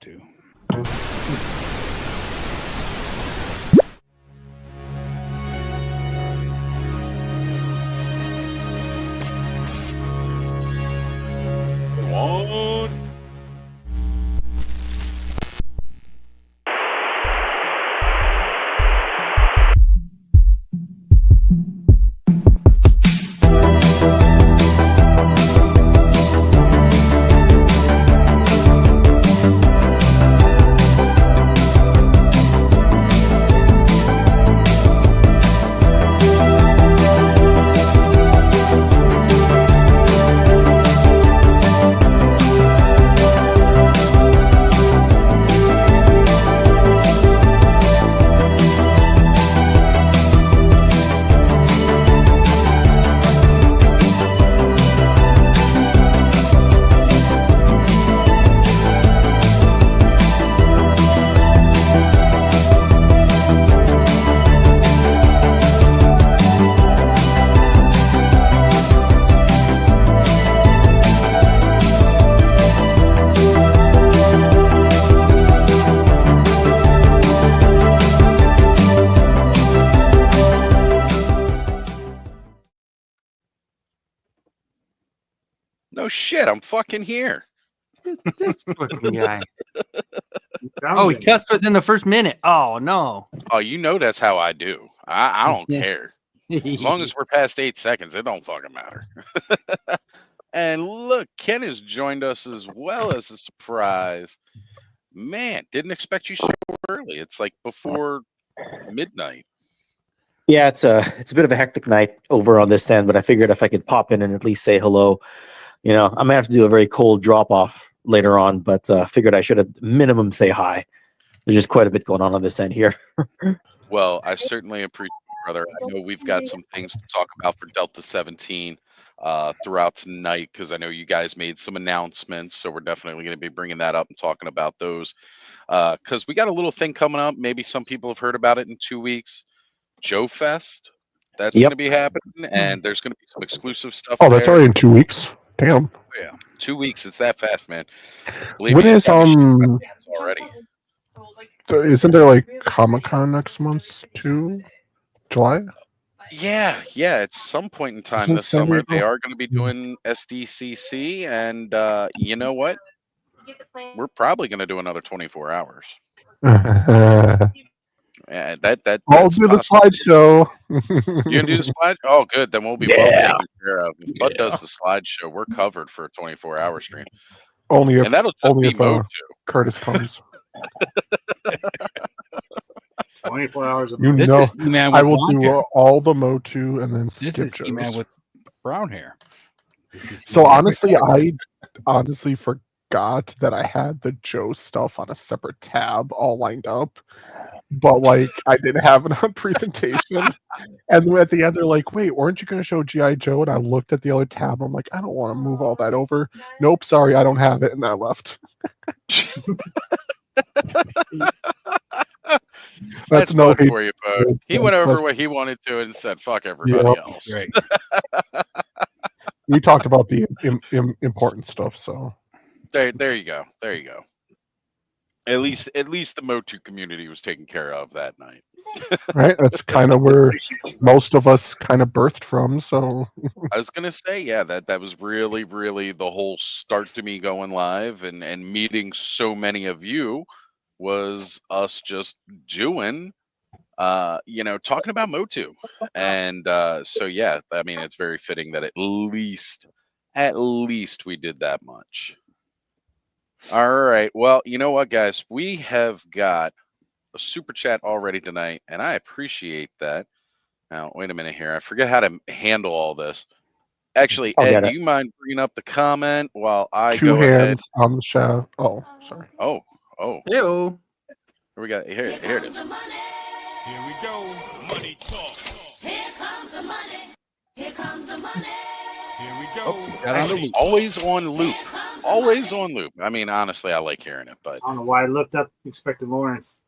to. One. No shit, I'm fucking here. This fucking guy. Oh, he cussed within the first minute. Oh, no. Oh, you know that's how I do. I don't care. As long as we're past 8 seconds, it don't fucking matter. And look, Ken has joined us as well as a surprise. Man, didn't expect you so early. It's like before midnight. Yeah, it's a bit of a hectic night over on this end, but I figured if I could pop in and at least say hello, you know, I'm gonna have to do a very cold drop off later on, but figured I should at minimum say hi. There's just quite a bit going on this end here. Well, I certainly appreciate it, brother. I know we've got some things to talk about for Delta 17 throughout tonight because I know you guys made some announcements, so we're definitely going to be bringing that up and talking about those because we got a little thing coming up. Maybe some people have heard about it in 2 weeks. Joe Fest, that's going to be happening, and there's going to be some exclusive stuff. Oh, that's already in 2 weeks. Damn. Yeah, 2 weeks. It's that fast, man. When is already? Isn't there like Comic-Con next month too? July? Yeah, at some point in time this summer, they are going to be doing SDCC, and you know what? We're probably going to do another 24 hours. Yeah, I'll do the slideshow. You can do the slide? Oh, good. Then we'll be well taken care of. If Bud does the slideshow, we're covered for a 24-hour stream. Only if, and that'll just be Mo Curtis comes. 24 hours of you know, I will do all the Motu and then this skip is Joe's. E-Man with brown hair. So honestly, I honestly forgot that I had the Joe stuff on a separate tab all lined up. But like I didn't have it on presentation, and then at the end they're like, "Wait, weren't you going to show GI Joe?" And I looked at the other tab. I'm like, "I don't want to move all that over." Nope, sorry, I don't have it, and I left. That's Bud for you, Bud. He went over what he wanted to and said, "Fuck everybody else." Right. We talked about the important stuff, so there you go. There you go. At least the Motu community was taken care of that night. Right, that's kind of where most of us kind of birthed from. So I was gonna say, yeah, that was really the whole start to me going live and meeting so many of you was us just doing, talking about Motu, and so yeah, I mean it's very fitting that at least we did that much. All right. Well, you know what, guys? We have got a super chat already tonight, and I appreciate that. Now, wait a minute here. I forget how to handle all this. Actually, Ed, do you mind bringing up the comment while I go ahead? 2 hands on the shaft. Oh, sorry. Oh. Ew. Here we go. Here it is. Here we go. Money talk. Here comes the money. Here comes the money. Here we go. Actually, always on loop. Always on loop. I mean, honestly, I like hearing it, but I don't know why I looked up, expected Lawrence.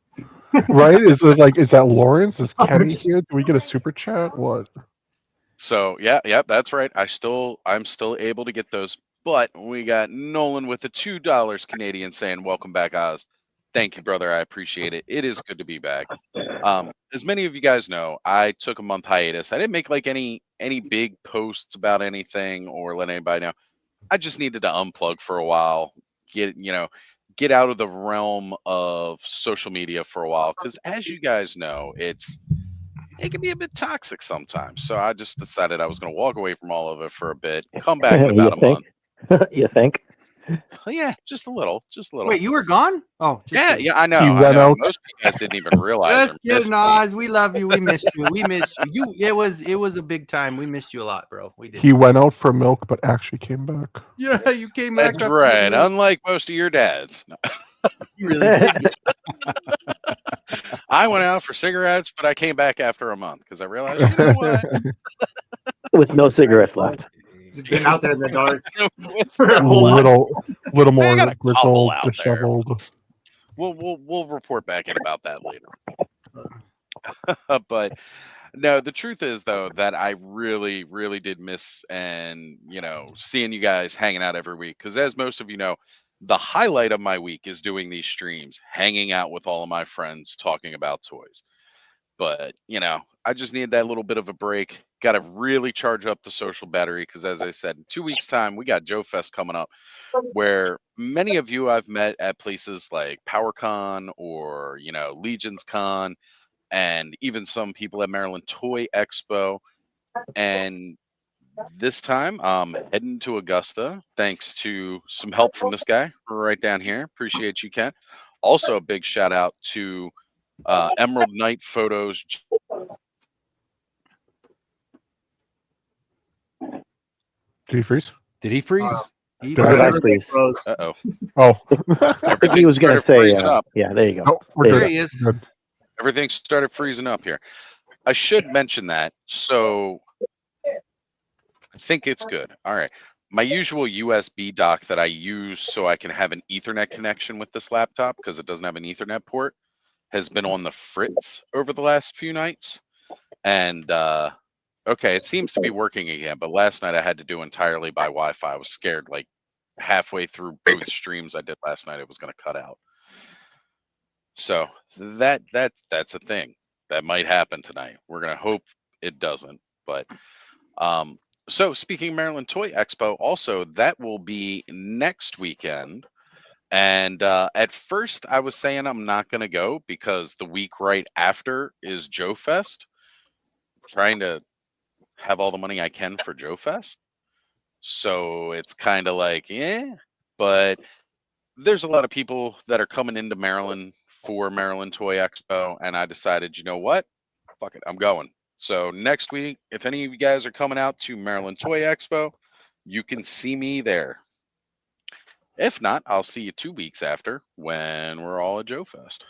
Right? Is that Lawrence? Is Kenny here? Do we get a super chat? What? So yeah, that's right. I'm still able to get those. But we got Nolan with the $2 Canadian saying, "Welcome back, Oz." Thank you, brother. I appreciate it. It is good to be back. As many of you guys know, I took a month hiatus. I didn't make like any big posts about anything or let anybody know. I just needed to unplug for a while, get out of the realm of social media for a while. Because as you guys know, it can be a bit toxic sometimes. So I just decided I was going to walk away from all of it for a bit, come back in You about a month. You think? Yeah, just a little. Wait, you were gone? Oh, just Yeah, kidding. yeah, I know. He I went know. out. Most of you guys didn't even realize. Just or missed kidding, me. Oz. We love you. We missed you. We missed you. It was a big time. We missed you a lot, bro. We did. He went out for milk, but actually came back. Yeah, you came back. That's after right. the- Unlike most of your dads. No. You really did. I went out for cigarettes, but I came back after a month because I realized, you know what? With no cigarettes left. Just been out there in the dark. With A no light. little more got a couple grizzled, out there. disheveled. We'll report back in about that later. But no, the truth is though that I really, really did miss and seeing you guys hanging out every week. Because as most of you know, the highlight of my week is doing these streams, hanging out with all of my friends, talking about toys. But I just need that little bit of a break. Got to really charge up the social battery because, as I said, in 2 weeks' time we got Joe Fest coming up, where many of you I've met at places like PowerCon or Legions Con, and even some people at Maryland Toy Expo. And this time I'm heading to Augusta thanks to some help from this guy right down here. Appreciate you, Ken. Also, a big shout out to Emerald Knight Photos. Did he freeze? Did he freeze? He Did Did I froze. freeze? Uh-oh. Oh. I think he was going to say, yeah, there you go. No, we're There good. he is. Good. Everything started freezing up here. I should mention that. So I think it's good. All right. My usual USB dock that I use so I can have an Ethernet connection with this laptop because it doesn't have an Ethernet port has been on the fritz over the last few nights. And okay, it seems to be working again, but last night I had to do entirely by Wi-Fi. I was scared like halfway through both streams I did last night it was going to cut out. So that's a thing that might happen tonight. We're going to hope it doesn't, but so speaking of Maryland Toy Expo, also that will be next weekend. And at first I was saying I'm not going to go because the week right after is Joe Fest. Trying to have all the money I can for Joe Fest. So it's kind of like, yeah, but there's a lot of people that are coming into Maryland for Maryland Toy Expo. And I decided, you know what? Fuck it, I'm going. So next week, if any of you guys are coming out to Maryland Toy Expo, you can see me there. If not, I'll see you 2 weeks after when we're all at Joe Fest.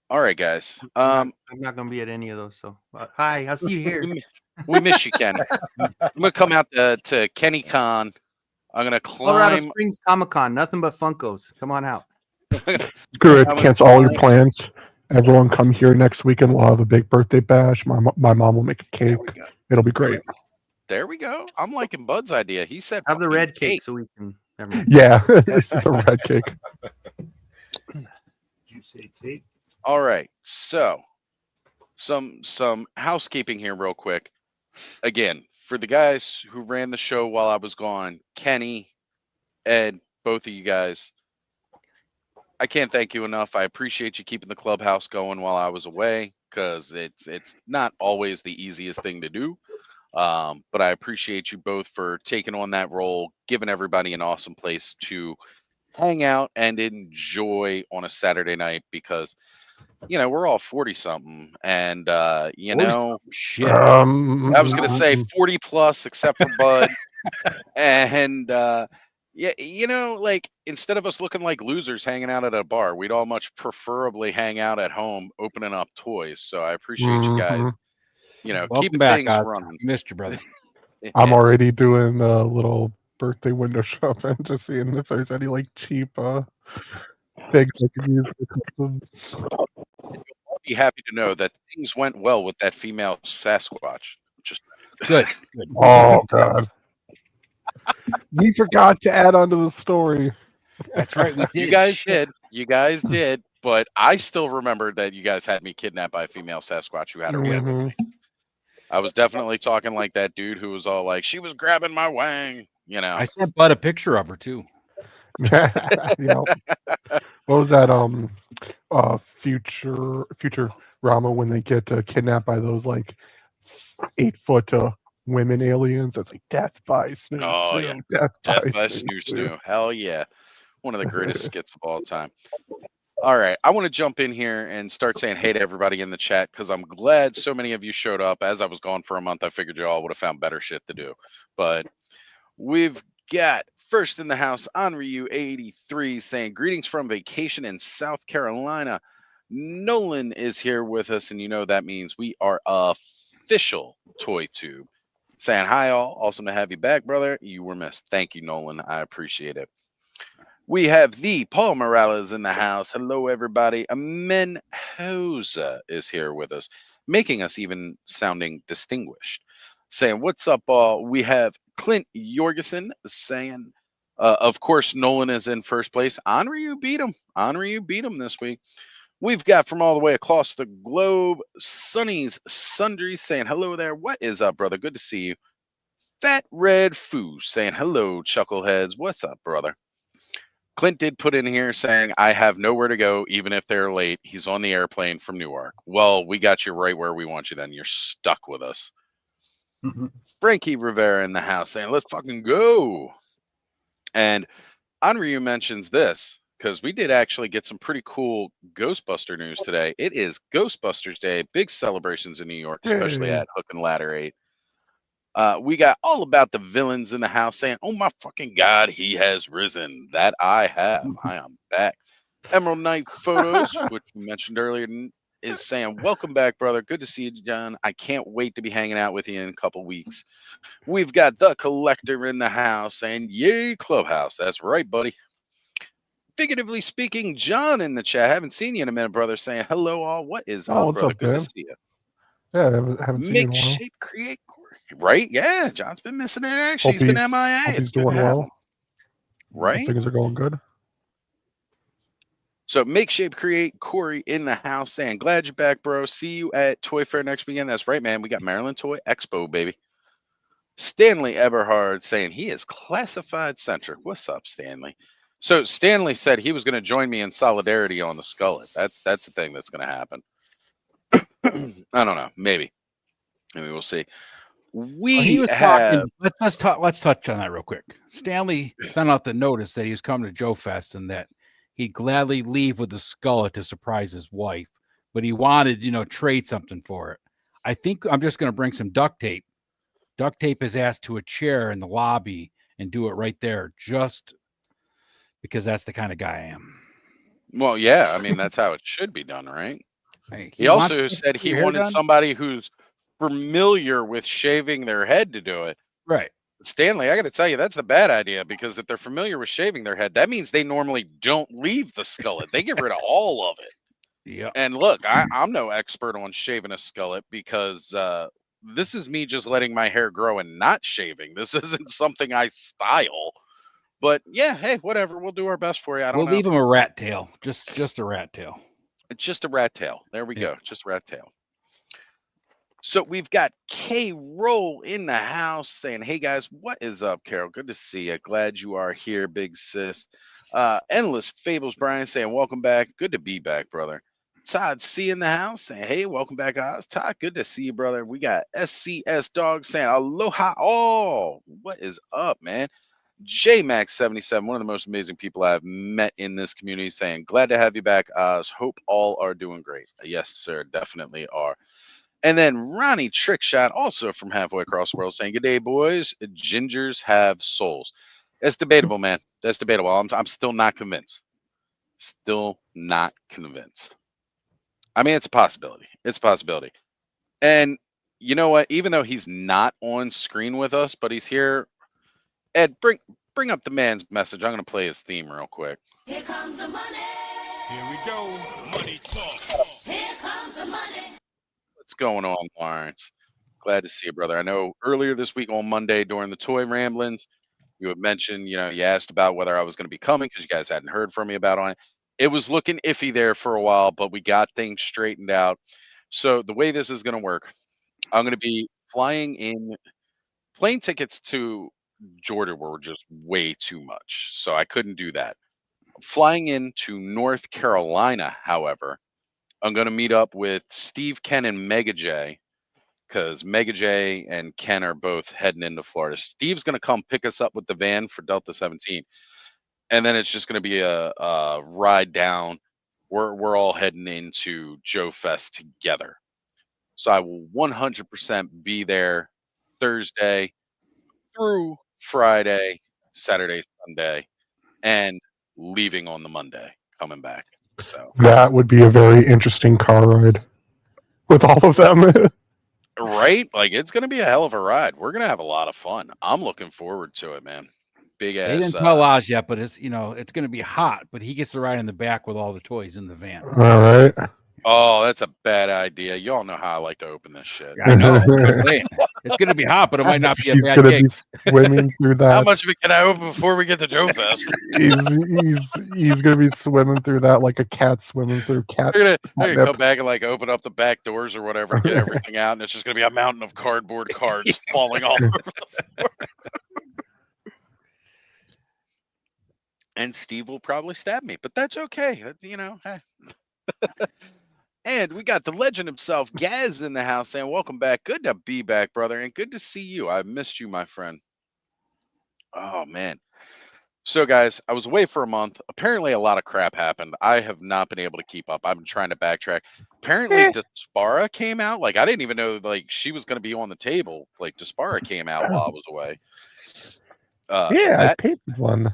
All right, guys. I'm not gonna be at any of those. So hi, I'll see you here. We miss you, Ken. I'm gonna come out to KennyCon. I'm gonna Colorado climb. Springs Comic Con, nothing but Funkos. Come on out. Screw it. I'm gonna Cancel all your climb. plans. Everyone come here next weekend. We'll have a big birthday bash. My mom will make a There cake. we go. It'll be great. There we go. I'm liking Bud's idea. He said Have the fucking red cake so we can. Never mind. Yeah, it's a red cake. Juicy tea. All right. So some housekeeping here real quick. Again, for the guys who ran the show while I was gone, Kenny, Ed, both of you guys, I can't thank you enough. I appreciate you keeping the clubhouse going while I was away because it's not always the easiest thing to do. But I appreciate you both for taking on that role, giving everybody an awesome place to hang out and enjoy on a Saturday night because, we're all 40 something and, 40-something. Shit. I was going to say Mm-hmm. 40 plus except for Bud. And, like instead of us looking like losers hanging out at a bar, we'd all much preferably hang out at home, opening up toys. So I appreciate you guys, Welcome keeping back, things Oz. running. We missed you, brother. I'm already doing a little birthday window shopping, just seeing if there's any like cheap things I could use. I'll be happy to know that things went well with that female Sasquatch. Just Good. Good. Oh god. We forgot to add on to the story. That's right. We did. You guys Shit. did. You guys did. But I still remember that you guys had me kidnapped by a female Sasquatch who had her way with Mhm. me. I was definitely talking like that dude who was all like, she was grabbing my wang, you know. I sent Bud a picture of her too. Yeah. What was that? Future Rama when they get kidnapped by those like 8-foot women aliens. That's like death by snoo Oh, snoo, yeah. death Death by by snoo Snoo snoo. Snoo. Hell yeah. One of the greatest skits of all time. All right. I want to jump in here and start saying hey to everybody in the chat because I'm glad so many of you showed up. As I was gone for a month, I figured you all would have found better shit to do. But we've got first in the house, Onryu83 saying greetings from vacation in South Carolina. Nolan is here with us, and you know that means we are official Toy Tube. Saying hi all, awesome to have you back, brother. You were missed. Thank you, Nolan. I appreciate it. We have the Paul Morales in the house. Hello, everybody. Menhoza is here with us, making us even sounding distinguished. Saying, what's up, all? We have Clint Jorgensen saying, of course, Nolan is in first place. Onryu beat him. Onryu beat him this week. We've got from all the way across the globe, Sonny's Sundry saying, hello there. What is up, brother? Good to see you. Fat Red Foo saying, hello, Chuckleheads. What's up, brother? Clint did put in here saying, I have nowhere to go, even if they're late. He's on the airplane from Newark. Well, we got you right where we want you then. You're stuck with us. Frankie Rivera in the house saying, let's fucking go. And Onryu mentions this because we did actually get some pretty cool Ghostbuster news today. It is Ghostbusters Day. Big celebrations in New York, especially Yay. at Hook and Ladder 8. We got all about the villains in the house saying, oh my fucking God, he has risen. That I have. I am back. Emerald Knight Photos, which we mentioned earlier, is saying, welcome back, brother. Good to see you, John. I can't wait to be hanging out with you in a couple weeks. We've got the Collector in the house saying, yay, Clubhouse. That's right, buddy. Figuratively speaking, John in the chat. Haven't seen you in a minute, brother, saying, hello, all. What is Oh, up, what's brother? up, Good to man? see you. Yeah, haven't seen you in Make a while. shape, create, right? Yeah, John's been missing it. Actually, Hope he's been he's- MIA. Hope It's he's good to doing have well. him. Right? Things are going good. So make shape, create, Corey in the house saying, glad you're back, bro. See you at Toy Fair next weekend. That's right, man. We got Maryland Toy Expo, baby. Stanley Eberhard saying he is classified centric. What's up, Stanley? So Stanley said he was going to join me in solidarity on the Skullet. That's the thing that's going to happen. I don't know. Maybe we'll see. He was have talking. Let's touch on that real quick. Stanley sent out the notice that he was coming to Joe Fest and that he'd gladly leave with the Skullet to surprise his wife, but he wanted, trade something for it. I think I'm just going to bring some duct tape. Duct tape his ass to a chair in the lobby and do it right there, just because that's the kind of guy I am. Well, yeah. I mean, that's how it should be done, right? Hey, He also said he wanted somebody who's familiar with shaving their head to do it. Right. Stanley, I got to tell you, that's the bad idea because if they're familiar with shaving their head, that means they normally don't leave the skullet. They get rid of all of it. Yeah. And look, I'm no expert on shaving a skullet because this is me just letting my hair grow and not shaving. This isn't something I style. But yeah, hey, whatever. We'll do our best for you. I don't know. We'll leave him a rat tail. Just a rat tail. It's just a rat tail. There we go. Just a rat tail. So we've got K Roll in the house saying, hey guys, what is up, Carol? Good to see you. Glad you are here, big sis. Endless Fables Brian saying, welcome back. Good to be back, brother. Todd C in the house saying, hey, welcome back, Oz. Todd, good to see you, brother. We got SCS Dog saying, aloha all. What is up, man? JMax77, one of the most amazing people I've met in this community, saying, glad to have you back, Oz. Hope all are doing great. Yes, sir, definitely are. And then Ronnie Trickshot, also from halfway across the world, saying, good day, boys. Gingers have souls. That's debatable, man. That's debatable. I'm still not convinced. Still not convinced. I mean, it's a possibility. It's a possibility. And you know what? Even though he's not on screen with us, but he's here. Ed, bring up the man's message. I'm going to play his theme real quick. Here comes the money. Here we go. Money talk. Here comes the money. What's going on, Lawrence? Glad to see you, brother. I know earlier this week on Monday during the Toy Ramblings, You had mentioned, you asked about whether I was going to be coming because you guys hadn't heard from me about on it. It was looking iffy there for a while, but we got things straightened out. So the way this is going to work, I'm going to be flying in. Plane tickets to Georgia were just way too much, so I couldn't do that. Flying into North Carolina, however, I'm going to meet up with Steve, Ken, and Mega J because Mega J and Ken are both heading into Florida. Steve's going to come pick us up with the van for Delta 17, and then it's just going to be a ride down. We're all heading into Joe Fest together. So I will 100% be there Thursday through Friday, Saturday, Sunday, and leaving on the Monday, coming back. So That would be a very interesting car ride with all of them. right, like it's gonna be a hell of a ride. We're gonna have a lot of fun. I'm looking forward to it, man. Big They ass. didn't tell Oz yet, but it's it's going to be hot. But he gets to ride in the back with all the toys in the van. All right. Oh, that's a bad idea. Y'all know how I like to open this shit. I know. It's going to be hot, but it might not be a He's bad gonna gig. be swimming through How that. much of it can I open before we get to Joe Fest? He's gonna be swimming through that like a cat swimming through cat. They're gonna catnip. come back and like open up the back doors or whatever to get everything out, and it's just gonna be a mountain of cardboard cards falling all over the floor. And Steve will probably stab me, but that's okay. Hey. And we got the legend himself, Gaz, in the house saying, "Welcome back. Good to be back, brother, and good to see you. I missed you, my friend." Oh man. So, guys, I was away for a month. Apparently, a lot of crap happened. I have not been able to keep up. I've been trying to backtrack. Apparently, Dispara came out. Like, I didn't even know like she was going to be on the table. Like, Dispara came out while I was away. Yeah, I paid one.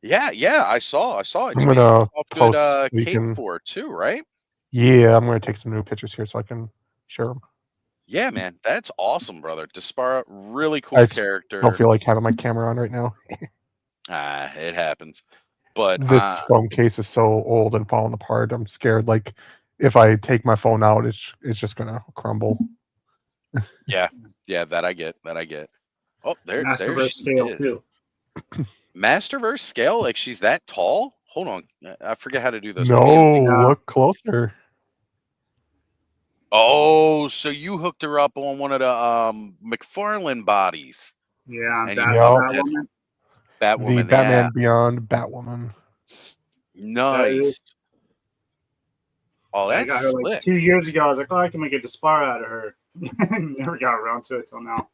Yeah, I saw it. I'm You made gonna yourself post good we cape can- for it too, right? Yeah, I'm gonna take some new pictures here so I can share them. Yeah, man, that's awesome, brother. Dispara, really cool I character. don't feel like having my camera on right now. It happens. But This phone case is so old and falling apart. I'm scared. Like, if I take my phone out, it's just gonna crumble. yeah, that I get. Oh, there Masterverse she scale is. too. Masterverse scale? Like she's that tall? Hold on, I forget how to do this. No, Let me- look closer. Oh, so you hooked her up on one of the McFarlane bodies. Yeah, And that, you Batwoman. Batwoman, The Batman yeah. Beyond Batwoman. Nice. Oh, I that's got her like slick. 2 years ago. I was like, oh, I can make a Dispara out of her. Never got around to it till now.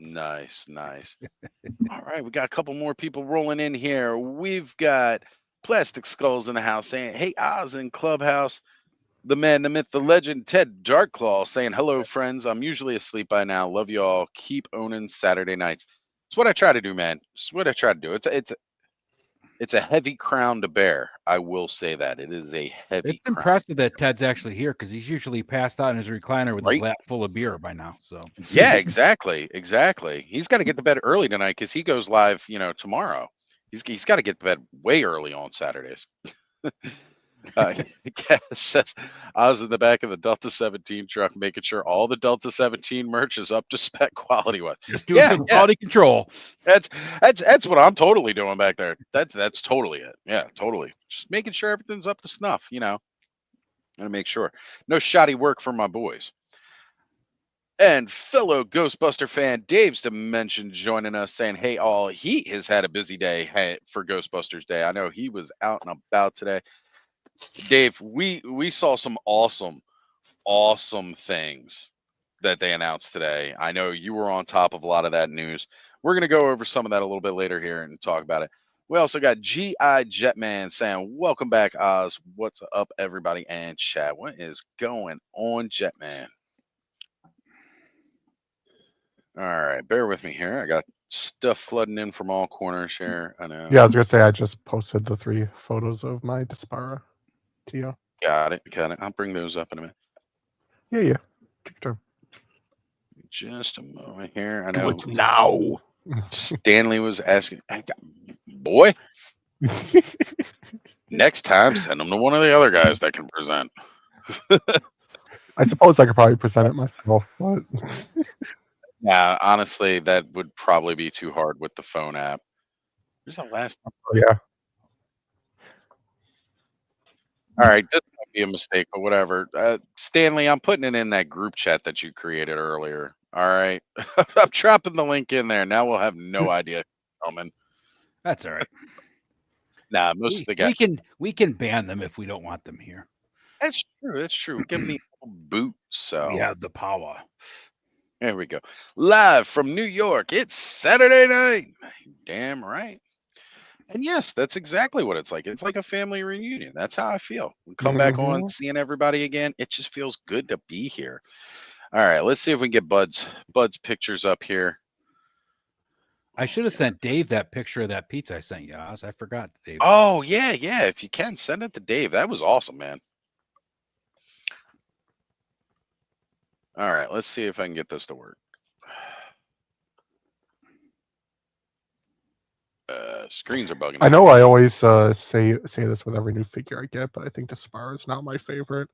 Nice. All right, we got a couple more people rolling in here. We've got Plastic Skulls in the house saying, "Hey, Oz in Clubhouse." The man, the myth, the legend, Ted Darkclaw saying, "Hello, friends. I'm usually asleep by now. Love you all. Keep owning Saturday nights." It's what I try to do, man. It's what I try to do. It's a heavy crown to bear. I will say that it is a heavy. It's impressive that Ted's actually here because he's usually passed out in his recliner with his lap full of beer by now. So yeah, exactly. He's got to get to bed early tonight because he goes live, tomorrow. He's got to get to bed way early on Saturdays. Cass says, "I was in the back of the Delta 17 truck making sure all the Delta 17 merch is up to spec quality wise." Just doing some quality control. That's what I'm totally doing back there. That's totally it. Yeah, totally. Just making sure everything's up to snuff, Gotta make sure. No shoddy work for my boys. And fellow Ghostbuster fan Dave's Dimension joining us saying, "Hey all, he has had a busy day for Ghostbusters Day. I know he was out and about today." Dave, we saw some awesome things that they announced today. I know you were on top of a lot of that news. We're going to go over some of that a little bit later here and talk about it. We also got G.I. Jetman saying, "Welcome back, Oz. What's up, everybody?" And chat. What is going on, Jetman? All right, bear with me here. I got stuff flooding in from all corners here. I know. Yeah, I was gonna say I just posted the 3 photos of my Dispara to you. Got it. I'll bring those up in a minute. Yeah. Take your time. Just a moment here. I Do know. it now. Stanley was asking, "Boy, next time send them to one of the other guys that can present." I suppose I could probably present it myself, but Yeah, honestly, that would probably be too hard with the phone app. Where's the last? Oh, yeah. All right, this might be a mistake, but whatever. Stanley, I'm putting it in that group chat that you created earlier. All right, I'm dropping the link in there. Now we'll have no idea coming. That's all right. Nah, most of the guys. We can ban them if we don't want them here. That's true. That's true. Give me a boot. So We have the power. there we go. Live from New York. It's Saturday night. Damn right. And yes, that's exactly what it's like. It's like a family reunion. That's how I feel. We come back on, seeing everybody again. It just feels good to be here. All right, let's see if we can get Bud's pictures up here. I should have sent Dave that picture of that pizza I sent you, Oz. I forgot, Dave. Oh, yeah. If you can, send it to Dave. That was awesome, man. All right, let's see if I can get this to work. Screens are bugging. I know I always say this with every new figure I get, but I think the Spar is not my favorite.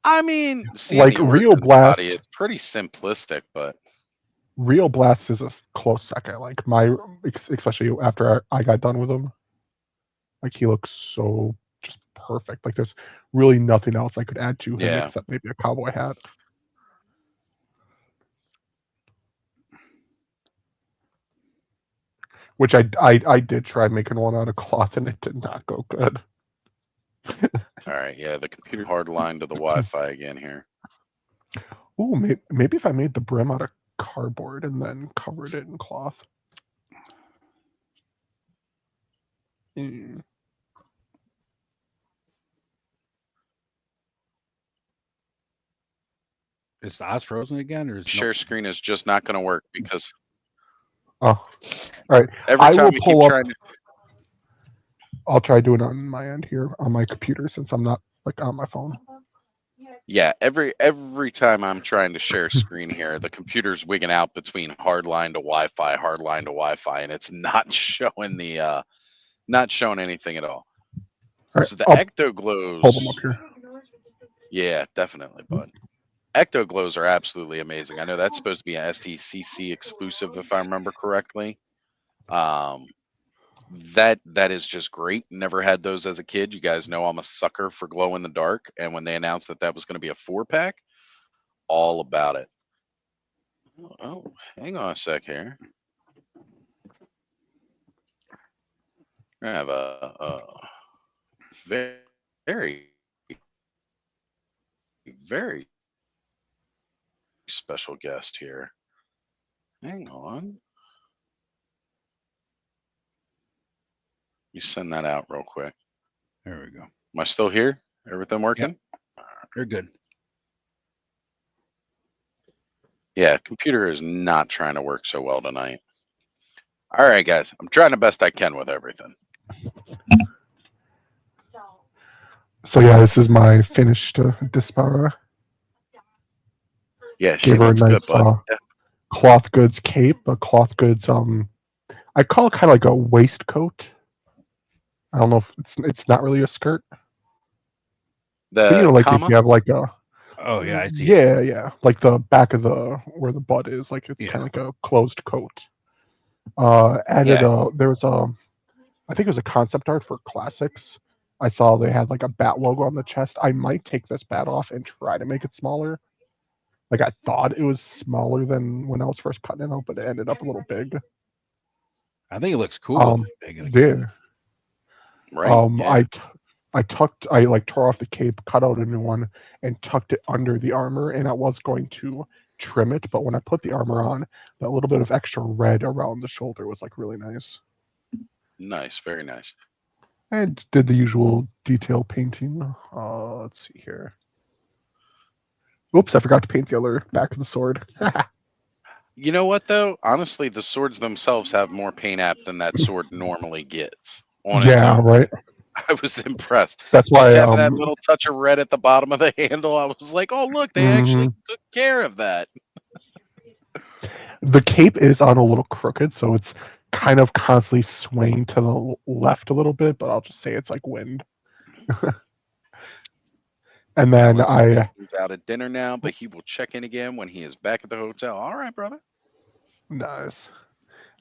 I mean, like Real Blast, body, it's pretty simplistic, but Real Blast is a close second. Like especially after I got done with him, like he looks so just perfect. Like there's really nothing else I could add to him except maybe a cowboy hat. Which I did try making one out of cloth and it did not go good. All right, yeah, the computer hard line to the Wi-Fi again here. Ooh, maybe if I made the brim out of cardboard and then covered it in cloth. Is the Oz frozen again, or is share screen is just not going to work because all right. Every time you keep trying to. I'll try doing it on my end here on my computer since I'm not like on my phone. Yeah, every time I'm trying to share screen here, the computer's wigging out between hardline to Wi-Fi, and it's not showing the not showing anything at all. Right, so the Ecto Glows. Hold them up here. Yeah, definitely, bud. Ecto Glows are absolutely amazing. I know that's supposed to be an STCC exclusive, if I remember correctly. That is just great. Never had those as a kid. You guys know I'm a sucker for glow in the dark, and when they announced that was going to be a 4-pack, all about it. Oh, hang on a sec here. I have a very, very special guest here. Hang on. You send that out real quick. There we go. Am I still here? Everything working? Yep. You're good. Yeah, computer is not trying to work so well tonight. All right, guys. I'm trying the best I can with everything. So yeah, this is my finished Dispara. Yeah, she gave her a looks nice good, bud. cloth goods cape, a cloth goods I call it kind of like a waistcoat. I don't know if it's not really a skirt. The but, like comma? if you have like a oh yeah, I see. Yeah, like the back of where the butt is, like it's kind of like a closed coat. Added there was I think it was a concept art for classics. I saw they had like a bat logo on the chest. I might take this bat off and try to make it smaller. Like I thought it was smaller than when I was first cutting it out, but it ended up a little big. I think it looks cool. Yeah. Right. I tore off the cape, cut out a new one, and tucked it under the armor, and I was going to trim it, but when I put the armor on, that little bit of extra red around the shoulder was like really nice. Nice, very nice. I did the usual detail painting. Let's see here. Oops, I forgot to paint the other back of the sword. You know what, though? Honestly, the swords themselves have more paint app than that sword normally gets on its own. Right. I was impressed. That's why just having that little touch of red at the bottom of the handle, I was like, oh, look, they actually took care of that. The cape is on a little crooked, so it's kind of constantly swaying to the left a little bit, but I'll just say it's like wind. And then he's out at dinner now, but he will check in again when he is back at the hotel. All right, brother. Nice.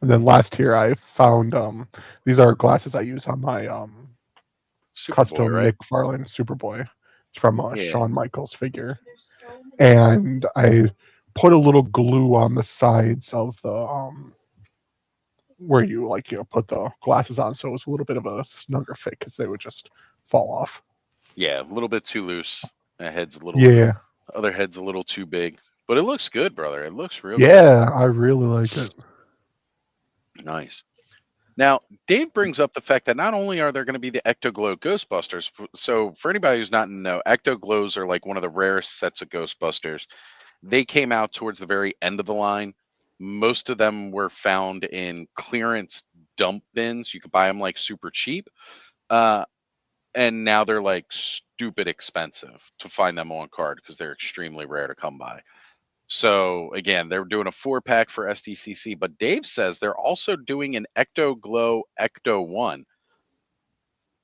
And then last year I found these are glasses I use on my custom Superboy, right? McFarlane Superboy. It's from Yeah. Shawn Michaels figure. And I put a little glue on the sides of the where you put the glasses on, so it was a little bit of a snugger fit because they would just fall off. Yeah, a little bit too loose. That head's a little. Yeah. Other head's a little too big, but it looks good, brother. It looks real good. Yeah, I really like it. Nice. Now, Dave brings up the fact that not only are there going to be the Ectoglow Ghostbusters, so for anybody who's not in the know, Ectoglows are like one of the rarest sets of Ghostbusters. They came out towards the very end of the line. Most of them were found in clearance dump bins. You could buy them like super cheap. And now they're like stupid expensive to find them on card because they're extremely rare to come by. So again, they're doing a 4-pack for SDCC, but Dave says they're also doing an Ectoglow Ecto 1.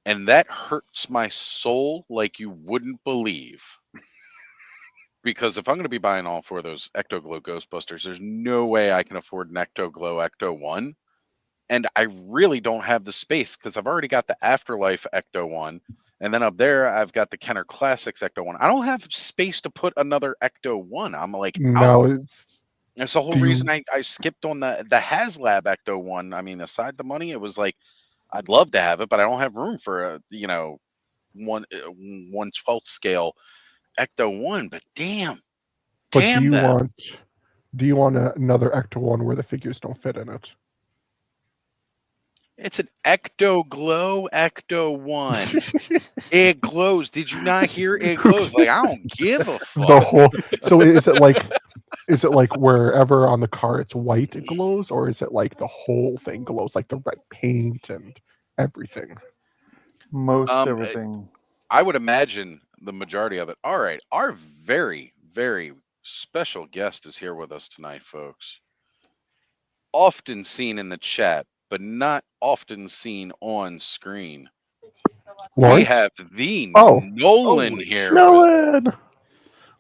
And that hurts my soul like you wouldn't believe. Because if I'm going to be buying all 4 of those Ectoglow Ghostbusters, there's no way I can afford an Ectoglow Ecto 1. And I really don't have the space because I've already got the Afterlife Ecto 1. And then up there, I've got the Kenner Classics Ecto 1. I don't have space to put another Ecto 1. I'm like, No. That's the whole reason I skipped on the HasLab Ecto 1. I mean, aside the money, it was like, I'd love to have it, but I don't have room for a, 1/12 scale Ecto 1. But damn. But damn do you want another Ecto 1 where the figures don't fit in it? It's an Ectoglow Ecto 1. It glows. Did you not hear it glows? Like, I don't give a fuck. The whole. So is it like wherever on the car it's white it glows, or is it like the whole thing glows, like the red paint and everything? Most everything. I would imagine the majority of it. All right, our very, very special guest is here with us tonight, folks. Often seen in the chat, but not often seen on screen. What? We have the Nolan here. Nolan!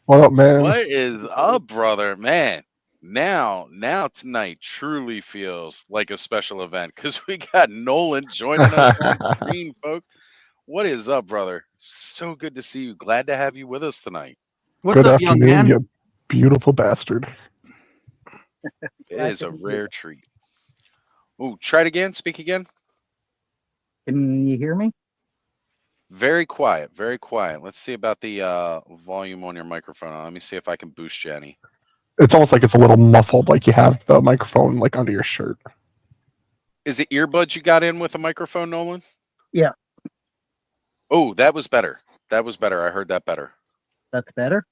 What up, man? What is up, brother? Man, now tonight truly feels like a special event because we got Nolan joining us on screen, folks. What is up, brother? So good to see you. Glad to have you with us tonight. What's Good up, young afternoon, man? you beautiful bastard. It is a rare treat. Oh, try it again. Speak again. Can you hear me? Very quiet. Very quiet. Let's see about the volume on your microphone. Let me see if I can boost you any. It's almost like it's a little muffled, like you have the microphone like under your shirt. Is it earbuds you got in with a microphone, Nolan? Yeah. Oh, that was better. That was better. I heard that better. That's better?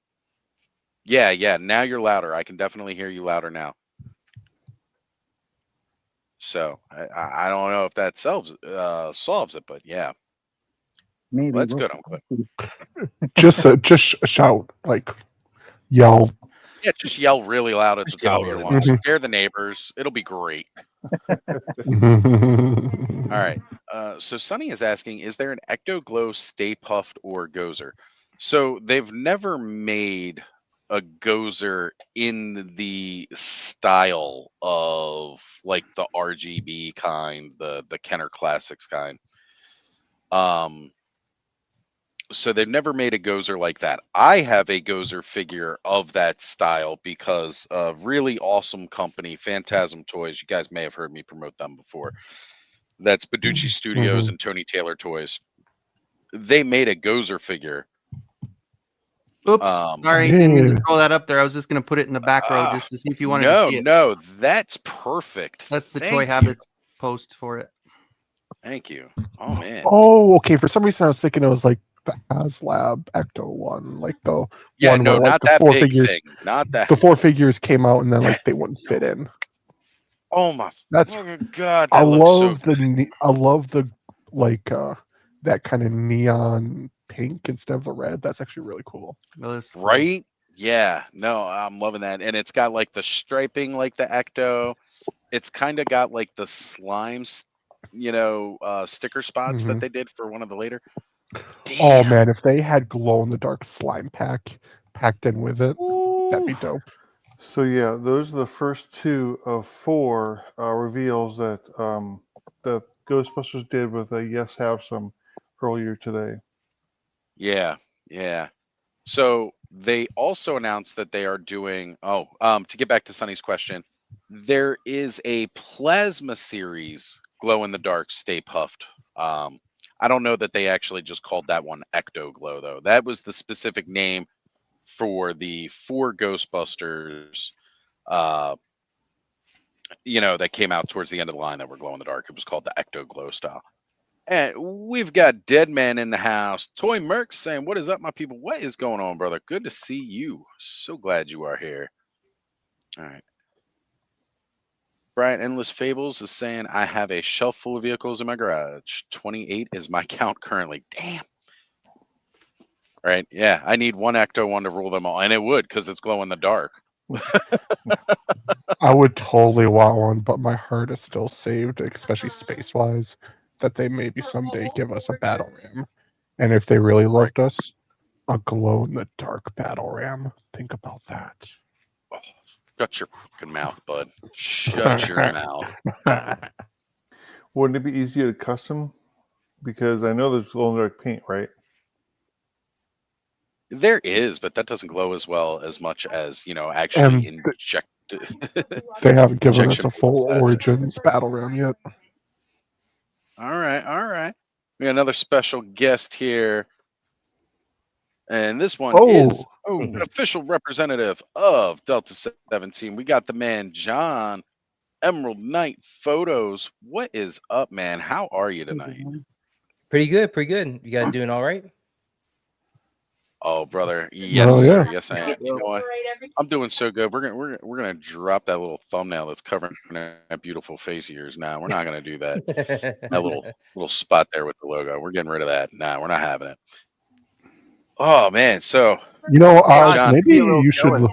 Yeah. Now you're louder. I can definitely hear you louder now. So I don't know if that solves it, but yeah. Maybe. That's good. I'm glad. Just shout, like yell. Yeah, just yell really loud at the top of your lungs. Mhm. Scare the neighbors. It'll be great. All All right. So Sonny is asking, is there an Ectoglow Stay Puffed or Gozer? So they've never made a Gozer in the style of like the RGB kind, the Kenner Classics kind. So they've never made a Gozer like that. I have a Gozer figure of that style because a really awesome company, Phantasm Toys. You guys may have heard me promote them before. That's Beducci Studios and Tony Taylor Toys. They made a Gozer figure. Oops, sorry, didn't mean to throw that up there. I was just going to put it in the back row just to see if you wanted to see it. No, that's perfect. That's the Thank Toy you. Habits post for it. Thank you. Oh man. Oh, okay. For some reason, I was thinking it was like the HasLab Ecto 1, like the one no, where like not the that four big figures, thing. Not that. the 4 figures came out and then like they wouldn't fit in. Oh my God! I That looks so love the like that kind of neon pink instead of the red. That's actually really cool. right. Yeah, no, I'm loving that, and it's got like the striping like the Ecto. It's kind of got like the slimes, sticker spots that they did for one of the later. Oh man, if they had glow in the dark slime packed in with it, that'd be dope. So yeah, those are the first 2 of 4 reveals that that Ghostbusters did with a Yes Have Some earlier today. Yeah, yeah. So they also announced that they are doing. To get back to Sunny's question, there is a plasma series, glow in the dark, Stay Puffed. I don't know that they actually just called that one Ecto Glow though. That was the specific name for the 4 Ghostbusters. That came out towards the end of the line that were glow in the dark. It was called the Ecto Glow style. And we've got Dead Man in the house. Toy Merc saying, "What is up, my people? What is going on, brother? Good to see you. So glad you are here." All right. Brian Endless Fables is saying, "I have a shelf full of vehicles in my garage. 28 is my count currently." Damn. Right? Yeah, I need one Ecto one to rule them all, and it would because it's glow in the dark. I would totally want one, but my heart is still saved, especially space-wise, that they maybe someday give us a battle ram. And if they really loved us, a glow-in-the-dark battle ram. Think about that. Oh, shut your fucking mouth, bud. Shut your mouth. Wouldn't it be easier to custom? Because I know there's glow-in-the-dark paint, right? There is, but that doesn't glow as well as much as actually inject. They haven't given us a full Origins battle ram yet. All right. We got another special guest here, and this one is an official representative of Delta 17. We got the man John, Emerald Knight Photos. What is up, man? How are you tonight? Pretty good. You guys doing all right? Oh, brother, yes, sir. Yes, I am. You know what? I'm doing so good. We're gonna drop that little thumbnail that's covering that beautiful face of yours. Now we're not gonna do that. That little spot there with the logo. We're getting rid of that. Nah, we're not having it. Oh man, so John, maybe you should.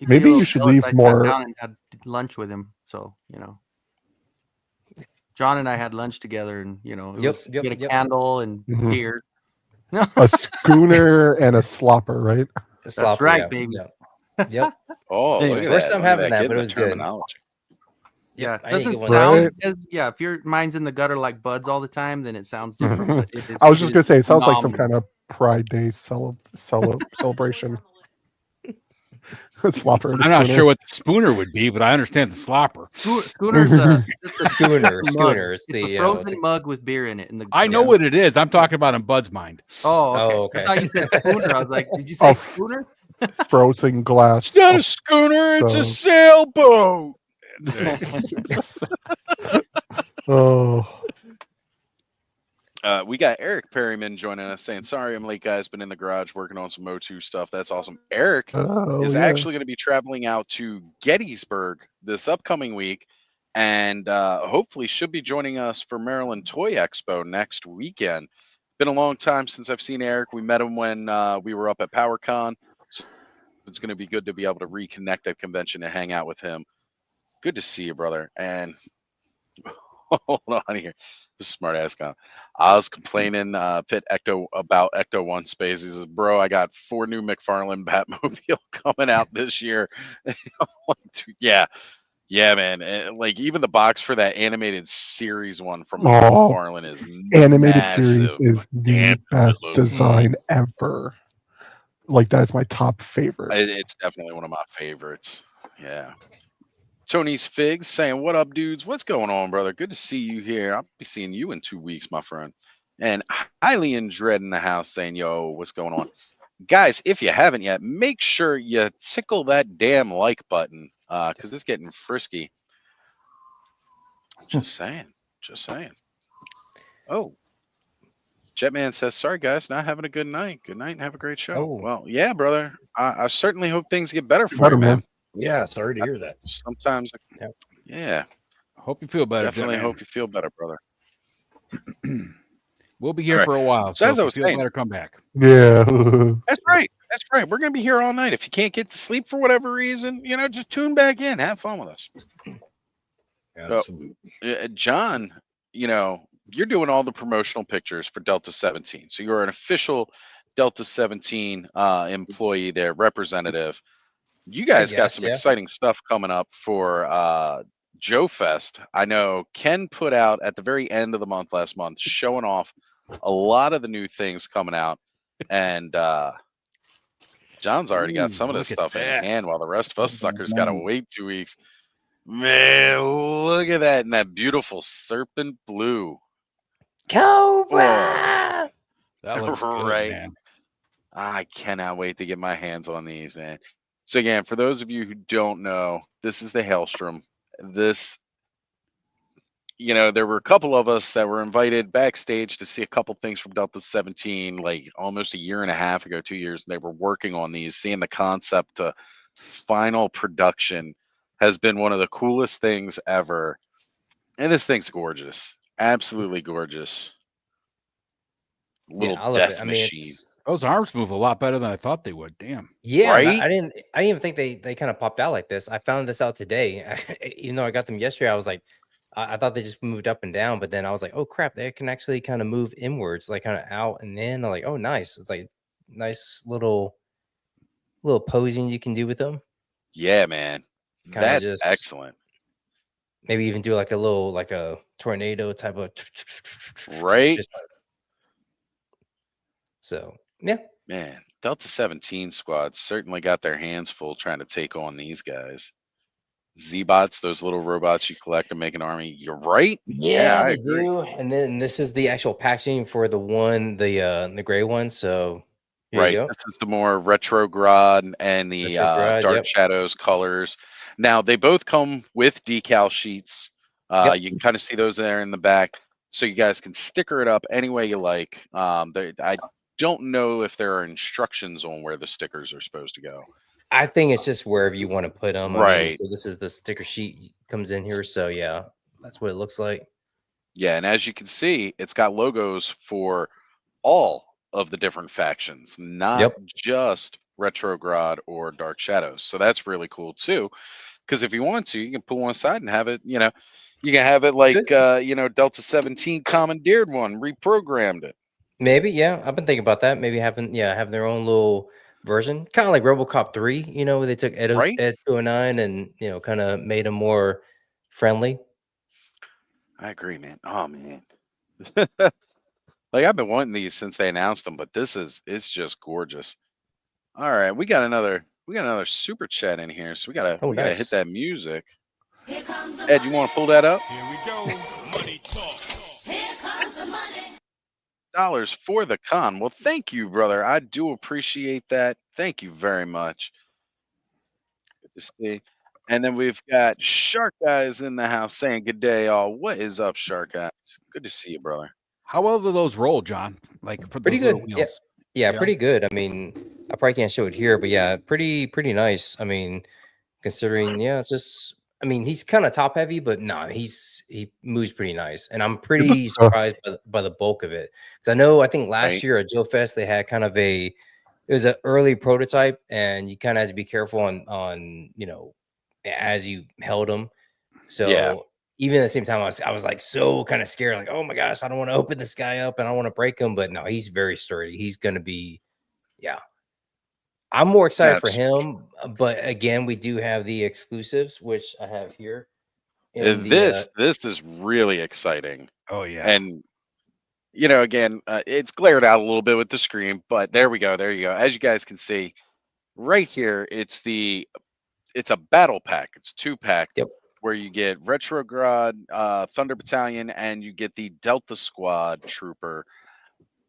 Maybe you should leave more. Down and had lunch with him, so John and I had lunch together, and get a candle and beer. A schooner and a slopper, right? That's right, baby. Yep. Oh, anyway, first time having that, but it was good. Yeah, it doesn't sound as if your mind's in the gutter like Bud's all the time, then it sounds different. But I was just gonna say it sounds like some kind of Pride Day celebration. I'm not sure what the spooner would be, but I understand the slopper. Schooner's just a schooner. It's a frozen mug with beer in it. I know what it is. I'm talking about in Bud's mind. Oh, okay. I thought you said schooner. I was like, did you say schooner? Frozen glass. It's not a schooner. It's a sailboat. We got Eric Perryman joining us saying, "Sorry I'm late, guys. Been in the garage working on some O2 stuff." That's awesome. Eric is actually going to be traveling out to Gettysburg this upcoming week, and hopefully should be joining us for Maryland Toy Expo next weekend. Been a long time since I've seen Eric. We met him when we were up at PowerCon. So it's going to be good to be able to reconnect at convention and hang out with him. Good to see you, brother. And hold on here. This is smart ass guy. I was complaining Pit Ecto about Ecto One Space. He says, "Bro, I got 4 new McFarlane Batmobile coming out this year." Yeah, man. And, like even the box for that animated series one from McFarlane is animated massive. series is the best design ever. Like that's my top favorite. It's definitely one of my favorites. Yeah. Tony's Figs saying, "What up, dudes? What's going on, brother? Good to see you here. I'll be seeing you in 2 weeks, my friend." And Highly in Dread in the house saying, "Yo, what's going on?" Guys, if you haven't yet, make sure you tickle that damn like button because it's getting frisky. Just saying. Oh. Jetman says, "Sorry, guys, not having a good night. Good night and have a great show." Oh. Well, yeah, brother. I certainly hope things get better for you, man. Yeah, sorry to hear that. Sometimes, yeah. Hope you feel better. Definitely hope you feel better, brother. We'll be here for a while. So as I was saying, better come back. Yeah. That's right. We're gonna be here all night. If you can't get to sleep for whatever reason, just tune back in. Have fun with us. Absolutely. So, John, you're doing all the promotional pictures for Delta 17. So you're an official Delta 17 employee there, representative. You guys got guess, some yeah. exciting stuff coming up for Joe Fest. I know Ken put out at the very end of the month last month, showing off a lot of the new things coming out. And John's already got some of this stuff in hand while the rest of us suckers got to wait 2 weeks. Man, look at that. And that beautiful serpent blue. Cobra! That looks good, Right. man. I cannot wait to get my hands on these, man. So again, for those of you who don't know, this is the Hailstrom. This, there were a couple of us that were invited backstage to see a couple things from Delta 17, like almost a year and a half ago, 2 years. They were working on these, seeing the concept to final production has been one of the coolest things ever. And this thing's gorgeous. Absolutely gorgeous. Little I love death it. I mean, machine. Those arms move a lot better than I thought they would. Damn. Yeah, Right? I didn't even think they kind of popped out like this. I found this out today. Even though I got them yesterday, I was like, I thought they just moved up and down, but then I was like, oh crap, they can actually kind of move inwards, like kind of out and in. I'm like, oh nice. It's like nice little posing you can do with them. Yeah, man. Kinda That's just excellent. maybe even do like a tornado type of Right? So yeah. Man, Delta 17 squad certainly got their hands full trying to take on these guys. Z-bots, those little robots you collect to make an army. You're right. Yeah, I they agree. do. And then this is the actual packaging for the gray one. So here Right. you go. This is the more retrograde and the Retrograde, dark yep. shadows colors. Now they both come with decal sheets. Yep. You can kind of see those there in the back, so you guys can sticker it up any way you like. I don't know if there are instructions on where the stickers are supposed to go. I think it's just wherever you want to put them. Right. I mean, so this is the sticker sheet comes in here. So yeah, that's what it looks like. Yeah, and as you can see, it's got logos for all of the different factions, not just Retrograde or Dark Shadows. So that's really cool too. Because if you want to, you can pull one side and have it, you can have it like Delta 17 commandeered one, reprogrammed it. Maybe, yeah. I've been thinking about that. Maybe having their own little version. Kind of like RoboCop 3, where they took Ed 209 and kind of made them more friendly. I agree, man. Oh man. Like I've been wanting these since they announced them, but it's just gorgeous. All right, we got another super chat in here, so we gotta hit that music. Ed, you want to pull that up? Here we go. Money talk. Here comes the money. Dollars for the con. Well, thank you, brother. I do appreciate that. Thank you very much. Good to see. And then we've got Shark Guys in the house saying good day, all. What is up, Shark Guys? Good to see you, brother. How well do those roll, John? Like for pretty those good. little wheels? Yeah, pretty good. I mean, I probably can't show it here, but yeah, pretty nice. I mean, considering it's just. I mean, he's kind of top heavy, but no, he moves pretty nice, and I'm pretty surprised by the bulk of it. Because I think last year at Joe Fest they had kind of it was an early prototype, and you kind of had to be careful on as you held them. So even at the same time, I was like so kind of scared, like, oh my gosh, I don't want to open this guy up and I want to break him, but no, he's very sturdy. He's gonna be, I'm more excited for him, but again, we do have the exclusives, which I have here. This is really exciting. Oh yeah, and again, it's glared out a little bit with the screen, but there we go. There you go. As you guys can see, right here, it's a battle pack. It's 2-pack where you get Retrograde, Thunder Battalion, and you get the Delta Squad Trooper,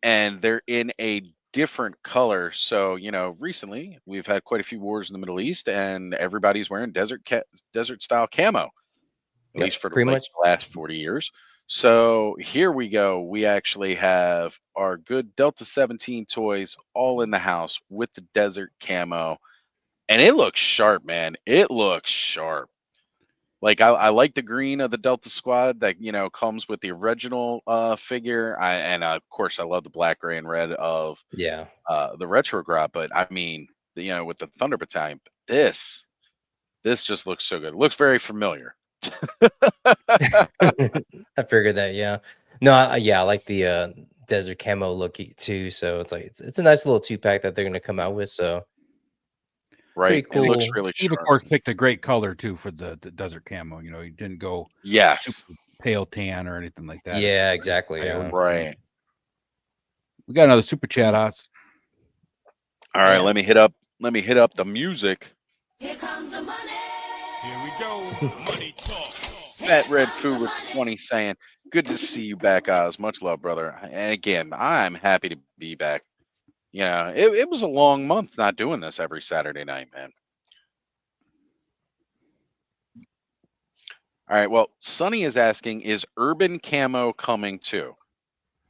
and they're in a different color. So recently we've had quite a few wars in the Middle East, and everybody's wearing desert style camo, at least for the last 40 years. So here we go. We actually have our good Delta 17 toys all in the house with the desert camo, and it looks sharp, man. It looks sharp. Like I like the green of the Delta Squad that comes with the original figure, and of course I love the black, gray, and red of the Retrograde. But I mean, with the Thunder Battalion, this just looks so good. It looks very familiar. I figured that, No, yeah, I like the desert camo look too. So it's like it's a nice little 2-pack that they're gonna come out with. So Right. pretty It looks cool. really Steve, of sharp. course, picked a great color too for the desert camo. You know, he didn't go Yes. super pale tan or anything like that. Yeah, exactly. I Yeah. own- Right. We got another super chat, Oz. All right, Yeah. let me hit up the music. Here comes the money. Here we go. Money talk. Fat Red Foo with 20 saying, good to see you back, Oz. Much love, brother. And again, I'm happy to be back. You know, it was a long month not doing this every Saturday night, man. All right, well, Sonny is asking, is urban camo coming too?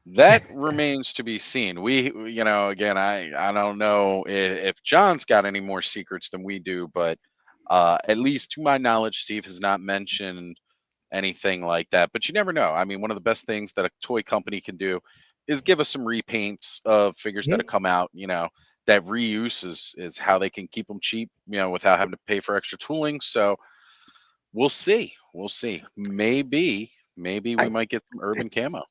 That remains to be seen. You know, again, I don't know if John's got any more secrets than we do, but at least to my knowledge, Steve has not mentioned anything like that. But you never know. I mean, one of the best things that a toy company can do is give us some repaints of figures that have come out. You know, that reuse is how they can keep them cheap, you know, without having to pay for extra tooling. So we'll see. We'll see. Maybe we might get some urban camo.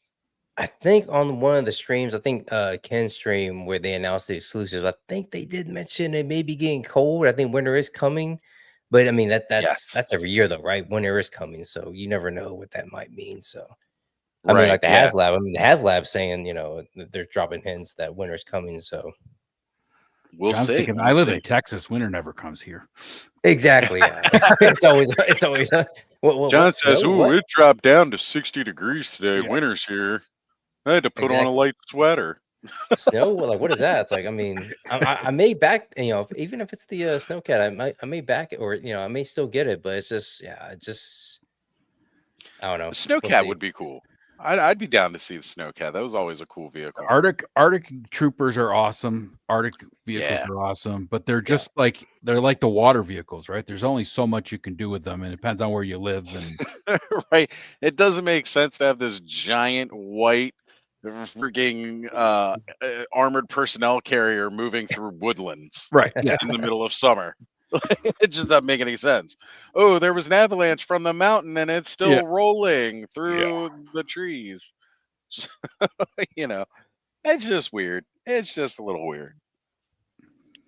I think on one of the streams, I think Ken's stream where they announced the exclusives, I think they did mention it may be getting cold. I think winter is coming, but I mean that's every year though, right? Winter is coming, so you never know what that might mean. So I mean, like the HasLab, the HasLab saying, you know, they're dropping hints that winter's coming. So we'll John's see. thinking, I live in Texas. Winter never comes here. Exactly. Yeah. it's always. John says, "Ooh, it dropped down to 60 degrees today. Yeah. Winter's here. I had to put on a light sweater." Snow? Like, what is that? It's like, I mean, I may back, you know, even if it's the Snowcat, I may back it, or you know, I may still get it, but it's just, yeah, I don't know. The Snowcat would be cool. I'd be down to see the Snowcat. That was always a cool vehicle. Arctic troopers are awesome. Arctic vehicles are awesome, but they're just like the water vehicles, right? There's only so much you can do with them, and it depends on where you live. And right, it doesn't make sense to have this giant white freaking armored personnel carrier moving through woodlands, right? Yeah. In the middle of summer. It just doesn't make any sense. Oh, there was an avalanche from the mountain and it's still rolling through the trees. You know, it's just weird. It's just a little weird.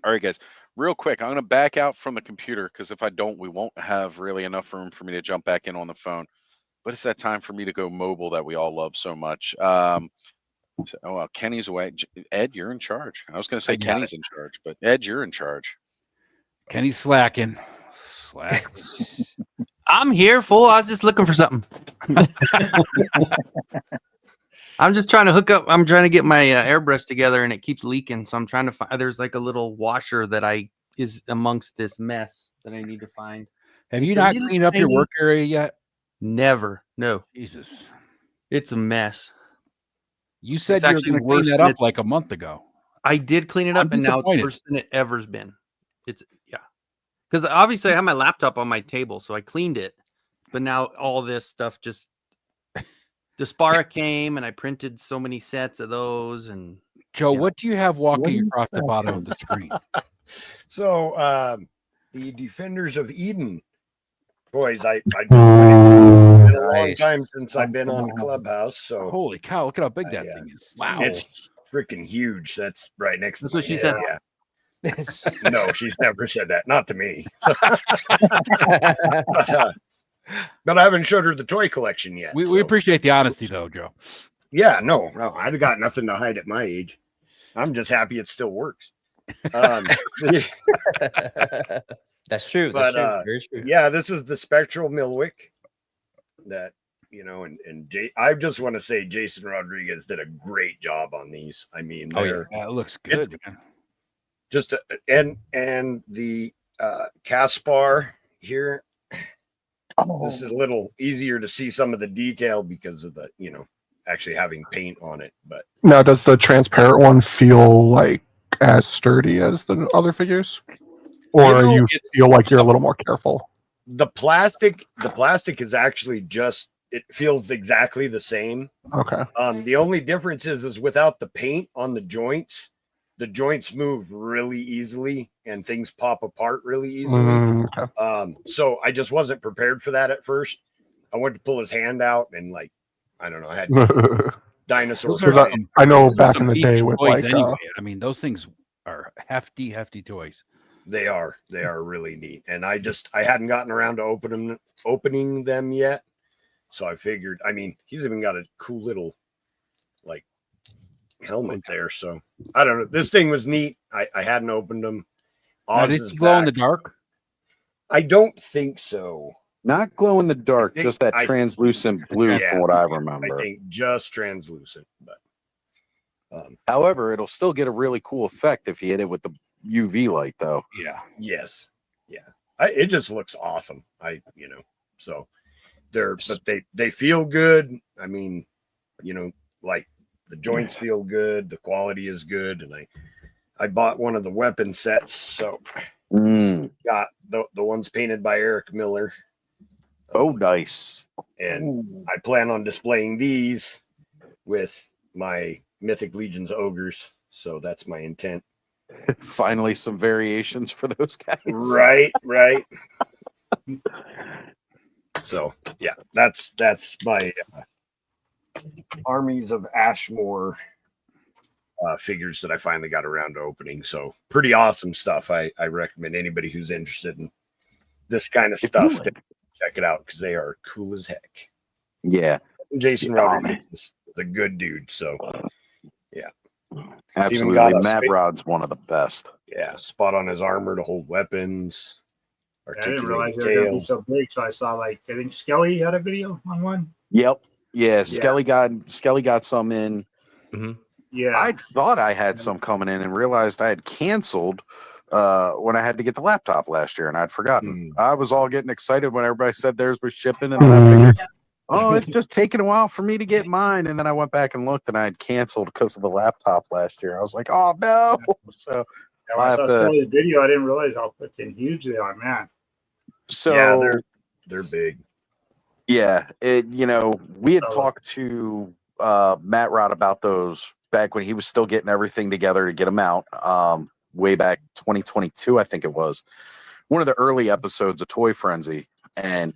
All right, guys, real quick, I'm going to back out from the computer because if I don't, we won't have really enough room for me to jump back in on the phone. But it's that time for me to go mobile that we all love so much. Well, Kenny's away. Ed, you're in charge. I was going to say Kenny's in charge, but Ed, you're in charge. Kenny's slacking. I'm here, fool. I was just looking for something. I'm just trying to hook up. I'm trying to get my airbrush together, and it keeps leaking. So I'm trying to find. There's like a little washer that is amongst this mess that I need to find. Have you not cleaned up your work area yet? Never. No. Jesus, it's a mess. You said you were going to clean that up like a month ago. I did clean it up, and now it's worse than it ever's been. It's because obviously I have my laptop on my table, so I cleaned it, but now all this stuff just Dispara came, and I printed so many sets of those. And Joe, what do you have walking across the bottom of the screen? So the Defenders of Eden toys. It's been a long time since I've been on Clubhouse. So holy cow! Look at how big that thing is! Wow, it's freaking huge. That's right next to. That's what she said. Yeah. No, she's never said that. Not to me. But I haven't showed her the toy collection yet. We appreciate the honesty, though, Joe. Yeah, no, I've got nothing to hide at my age. I'm just happy it still works. That's true. But very true. Yeah, this is the Spectral Milwick. That and I just want to say Jason Rodriguez did a great job on these. I mean, it looks good, man. Just and the Caspar here. This is a little easier to see some of the detail because of the actually having paint on it. But now, does the transparent one feel like as sturdy as the other figures, or you feel like you're a little more careful? The plastic is actually just. It feels exactly the same. Okay. The only difference is without the paint on the joints move really easily and things pop apart really easily. Okay. So I just wasn't prepared for that at first. I went to pull his hand out and I don't know. I had dinosaur. Those are I know back some in the beefy day with toys like anyway. I mean, those things are hefty toys. They are really neat. And I hadn't gotten around to opening them yet. So I figured, I mean, he's even got a cool little like helmet there. So I don't know. This thing was neat. I hadn't opened them. Now, did it glow in the dark? I don't think so. Not glow in the dark, just that I- translucent blue Yeah, from what I I remember. think just translucent, but However, it'll still get a really cool effect if you hit it with the UV light, though. Yeah. yes, yeah, it just looks awesome. So but they feel good. I mean, like the joints feel good, the quality is good, and I bought one of the weapon sets, so got the ones painted by Eric Miller. Oh, nice. And I plan on displaying these with my Mythic Legions ogres. So that's my intent. Finally, some variations for those guys. Right. So yeah, that's my armies of Ashmore figures that I finally got around to opening. So pretty awesome stuff. I recommend anybody who's interested in this kind of stuff to check it out because they are cool as heck. Yeah. Jason Rodriguez is a good dude. So yeah. Absolutely. Matt Rod's one of the best. Yeah. Spot on his armor to hold weapons. I didn't realize they were going to be so big. So I saw I think Skelly had a video on one. Yep. Yeah. Skelly got some in. Mm-hmm. Yeah. I thought I had some coming in and realized I had canceled when I had to get the laptop last year, and I'd forgotten. I was all getting excited when everybody said theirs was shipping, and then I figured, it's just taking a while for me to get mine. And then I went back and looked, and I had canceled because of the laptop last year. I was like, oh no! So when I saw the video, I didn't realize how freaking huge they are, man. So yeah, they're big. Yeah, we had talked to Matt Rod about those back when he was still getting everything together to get them out. Way back 2022, I think it was one of the early episodes of Toy Frenzy, and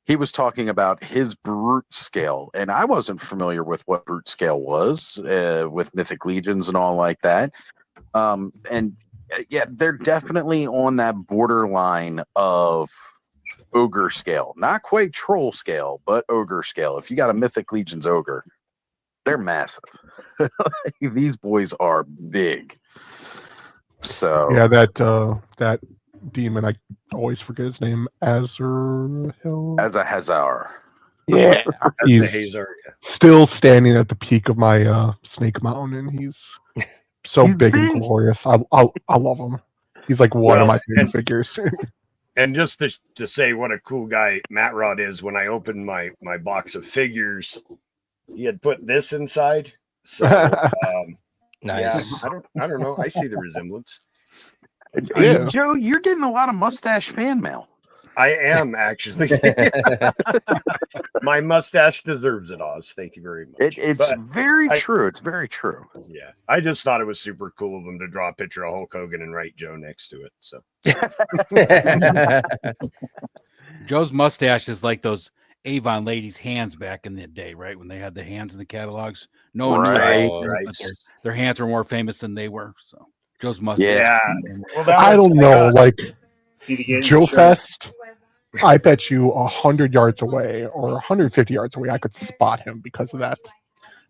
he was talking about his brute scale, and I wasn't familiar with what brute scale was with Mythic Legions and all like that. And yeah, they're definitely on that borderline of ogre scale, not quite troll scale, but ogre scale. If you got a Mythic Legions ogre, they're massive. These boys are big. So yeah, that demon, I always forget his name, Hazar. Yeah, he's still standing at the peak of my Snake Mountain, and he's big and glorious. I love him. He's like one of my favorite figures. And just to say what a cool guy Matt Rod is, when I opened my box of figures, he had put this inside. So nice. Yeah, I don't know. I see the resemblance. Yeah. Joe, you're getting a lot of mustache fan mail. I am actually. My mustache deserves it, Oz. Thank you very much. It's very true. It's very true. Yeah, I just thought it was super cool of him to draw a picture of Hulk Hogan and write Joe next to it. So Joe's mustache is like those Avon ladies' hands back in the day, right? When they had the hands in the catalogs. No one knew their hands were more famous than they were. So Joe's mustache. Yeah. Well, I don't know. Like Joe Fest, I bet you 100 yards away or 150 yards away, I could spot him because of that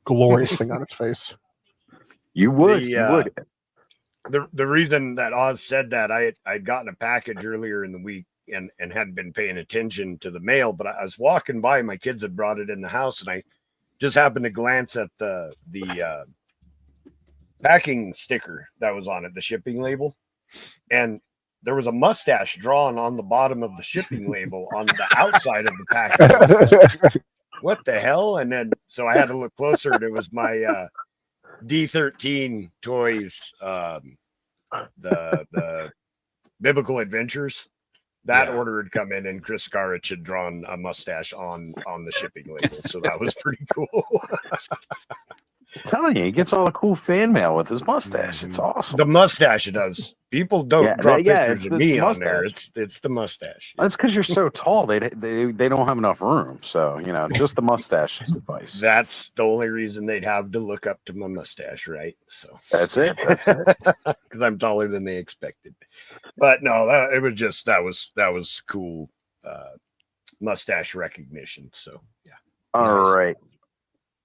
glorious thing on his face. You would. The reason that Oz said that, I'd gotten a package earlier in the week and hadn't been paying attention to the mail, but I was walking by, my kids had brought it in the house, and I just happened to glance at the packing sticker that was on it, the shipping label, and there was a mustache drawn on the bottom of the shipping label on the outside of the package. What the hell? And then so I had to look closer, and it was my D13 toys, the Biblical Adventures. That order had come in, and Chris Scarich had drawn a mustache on the shipping label, so that was pretty cool. telling you, he gets all the cool fan mail with his mustache. It's awesome. The mustache does. People don't draw pictures of me on there. mustache. It's the mustache. That's because you're so tall. They don't have enough room. So just the mustache suffice. That's the only reason they'd have to look up to my mustache, right? So that's it. That's it. Because I'm taller than they expected. But no, that was cool. Mustache recognition. So yeah. All right.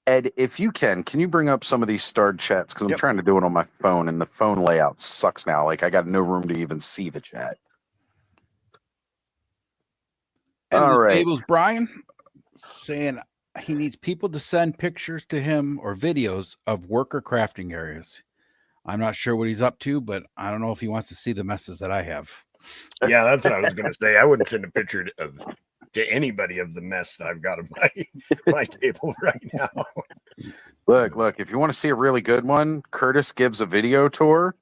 Ed, if you can you bring up some of these starred chats? Because I'm trying to do it on my phone, and the phone layout sucks now. Like I got no room to even see the chat. And All right. Stables Brian saying he needs people to send pictures to him or videos of worker crafting areas. I'm not sure what he's up to, but I don't know if he wants to see the messes that I have. Yeah, that's what I was going to say. I wouldn't send a picture to anybody of the mess that I've got on my table right now. Look, if you want to see a really good one, Curtis gives a video tour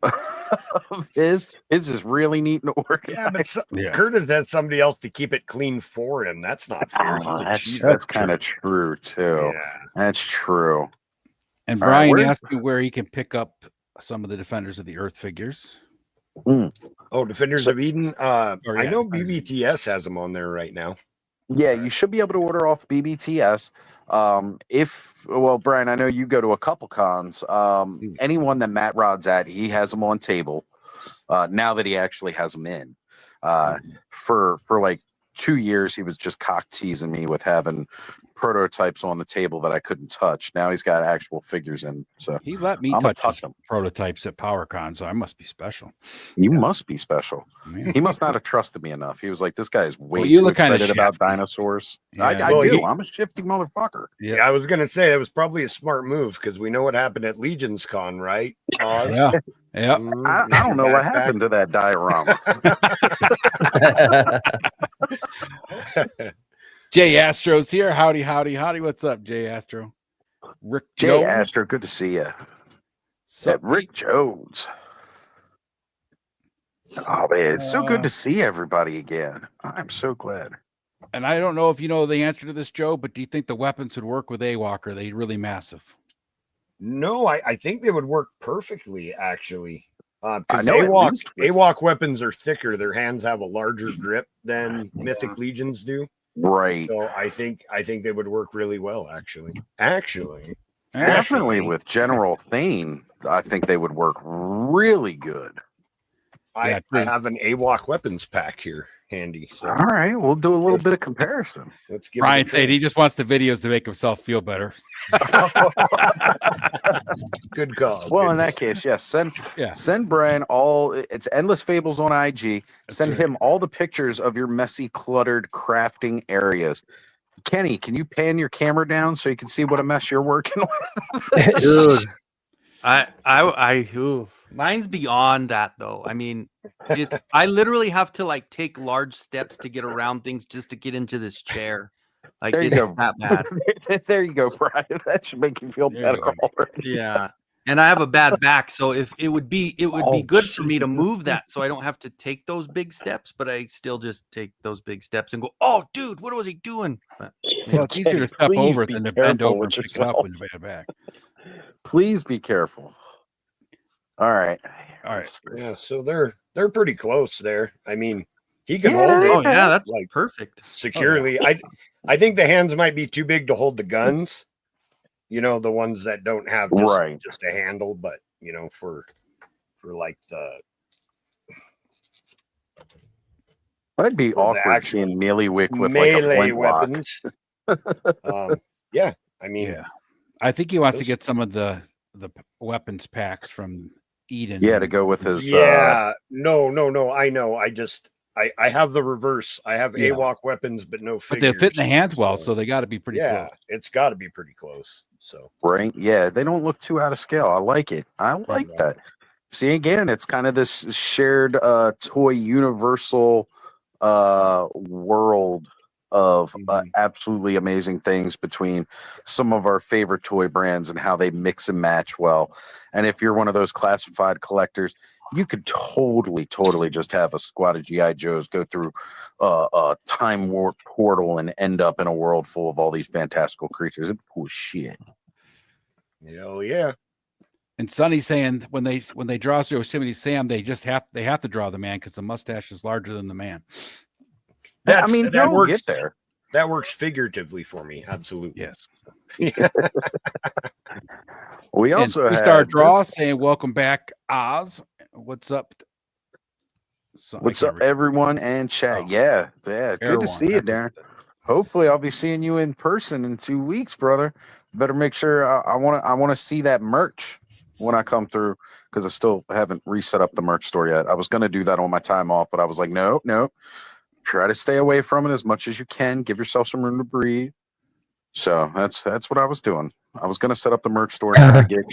of his. His is really neat and organized. Yeah, but Curtis has somebody else to keep it clean for him. That's not fair. That's kind of true, too. Yeah. That's true. And Brian asked me where he can pick up some of the Defenders of the Earth figures. Oh, Defenders of Eden. I know BBTS has them on there right now. Yeah, you should be able to order off BBTS. Brian, I know you go to a couple cons. Anyone that Matt Rod's at, he has them on table. Now that he actually has them in. For like 2 years, he was just cock teasing me with having prototypes on the table that I couldn't touch. Now he's got actual figures in. So he let me touch them prototypes at PowerCon, so I must be special. You must be special. Yeah. He must not have trusted me enough. He was like, "This guy is way too excited about dinosaurs." Yeah. I do. I'm a shifty motherfucker. Yeah, I was gonna say that was probably a smart move because we know what happened at Legion's Con, right? Yeah. Yeah. I don't know what happened to that diorama. Jay Astro's here. Howdy. What's up, Jay Astro? Rick Jay Jones. Astro, good to see you. Sup, Rick Jones. Oh man, it's so good to see everybody again. I'm so glad. And I don't know if you know the answer to this, Joe, but do you think the weapons would work with AWOC? Are they really massive? No, I think they would work perfectly, actually. Because know AWOC weapons are thicker. Their hands have a larger grip than Mythic Legions do. Right. So I think they would work really well, actually. Definitely with General Thane, I think they would work really good. I have an AWOC weapons pack here handy. So. All right, we'll do a little bit of comparison. Let's give Brian said he just wants the videos to make himself feel better. Good call. Well, in that case, yes. Send Brian all. It's Endless Fables on IG. Send him all the pictures of your messy, cluttered crafting areas. Kenny, can you pan your camera down so you can see what a mess you're working with? Dude, mine's beyond that though. I mean, I literally have to like take large steps to get around things just to get into this chair. Like There you it's go. that bad. There you go, Brian. That should make you feel better already. Yeah. And I have a bad back, so if it would be good for me to move that so I don't have to take those big steps, but I still just take those big steps and go, "Oh, dude, what was he doing?" But, well, it's easier to step over than to bend over and pick it up and bend back. Please be careful. All right. Yeah, so they're pretty close there. I mean, he can hold it. Oh yeah, that's like perfect. Securely. Oh, yeah. I think the hands might be too big to hold the guns. You know, the ones that don't have just a handle, but you know, for like the that'd be awkward seeing Mealywick with like a flintlock. Weapons. Yeah, I mean, yeah, I think he wants to get some of the weapons packs from Eden. Yeah, to go with his. Yeah, no. I know. I have the reverse. I have AWOC weapons, but no figures. But they fit in the hands well, so they got to be pretty close. Yeah, it's got to be pretty close. So right, yeah, they don't look too out of scale. I like it. I like that. See, again, it's kind of this shared toy universal world of absolutely amazing things between some of our favorite toy brands and how they mix and match well. And if you're one of those classified collectors, you could totally just have a squad of G.I. Joes go through a time warp portal and end up in a world full of all these fantastical creatures. It's cool shit. Hell yeah. And Sonny's saying when they draw Yosemite Sam, they have to draw the man because the mustache is larger than the man. I mean, that they'll works. get there. That works figuratively for me. Absolutely. Yes. We also we had start draw this- saying welcome back, Oz. What's up? What's up, everyone and chat? Yeah. Good to Everyone, see you, Darren. Hopefully, I'll be seeing you in person in 2 weeks, brother. Better make sure I want to see that merch when I come through because I still haven't reset up the merch store yet. I was gonna do that on my time off, but I was like, no. Try to stay away from it as much as you can. Give yourself some room to breathe. So that's what I was doing. I was gonna set up the merch store and try to get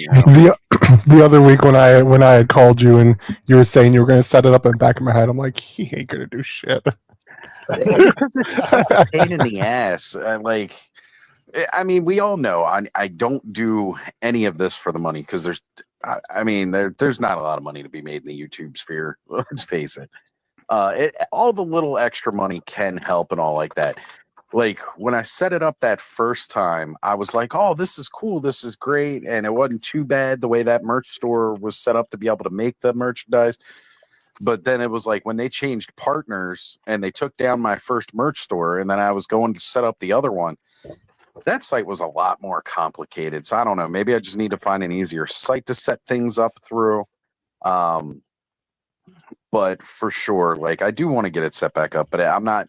the other week when I had called you and you were saying you were going to set it up in the back of my head, I'm like, he ain't gonna do shit. Because it's such a pain in the ass. I mean, we all know I don't do any of this for the money because there's not a lot of money to be made in the YouTube sphere. Let's face it. All the little extra money can help and all like that. Like when I set it up that first time, I was like, oh, this is cool. This is great. And it wasn't too bad the way that merch store was set up to be able to make the merchandise. But then it was like when they changed partners and they took down my first merch store and then I was going to set up the other one, that site was a lot more complicated. So I don't know. Maybe I just need to find an easier site to set things up through. But for sure, like I do want to get it set back up, but I'm not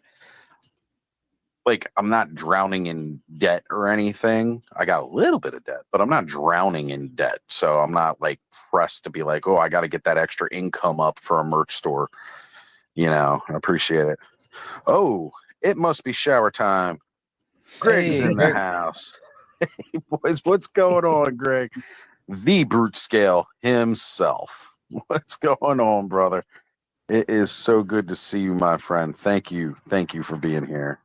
drowning in debt or anything. I got a little bit of debt, but I'm not drowning in debt. So I'm not like pressed to be like, oh, I got to get that extra income up for a merch store. I appreciate it. Oh, it must be shower time. Greg's in the house. Hey, boys, what's going on, Greg? The brute scale himself. What's going on, brother? It is so good to see you, my friend. Thank you. Thank you for being here.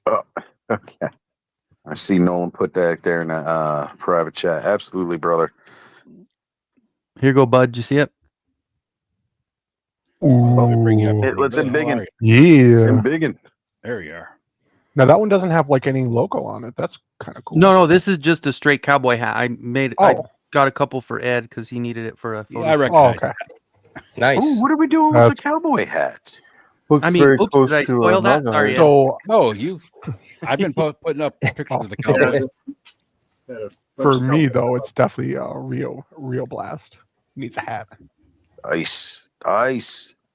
Oh, okay. I see Nolan put that there in a private chat. Absolutely, brother. Here you go, bud. You see it? Let's embiggen. Yeah. Embiggen. There you are. Now that one doesn't have like any logo on it. That's kind of cool. No, this is just a straight cowboy hat. I Oh. got a couple for Ed because he needed it for a photo. I shoot. recognize okay. Nice. Ooh, what are we doing with the cowboy hat? Looks I mean, very oops, close did I to spoil that? Naga Sorry, Head. So I've been putting up pictures of the cowboys. for me though, it's definitely a real blast. Needs a hat. Ice.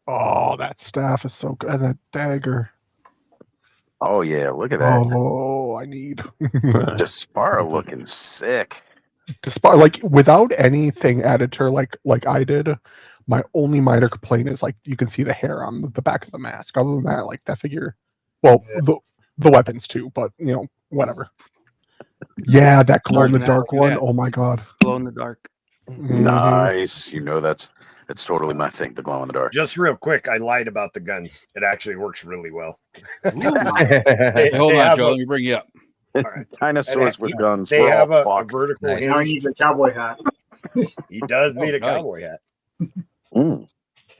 Oh, that staff is so good. And that dagger. Oh yeah, look at that. Oh, I need. Despara looking sick. Despite like without anything added to her, like I did, my only minor complaint is like you can see the hair on the back of the mask. Other than that, like that figure, well, the weapons too, but whatever. Yeah, that glow in the dark one. Oh my god, glow in the dark. Nice. That's totally my thing. The glow in the dark. Just real quick, I lied about the guns. It actually works really well. Hey, hold on, Joe. Let me bring you up. All right. Dinosaurs with guns. They We're have all a fucked. vertical Nice. Now he hinge. needs a cowboy hat. He does need a nice. cowboy hat. Mm.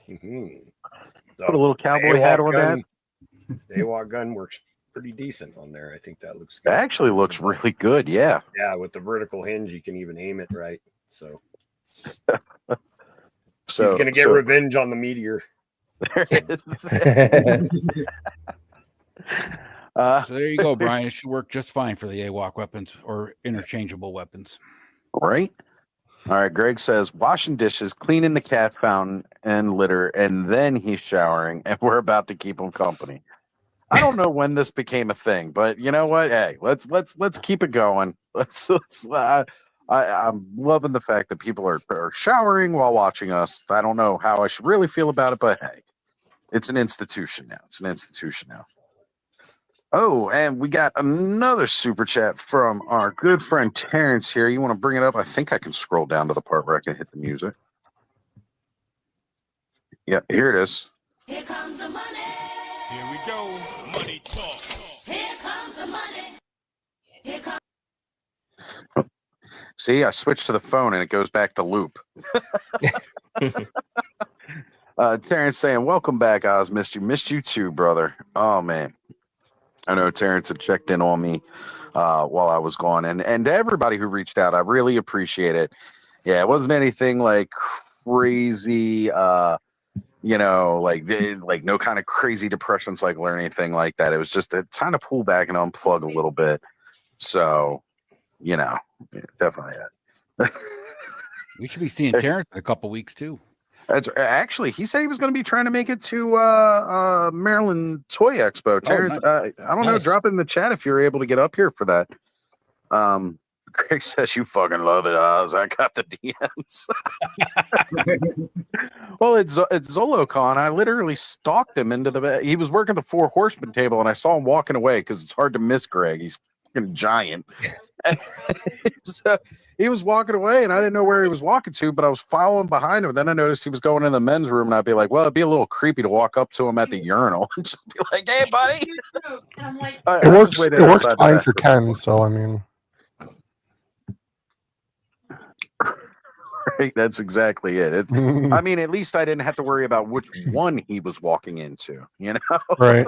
Mhm. Put a little cowboy hat on that. The AWOC gun works pretty decent on there. I think that looks That good. actually looks really good. Yeah. Yeah, with the vertical hinge, you can even aim it right. So So he's gonna get revenge on the meteor. There it is. So there you go, Brian. It should work just fine for the AWOC weapons or interchangeable weapons. Right? All right. Greg says washing dishes, cleaning the cat fountain and litter, and then he's showering, and we're about to keep him company. I don't know when this became a thing, but you know what? Hey, let's keep it going. I'm loving the fact that people are showering while watching us. I don't know how I should really feel about it, but hey, it's an institution now. Oh, and we got another super chat from our good friend Terrence here. You want to bring it up? I think I can scroll down to the part where I can hit the music. Yeah, here it is. Here comes the money. Here we go. Money talk. Here comes the money. Here comes. See, I switched to the phone and it goes back to loop. Terrence saying, welcome back, Oz. Missed you too, brother. Oh, man. I know Terrence had checked in on me while I was gone, and to everybody who reached out, I really appreciate it. Yeah, it wasn't anything like crazy, like no kind of crazy depression cycle or anything like that. It was just a time to pull back and unplug a little bit. So, definitely. We should be seeing Terrence in a couple weeks too. That's actually, he said he was going to be trying to make it to Maryland Toy Expo. Terrence, nice. I don't know, drop in the chat if you're able to get up here for that. Greg says you fucking love it, Oz. I got the DMs. Well, it's ZoloCon. I literally stalked him into the. He was working the 4 Horsemen table, and I saw him walking away because it's hard to miss Greg. He's fucking giant. So he was walking away, and I didn't know where he was walking to, but I was following behind him. Then I noticed he was going in the men's room, and I'd be like, well, it'd be a little creepy to walk up to him at the urinal and just be like, hey, buddy. It works fine for Ken, so I mean. Right, that's exactly it. I mean, at least I didn't have to worry about which one he was walking into, Right.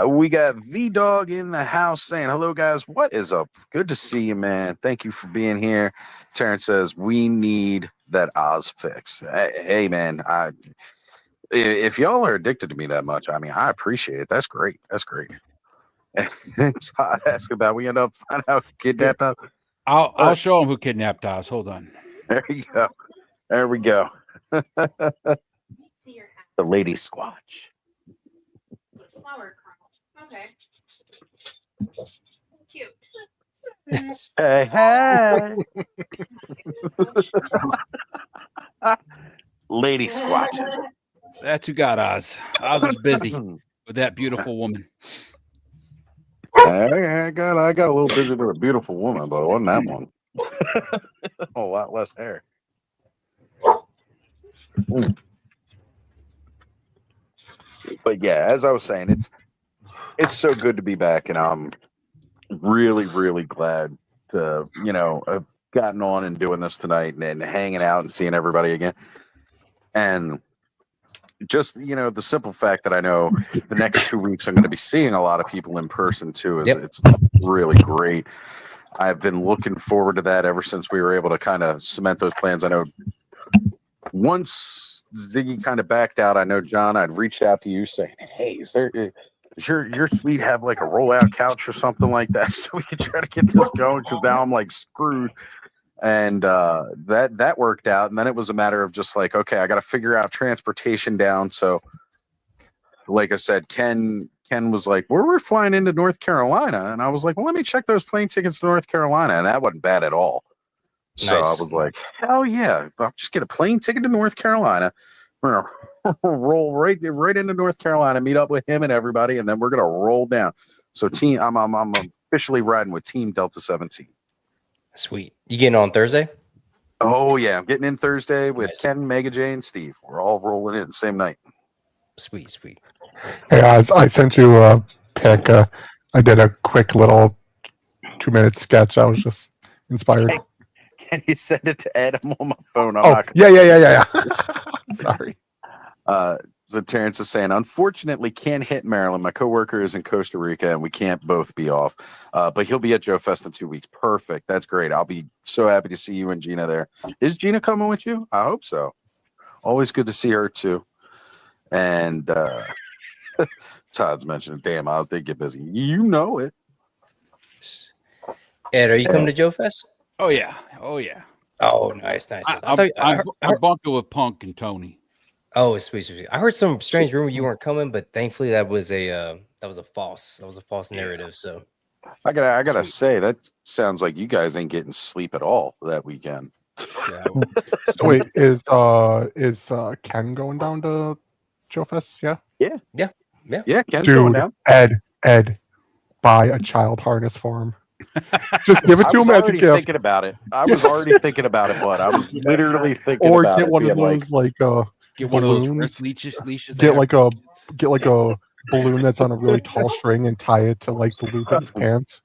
We got V-Dog in the house saying, hello, guys. What is up? Good to see you, man. Thank you for being here. Terrence says, we need that Oz fix. Hey, man, if y'all are addicted to me that much, I mean, I appreciate it. That's great. That's great. Todd asked about, we end up finding out kidnapped us. I'll show him who kidnapped Oz. Hold on. There you go. There we go. The lady squatch. Flower crown. Okay. Cute. Hey, hey. Lady squatch. That's who got Oz. Oz was busy with that beautiful woman. I got a little busy with a beautiful woman, but it wasn't that one. A lot less hair. But yeah, as I was saying, it's so good to be back, and I'm really, really glad to have gotten on and doing this tonight and hanging out and seeing everybody again. And just the simple fact that I know the next 2 weeks I'm going to be seeing a lot of people in person too it's really great. I've been looking forward to that ever since we were able to kind of cement those plans. I know once Ziggy kind of backed out, I know, John, I'd reached out to you saying, hey, does your suite have like a rollout couch or something like that so we could try to get this going, because now I'm like screwed. And that worked out. And then it was a matter of just like, okay, I got to figure out transportation down. So like I said, Ken was like, we're flying into North Carolina. And I was like, well, let me check those plane tickets to North Carolina. And that wasn't bad at all. So I was like, hell yeah, I'll just get a plane ticket to North Carolina. We're going to roll right into North Carolina, meet up with him and everybody. And then we're going to roll down. So I'm officially riding with Team Delta 17. Sweet. You getting on Thursday? Oh yeah, I'm getting in Thursday with Ken, Mega J, and Steve. We're all rolling in the same night. Sweet. Hey, I sent you a pic. I did a quick little 2-minute sketch. I was just inspired. Hey, can you send it to Ed? I'm on my phone. Yeah. Sorry. So Terrence is saying, unfortunately, can't hit Maryland. My coworker is in Costa Rica, and we can't both be off. But he'll be at Joe Fest in 2 weeks. Perfect. That's great. I'll be so happy to see you and Gina there. Is Gina coming with you? I hope so. Always good to see her too. And Todd's mentioned, damn, I did get busy. You know it. Ed, are you coming to Joe Fest? Oh yeah. Oh, nice. I bumped it with Punk and Tony. Oh, sweet. I heard some strange rumor you weren't coming, but thankfully that was a false narrative. So I gotta say, that sounds like you guys ain't getting sleep at all that weekend. Yeah. Wait, is Ken going down to Joe Fest? Yeah. Yeah, Ken's Dude, going down. Ed, buy a child harness for him. Just give it to him as a gift. Thinking about it. I was already thinking about it, but I was literally thinking about it. Or get one of those get one of those wrist leashes. Get like a balloon that's on a really tall string and tie it to like the loop of his pants.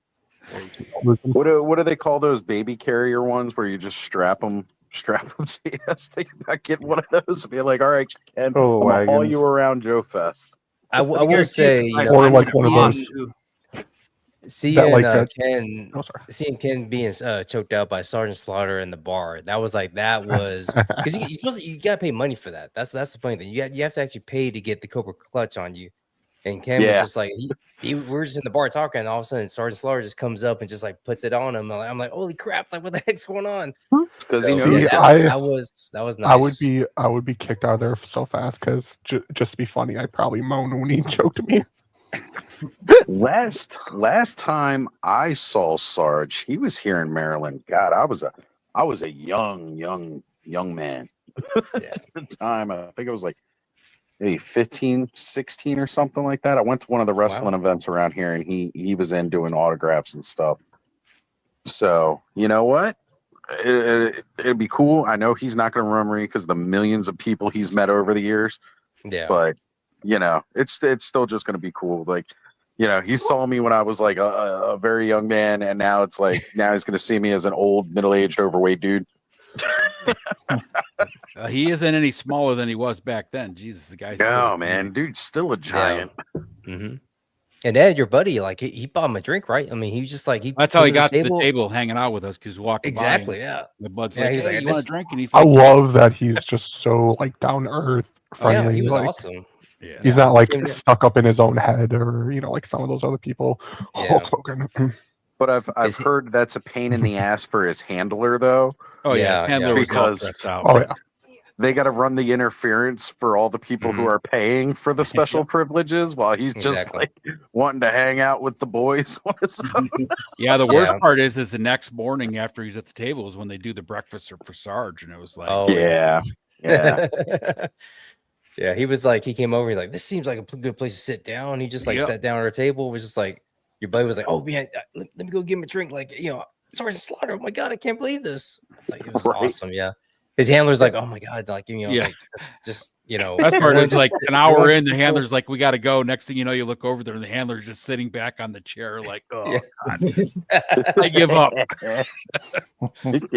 What do they call those baby carrier ones where you just strap them to you? I was thinking about getting one of those and be like, all right, Ken, I'll haul you around Joe Fest. I will say, you know, or like one of those seeing that, like, Ken, oh, sorry. seeing Ken being choked out by Sergeant Slaughter in the bar. That was because you gotta pay money for that. That's the funny thing. You have to actually pay to get the Cobra Clutch on you. And Ken was just like we were just in the bar talking, and all of a sudden Sergeant Slaughter just comes up and just like puts it on him. I'm like, holy crap! Like, what the heck's going on? Because So, that was nice. I would be kicked out of there so fast because just to be funny, I'd probably moan when he choked me. Last time I saw Sarge, he was here in Maryland. God, I was a young man at the time. I think it was like maybe 15, 16 or something like that. I went to one of the wrestling events around here, and he was in doing autographs and stuff. So you know what? It'd be cool. I know he's not going to remember me because of the millions of people he's met over the years. Yeah, but you know, it's still just going to be cool. Like, you know, he saw me when I was like a very young man, and now it's like now he's going to see me as an old, middle-aged, overweight dude. He isn't any smaller than he was back then. Jesus, the guy's no man, dude, still a giant. Yeah. Mm-hmm. And Ed, your buddy, like he bought him a drink, right? I mean, he was just like that's how he got to the table hanging out with us because walking exactly, by yeah. The Bud's Yeah, like, he's hey, like, you want a drink? And he's I like, love that he's just so like down to earth, friendly. Yeah, he was like, awesome. Yeah. He's not like stuck up in his own head or like some of those other people. Yeah. Hulk Hogan. But I've heard that's a pain in the ass for his handler though. Oh yeah, his handler was all because stressed out. Oh yeah. They got to run the interference for all the people who are paying for the special privileges while he's just like wanting to hang out with the boys on his own. Yeah, the worst part is the next morning after he's at the table is when they do the breakfast for Sarge, and it was like, yeah. Yeah, he was like, he came over, he's like, this seems like a good place to sit down. He just like sat down at our table. It was just like, your buddy was like, oh man, let me go give him a drink. Like, you know, Sergeant Slaughter, oh my God, I can't believe this. It's like, it was awesome. Yeah. His handler's like, oh my God, like, you know, like, that's just, you know, best part is like an hour in, the handler's like, we got to go. Next thing you know, you look over there and the handler's just sitting back on the chair, like, oh God, I give up.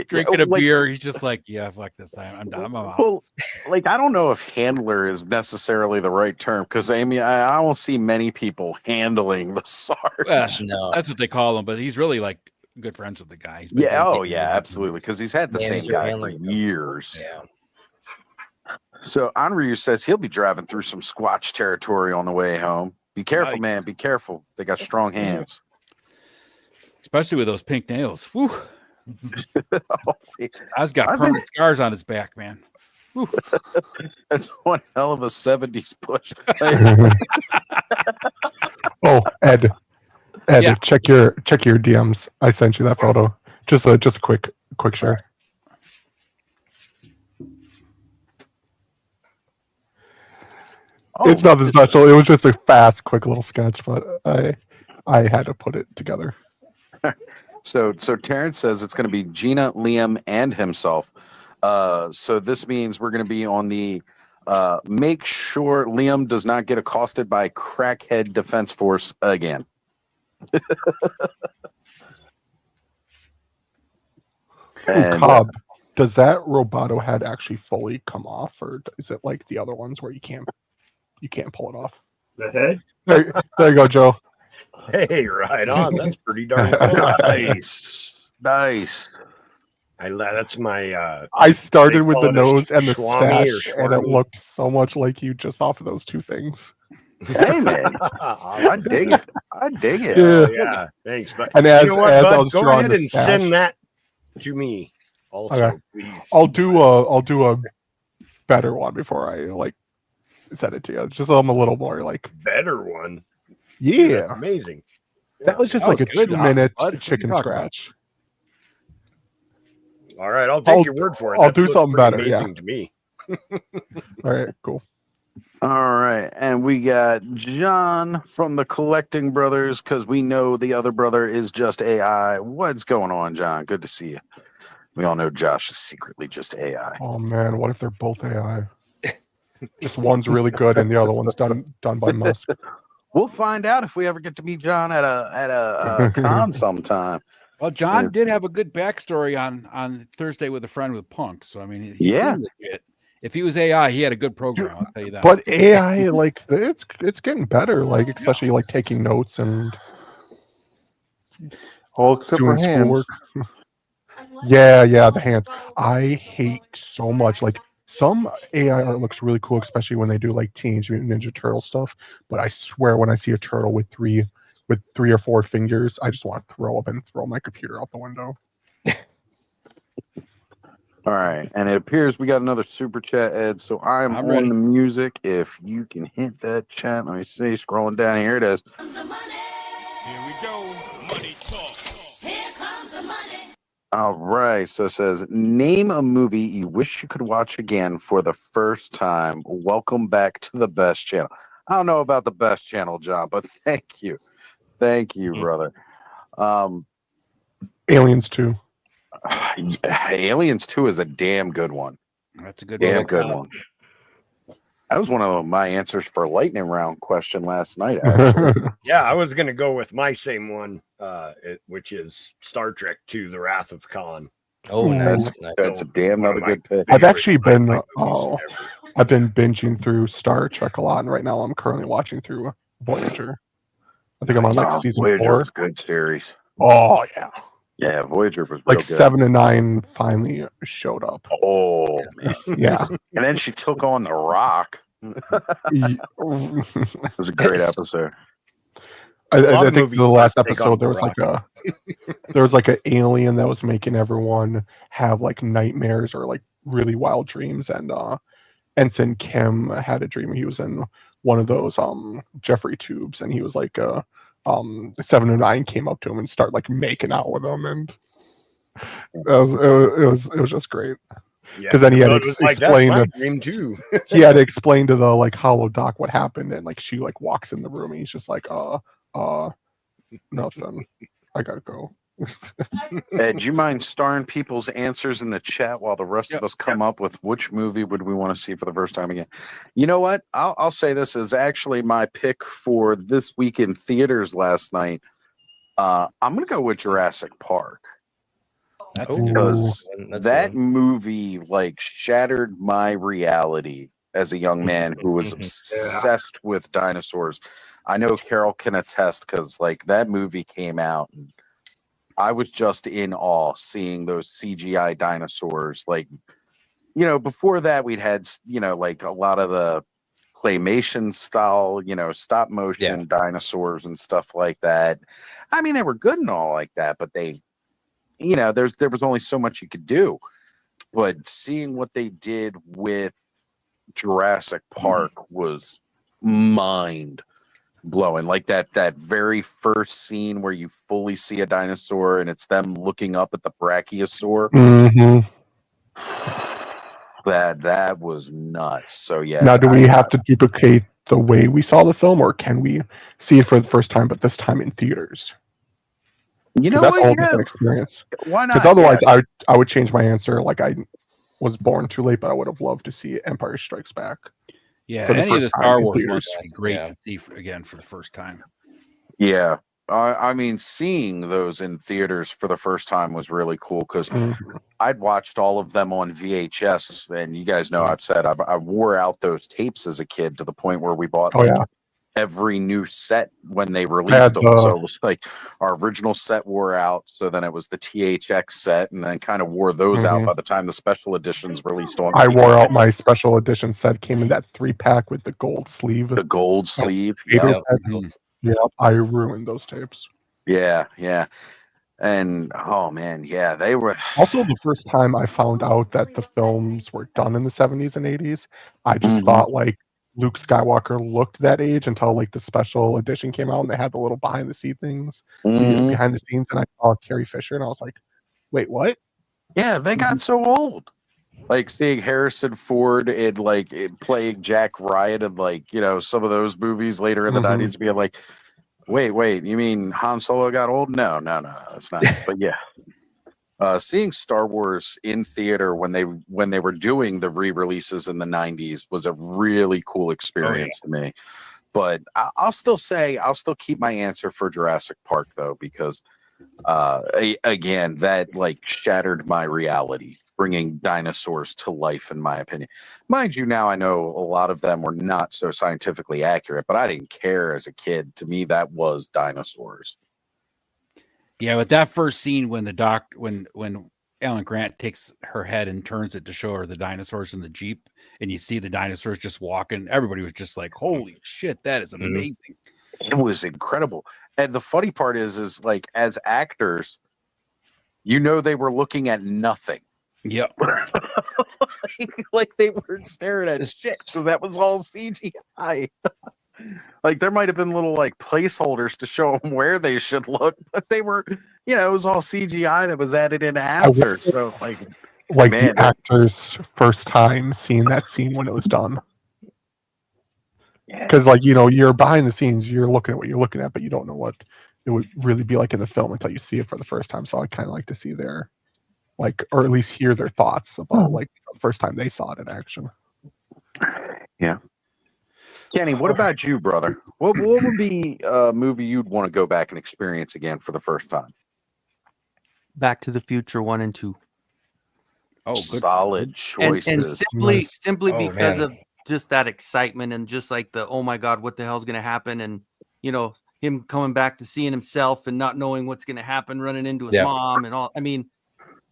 Drinking a beer, he's just like, yeah, fuck this time, I'm done. I'm out. Well, like, I don't know if handler is necessarily the right term because I mean, I don't see many people handling the Sarge. No, that's what they call him, but he's really like good friends with the guy. Yeah, oh yeah, absolutely, because he's had the same guy for years. Yeah. So Anryu says he'll be driving through some Squatch territory on the way home. Be careful, man. Be careful. They got strong hands. Especially with those pink nails. Woo. I've got permanent scars on his back, man. That's one hell of a 70s push. Oh, Ed, check your DMs. I sent you that photo. Just a quick share. It's nothing special. It was just a fast, quick little sketch, but I had to put it together. So Terrence says it's going to be Gina, Liam, and himself. So this means we're going to be on the make sure Liam does not get accosted by crackhead defense force again. And, Cobb, does that Roboto head actually fully come off, or is it like the other ones where you can't pull it off? The head? There you go, Joe. Hey, right on. That's pretty darn cool. Nice. That's my. I started with the nose and the Swami stash, and it looked so much like you just off of those two things. Hey man, I dig it. I dig it. Yeah, thanks. But and you know what, bud? Go drawing ahead the and stash, send that to me. Also, please. I'll do a better one before I like send it to you. It's just I'm a little more like better one. Yeah, amazing. That was just like a 2-minute chicken scratch. All right, I'll take your word for it. I'll That do looks something pretty better. Yeah. amazing to me. All right, cool. All right, and we got John from the Collecting Brothers because we know the other brother is just AI. What's going on, John? Good to see you. We all know Josh is secretly just AI. Oh man, what if they're both AI? Just one's really good and the other one's done by Musk. We'll find out if we ever get to meet John at a con sometime. Well, John did have a good backstory on Thursday with a friend with Punk. So I mean, he seemed legit. If he was AI, he had a good program. I'll tell you that. But AI, like it's getting better. Like especially like taking notes and all except for doing hands. schoolwork. Yeah, the hands. I hate so much. Like some AI art looks really cool, especially when they do like Teenage Mutant Ninja Turtle stuff. But I swear, when I see a turtle with three or four fingers, I just want to throw up and throw my computer out the window. All right, and it appears we got another super chat, Ed. So I'm on ready. the music. If you can hit that chat, let me see. Scrolling down here, it is. Here we go. Money talk. Here comes the money. All right, so it says, name a movie you wish you could watch again for the first time. Welcome back to the best channel. I don't know about the best channel, John, but thank you, brother. Aliens 2. Aliens 2 is a damn good one. That's a good Damn one. good one. That was one of my answers for lightning round question last night, actually. Yeah, I was gonna go with my same one, which is Star Trek II: The Wrath of Khan. Oh, nice. That's a damn One of another my good pick. I've actually been movies ever. I've been binging through Star Trek a lot, and right now I'm currently watching through Voyager. I think I'm on like season Voyager 4. was a good series. Oh yeah. Yeah, Voyager was Like real good. 7 and 9 finally showed up. Oh man. Yeah. And then she took on the Rock. It was a great episode. I think the last episode there was like an alien that was making everyone have like nightmares or like really wild dreams, and Ensign Kim had a dream he was in one of those Jeffrey tubes, and he was like 7 and 9 came up to him and started like making out with him, and it was just great. Because then he had to explain dream too. he had to explain to the like holodoc what happened, and like she like walks in the room and he's just like nothing. I gotta go. Ed, do you mind starring people's answers in the chat while the rest of us come up with which movie would we want to see for the first time again? You know what? I'll say this is actually my pick for this week in theaters last night. I'm gonna go with Jurassic Park. That's because that movie like shattered my reality as a young man who was obsessed with dinosaurs. I know Carol can attest because like that movie came out and I was just in awe seeing those CGI dinosaurs. Like, you know, before that we'd had, you know, like a lot of the claymation style, you know, stop motion dinosaurs and stuff like that. I mean, they were good and all like that, but they, you know, there was only so much you could do. But seeing what they did with Jurassic Park was mind blowing. Like that very first scene where you fully see a dinosaur and it's them looking up at the brachiosaur. Mm-hmm. That was nuts. So yeah. Now, do we have to duplicate the way we saw the film, or can we see it for the first time, but this time in theaters? You know that's what? all different experience. Why not? Because otherwise, I would change my answer. Like I was born too late, but I would have loved to see Empire Strikes Back. Yeah, for the any of the first time Star in Wars theaters. ones would be great to see again for the first time. Yeah. I mean, seeing those in theaters for the first time was really cool because I'd watched all of them on VHS, and you guys know I've said I wore out those tapes as a kid to the point where we bought every new set when they released them. So it was like our original set wore out, so then it was the THX set, and then kind of wore those out by the time the special editions released on. I wore out my special edition set. Came in that 3-pack with the gold sleeve. The gold sleeve. Yep, I ruined those tapes. Yeah. And oh man, yeah, they were also the first time I found out that the films were done in the 70s and 80s. I just thought like Luke Skywalker looked that age until like the special edition came out and they had the little behind the scenes things, behind the scenes, and I saw Carrie Fisher and I was like, wait, what? Yeah, they got so old. Like seeing Harrison Ford in like playing Jack Ryan and like, you know, some of those movies later in the 90s being like, wait, you mean Han Solo got old? No, that's not. But yeah. Seeing Star Wars in theater when they were doing the re-releases in the 90s was a really cool experience to me. But I'll still keep my answer for Jurassic Park though, because again, that like shattered my reality bringing dinosaurs to life, in my opinion. Mind you, now I know a lot of them were not so scientifically accurate, but I didn't care as a kid. To me, that was dinosaurs. Yeah, with that first scene when when Alan Grant takes her head and turns it to show her the dinosaurs in the Jeep, and you see the dinosaurs just walking, everybody was just like, "Holy shit, that is amazing!" It was incredible. And the funny part is like, as actors, you know, they were looking at nothing. Yep. Like they weren't staring at shit. So that was all CGI. Like there might have been little like placeholders to show them where they should look, but they were, you know, it was all CGI that was added in after. So like man, the actor's first time seeing that scene when it was done. Because like, you know, you're behind the scenes, you're looking at what you're looking at, but you don't know what it would really be like in the film until you see it for the first time. So I kind of like to see their, like, or at least hear their thoughts about like the first time they saw it in action. Yeah. Kenny, what about you, brother? What would be a movie you'd want to go back and experience again for the first time? Back to the Future 1 and 2. Oh, good. Solid choices. And simply Oh, because man. of just that excitement and just like the, oh my God, what the hell's going to happen? And, you know, him coming back to seeing himself and not knowing what's going to happen, running into his mom and all. I mean,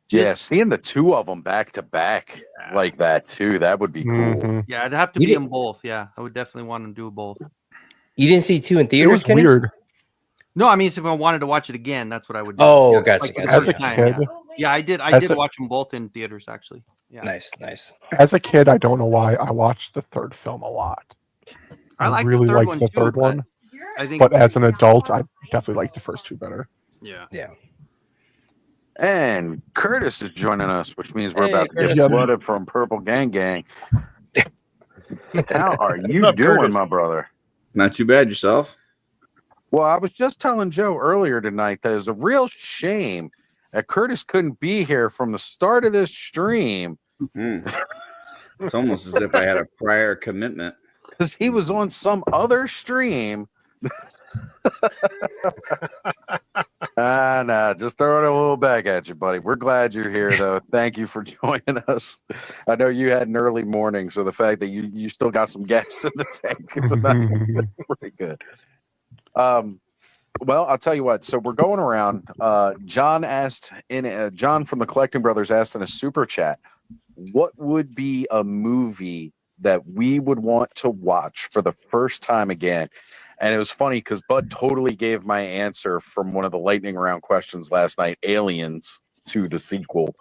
Yeah, seeing the two of them back to back like that too, that would be cool. yeah, I'd have to be them both. Yeah, I would definitely want to do both. You didn't see 2 in theaters, Kenny? No, I mean, if I wanted to watch it again, that's what I would do. Oh, Yeah, gotcha, like the gotcha. first time, yeah. Yeah, I did. I As did a- watch them both in theaters, actually. Yeah. Nice. As a kid, I don't know why I watched the third film a lot. I like really the third liked one the too, third but one. I think. But as an adult, I definitely like the first two better. Yeah. And Curtis is joining us, which means we're Hey, about to Curtis. get flooded from Purple Gang Gang. How are you doing, my brother? Not too bad. Yourself? Well, I was just telling Joe earlier tonight that it's a real shame that Curtis couldn't be here from the start of this stream. It's almost as if I had a prior commitment. Because he was on some other stream. Nah, just throwing it a little back at you, buddy. We're glad you're here, though. Thank you for joining us. I know you had an early morning, so the fact that you still got some gas in the tank is pretty good. Well, I'll tell you what. So we're going around. John asked John from the Collecting Brothers asked in a super chat, what would be a movie that we would want to watch for the first time again? And it was funny because Bud totally gave my answer from one of the lightning round questions last night, Aliens, to the sequel.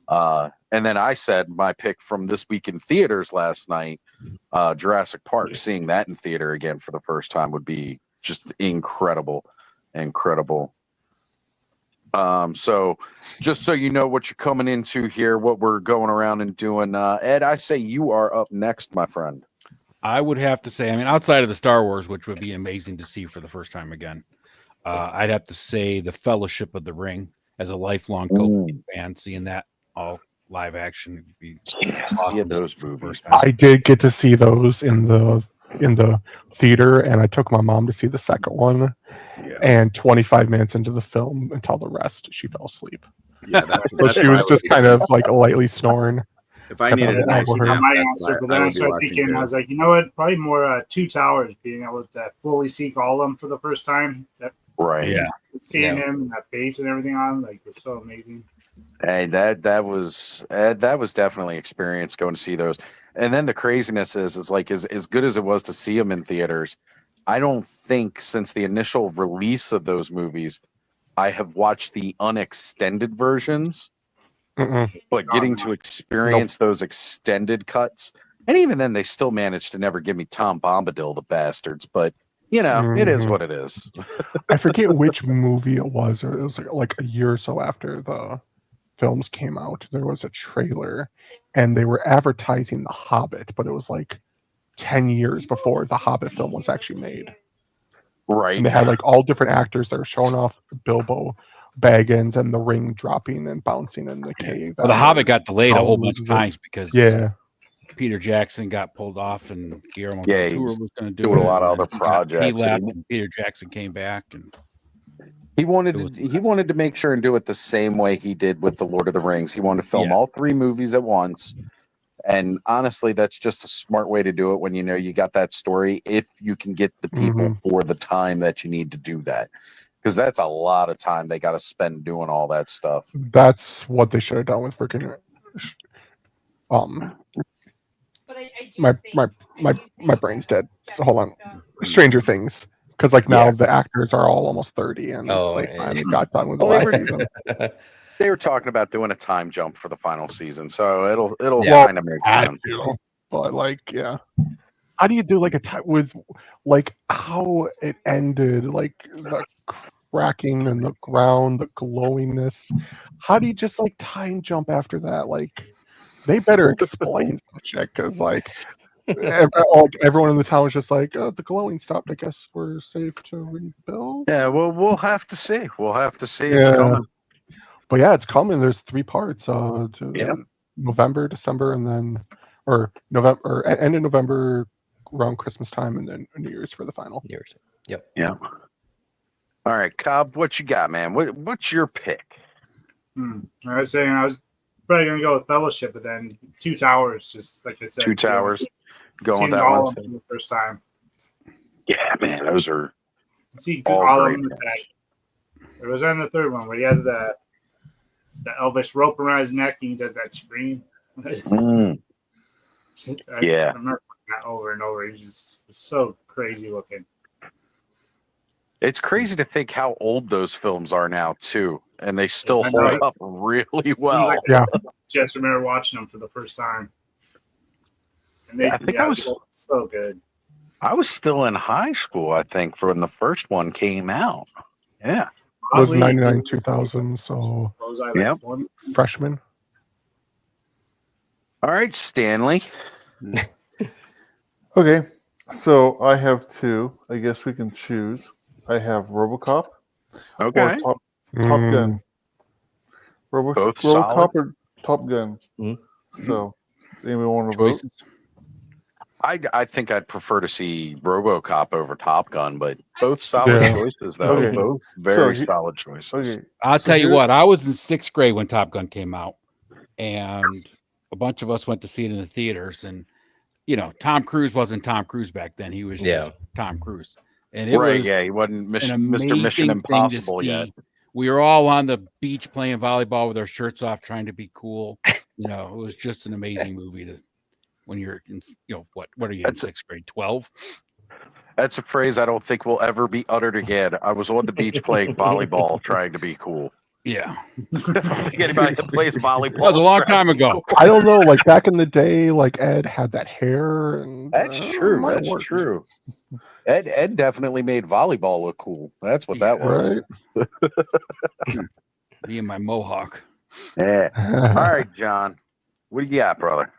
And then I said my pick from this week in theaters last night, Jurassic Park. Seeing that in theater again for the first time would be just incredible. So just so you know what you're coming into here, what we're going around and doing, Ed, I say you are up next, my friend. I would have to say, I mean, outside of the Star Wars, which would be amazing to see for the first time again, I'd have to say the Fellowship of the Ring as a lifelong Tolkien fan, seeing that all live action would be seeing those movies. I did get to see those in the theater, and I took my mom to see the second one. And 25 minutes into the film, until the rest, she fell asleep. Yeah, that's So she was just kind of like lightly snoring. If I needed a nice over her. nap, My that's answer, what but then I would be started watching thinking, too. I was like, you know what? Probably more Two Towers, being able to fully see all of them for the first time. That Right. Yeah. seeing him and that face and everything on him, like, was so amazing. Hey, that was definitely experience going to see those. And then the craziness is like as good as it was to see them in theaters, I don't think since the initial release of those movies, I have watched the unextended versions. But getting to experience those extended cuts, and even then, they still managed to never give me Tom Bombadil, the bastards. But you know, it is what it is. I forget which movie it was, or it was like a year or so after the films came out. There was a trailer, and they were advertising The Hobbit, but it was like 10 years before the Hobbit film was actually made. Right. And they had like all different actors that were showing off Bilbo Baggins and the ring dropping and bouncing in the cave. Well, the Hobbit got delayed a whole bunch of Thousands times because Peter Jackson got pulled off and Guillermo del he Toro was was going to do doing it, a lot of and other he projects. left, and Peter Jackson came back, and He wanted to make sure and do it the same way he did with the Lord of the Rings. He wanted to film all 3 movies at once. And honestly, that's just a smart way to do it when you know you got that story, if you can get the people for the time that you need to do that. Because that's a lot of time they got to spend doing all that stuff. That's what they should have done with freaking my brain's dead. So hold on. Stranger Things. Because like now the actors are all almost 30 and they finally got done with the last season. They were talking about doing a time jump for the final season, so it'll Well, kind of make sense. But like, how do you do like a time with like how it ended, like the cracking in the ground, the glowiness? How do you just like time jump after that? Like, they better explain some shit because like everyone in the town was just like, oh, the glowing stopped. I guess we're safe to rebuild. Yeah, well, we'll have to see. We'll have to see. It's coming. But yeah, it's coming. There's 3 parts. November, December, and then November or end of November around Christmas time, and then New Year's for the final. Yep. Yeah. All right, Cobb, what you got, man? What's your pick? I was saying I was probably gonna go with Fellowship, but then Two Towers, just like I said. 2 Towers. Going with that all one. of them for the first time. Yeah, man, those are See all all of great. them. There was on the third one where he has the Elvis rope around his neck and he does that scream. I remember that over and over. He's just so crazy looking. It's crazy to think how old those films are now too, and they still hold up really well. Just remember watching them for the first time. And they, I think I was so good. I was still in high school, I think, for when the first one came out. Yeah. It was 99, 2000, so Yep. freshman. All right, Stanley. Okay, so I have 2. I guess we can choose. I have RoboCop Okay. or Top Gun. Both RoboCop solid. or Top Gun. So, anybody want to vote? I think I'd prefer to see RoboCop over Top Gun, but both solid choices, though. Okay. Both very solid choices. Okay. I'll tell you what, I was in 6th grade when Top Gun came out, and a bunch of us went to see it in the theaters. And, you know, Tom Cruise wasn't Tom Cruise back then. He was just Tom Cruise. And it was he wasn't Mr. amazing Mission thing to Impossible yet. see. We were all on the beach playing volleyball with our shirts off, trying to be cool. You know, it was just an amazing movie to when you're in, you know, what are you in 6th grade? 12? That's a phrase I don't think will ever be uttered again. I was on the beach playing volleyball, trying to be cool. Yeah. Anybody that plays volleyball. That was a long time ago. I don't know, like back in the day, like Ed had that hair, and That's true. That's true. Ed definitely made volleyball look cool. That's what that was. Me and my mohawk. Yeah. All right, John. What do you got, brother?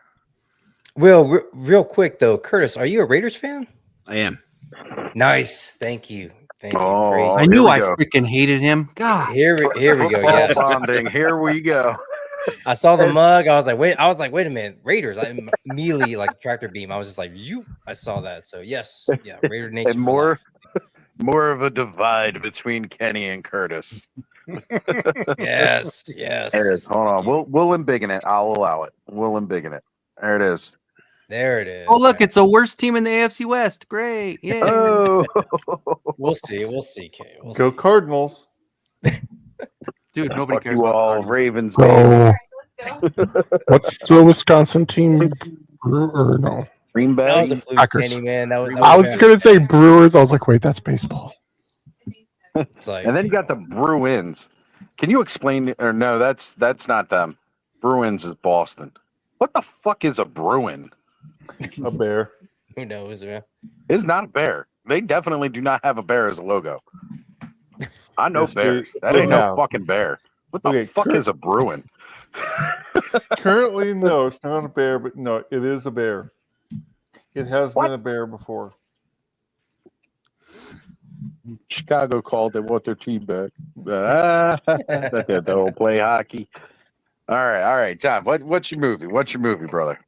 Well, real quick though, Curtis, are you a Raiders fan? I am. Nice. Thank you. Thank you. Oh, I knew I freaking hated him. God. Here we go. Yes. Bonding. Here we go. I saw the mug. I was like, wait a minute, Raiders. I immediately like tractor beam. I was just like, I saw that. So yes, yeah, Raider Nation. And more of a divide between Kenny and Curtis. Yes. There it is. Hold on. We'll embiggen it. I'll allow it. We'll embiggen it. There it is. There it is. Oh, look, it's the worst team in the AFC West. Great. Yeah. Oh. We'll see. We'll see, Kay. Go Cardinals. Dude, nobody Fuck cares you about all, Cardinals. Ravens. So, what's the Wisconsin team? Or no? Green Bay. That was a fluke, Packers. Kenny, man. That was I was gonna say Brewers. I was like, wait, that's baseball. It's like, And then you got the Bruins. Can you explain? Or no, that's not them. Bruins is Boston. What the fuck is a Bruin? A bear. who knows, man? It's not a bear. They definitely do not have a bear as a logo. I know Yes, bears. That they ain't no have. fucking bear. What the fuck is a Bruin? Currently, no, it's not a bear, but no, it is a bear. It has been a bear before. Chicago called. They want their team back. They'll play hockey. All right, John. What's your movie? What's your movie, brother?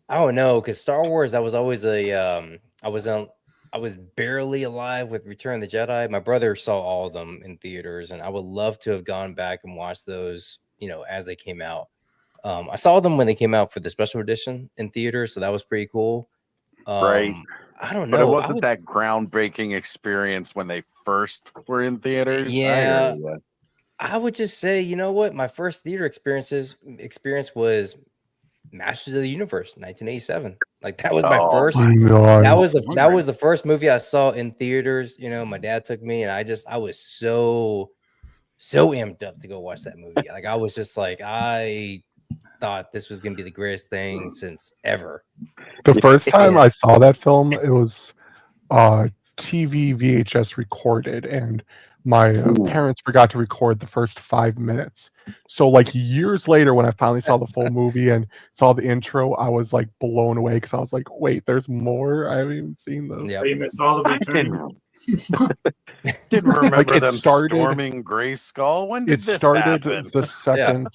I don't know, because Star Wars, I was always a I was on I was barely alive with Return of the Jedi. My brother saw all of them in theaters, and I would love to have gone back and watched those, as they came out. I saw them when they came out for the special edition in theaters, so that was pretty cool. Right. I don't But it know. wasn't that groundbreaking experience when they first were in theaters. I hear Yeah, you. I would just say, you know what? My first theater experience was Masters of the Universe, 1987. Like that was my Oh, first. my That God. was the first movie I saw in theaters. My dad took me, and I was so amped up to go watch that movie. Like I was just like, I thought this was gonna be the greatest thing since ever. The first time I saw that film, it was TV VHS recorded, and my parents forgot to record the first 5 minutes. So, like years later, when I finally saw the full movie and saw the intro, I was like blown away because I was like, "Wait, there's more! I haven't even seen this." Yeah, You missed all the I returning. didn't remember Like, it them started- storming Grayskull. When did It this started happen? the second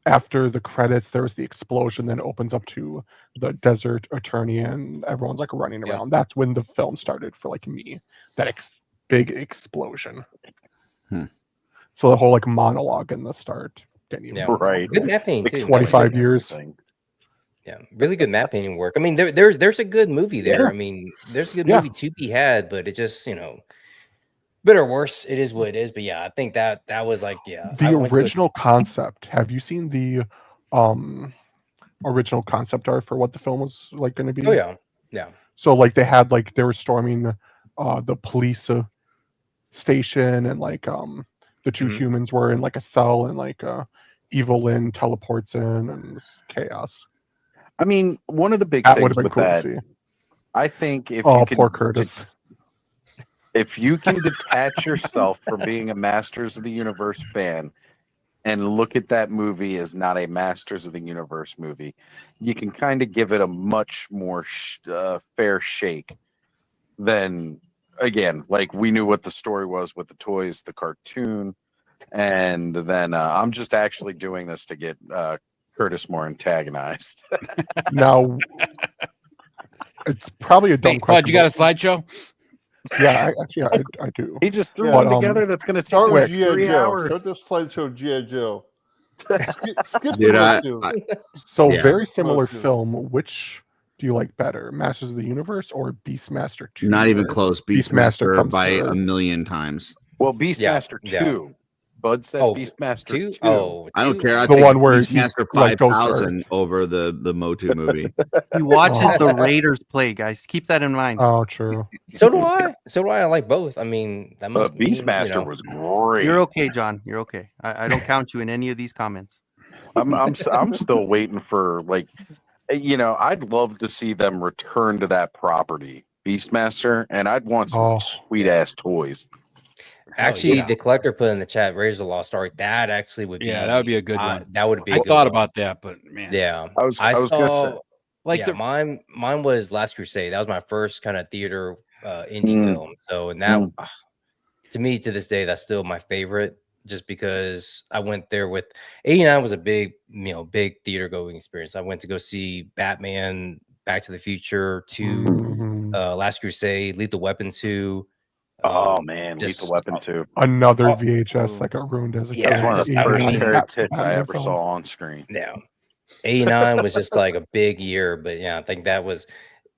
after the credits. There was the explosion, then it opens up to the desert attorney, and everyone's like running Yeah. around. That's when the film started for like me. That big explosion. Hmm. So the whole like monologue in the start. Didn't even Yeah. Right. Good map painting too. Explaining 25 years. everything. Yeah, really good map painting work. I mean, there's a good movie there. Yeah. I mean, there's a good Yeah. movie to be had, but it just better or worse, it is what it is. But yeah, I think that was like I The went to a- original concept. Have you seen the original concept art for what the film was like going to be? Oh yeah, yeah. So like they had like they were storming the police station, and like the two Mhm. humans were in like a cell, and like Evil Lynn teleports in, and it's chaos. I mean, one of the big That would things have been with cool that, to see. I think if Oh, you can poor Curtis. if you can detach yourself from being a Masters of the Universe fan and look at that movie as not a Masters of the Universe movie, you can kind of give it a much more fair shake than, again, like we knew what the story was with the toys, the cartoon, and then I'm just actually doing this to get Curtis more antagonized. Now, it's probably a dumb Hey, question. Bud, you got a slideshow? Yeah, I do. He just threw But, one together that's going to take Start the with next G.I. 3 Joe. hours. Start the slideshow G.I. Joe. Skip Dude, the first two. So Yeah. very similar Those two. film. Which do you like better, Masters of the Universe or Beastmaster 2? Not even where close. Beastmaster Beastmaster comes by to a Earth? million times. Well, Beastmaster Yeah. 2. Bud said Oh, Beastmaster 2. two? Oh, I don't two? care. I The take one where he, Beastmaster like, goes to 5000 Earth. over the Motu movie. He watches Oh. the Raiders play, guys. Keep that in mind. Oh, true. So do I. So do I. I like both. I mean, that must mean, Beastmaster was great. You're okay, John. You're okay. I don't count you in any of these comments. I'm still waiting for, like, I'd love to see them return to that property, Beastmaster, and I'd want some sweet ass toys. Actually, yeah. the collector put in the chat, Raiders of the Lost Ark. That actually would be. Yeah, that would be a good one. That would be. I a good thought one. about that, but man, Yeah, I was gonna say, like yeah, mine was Last Crusade. That was my first kind of theater indie Mm. film. So, and that to me, to this day, that's still my favorite. Just because I went there with 89 was a big, big theater going experience. I went to go see Batman, Back to the Future 2, Mhm. Last Crusade, Lethal Weapon 2. Oh man, just- Lethal Weapon 2. Another VHS that got ruined as a Yeah, kid. That's one of the just- I first mean, pair of tits I Batman ever film. saw on screen. Yeah. 89 was just like a big year, but yeah, I think that was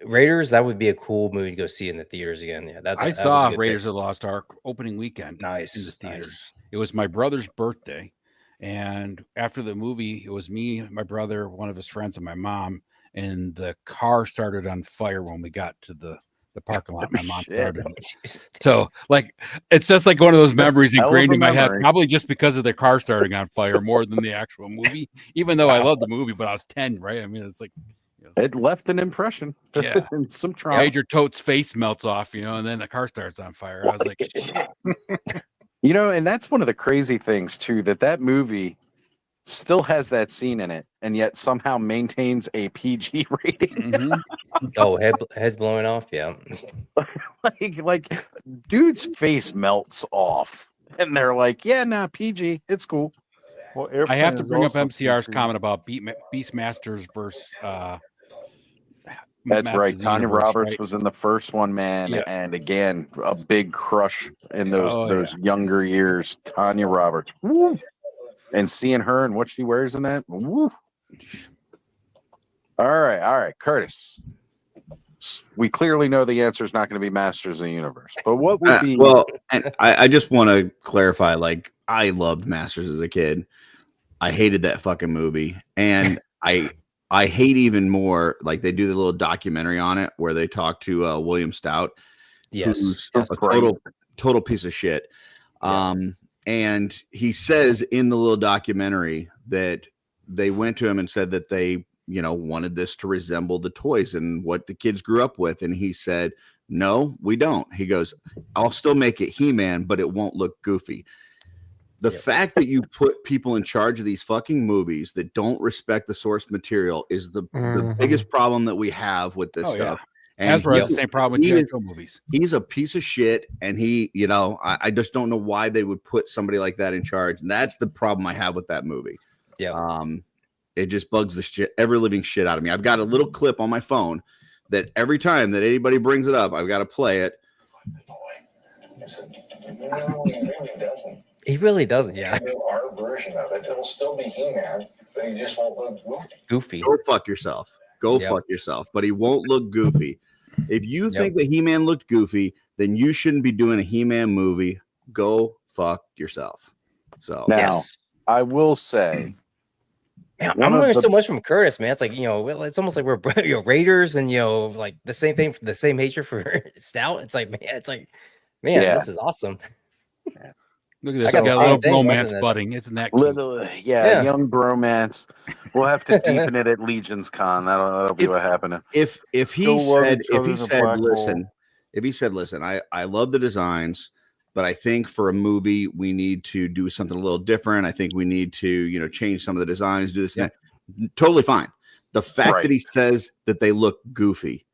Raiders. That would be a cool movie to go see in the theaters again. Yeah, that I was a saw good Raiders pick. of the Lost Ark opening weekend. Nice, in the theaters. nice. It was my brother's birthday, and after the movie, it was me, my brother, one of his friends, and my mom. And the car started on fire when we got to the parking lot. My mom Shit. started. So, like, it's just like one of those memories hell of ingrained a in my head, memory. probably just because of the car starting on fire more than the actual movie. Even though I love the movie, but I was 10, right? I mean, it's like, It left an impression. Yeah. And some trauma. Major Tote's face melts off, and then the car starts on fire. I was like, shit. And that's one of the crazy things too, that movie still has that scene in it, and yet somehow maintains a PG rating. Mhm. Oh, heads blowing off. Yeah. like, dude's face melts off, and they're like, "Yeah, nah, PG, it's cool." Well, I have Airplane to is bring up also MCR's PG. comment about Beastmasters versus That's Masters right. of the Tanya Universe, Roberts right? was in the first one, man, Yeah. and again, a big crush in those Oh, those younger years. Tanya Roberts, woo. And seeing her and what she wears in that, woo. All right, Curtis. We clearly know the answer is not going to be Masters of the Universe, but what would be? Well, and I just want to clarify. Like, I loved Masters as a kid. I hated that fucking movie, and I hate even more. Like, they do the little documentary on it where they talk to William Stout, who's a total piece of shit. And he says in the little documentary that they went to him and said that they, wanted this to resemble the toys and what the kids grew up with. And he said, no, we don't. He goes, I'll still make it He-Man, but it won't look goofy. The fact that you put people in charge of these fucking movies that don't respect the source material is the biggest problem that we have with this stuff. And Hasbro has the same problem with G.I. Joe movies. He's a piece of shit, and he, I just don't know why they would put somebody like that in charge. And that's the problem I have with that movie. Yeah. It just bugs the shit, ever living shit out of me. I've got a little clip on my phone that every time that anybody brings it up, I've got to play it. He really doesn't. Yeah. Our version of it, it'll still be He-Man, but he just won't look goofy. Goofy. Go fuck yourself. Fuck yourself. But he won't look goofy. If you think that He-Man looked goofy, then you shouldn't be doing a He-Man movie. Go fuck yourself. So now, I will say, I'm learning so much from Curtis, man. It's like, it's almost like we're Raiders and like the same thing, the same hatred for Stout. It's like, man, this is awesome. Look at this. I got a little bromance budding. Isn't that cute? Young bromance. We'll have to deepen it at Legion's Con. That'll be what happened. If he said, listen, I love the designs, but I think for a movie we need to do something a little different. I think we need to, change some of the designs, do this and that. Totally fine. The fact that he says that they look goofy,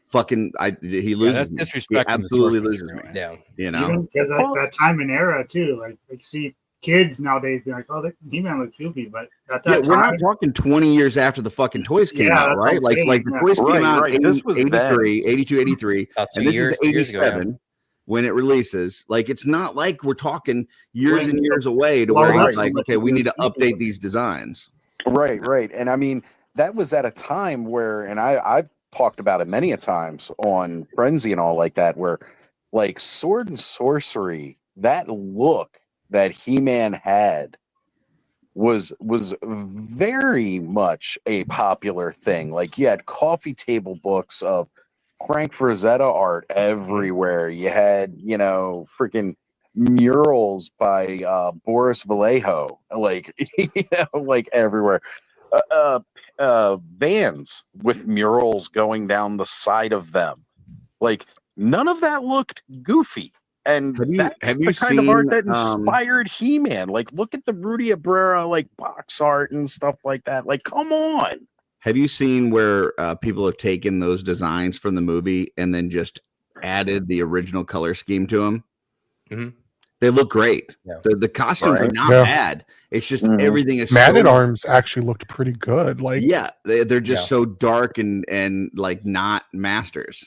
fucking, he loses. That's me. disrespect. He absolutely loses me. Yeah, because that time and era too. Like see kids nowadays be like, "Oh, the He-Man looks goofy," but at that time, we're not talking 20 years after the fucking toys came out, right? Like the toys came out in 83, 82, 83, and this is 87 when it releases. Like, it's not like we're talking years and years away to where it's like, okay, we need to update these designs. Right. And I mean, that was at a time where, and I've talked about it many a times on Frenzy and all like that, where like Sword and Sorcery, that look that He-Man had was very much a popular thing. Like, you had coffee table books of Frank Frazetta art everywhere. You had, freaking murals by Boris Vallejo, like, like everywhere. Vans with murals going down the side of them. Like, none of that looked goofy. And that's the kind of art that inspired He-Man. Like, look at the Rudy Abrera, like, box art and stuff like that. Like, come on. Have you seen where people have taken those designs from the movie and then just added the original color scheme to them? Mm-hmm. They look great. Yeah. The costumes are not bad. It's just everything is Man at Arms actually looked pretty good. Like, they're just so dark and like not masters,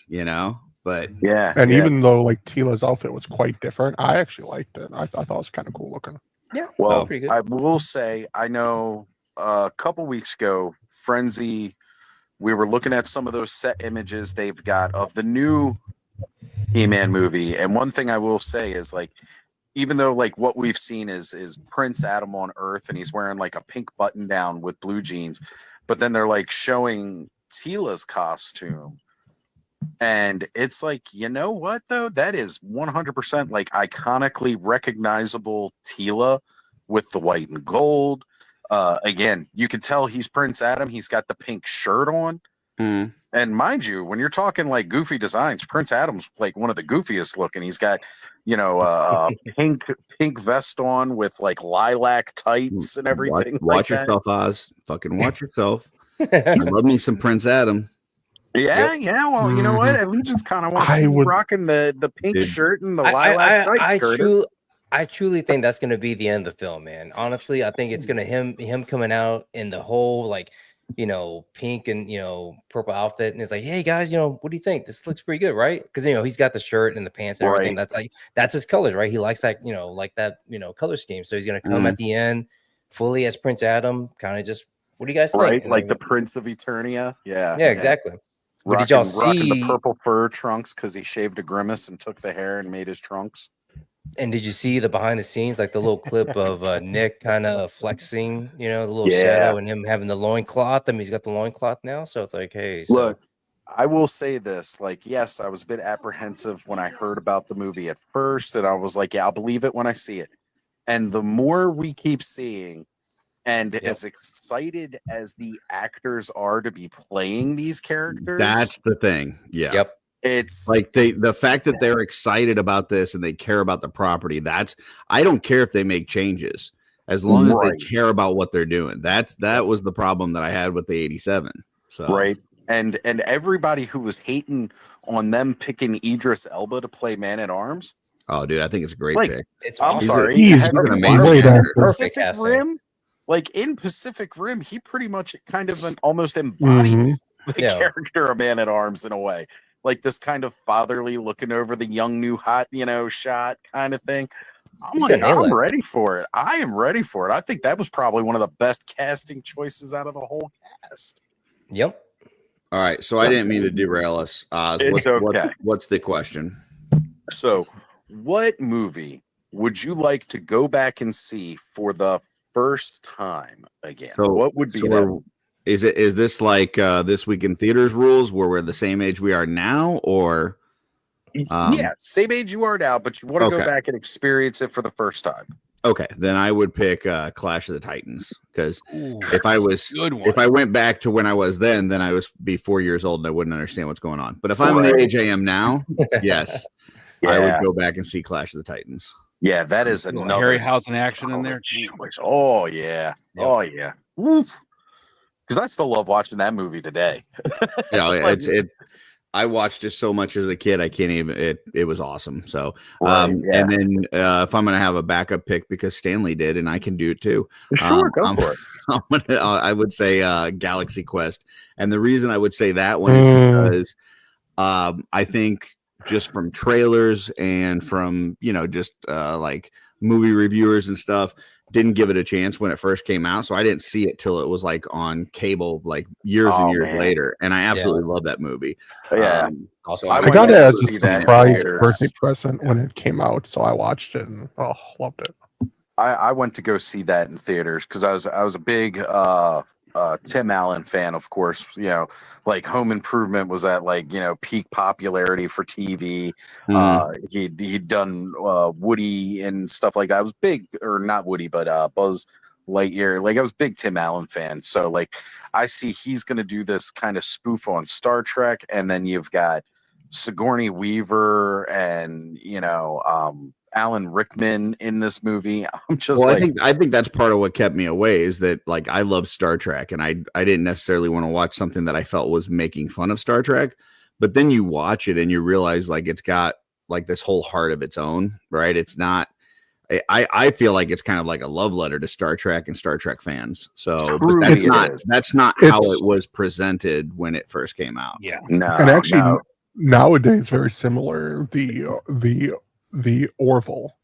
But and even though like Tila's outfit was quite different, I actually liked it. I thought it was kind of cool looking. Yeah, well, pretty good. I will say, I know a couple weeks ago, Frenzy, we were looking at some of those set images they've got of the new He-Man movie, and one thing I will say is, like, even though like what we've seen is Prince Adam on Earth and he's wearing like a pink button down with blue jeans, but then they're like showing Tila's costume. And it's like, you know what though? That is 100% like iconically recognizable Tila with the white and gold. Again, you can tell he's Prince Adam. He's got the pink shirt on. And mind you, when you're talking like goofy designs, Prince Adam's like one of the goofiest looking. He's got, pink vest on with like lilac tights and everything. Watch yourself, Oz. Fucking watch yourself. I love me some Prince Adam. Yeah. Well, you know what? At Legion's Con, I want to see you rocking the pink shirt and the lilac tights. I truly think that's going to be the end of the film, man. Honestly, I think it's going to him coming out in the whole like pink and purple outfit, and it's like, hey guys, what do you think? This looks pretty good, right? Because he's got the shirt and the pants and everything. That's his colors, right? He likes that, like that, color scheme. So he's gonna come at the end fully as Prince Adam, kind of just, what do you guys think? Right, And like the Prince of Eternia. Yeah. yeah, exactly. But Rocking, did y'all rocking the see? purple fur trunks because he shaved a grimace and took the hair and made his trunks. And did you see the behind the scenes, like the little clip of Nick kind of flexing, the little Yeah. shadow and him having the loincloth? I mean, he's got the loincloth now. So it's like, hey, so Look, I will say this, like, yes, I was a bit apprehensive when I heard about the movie at first, and I was like, yeah, I'll believe it when I see it. And the more we keep seeing, and as excited as the actors are to be playing these characters, That's the thing. Yeah. Yep. It's like the fact that they're excited about this and they care about the property. I don't care if they make changes as long as they care about what they're doing. That was the problem that I had with the 87. So right. And everybody who was hating on them picking Idris Elba to play Man at Arms. Oh, dude, I think it's a great pick. It's I'm awesome. sorry. He's Have an you amazing watched actor. Perfect Pacific casting. Rim? Like in Pacific Rim, he pretty much kind of almost embodies the character of Man at Arms in a way. Like this kind of fatherly looking over the young new hot, shot kind of thing. I'm ready for it. I am ready for it. I think that was probably one of the best casting choices out of the whole cast. Yep. All right. So I didn't mean to derail us. It's okay. What's the question? So, what movie would you like to go back and see for the first time again? So what would be that? Is this like This Week in Theaters rules where we're the same age we are now, or yeah, same age you are now, but you want to go okay. back and experience it for the first time? Okay, then I would pick Clash of the Titans, because if I went back to when I was then I was be 4 years old and I wouldn't understand what's going on. But if I'm the age I am now, yes, I would go back and see Clash of the Titans. Yeah, that is another Harryhausen action in there. Oh yeah, oh yeah. Because I still love watching that movie today. Yeah, I watched it so much as a kid, I can't even. It was awesome. So, and then if I'm gonna have a backup pick because Stanley did, and I can do it too. Sure, go for it. I would say Galaxy Quest, and the reason I would say that one is because I think just from trailers and from just like movie reviewers and stuff, didn't give it a chance when it first came out, so I didn't see it till it was like on cable, like years and years later, and I absolutely love that movie. Yeah, so I got it as a surprise birthday present when it came out, so I watched it and loved it. I went to go see that in theaters because I was a big Tim Allen fan, of course. Like Home Improvement was at peak popularity for TV. He'd done Woody and stuff like that. I was big, or not Woody, but Buzz Lightyear. Like I was a big Tim Allen fan. So like I see he's gonna do this kind of spoof on Star Trek, and then you've got Sigourney Weaver and Alan Rickman in this movie. I'm just I think that's part of what kept me away, is that like I love Star Trek, and I didn't necessarily want to watch something that I felt was making fun of Star Trek, but then you watch it and you realize like it's got like this whole heart of its own, right? It's not. I feel like it's kind of like a love letter to Star Trek and Star Trek fans. So but that's not how it was presented when it first came out. Yeah, and actually nowadays very similar. The Orville,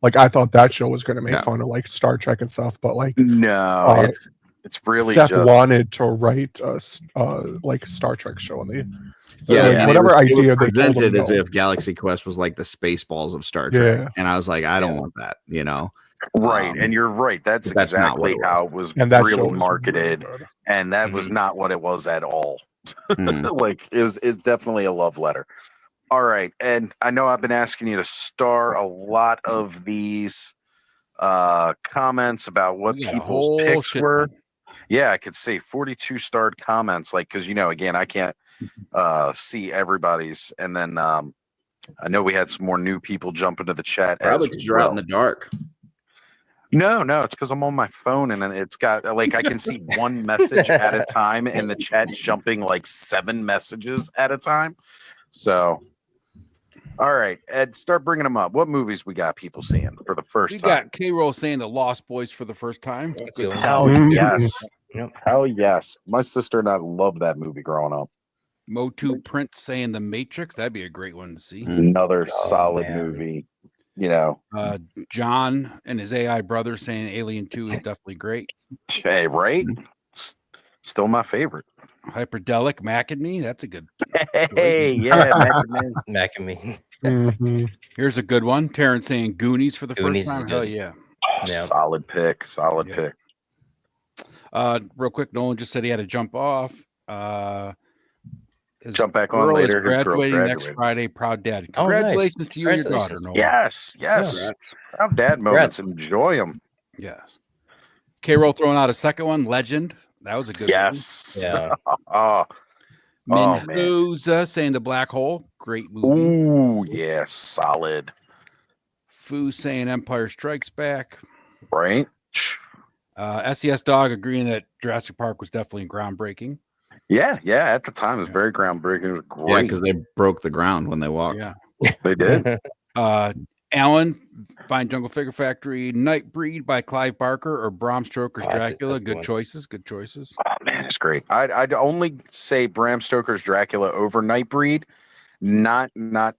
like I thought that show was going to make fun of like Star Trek and stuff, but like no, it's really Seth just wanted to write like Star Trek show, and whatever idea they presented as if Galaxy Quest was like the Spaceballs of Star Trek, and I was like, I don't want that, Right, and you're right. That's exactly how it was really marketed, and that was not what it was at all. Like is definitely a love letter. All right, and I know I've been asking you to star a lot of these comments about what people's picks were. Yeah, I could see 42 starred comments, like because again, I can't see everybody's, and then I know we had some more new people jump into the chat. Probably because you're out in the dark. No, it's because I'm on my phone and it's got like I can see one message at a time, and the chat's jumping like 7 messages at a time. So, all right, Ed, start bringing them up. What movies we got people seeing for the first time? We got K-Roll saying The Lost Boys for the first time. Yes. Hell yes. My sister and I loved that movie growing up. Motu Prince saying The Matrix. That'd be a great one to see. Another solid movie. You know, John and his AI brother saying Alien 2 is definitely great. hey, right? Still my favorite. Hyperdelic Mac and Me. That's a good. Hey, yeah, Mac and Me. Mhm. Here's a good one. Terrence saying Goonies for the Goonies is first time. Hell good. yeah. Yeah. Solid pick. Solid pick. Real quick, Nolan just said he had to jump off. His Jump back on girl is later. His girl graduating next graduated. Friday. Proud dad. Oh, nice. Congratulations to you and your daughter, Congratulations. Nolan. Yes, yes. Proud dad moments. Enjoy them. Yes. K-Roll throwing out a second one. Legend. That was a good Yes. Yeah. Oh, one. man. Minhoza saying The Black Hole. Great movie. Ooh, yeah, solid. Fu saying Empire Strikes Back. Right? SES Dog agreeing that Jurassic Park was definitely groundbreaking. Yeah, yeah. At the time, it was very groundbreaking. It was great. Yeah, because they broke the ground when they walked. Yeah. They did. Alan, Fine Jungle Figure Factory, Nightbreed by Clive Barker, or Bram Stoker's Dracula. Good choices. Good choices. Oh man, it's great. I'd only say Bram Stoker's Dracula over Nightbreed, not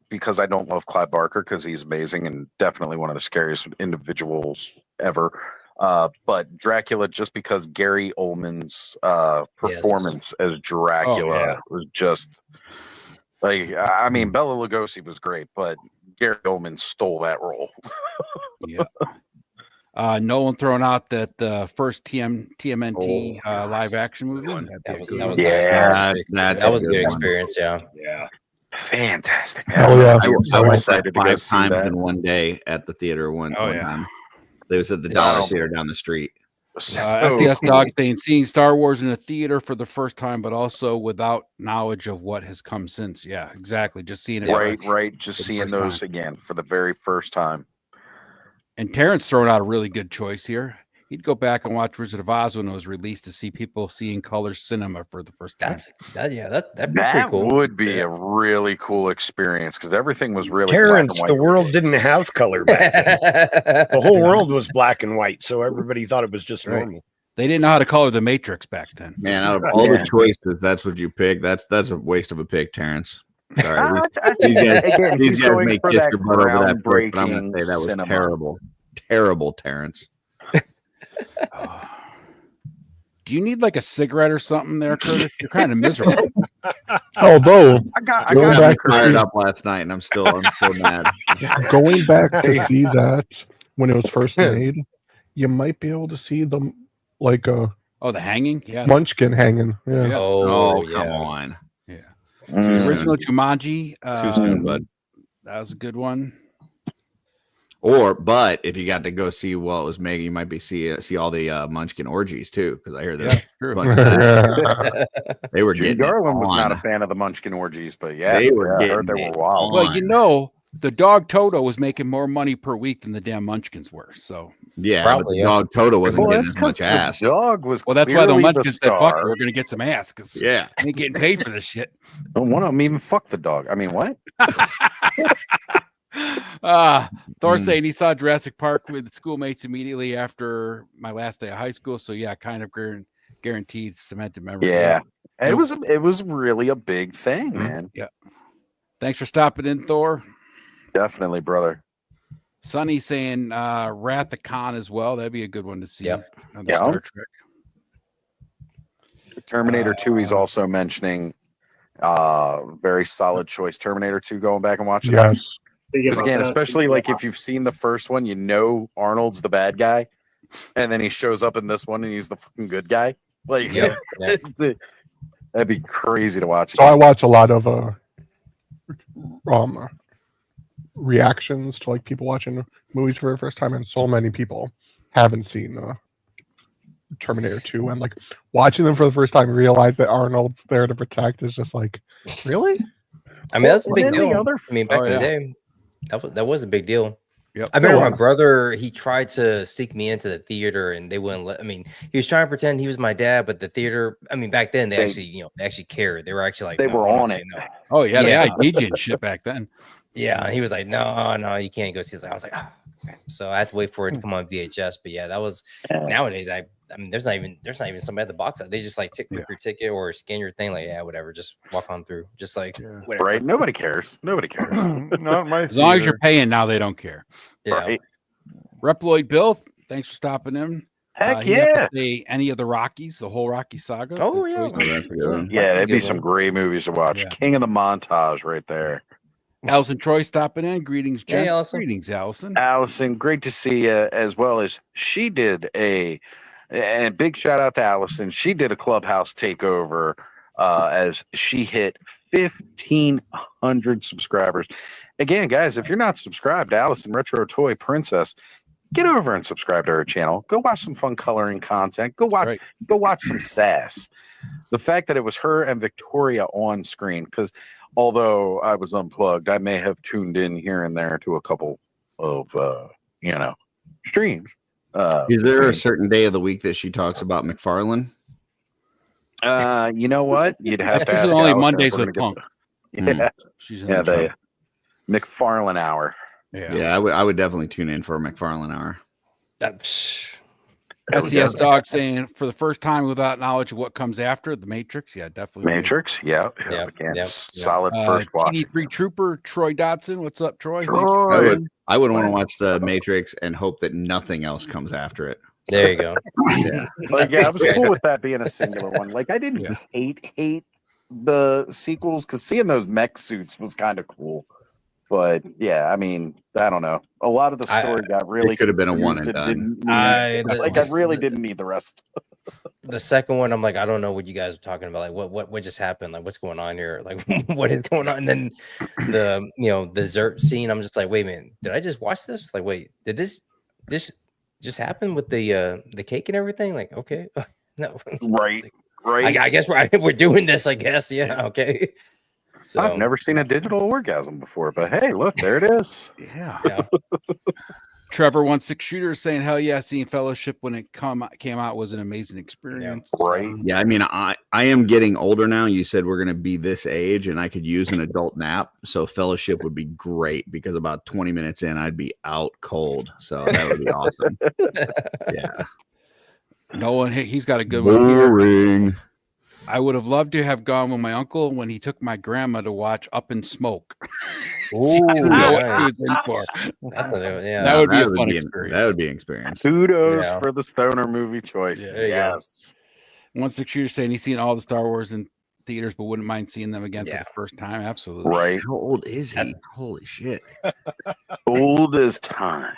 because I don't love Clive Barker, because he's amazing and definitely one of the scariest individuals ever. But Dracula, just because Gary Oldman's performance as Dracula was just like, I mean, Bela Lugosi was great, but Gary Oldman stole that role. Yeah. Nolan throwing out that first TMNT live action movie. That was nice. that was a good experience. Yeah. Yeah. Fantastic. Hell yeah. I was excited to go 5 see times that. in one day at the theater one Oh, one yeah. time. They was at the Dollar Theater down the street. SES Dog saying seeing Star Wars in a theater for the first time, but also without knowledge of what has come since. Yeah, exactly. Just seeing it. Right. Just seeing those again for the very first time. And Terrence throwing out a really good choice here. He'd go back and watch Wizard of Oz when it was released to see people seeing color cinema for the first time. That'd be pretty That cool. would be a really cool experience because everything was really Terrence, black the and white. world didn't have color back then. The whole world was black and white, so everybody thought it was just normal. They didn't know how to color the Matrix back then. Man, out of all the choices, that's what you pick. That's a waste of a pick, Terrence. Sorry. These guys may kiss your butt over that brick, but I'm going to say that was terrible. Terrible, Terrence. Do you need like a cigarette or something there, Curtis? You're kind of miserable. Although I got fired up last night, and I'm still mad. Going back to see that when it was first made, you might be able to see them like the hanging, Munchkin hanging. Yeah. Come on. Yeah. Mm. The original Jumanji. Too soon, bud. That was a good one. But if you got to go see what it was making, you might be see all the Munchkin orgies too, because I hear there's true. a bunch of that. They were Judy getting Garland was not a on. fan of the Munchkin orgies, but yeah, They were I heard getting they were wild. Well, the dog Toto was making more money per week than the damn Munchkins were. So yeah, probably, but the dog Toto wasn't getting as much ass. The dog was that's why the clearly Munchkins said, "Fuck, star. we're gonna get some ass." Because yeah, they ain't getting paid for this shit. One of them even fucked the dog. I mean, what? Thor saying he saw Jurassic Park with schoolmates immediately after my last day of high school. So yeah, kind of guaranteed cemented memory. Yeah, it was really a big thing, man. Yeah. Thanks for stopping in, Thor. Definitely, brother. Sonny saying Wrath of Khan as well. That'd be a good one to see. Yeah. Star Trek. Terminator 2, he's also mentioning. Very solid choice. Terminator 2, going back and watching that. Because again, especially like if you've seen the first one, you know Arnold's the bad guy, and then he shows up in this one and he's the fucking good guy. Like, that'd be crazy to watch. So I watch a lot of reactions to like people watching movies for the first time, and so many people haven't seen Terminator 2, and like watching them for the first time, realize that Arnold's there to protect is just like, really? I mean, that's a big deal. I mean, back in the day, that was a big deal. Yep. I remember my brother, he tried to sneak me into the theater and they wouldn't let. I mean, he was trying to pretend he was my dad, but the theater, I mean, back then they actually cared. They were actually like, they were on it. No. Oh yeah, they had DJ and shit back then. Yeah, and he was like, no, you can't go see this. I was like, oh. Okay. So I had to wait for it to come on VHS. But yeah, that was nowadays. I mean, there's not even somebody at the box. They just like click your ticket or scan your thing. Like, yeah, whatever. Just walk on through. Just like whatever. Right? Nobody cares. Nobody cares. Not my As long as you're paying now, they don't care. Yeah. Right. Reploid Bill, thanks for stopping in. Heck He'd have to yeah. say any of the Rockies, the whole Rocky saga. Oh, the yeah. choice Oh, of- that's a good one. Yeah, That's a that'd be good some one. great movies to watch. Yeah. King of the Montage right there. Allison Troy stopping in. Greetings, Hey, gents. Allison. Greetings, Allison. Allison, great to see you, as well as she did and big shout out to Allison. She did a clubhouse takeover as she hit 1,500 subscribers. Again, guys, if you're not subscribed to Allison Retro Toy Princess, get over and subscribe to her channel. Go watch some fun coloring content. Go watch some sass. The fact that it was her and Victoria on screen, because although I was unplugged, I may have tuned in here and there to a couple of streams. Is there a certain day of the week that she talks about McFarlane? You know what? You'd have to Usually ask only Allison if Mondays we're with gonna Punk. get the- She's in Yeah, the the McFarlane hour. Yeah, I would definitely tune in for a McFarlane hour. SES Dog saying for the first time without knowledge of what comes after the Matrix. Yeah, definitely. Matrix. Yeah. Again, solid first watch. TD3 Trooper Troy Dotson. What's up, Troy? I would want to watch the Matrix and hope that nothing else comes after it. There you go. Yeah. Like, yeah, I was cool with that being a singular one. Like, I didn't hate the sequels because seeing those mech suits was kind of cool. But yeah, I mean, I don't know. A lot of the story got really. It could have been a one confused. and It done. didn't I really didn't need the rest. The second one, I'm like, I don't know what you guys are talking about. Like, what just happened? Like, what's going on here? Like, what is going on? And then the dessert scene, I'm just like, wait a minute, did I just watch this? Like, wait, did this just happen with the cake and everything? Like, okay, no, Right, right. I guess we're doing this. I guess, yeah, okay. So I've never seen a digital orgasm before, but hey, look, there it is. Yeah. Trevor 16 Shooter is saying, hell yeah, seeing Fellowship when it came out was an amazing experience. Right. Yeah, I mean, I am getting older now. You said we're going to be this age and I could use an adult nap. So Fellowship would be great because about 20 minutes in, I'd be out cold. So that would be awesome. Yeah. Nolan, he's got a good one here. Boring. I would have loved to have gone with my uncle when he took my grandma to watch Up in Smoke. Ooh, She didn't know what nice. he was in for. Yeah, That would be a That fun be experience. That would be an experience. Kudos Yeah. for the stoner movie choice. Yeah. There you go. Yes. 16 Shooter saying he's seen all the Star Wars in theaters, but wouldn't mind seeing them again for the first time. Absolutely. Right. How old is he? Holy shit. Old as time.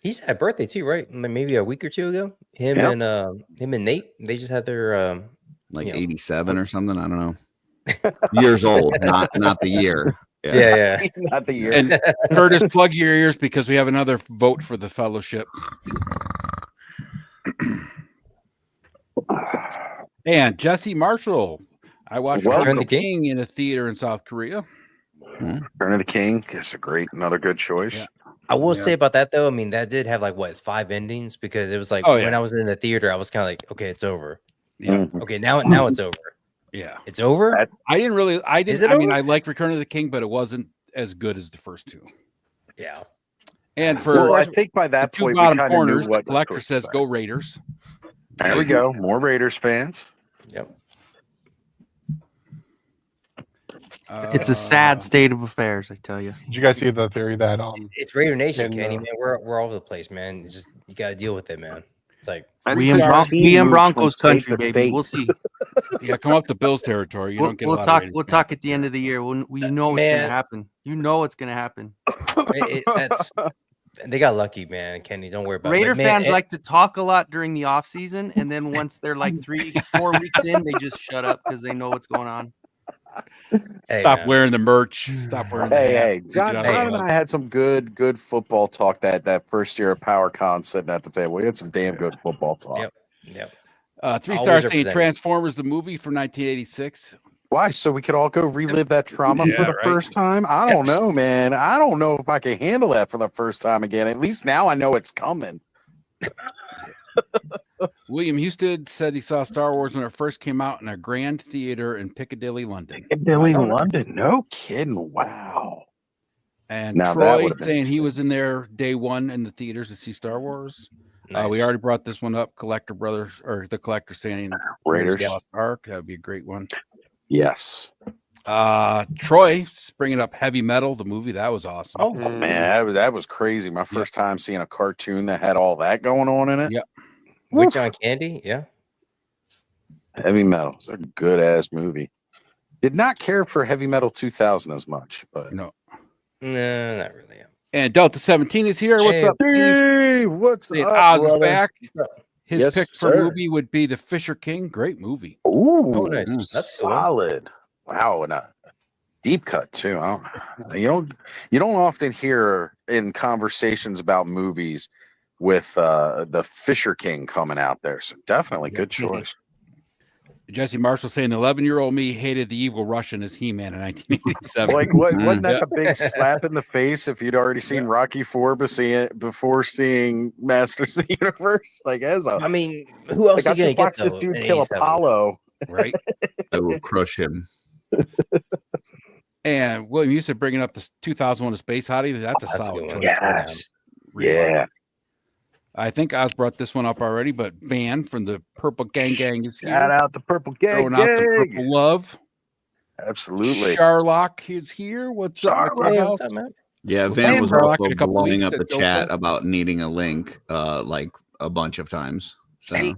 He's had a birthday too, right? Maybe a week or two ago. Him and Nate, they just had their Like 87 or something. I don't know. Years old, not the year. Yeah. Not the year. And Curtis, plug your ears because we have another vote for the Fellowship. And Jesse Marshall. I watched Return of the King in a theater in South Korea. Return of the King is another good choice. I will say about that though. I mean, that did have like 5 endings because it was like when I was in the theater, I was kind of like, okay, it's over. Yeah. Okay, now it's over. Yeah, it's over. I didn't. Is it I mean, over? I like Return of the King, but it wasn't as good as the first two. Yeah. And for So I think by that the two point, we bottom kind of knew corners, the what collector says, "Go Raiders." There we go. More Raiders fans. Yep. It's a sad state of affairs, I tell you. Did you guys see the theory that It's Raider Nation, in, Kenny, man. We're all over the place, man. It's just you gotta deal with it, man. It's like We in Broncos country, baby. We'll see. Yeah, come up to Bills territory. You don't get. We'll a lot of talk. Raiders We'll fans. talk at the end of the year. We know what's Man. gonna happen. You know what's gonna happen. They got lucky, man. Kenny, don't worry about Raider it. Man, fans like to talk a lot during the off season, and then once they're like 3-4 weeks in, they just shut up because they know what's going on. Stop wearing the merch. Stop wearing. Hey, the John, hat. John and I had some good football talk that first year of PowerCon sitting at the table. We had some damn good football talk. Yep. 3 Always stars saying represented. Transformers the movie from 1986. Why? So we could all go relive that trauma for the first time? I don't know, man. I don't know if I can handle that for the first time again. At least now I know it's coming. William Houston said he saw Star Wars when it first came out in a grand theater in Piccadilly, London. Piccadilly, London. No kidding. Wow. And Now that Troy would've been saying he was in there day one in the theaters to see Star Wars. We already brought this one up. Collector Brothers, or the Collector saying Raiders. Lost Ark. That would be a great one. Yes. Troy bringing up Heavy Metal, the movie. That was awesome. Oh man, that was crazy. My first time seeing a cartoon that had all that going on in it. Yep. With John Candy, yeah. Heavy Metal. It's a good ass movie. Did not care for Heavy Metal 2000 as much, but no, not really. Yeah. And Delta 17 is here. What's up, Steve? Hey, what's Saying up, Oz is brother? back. His Yes, pick for sir. movie would be The Fisher King. Great movie. Ooh, nice. That's cool. solid. Wow, and a deep cut too. You don't often hear in conversations about movies with the Fisher King coming out there. So definitely good choice. Jesse Marshall saying the 11-year-old me hated the evil Russian as He-Man in 1987. Like wasn't that a big slap in the face if you'd already seen Rocky IV before seeing Masters of the Universe? Like I mean, who else like, are you I gonna just get watched this though? dude in kill 87? Apollo. Right. I will crush him. And William, you said bringing up the 2001: A Space Odyssey. That's a solid choice. Yes. Rewind. Yeah. I think Oz brought this one up already, but Van from the Purple Gang is here. Shout out the Purple Gang. Throwing out the Purple Love. Absolutely. Sharlock is here. What's up, Hey, what's up, man? Yeah, Was Van that was Sherlock also in a couple blowing weeks up at the Joe chat Fest? about needing a link, like a bunch of times. So, Hey,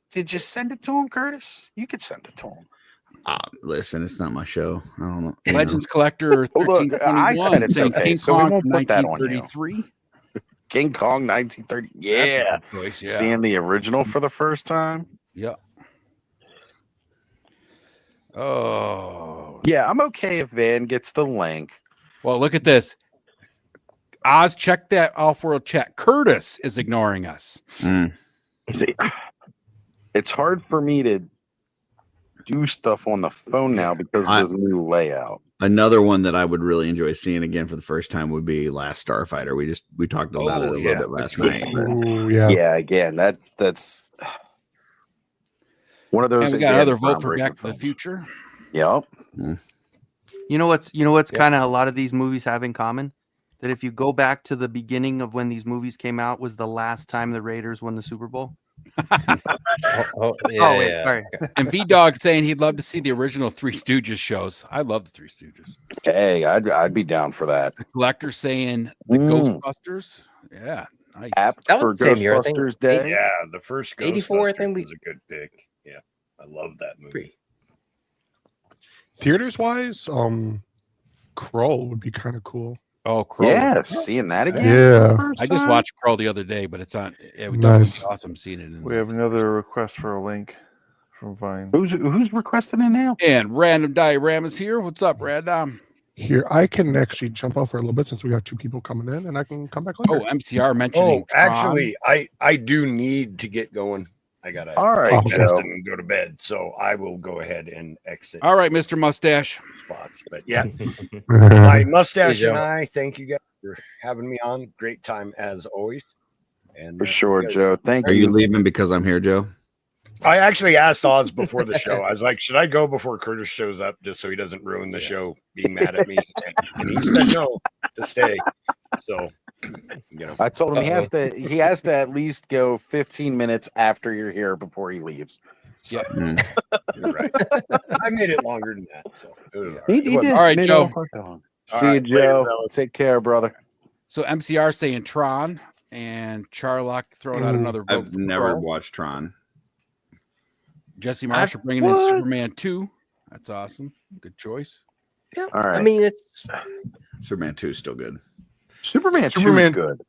did you send it to him, Curtis? You could send it to him. listen, it's not my show. I don't know. you Legends Collector Oh, look, 1321 I said it's saying okay, King so we Kong won't from put that on you. 1933. King Kong 1930. That's a Yeah. good choice, yeah. Seeing the original for the first time. Yeah. Oh. Yeah, I'm okay if Van gets the link. Well, look at this. Oz, check that off-world chat. Curtis is ignoring us. See, it's hard for me to do stuff on the phone now because of this new layout. Another one that I would really enjoy seeing again for the first time would be Last Starfighter. We talked about it a little bit last night. Ooh, yeah. Yeah, again, that's one of those. And we got again, another vote for groundbreaking Back to the films. Future. Yep. You know what's kind of a lot of these movies have in common? That if you go back to the beginning of when these movies came out was the last time the Raiders won the Super Bowl. Yeah. Sorry. And V-Dog saying he'd love to see the original Three Stooges shows. I love the Three Stooges. Hey, I'd be down for that. The Collector saying the Ghostbusters. Yeah, nice. App That for was the same year, I think. Ghostbusters Day. Yeah, the first 84, I Ghostbusters think was a good pick. Yeah, I love that movie. Theaters wise, Kroll would be kind of cool. Oh, Crow. Yeah, seeing that again. Yeah. I just watched Crow the other day, but it's on. It would Nice. definitely be awesome seeing it. We have another request for a link from Vine. Who's requesting it now? And Random Diorama is here. What's up, Random? Here, I can actually jump out for a little bit since we got two people coming in, and I can come back later. Oh, MCR mentioning. Oh, actually, I do need to get going. I gotta All right, rest Joe. and go to bed, so I will go ahead and exit All right, Mr. Mustache. spots. But yeah, my mustache Hey, and Joe. I thank you guys for having me on. Great time as always. And For sure, you guys- Joe. Thank Are you you. leaving because I'm here, Joe? I actually asked Oz before the show. I was like, should I go before Curtis shows up just so he doesn't ruin the show being mad at me? And he said no to stay. So, you know, I told him he has to at least go 15 minutes after you're here before he leaves. So, you're right. I made it longer than that. So it was all he right. It did. wasn't- All right, Made Joe. it all right. See All you, right, later, Joe. fellas. Take care, brother. So MCR saying Tron and Charlock throwing out another vote. I've for never Crow. watched Tron. Jesse Marshall bringing What? in Superman 2. That's awesome. Good choice. Yeah. All right. I mean, it's Superman 2 is still good. Superman 2 is Superman- good.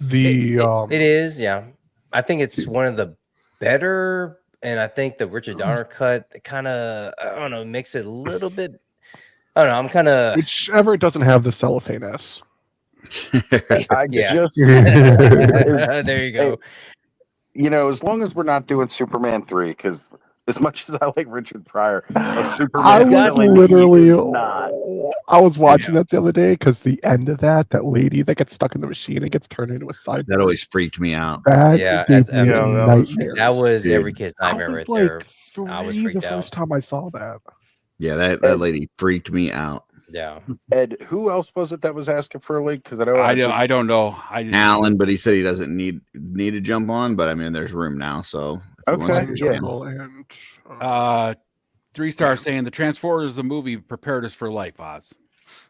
The it is, yeah. I think it's one of the better, and I think the Richard Donner cut kind of, I don't know, makes it a little bit. I don't know. I'm kind of. whichever doesn't have the cellophane S. I Yeah. just, There you go. you know, as long as we're not doing Superman 3, because as much as I like Richard Pryor, a Superman I was villain, he literally, is not. I was watching that the other day because the end of that lady that gets stuck in the machine and gets turned into a side. That always freaked me out. That Yeah, gave as me Evan- a Yeah, that was- nightmare. That was Dude. every kid's I nightmare was right like there. I was three freaked the out. first time I saw that. Yeah, that lady freaked me out. Yeah. Ed, who else was it that was asking for a link? Because I don't know. I just Alan, but he said he doesn't need to jump on. But I mean, there's room now, so if he wants to join. 3-star saying the Transformers the movie prepared us for life, Oz.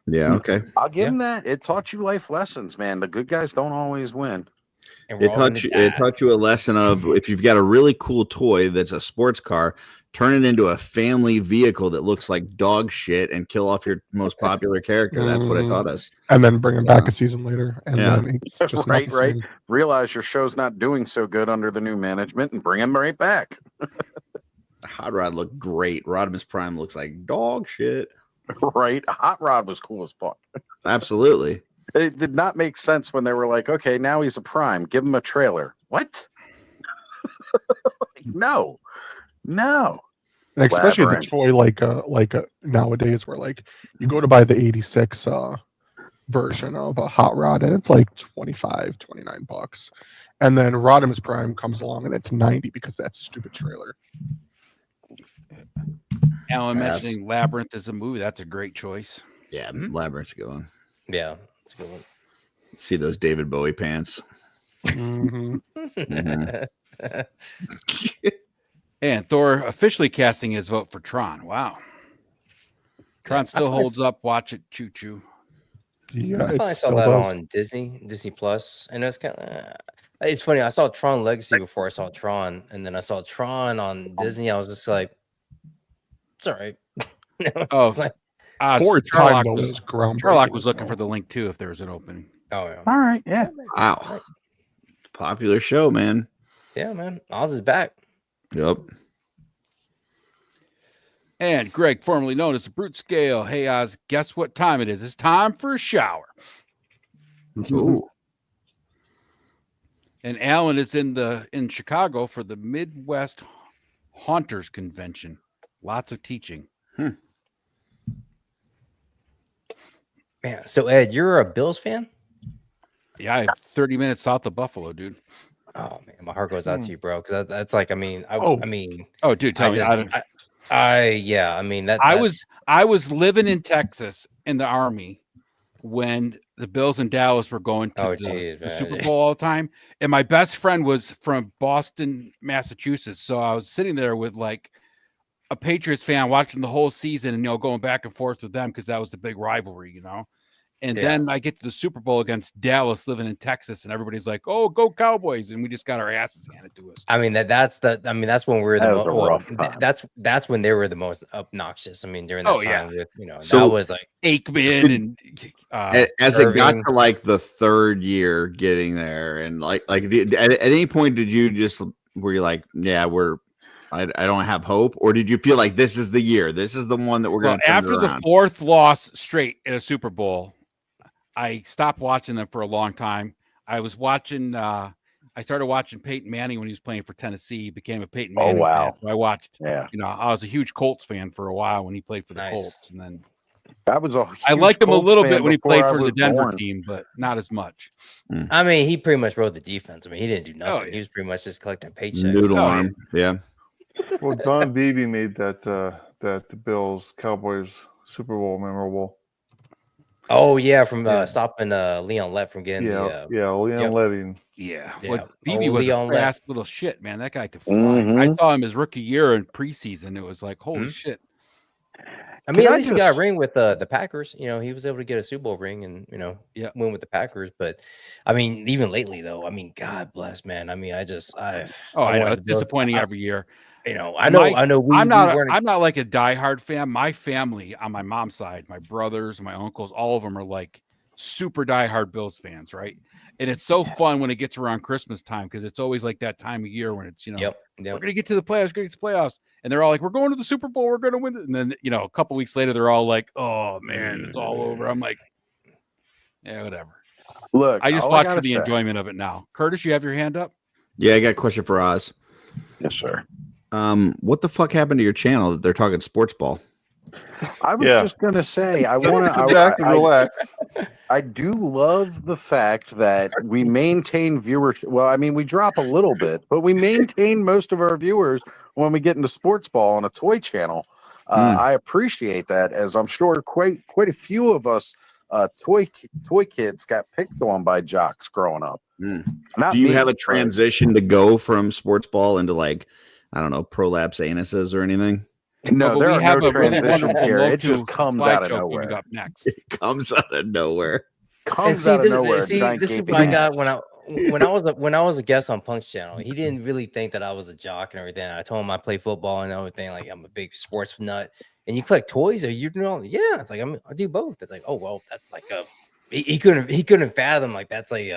Yeah, okay. I'll give him that. It taught you life lessons, man. The good guys don't always win. It taught you a lesson of if you've got a really cool toy that's a sports car, turn it into a family vehicle that looks like dog shit and kill off your most popular character. That's what it taught us. And then bring him back a season later. And then it's just right. not the same. Realize your show's not doing so good under the new management and bring him right back. Hot Rod looked great. Rodimus Prime looks like dog shit. Right. Hot Rod was cool as fuck. Absolutely. It did not make sense when they were like, okay, now he's a Prime. Give him a trailer. What? No. And especially the toy like nowadays where like you go to buy the 86 version of a Hot Rod and it's like $25, $29. And then Rodimus Prime comes along and it's 90 because of that stupid trailer. Alan mentioning Labyrinth as a movie. That's a great choice. Yeah, Labyrinth's a good one. Yeah, it's a good one. See those David Bowie pants. And Thor officially casting his vote for Tron. Wow. Tron still holds up. Watch it, choo choo. Yeah, I finally saw that on Disney Plus, and it's kind of. It's funny. I saw Tron Legacy before I saw Tron, and then I saw Tron on Disney. I was just like, "It's all right." Charlock was looking for the link too if there was an opening. Oh yeah. All right. Yeah. Wow. Popular show, man. Yeah, man. Oz is back. Yep. And Greg, formerly known as the Brute Scale. Hey, Oz, guess what time it is? It's time for a shower. Ooh. And Alan is in Chicago for the Midwest Haunters Convention. Lots of teaching. Yeah. So Ed, you're a Bills fan? Yeah, I have 30 minutes south of Buffalo, dude. Oh man, my heart goes out to you, bro. Because that's like, I mean, dude, tell me. I was living in Texas in the Army when the Bills and Dallas were going to the Super Bowl all the time, and my best friend was from Boston, Massachusetts. So I was sitting there with like a Patriots fan watching the whole season, and going back and forth with them because that was the big rivalry, And then I get to the Super Bowl against Dallas, living in Texas, and everybody's like, "Oh, go Cowboys!" And we just got our asses handed to us. I mean that's when we were the most. That's when they were the most obnoxious. I mean, during that time, with So that was like Aikman and as it got to like the third year getting there, and at any point did you just were you like, yeah, I don't have hope, or did you feel like this is the year, this is the one that we're going to after the fourth loss straight in a Super Bowl? I stopped watching them for a long time. I was watching. I started watching Peyton Manning when he was playing for Tennessee. He became a Peyton Manning fan. So I watched. Yeah. I was a huge Colts fan for a while when he played for the Colts, and then I liked him a Colts little fan bit when he before played I for the was Denver born. team, but not as much. I mean, he pretty much rode the defense. I mean, he didn't do nothing. He was pretty much just collecting paychecks. Noodle arm. Yeah. Well, Don Beebe made that Bills Cowboys Super Bowl memorable. Oh yeah, from stopping Leon Lett from getting Leon Levy. Yeah. Well, Beebe was a fast little shit, man. That guy could fly. I saw him his rookie year in preseason. It was like, holy shit. I mean, at least he got a ring with the Packers. He was able to get a Super Bowl ring and win with the Packers. But I mean, even lately though, I mean, God bless, man. I mean, I know it's disappointing every year. I know. I'm not like a diehard fan. My family on my mom's side, my brothers, my uncles, all of them are like super diehard Bills fans, right? And it's so fun when it gets around Christmas time because it's always like that time of year when it's we're gonna get to the playoffs, and they're all like, we're going to the Super Bowl, we're gonna win it. And then a couple weeks later, they're all like, oh man, it's all over. I'm like, yeah, whatever. Look, I just watch for the enjoyment of it now. Curtis, you have your hand up? Yeah, I got a question for Oz. Yes, sir. What the fuck happened to your channel that they're talking sports ball? I was just gonna say I want to relax. I do love the fact that we maintain viewership. Well, I mean, we drop a little bit, but we maintain most of our viewers when we get into sports ball on a toy channel. I appreciate that, as I'm sure quite a few of us toy kids got picked on by jocks growing up. Not Do you me, have a but- transition to go from sports ball into like, I don't know, prolapse anuses or anything? No, but there we are have no a really transitions wonderful here. It Motu just comes supply out of show nowhere. coming up next. It comes out of nowhere. And Comes see, out of this, nowhere. see, giant this is gaping what I got ass. when I was a guest on Punk's channel. He didn't really think that I was a jock and everything. I told him I play football and everything. Like I'm a big sports nut. And you collect toys, or you know? Yeah, it's like I do both. It's like, oh well, that's like a he couldn't fathom like that's like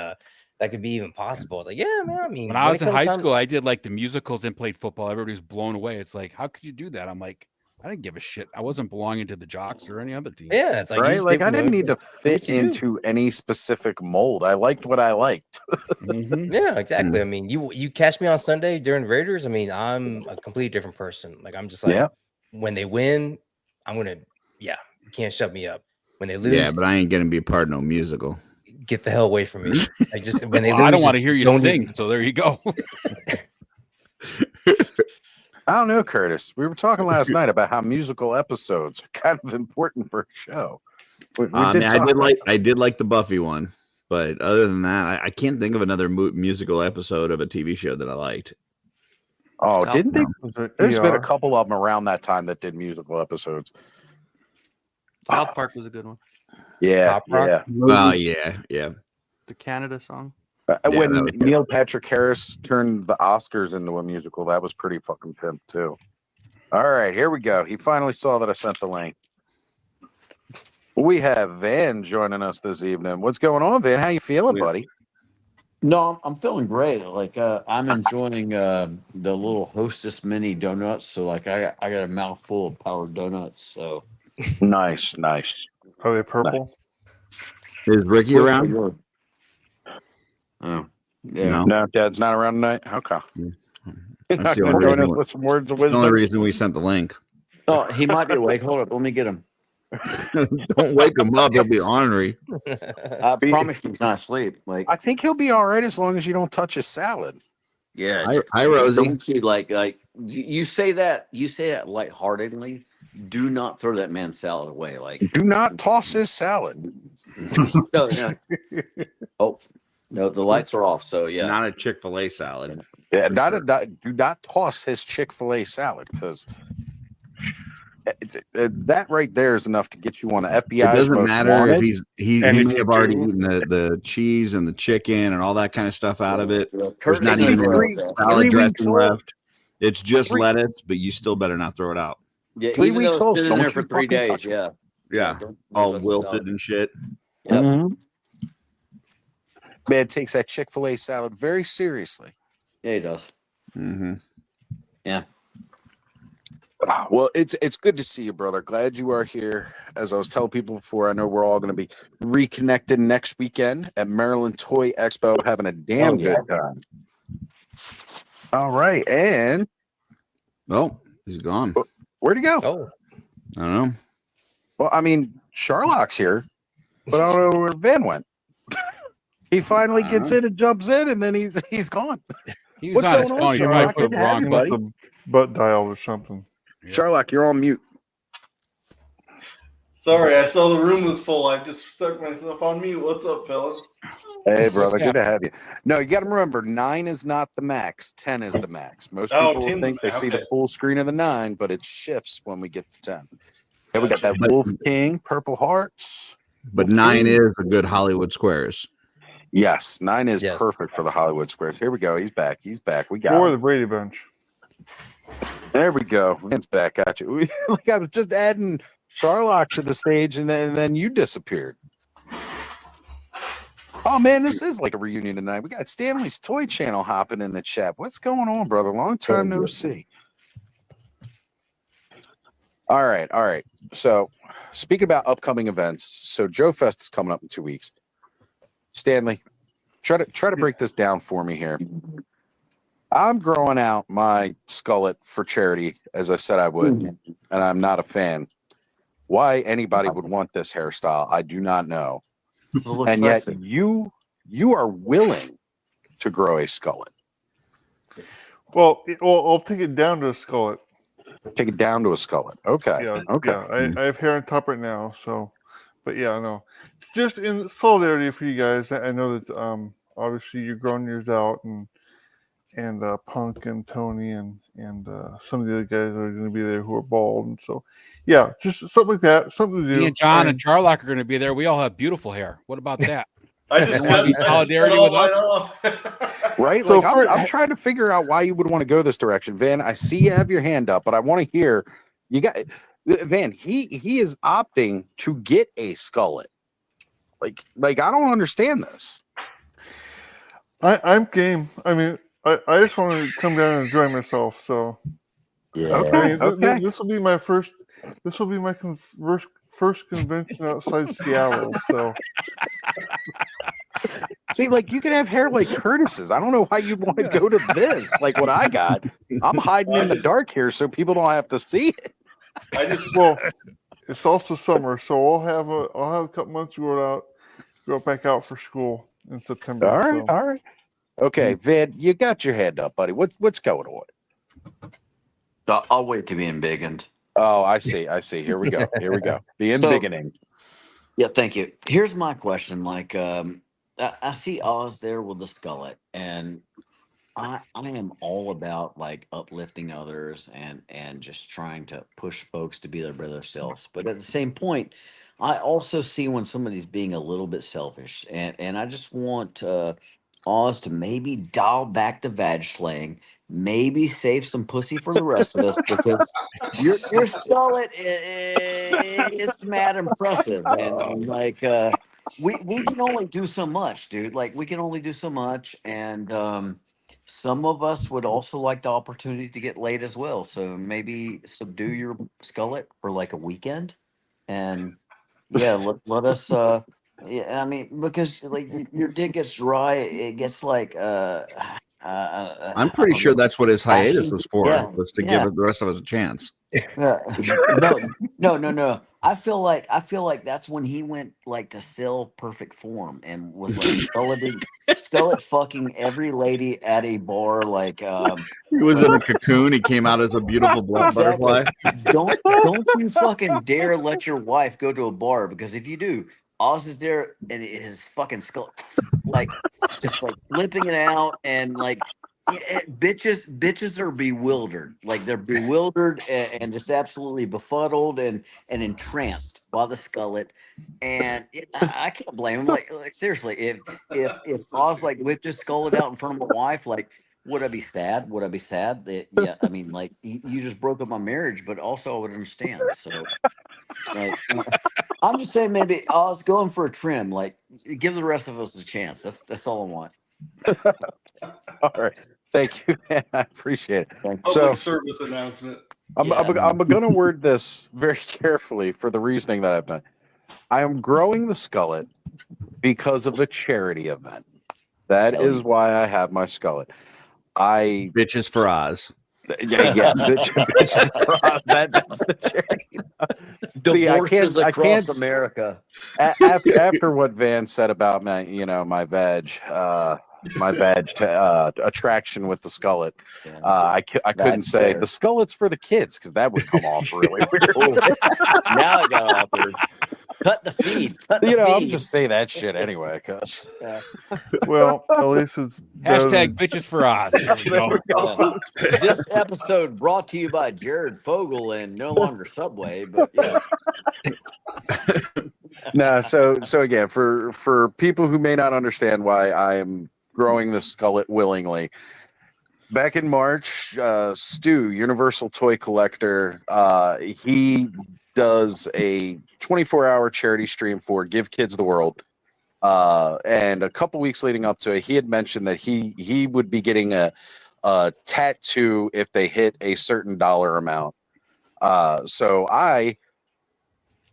that could be even possible. It's like, yeah, man. I mean, When I was in high school, I did like the musicals and played football. Everybody was blown away. It's like, how could you do that? I'm like, I didn't give a shit. I wasn't belonging to the jocks or any other team. Yeah, it's like you Right? just Like did, I didn't need to fit what you do. into any specific mold. I liked what I liked. Yeah, exactly. I mean, you catch me on Sunday during Raiders. I mean, I'm a completely different person. Like I'm just like, Yeah. when they win, I'm gonna, you can't shut me up. When they lose, Yeah, but I ain't gonna be a part of no musical. get the hell away from me. Like just when they Well, lose, I don't want to just hear you don't sing. even- So there you go. I don't know, Curtis. We were talking last night about how musical episodes are kind of important for a show. We I did talk about I did like the Buffy one, but other than that, I can't think of another musical episode of a TV show that I liked. Oh, didn't they? Was it There's been a ER? couple of them around that time that did musical episodes. South Park was a good one. Yeah, Pop Rock? yeah. Well, yeah. The Canada song. When that was good. Neil Patrick Harris turned the Oscars into a musical, that was pretty fucking pimp too. All right, here we go. He finally saw that I sent the link. We have Van joining us this evening. What's going on, Van? How you feeling, buddy? No, I'm feeling great. Like I'm enjoying the little Hostess mini donuts. So like I got a mouthful of Power Donuts. So Nice, nice. Are they purple? Is Ricky around? Oh, yeah. No, Dad's not around tonight. Okay. That's Not the gonna only join reason, us with some words of the only wisdom. reason we sent the link. Oh, he might be awake. Hold up, let me get him. Don't wake him up; he'll be ornery. I promise he's not asleep. Like I think he'll be all right as long as you don't touch his salad. yeah. Hi, Rosie. Don't you you say that lightheartedly. Do not throw that man's salad away. Like Do not toss his salad. no. Oh no, the lights are off. So yeah. Not a Chick-fil-A salad. Yeah, do not toss his Chick-fil-A salad because that right there is enough to get you on the FBI. It doesn't matter if he And may have already eaten the cheese and the chicken and all that kind of stuff out of it. There's not Three even weeks- salad 3 weeks dressing old. left. It's just Three- lettuce, but you still better not throw it out. Yeah, 3 even though weeks it's old, been in there don't for you 3 fucking days. touch it. Yeah. Yeah, Don't all touch the wilted salad. and shit. Yep. Man, it takes that Chick-fil-A salad very seriously. Yeah, he does. Mm-hmm. Yeah. Well, it's good to see you, brother. Glad you are here. As I was telling people before, I know we're all going to be reconnected next weekend at Maryland Toy Expo, having a damn good time. All right, and Oh, he's gone. where'd he go? Oh, I don't know. Well, I mean, Sherlock's here, but I don't know where Van went. He finally gets in and jumps in, and then he's gone. He was on his phone. He probably Sherlock? put the wrong He must button. have butt dialed or something. Sherlock, you're on mute. Sorry, I saw the room was full. I just stuck myself on mute. What's up, fellas? Hey, brother, good to have you. No, you got to remember, 9 is not the max. 10 is the max. Most Oh, people will 10's think they see the okay. full screen of the 9, but it shifts when we get to 10. Yeah, we got that Wolf King, Purple Hearts. But Wolf 9 King. is a good Hollywood Squares. Yes, 9 is Yes. perfect for the Hollywood Squares. Here we go. He's back. He's back. We got Or him. the Brady Bunch. There we go. It's back at you. Like I was just adding Sherlock to the stage, and then you disappeared. Oh man, this is like a reunion tonight. We got Stanley's Toy Channel hopping in the chat. What's going on, brother? Long time no see. All right. So, speaking about upcoming events, so Joe Fest is coming up in 2 weeks. Stanley, try to break this down for me here. I'm growing out my skullet for charity, as I said I would, and I'm not a fan. Why anybody would want this hairstyle, I do not know. And yet you are willing to grow a skullet. Well, I'll take it down to a skullet. Take it down to a skullet. Okay. Yeah, Okay. yeah. I have hair on top right now, so, but yeah, no. Just in solidarity for you guys, I know that obviously you're growing yours out, and Punk and Tony and some of the other guys are going to be there who are bald, and so yeah, just something like that, something to do. Me and John and Charlock are going to be there. We all have beautiful hair. What about that? I just You want to be solidarity with us? Right? So Like I'm trying to figure out why you would want to go this direction, Van. I see you have your hand up, but I want to hear you got Van. He is opting to get a skullet. Like I don't understand this. I'm game. I mean, I just want to come down and enjoy myself. So yeah, I mean, this will be my first. This will be my first convention outside Seattle. So see, like you can have hair like Curtis's. I don't know why you'd want to go to this. Like what I got, I'm hiding in the dark here so people don't have to see it. Well, it's also summer, so I'll have a couple months to go back out for school in September. All right, so. all right. Okay, Van, you got your hand up, buddy. What's going on? I'll wait to be embiggened. Oh, I see. Here we go. The embiggening. Yeah, thank you. Here's my question. Like, I see Oz there with the skullet, and I am all about like uplifting others and just trying to push folks to be their better selves. But at the same point, I also see when somebody's being a little bit selfish, and I just want Oz to maybe dial back the vag slang, maybe save some pussy for the rest of us because your skullet it's mad impressive, and like we can only do so much, dude. Like we can only do so much, and some of us would also like the opportunity to get laid as well. So maybe subdue your skullet for like a weekend, and yeah, let us. Yeah, I mean, because like your dick gets dry, it gets like I'm pretty sure that's what his hiatus was for, was to give the rest of us a chance. No. I feel like that's when he went like to sell perfect form and was like skullet fucking every lady at a bar. Like he was in a cocoon. He came out as a beautiful butterfly. Don't you fucking dare let your wife go to a bar, because if you do, Oz is there and his fucking skull like just like flipping it out, and like bitches are bewildered, like they're bewildered and just absolutely befuddled and entranced by the skullet, and I can't blame him. Like seriously, if Oz like whipped his skullet out in front of my wife, like would I be sad? Would I be sad? That, yeah, I mean, like you just broke up my marriage, but also I would understand. So, like, I'm just saying, maybe Oz going for a trim. Like, give the rest of us a chance. That's all I want. All right, thank you, man. I appreciate it. Public service announcement. I'm going to word this very carefully for the reasoning that I've done. I am growing the skullet because of a charity event. That is why I have my skullet. Bitches for Oz. Yeah, bitches for Oz. That's the charity. Divorces across America. After what Van said about my veg attraction with the skullet, I couldn't say the skullet's for the kids, because that would come off really weird. Now it got awkward. Cut the feed. I'll just say that shit anyway, cuz. Well, at least it's hashtag bitches for Oz. This episode brought to you by Jared Fogle and No Longer Subway, but yeah. No, so again, for people who may not understand why I am growing the skullet willingly, back in March, Stu, Universal Toy Collector, he does a 24-hour charity stream for Give Kids the World. And a couple weeks leading up to it, he had mentioned that he would be getting a tattoo if they hit a certain dollar amount. So I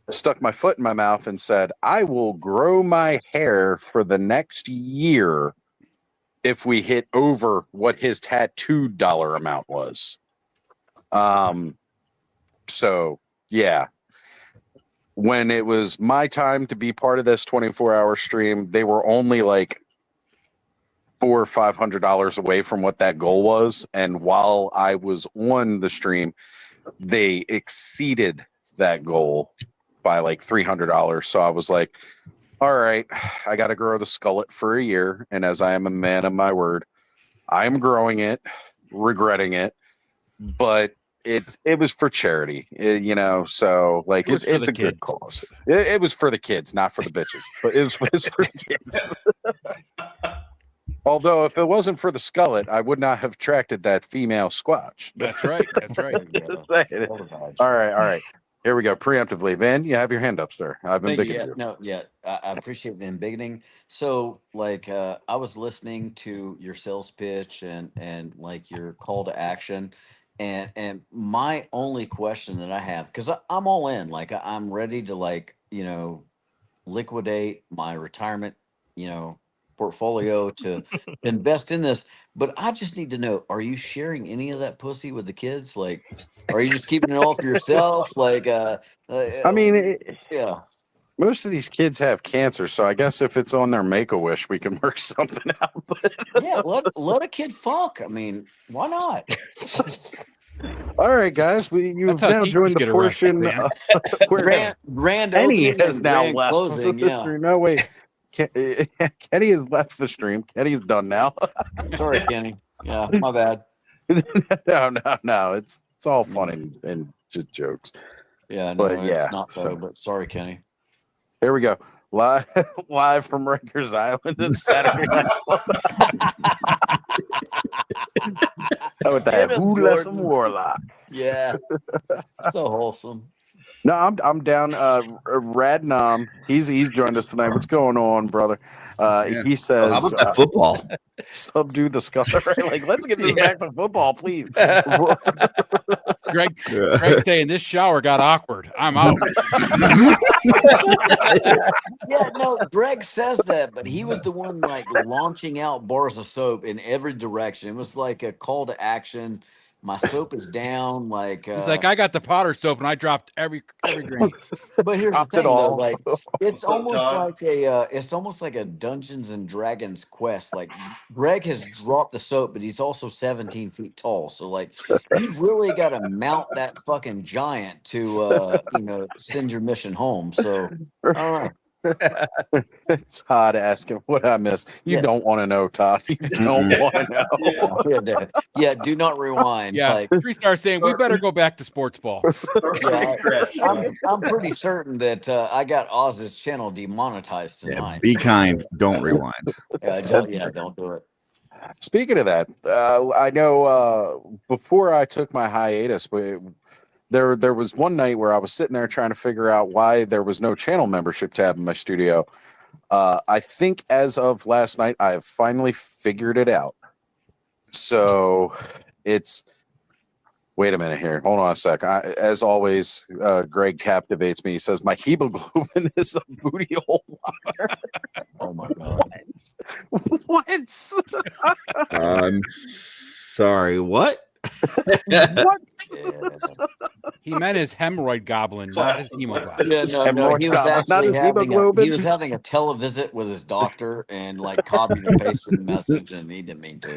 stuck my foot in my mouth and said, I will grow my hair for the next year if we hit over what his tattoo dollar amount was. So yeah, when it was my time to be part of this 24-hour stream, they were only like $400 or $500 away from what that goal was. And while I was on the stream, they exceeded that goal by like $300. So I was like, all right, I got to grow the skullet for a year. And as I am a man of my word, I am growing it, regretting it, but it was for charity, so like it's a good cause. It was for the kids, not for the bitches, but it was for the kids. Although if it wasn't for the skullet, I would not have attracted that female squatch. That's right. That's right. All right. Here we go. Preemptively, Van, you have your hand up, sir. I've been Thank bigging you. you. No, I appreciate the embiggening. So, like, I was listening to your sales pitch and like your call to action, and my only question that I have, because I'm all in, like, I'm ready to liquidate my retirement, portfolio to invest in this. But I just need to know: are you sharing any of that pussy with the kids? Like, are you just keeping it all for yourself? Like, I mean, yeah. Most of these kids have cancer, so I guess if it's on their Make-A-Wish, we can work something out. Yeah, let a kid fuck. I mean, why not? All right, guys, you've now joined the portion where grand Kenny opening has and now grand left. closing. Yeah. No, wait. Kenny has left the stream. Kenny's done now. Sorry, Kenny. Yeah, my bad. No. It's all fun and just jokes. Yeah, no, but it's not so. But sorry, Kenny. Here we go. Live from Rikers Island. It's Saturday Night. How about that? Who let some warlock? Yeah. So wholesome. No, I'm down. Rad Nom, he's joined us tonight. What's going on, brother? He says, how about that football? Subdue the skull. Right? Like, let's get this back to football, please. Greg saying this shower got awkward. I'm out. Yeah, no, Greg says that, but he was the one like launching out bars of soap in every direction. It was like a call to action. My soap is down. Like He's like, I got the powder soap and I dropped every grain. But here's the thing, though, like it's up, almost Todd? like a Dungeons and Dragons quest. Like Greg has dropped the soap, but he's also 17 feet tall. So like you've really got to mount that fucking giant to send your mission home. So I don't know. Todd asking what I missed. You don't want to know, Todd. You don't want to know. Yeah, do not rewind. Yeah, Like 3-star saying we better go back to sports ball. yeah, I'm pretty certain that I got Oz's channel demonetized tonight. Be kind. Don't rewind. Don't do it. Speaking of that, I know before I took my hiatus, there was one night where I was sitting there trying to figure out why there was no channel membership tab in my studio. I think as of last night, I have finally figured it out. So it's wait a minute here. Hold on a sec. As always, Greg captivates me. He says my hemoglobin is a booty hole. Oh my god! What? I'm sorry. What? What? He meant his hemorrhoid goblin, not his hemoglobin. Yeah, no, he was actually he was having a televisit with his doctor and like copied and pasted the message, and he didn't mean to.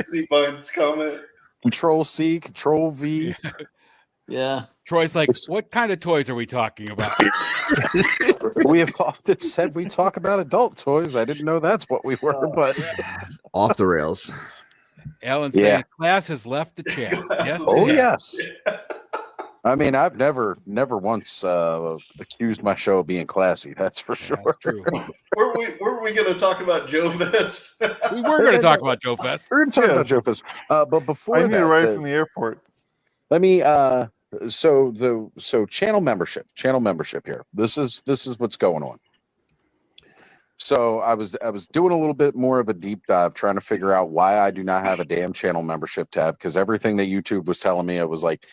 See Biden's comment. Control C, Control V. Yeah. Troy's like, what kind of toys are we talking about? We have often said we talk about adult toys. I didn't know that's what we were, but off the rails. Alan saying class has left the chat. Yes. Oh yes. I mean, I've never once accused my show of being classy. That's for sure. That's true. Were we going to talk about Joe Vest? We were going to talk about Joe Fest. We're going to talk about Joe Fest. But before I need that, a ride from the airport. let me. So channel membership here. This is what's going on. So I was doing a little bit more of a deep dive, trying to figure out why I do not have a damn channel membership tab, because everything that YouTube was telling me, it was like,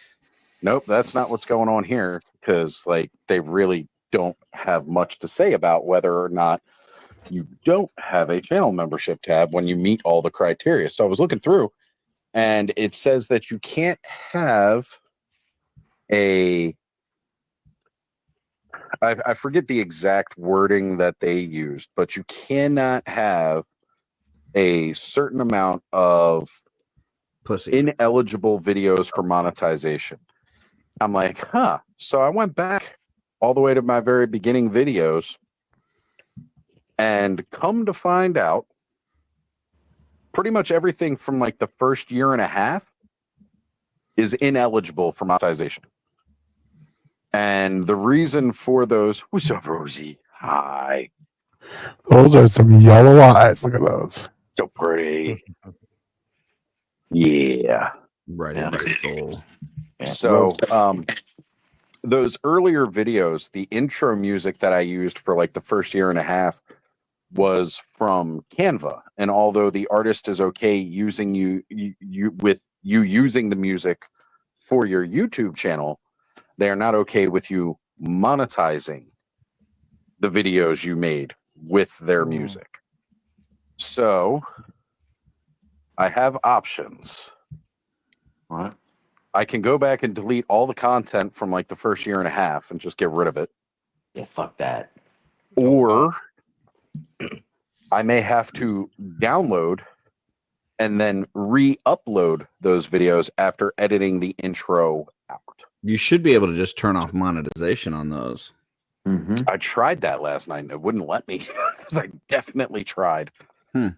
nope, that's not what's going on here, because like they really don't have much to say about whether or not you don't have a channel membership tab when you meet all the criteria. So I was looking through, and it says that you can't have I forget the exact wording that they used, but you cannot have a certain amount of Pussy. Ineligible videos for monetization. I'm like, huh. So I went back all the way to my very beginning videos, and come to find out, pretty much everything from like the first year and a half is ineligible for monetization. And the reason for those, what's up, Rosie? Hi. Those are some yellow eyes. Look at those. So pretty. Yeah. Right in the soul. So, those earlier videos, the intro music that I used for like the first year and a half was from Canva. And although the artist is okay using you using the music for your YouTube channel, they are not okay with you monetizing the videos you made with their music. So I have options. What? I can go back and delete all the content from like the first year and a half and just get rid of it. Yeah, fuck that. Or I may have to download and then re-upload those videos after editing the intro out. You should be able to just turn off monetization on those. I tried that last night and it wouldn't let me because I definitely tried.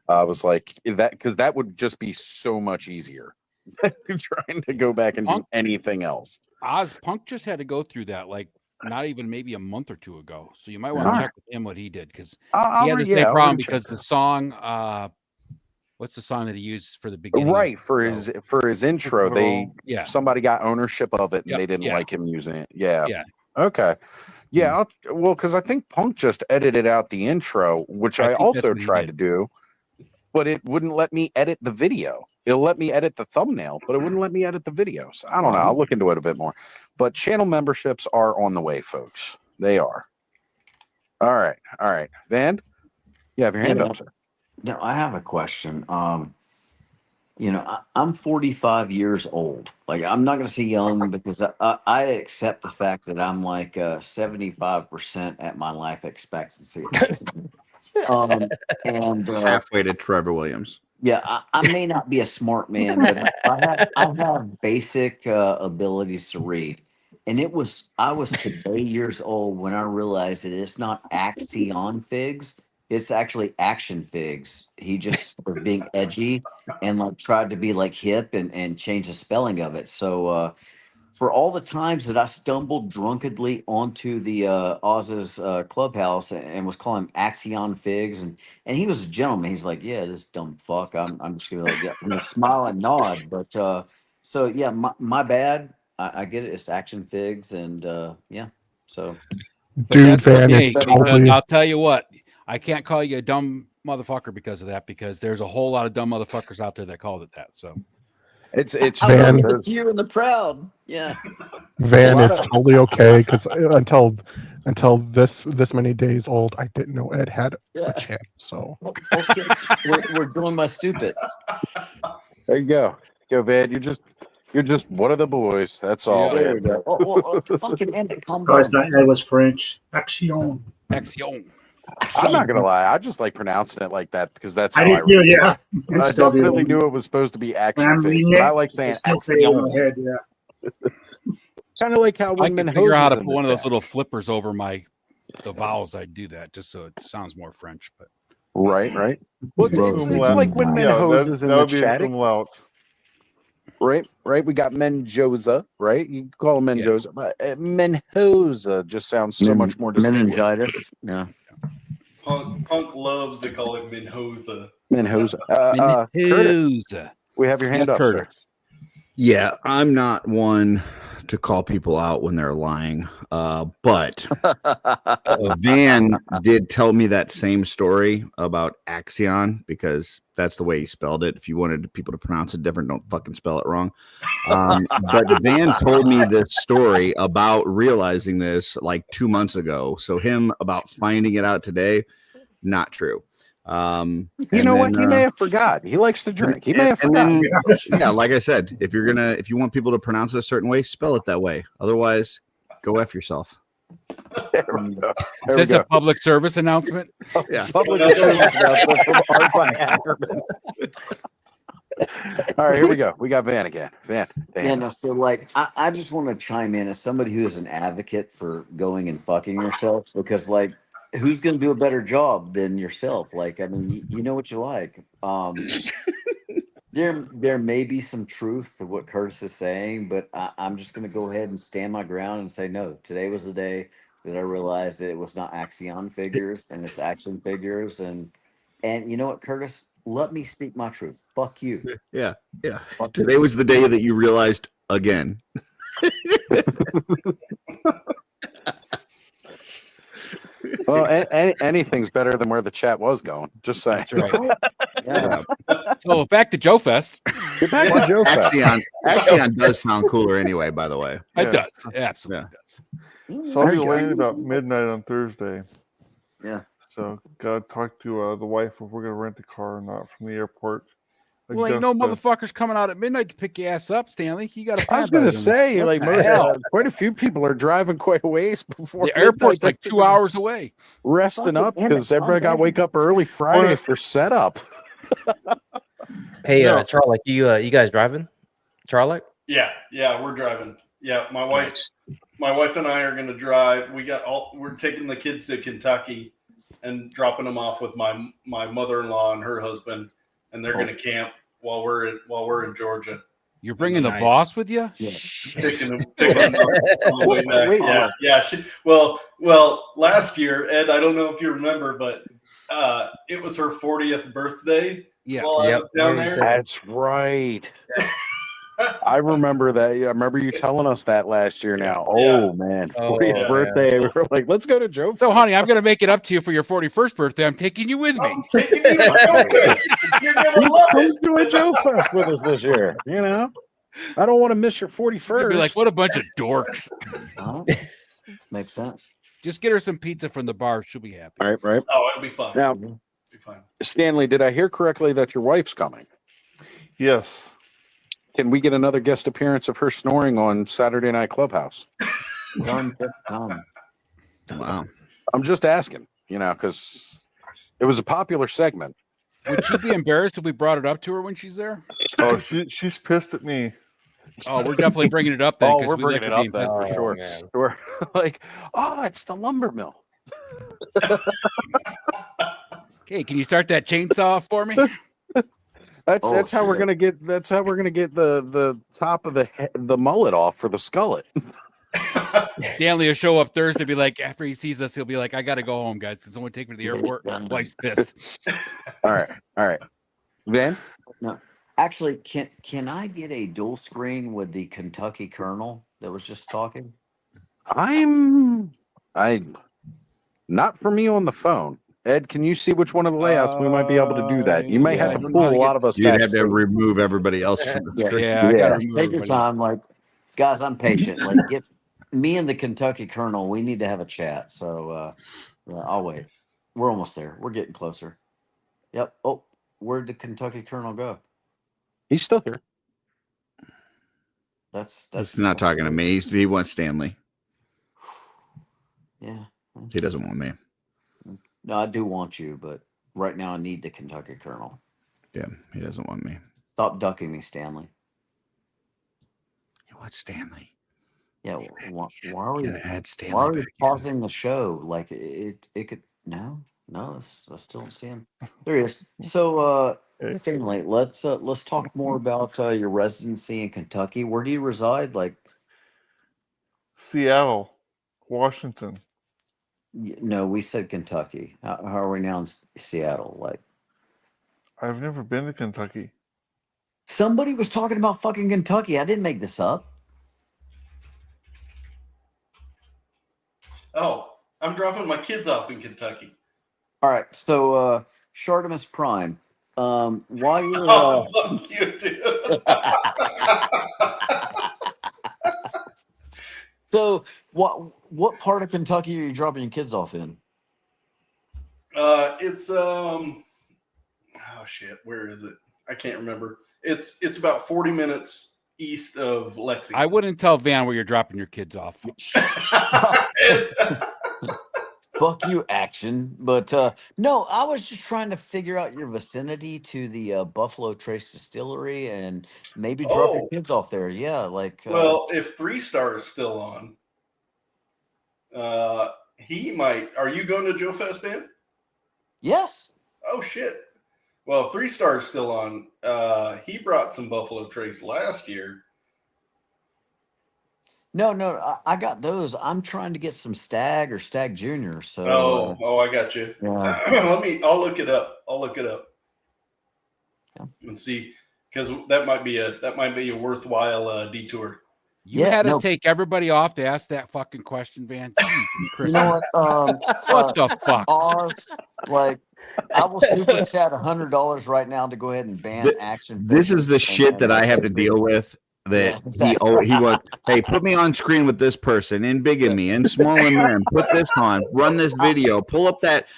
I was like, because that would just be so much easier than trying to go back and do anything else. Punk just had to go through that like not even maybe a month or two ago. So you might want to check with him what he did because he had the same problem because the song, what's the song that he used for the beginning? Right, for his intro, somebody got ownership of it and they didn't like him using it. Yeah. Okay. Yeah, well, because I think Punk just edited out the intro, which I also tried to do, but it wouldn't let me edit the video. It'll let me edit the thumbnail, but it wouldn't let me edit the video. So I don't know. I'll look into it a bit more. But channel memberships are on the way, folks. They are. All right. All right. Van, you have your hand up, sir. No, I have a question. You know, I'm 45 years old. Like, I'm not going to say young because I accept the fact that I'm like 75% at my life expectancy. And halfway to Trevor Williams. Yeah, I may not be a smart man, but I have basic abilities to read. And I was today years old when I realized that it's not Axion figs. It's actually action figs. He just was being edgy and like tried to be like hip and change the spelling of it. So for all the times that I stumbled drunkenly onto the Oz's clubhouse and was calling him Axion figs, and he was a gentleman. He's like, yeah, this dumb fuck. I'm just gonna like, yeah, I'm gonna smile and nod. But so yeah, my bad. I get it. It's action figs, and yeah. So, Dude, Van, because I'll tell you what, I can't call you a dumb motherfucker because of that, because there's a whole lot of dumb motherfuckers out there that called it that. So it's Van, the few and the proud. Yeah. Van, it's totally okay because until this many days old, I didn't know Ed had a channel. So we're doing my stupid. There you go. Go, Van. You're just one of the boys. That's all. There we go. Fucking end it. Calm Oh, I down. thought that was French. Action. Action. I'm not gonna lie. I just like pronouncing it like that because that's how I did too. Yeah. I definitely knew it was supposed to be action figs, but I like saying action. Yeah. Kind of like how I when can figure out how to put one of those little flippers over the vowels. I do that just so it sounds more French. But right. Well, it's like when Menhoz is in the chat. Right. We got Menjoza, right? You call him Menjoza, but Menjoza just sounds so much more distinguished. Meningitis. Yeah. Punk loves to call it Menjoza. Menjoza. Curtis, we have your hand up, sir. Yeah, I'm not one to call people out when they're lying, but Van did tell me that same story about Axion because that's the way he spelled it. If you wanted people to pronounce it different, don't fucking spell it wrong. But Van told me this story about realizing this like 2 months ago. So him about finding it out today, not true. You know what? He may have forgot. He likes to drink. He may have forgotten. Yeah, like I said, if you want people to pronounce it a certain way, spell it that way. Otherwise, go F yourself. Is this a public service announcement? Yeah. Public service announcement from Art by Ackerman. All right, here we go. We got Van again. Van. Yeah, no, so like I just want to chime in as somebody who is an advocate for going and fucking yourself, because like who's gonna do a better job than yourself? Like, I mean, you know what you like. There may be some truth to what Curtis is saying, but I'm just gonna go ahead and stand my ground and say no. Today was the day that I realized that it was not Axion figures and it's action figures, and you know what, Curtis? Let me speak my truth. Fuck you. Yeah. Today was the day that you realized again. Well, anything's better than where the chat was going. Just saying. That's right. Yeah. So back to Joe Fest. Get back to Joe Fest. Axion does sound cooler anyway, by the way. It does. It absolutely does. So I'll be landing about midnight on Thursday. Yeah. So gotta talk to the wife if we're gonna rent a car or not from the airport. Well, ain't no motherfuckers coming out at midnight to pick your ass up, Stanley. You got to. I was going to say, like, quite a few people are driving quite a ways before the airport's like 2 hours away. Resting up because everybody got to wake up early Friday for setup. Hey, Charlotte, you guys driving? Charlotte? Yeah, we're driving. Yeah, my wife and I are going to drive. We're taking the kids to Kentucky and dropping them off with my mother-in-law and her husband, and they're going to camp while we're in Georgia. You're bringing the boss with you? Yeah. Taking them on the way back. Yeah. Well, last year, Ed, I don't know if you remember, but it was her 40th birthday. Yeah. While I was down there. That's right. I remember that. I remember you telling us that last year now. Oh, man. 40th birthday. We were like, let's go to Joe. So, honey, I'm going to make it up to you for your 41st birthday. I'm taking you with me. I'm taking you You're going to love it. Do a Joe Fest with us this year. You know? I don't want to miss your 41st. You'll be like, what a bunch of dorks. Makes sense. Just get her some pizza from the bar. She'll be happy. Right. Oh, it'll be fun. Now, It'll be fun. Stanley, did I hear correctly that your wife's coming? Yes. Can we get another guest appearance of her snoring on Saturday Night Clubhouse? Wow. I'm just asking, because it was a popular segment. Would she be embarrassed if we brought it up to her when she's there? Oh, she's pissed at me. Oh, we're definitely bringing it up then. Oh, 'cause we're we bringing like it her up being then pissed for at sure. Like, it's the lumber mill. Okay, can you start that chainsaw for me? That's how we're gonna get. That's how we're gonna get the top of the mullet off for the skullet. Stanley will show up Thursday, be like, after he sees us, he'll be like, I gotta go home, guys. Can someone take me to the airport? Wife's pissed. All right. Van? No, actually, can I get a dual screen with the Kentucky Colonel that was just talking? Not for me on the phone. Ed, can you see which one of the layouts we might be able to do that? You may have to pull a lot of us You'd back. have to remove everybody else from the screen. Yeah, I gotta Take your time, like guys. I'm patient. Like, get me and the Kentucky Colonel. We need to have a chat. So I'll wait. We're almost there. We're getting closer. Yep. Oh, where'd the Kentucky Colonel go? He's still here. That's He's not talking to me. He wants Stanley. Yeah. He doesn't want me. No, I do want you, but right now I need the Kentucky Colonel. Yeah, he doesn't want me. Stop ducking me, Stanley. He wants Stanley. Yeah. Why are we? Add Stanley Why are we back pausing the show? Like it could. No. I still don't see him. There he is. So, Stanley, let's talk more about your residency in Kentucky. Where do you reside? Like Seattle, Washington. No, we said Kentucky. How are we now in Seattle? Like, I've never been to Kentucky. somebody was talking about fucking Kentucky. I didn't make this up. Oh, I'm dropping my kids off in Kentucky. All right. So, Shartimus Prime. While you're Fuck you, dude. So, what part of Kentucky are you dropping your kids off in? It's oh shit, where is it? I can't remember. It's about 40 minutes east of Lexington. I wouldn't tell Van where you're dropping your kids off. Fuck you, Action. But no, I was just trying to figure out your vicinity to the Buffalo Trace Distillery and maybe drop your Oh, kids off there. Yeah, like well, if 3 Star is still on, he might. Are you going to Joe Fest, man? yes. Oh shit. Well, 3 Star is still on. He brought some Buffalo Trace last year. No, I got those. I'm trying to get some Stag or Stag Junior. So Oh, I got you. yeah. I'll look it up. And see, because that might be a worthwhile detour. You had us take everybody off to ask that fucking question, Van. You know what? What the fuck? Oz, like, I will super chat $100 right now to go ahead and ban Action. This is the Figures shit that I have to deal with. That Yeah, exactly. he wants. Hey, put me on screen with this person in bigamy and small and rim. Put this on. Run this video. Pull up that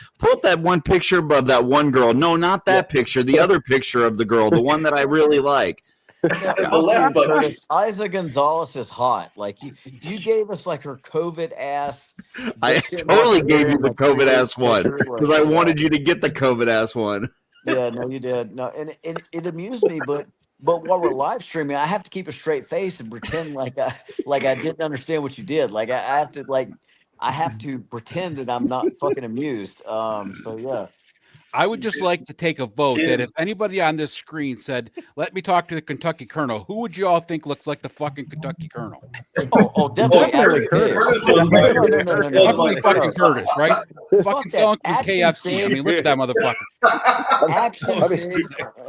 one picture of that one girl. No, not that picture. The other picture of the girl, the one that I really like. Curtis, Isa Gonzalez is hot. Like you gave us like her COVID ass. I totally gave you the COVID ass one because I wanted you to get the COVID ass one. Yeah, no, you did. No, and it amused me, but while we're live streaming, I have to keep a straight face and pretend like I didn't understand what you did. Like I have to pretend that I'm not fucking amused. So yeah. I would just like to take a vote that if anybody on this screen said, "Let me talk to the Kentucky Colonel," who would you all think looks like the fucking Kentucky Colonel? Oh, definitely Curtis. Definitely fucking Curtis, right? Fucking selling through KFC. I mean, look at that motherfucker. Action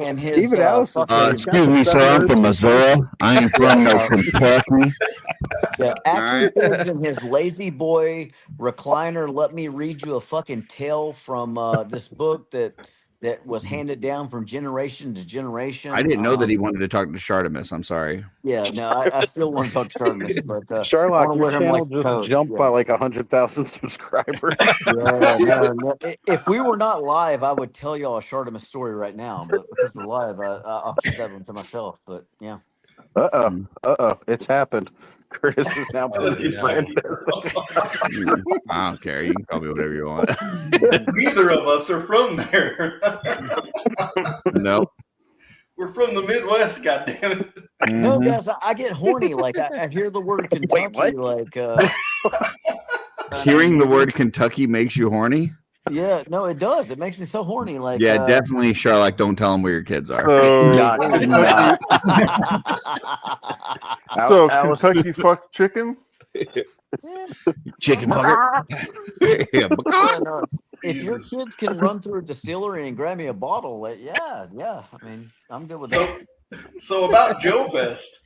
and his Even Allison. Excuse me, sir. I'm from Missouri. I ain't from no Kentucky. Yeah, Action Figs and his lazy boy recliner. Let me read you a fucking tale from this book that was handed down from generation to generation. I didn't know that he wanted to talk to Shartimus. I'm sorry. Yeah, no, I still want to talk to Shartimus, but I Sherlock, wanna your wear him channel like just coat. jumped Yeah. by like 100,000 subscribers. Yeah, no. If we were not live, I would tell y'all a Shartimus story right now. But because we're live, I'll keep that one to myself. But yeah. It's happened. Curtis is now brand I don't care. You can call me whatever you want. Neither of us are from there. Nope. We're from the Midwest, goddammit. No, guys, I get horny. Like I hear the word Kentucky. Like Hearing the word Kentucky makes you horny? yeah, no, it does. It makes me so horny. Like Yeah, definitely, Sherlock. Don't tell them where your kids are. So Kentucky fuck chicken. Chicken fucker. Yeah, no, if your kids can run through a distillery and grab me a bottle, like, yeah. I mean, I'm good with that. So about Joe Fest.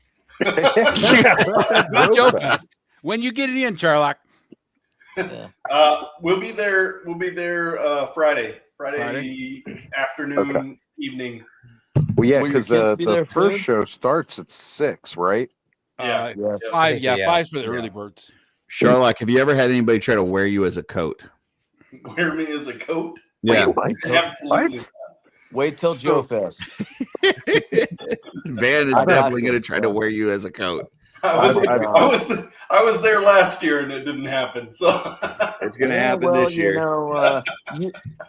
Joe Fest. When you get it in, Sherlock. We'll be there. Friday afternoon, evening. Well, yeah, Will your because kids be there the first too? show starts at 6, right? Yeah. Five. Yeah, five's for the early birds. Sherlock, have you ever had anybody try to wear you as a coat? Wear me as a coat? Yeah. Absolutely. Wait till Joe Fest. Van is I got definitely you. going to try to wear you as a coat. I was there last year and it didn't happen. So it's gonna happen this year. You know,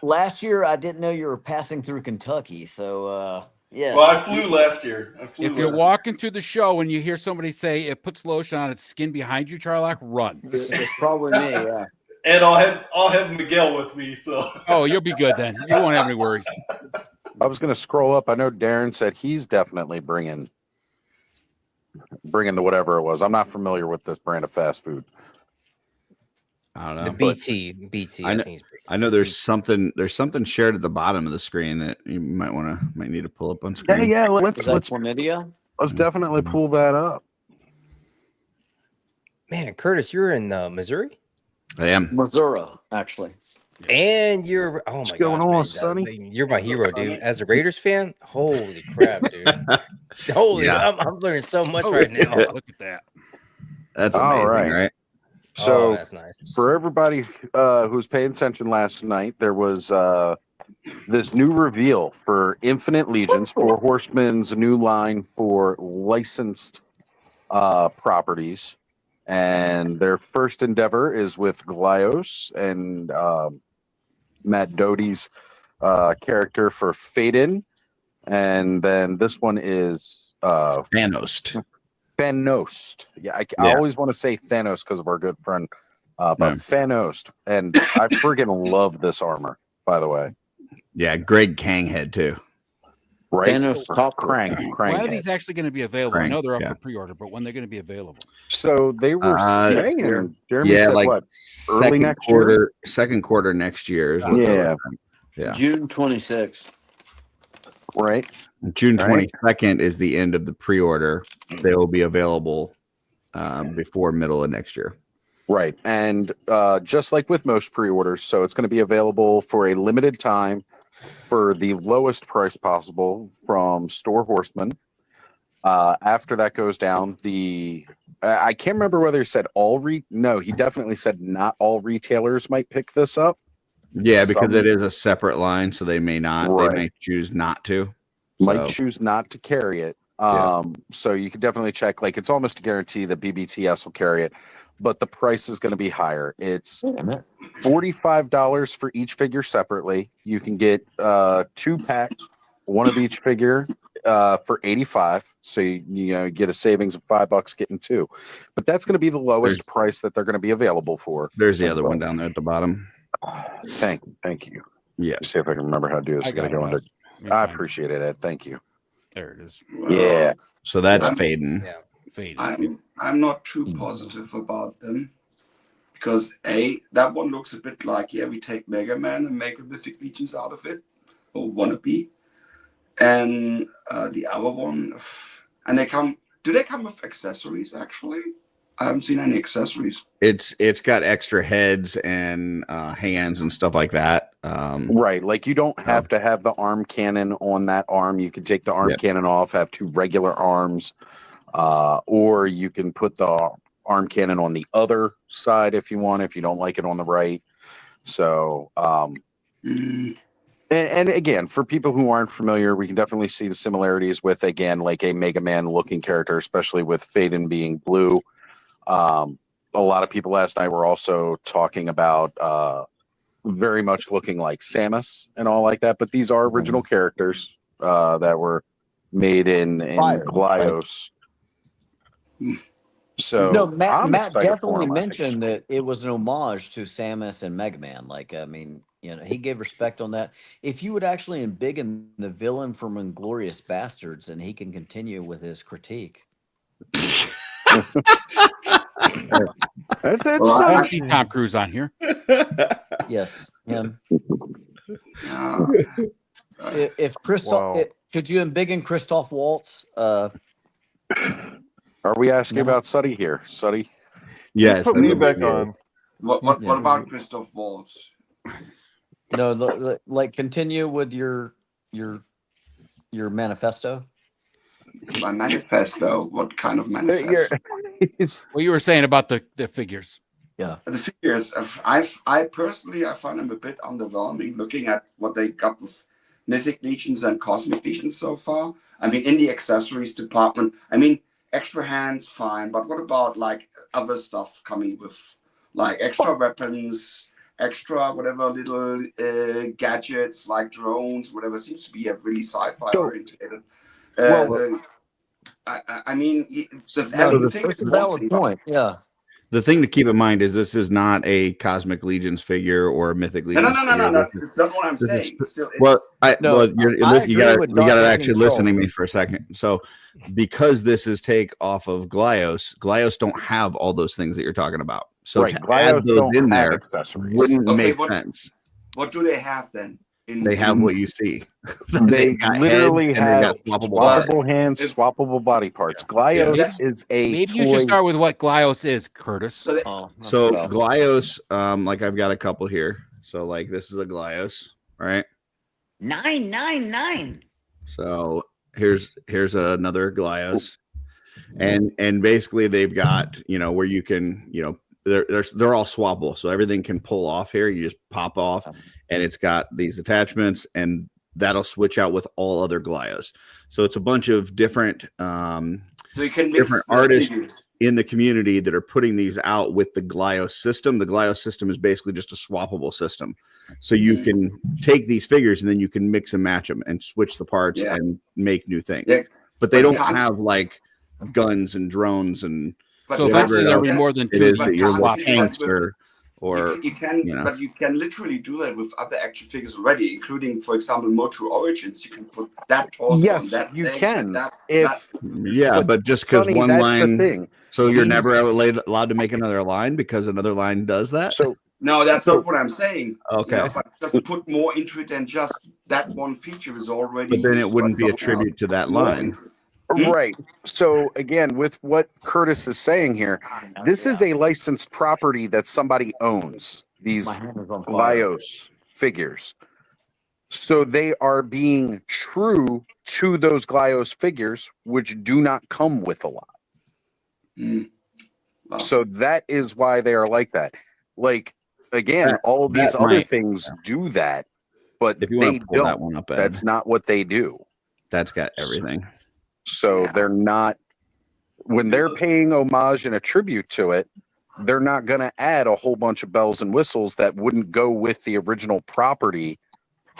last year I didn't know you were passing through Kentucky, so yeah. Well, I flew last year. If you're walking through the show and you hear somebody say it puts lotion on its skin behind you, Sherlock, run. It's probably me. Yeah. And I'll have Miguel with me. So oh, you'll be good then. You won't have any worries. I was going to scroll up. I know Darren said he's definitely bringing the whatever it was. I'm not familiar with this brand of fast food. I don't know. The BT. I know there's something shared at the bottom of the screen that you might need to pull up on screen. Yeah. Let's chlamydia? Let's definitely pull that up. Man, Curtis, you're in Missouri? I am. Missouri, actually. And you're What's going on, Sonny? You're my hero, dude. As a Raiders fan, holy crap, dude! I'm learning so much right now. Look at that. That's amazing, right? So that's nice. For everybody who's paying attention last night, there was this new reveal for Infinite Legions, Four Horsemen's new line for licensed properties. And their first endeavor is with Glyos and Matt Doty's character for Faden. And then this one is Thanos. Thanos. Yeah, I always want to say Thanos because of our good friend, but Thanos. And I friggin' love this armor, by the way. Yeah, Greg Kanghead too. Right? Thanos top Crank When are head. these actually going to be available? I Crank, know they're up yeah. for pre-order, but when they're going to be available? So they were saying, Jeremy yeah, said like what? Early next year? Second quarter next year is what yeah. June 26th. Right. June 22nd is the end of the pre-order. They will be available before middle of next year. Right. And just like with most pre-orders, so it's going to be available for a limited time for the lowest price possible from Store Horseman. After that goes down, I can't remember whether he said no, he definitely said not all retailers might pick this up. Yeah, because it is a separate line, so they may not. Right. They may choose not to. Might choose not to carry it. So you can definitely check. Like, it's almost a guarantee that BBTS will carry it, but the price is going to be higher. It's $45 for each figure separately. You can get 2-pack, one of each figure for $85. So you get a savings of $5 getting 2. But that's going to be the lowest price that they're going to be available for. There's the other one down there at the bottom. Thank you. Yeah. Let's see if I can remember how to do this. I got to go under. I appreciate it, Ed. Thank you. There it is. Yeah. So that's Faden. Yeah, Faden. I'm not too positive about them because that one looks a bit like we take Mega Man and make a Mythic Legions out of it, or wannabe, and the other one, and do they come with accessories actually? I haven't seen any accessories. It's got extra heads and hands and stuff like that. Right, like you don't have to have the arm cannon on that arm. You can take the arm cannon off, have 2 regular arms, or you can put the arm cannon on the other side if you want, if you don't like it on the right. So, and again, for people who aren't familiar, we can definitely see the similarities with, again, like a Mega Man looking character, especially with Faden being blue. A lot of people last night were also talking about very much looking like Samus and all like that, but these are original characters that were made in Glyos. So no, Matt definitely for mentioned that it was an homage to Samus and Mega Man. Like, I mean, he gave respect on that. If you would actually embiggen the villain from Inglorious Bastards, and he can continue with his critique. I see Tom Cruise on here. Yes, him. If Christoph, could you embiggen Christoph Waltz? Are we asking about Suddy here? Suddy? Yes. Put me back on. What about Christoph Waltz? No, like continue with your manifesto. My manifesto. What kind of manifesto? What you were saying about the figures. Yeah, the figures. I personally find them a bit underwhelming. Looking at what they got with Mythic Legions and Cosmic Legions so far. I mean, in the accessories department, I mean, extra hands, fine. But what about like other stuff coming with like extra weapons, extra whatever little gadgets like drones, whatever seems to be a really sci-fi oriented. I mean, that's a valid point. Yeah. The thing to keep in mind is this is not a Cosmic Legions figure or a Mythic Legions. No. It's not what I'm saying. You gotta actually listen to me for a second. So, because this is take off of Glyos don't have all those things that you're talking about. So right, to add those in there accessories wouldn't make sense. What do they have then? They have what you see. They literally have swappable hands, swappable body parts. Glyos is a Maybe toy. you should start with what Glyos is, Curtis. So Glyos, like I've got a couple here. So like this is a Glyos, right? 999. So here's another Glyos, and basically they've got where you can they're all swappable, so everything can pull off here. You just pop off. And it's got these attachments, and that'll switch out with all other Glyos. So it's a bunch of different, so you can mix different artists. in the community that are putting these out with the Glyos system. The Glyos system is basically just a swappable system. So you can take these figures and then you can mix and match them and switch the parts and make new things. Yeah. But they But don't can't- have like guns and drones and But So you eventually can't- there'll be more than it two is but that you're can't like you do that tanks with- or you can, you know. but you can literally do that with other action figures already, including, for example, Motu Origins. You can put that torso Yes, on that you legs can. and that. If Yeah, but just because Sonny, one that's the line, thing. so you're never These- allowed to make another line because another line does that. So No, that's not what I'm saying. Okay. You know, but just put more into it than just that one feature is already. But then it used by wouldn't be a someone tribute else. to that More line. into it. Right. So again, with what Curtis is saying here, this is a licensed property that somebody owns. These Glyos figures. So they are being true to those Glyos figures, which do not come with a lot. So that is why they are like that. Like again, That- all these that other might- things do that, but If you they want to pull don't. that one up, Ed, That's not what they do. that's got everything. So they're not, when they're paying homage and a tribute to it, they're not going to add a whole bunch of bells and whistles that wouldn't go with the original property.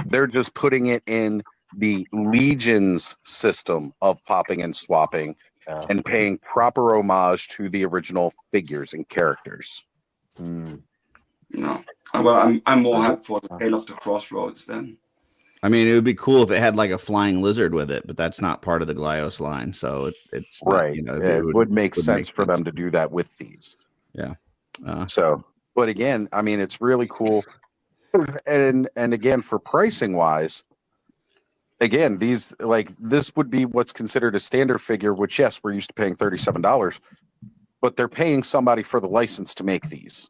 They're just putting it in the Legion's system of popping and swapping and paying proper homage to the original figures and characters. No. Well, I'm more happy for the Tale of the Crossroads then. I mean, it would be cool if it had like a flying lizard with it, but that's not part of the Glyos line. So it's not, Right. you know, it would make sense for them to do that with these. Yeah. So, but again, I mean, it's really cool. And again, for pricing wise, again, these like this would be what's considered a standard figure, which yes, we're used to paying $37, but they're paying somebody for the license to make these.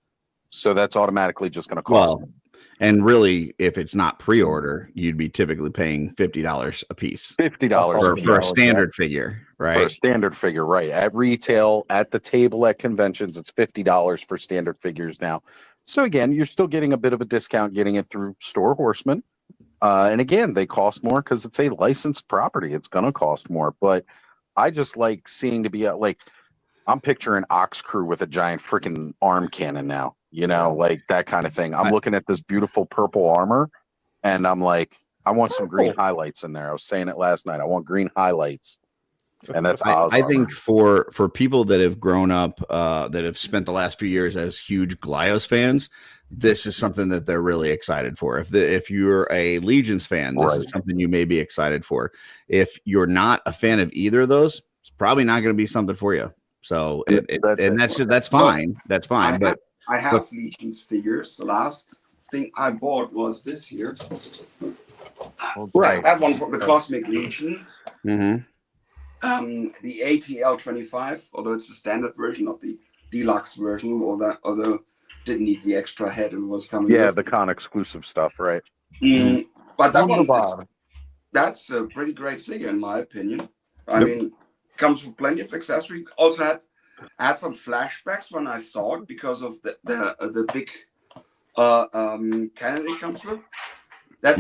So that's automatically just going to cost them. And really, if it's not pre-order, you'd be typically paying $50 a piece. $50 for a standard figure, right? For a standard figure, right? At retail, at the table, at conventions, it's $50 for standard figures now. So again, you're still getting a bit of a discount getting it through Store Horseman. And again, they cost more because it's a licensed property. It's going to cost more. But I just like seeing to be like, I'm picturing Ox Crew with a giant freaking arm cannon now, you know, like that kind of thing. I'm looking at this beautiful purple armor and I'm like, I want some green highlights in there. I was saying it last night. I want green highlights. And that's Oz I armor. think for people that have grown up, that have spent the last few years as huge Glyos fans, this is something that they're really excited for. If you're a Legions fan, this is something you may be excited for. If you're not a fan of either of those, it's probably not going to be something for you. So that's fine. That's fine. But I have Legions figures. The last thing I bought was this here. Right. That one from the Cosmic Legions. Mm-hmm. The ATL-25, although it's the standard version, not the deluxe version, although didn't need the extra head it was coming. Yeah, with. the con exclusive stuff, right? But that one, Wunderbar. that's a pretty great figure in my opinion. I mean, comes with plenty of accessories. Also had some flashbacks when I saw it because of the big cannon it comes with. That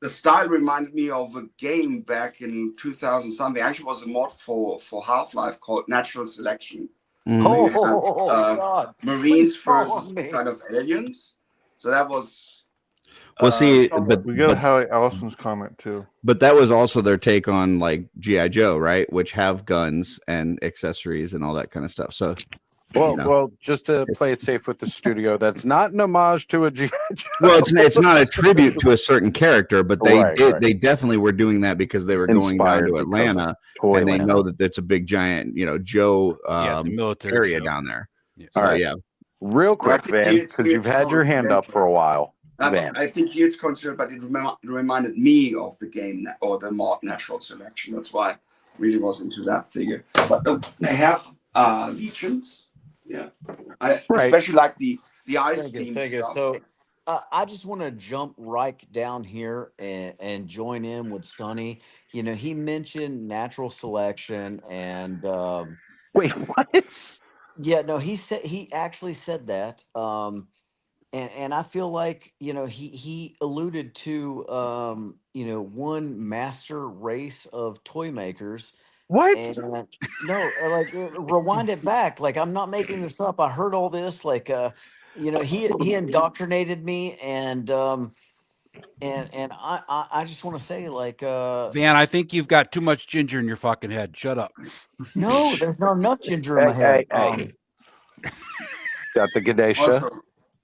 the style reminded me of a game back in 2000 something. Actually, it was a mod for Half-Life called Natural Selection. Where you had, Marines versus kind of aliens. So that was. Well, see, but we got to highlight Allison's comment too. But that was also their take on like G.I. Joe, right? Which have guns and accessories and all that kind of stuff. So, well, just to play it safe with the studio, that's not an homage to a G.I. Joe. Well, it's not a tribute to a certain character, but they Right. They definitely were doing that because they were Inspired going down to because of Atlanta, Toy and they Land. know that it's a big giant, Joe the military area show. down there. Yeah. So, All right. yeah. Real quick, Well, I think Van, because you've had your hand up for a while. Van. I think here it's considered, but it reminded me of the game or the mod Natural Selection. That's why I really was into that figure. But they have Legions. Yeah. Especially like the ice theme stuff. So I just want to jump right down here and join in with Sonny. He mentioned Natural Selection and wait, what? Yeah, no, he actually said that. And I feel like, he alluded to one master race of toy makers What? And no, rewind it back. Like, I'm not making this up. I heard all this. Like, he indoctrinated me, and I just want to say, like, Van, I think you've got too much ginger in your fucking head. Shut up. no, there's not enough ginger in my head. Got the Ganesha. Also,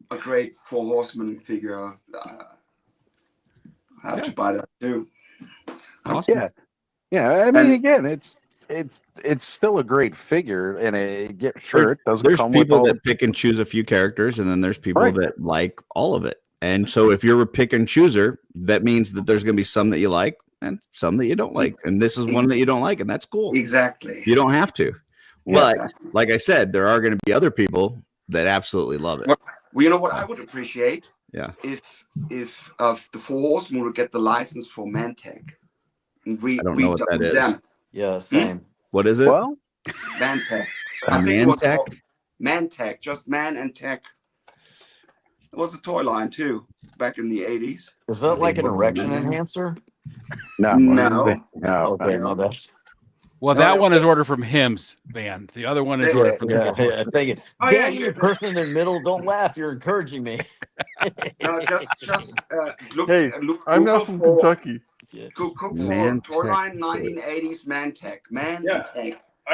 a great Four Horsemen figure. I have to buy that too. Awesome. Yeah. I mean, again, it's still a great figure, and it doesn't There's come with people all that pick and choose a few characters, and then there's people Right. that like all of it. And so, if you're a pick and chooser, that means that there's going to be some that you like and some that you don't like, and this is one that you don't like, and that's cool. Exactly. You don't have to, Yeah. but like I said, there are going to be other people that absolutely love it. Well, you know what I would appreciate? Yeah. If the Four Horsemen would get the license for Mantech. And I don't know what that is. them. Yeah, same. What is it? Well, Mantech. A I think it was Mantech? called Mantech, just man and tech. It was a toy line too, back in the 80s. Is that like an erection enhancer? No. No. Okay, my bad. Well, that one is ordered from Hims, Van. The other one is ordered from Yeah, I think it's. Oh, Dan, yeah, you person in the middle, don't laugh. You're encouraging me. No, just look. Hey, look I'm Google not from for- Kentucky. Go for Mantech. toy line 1980s Mantech. Yeah.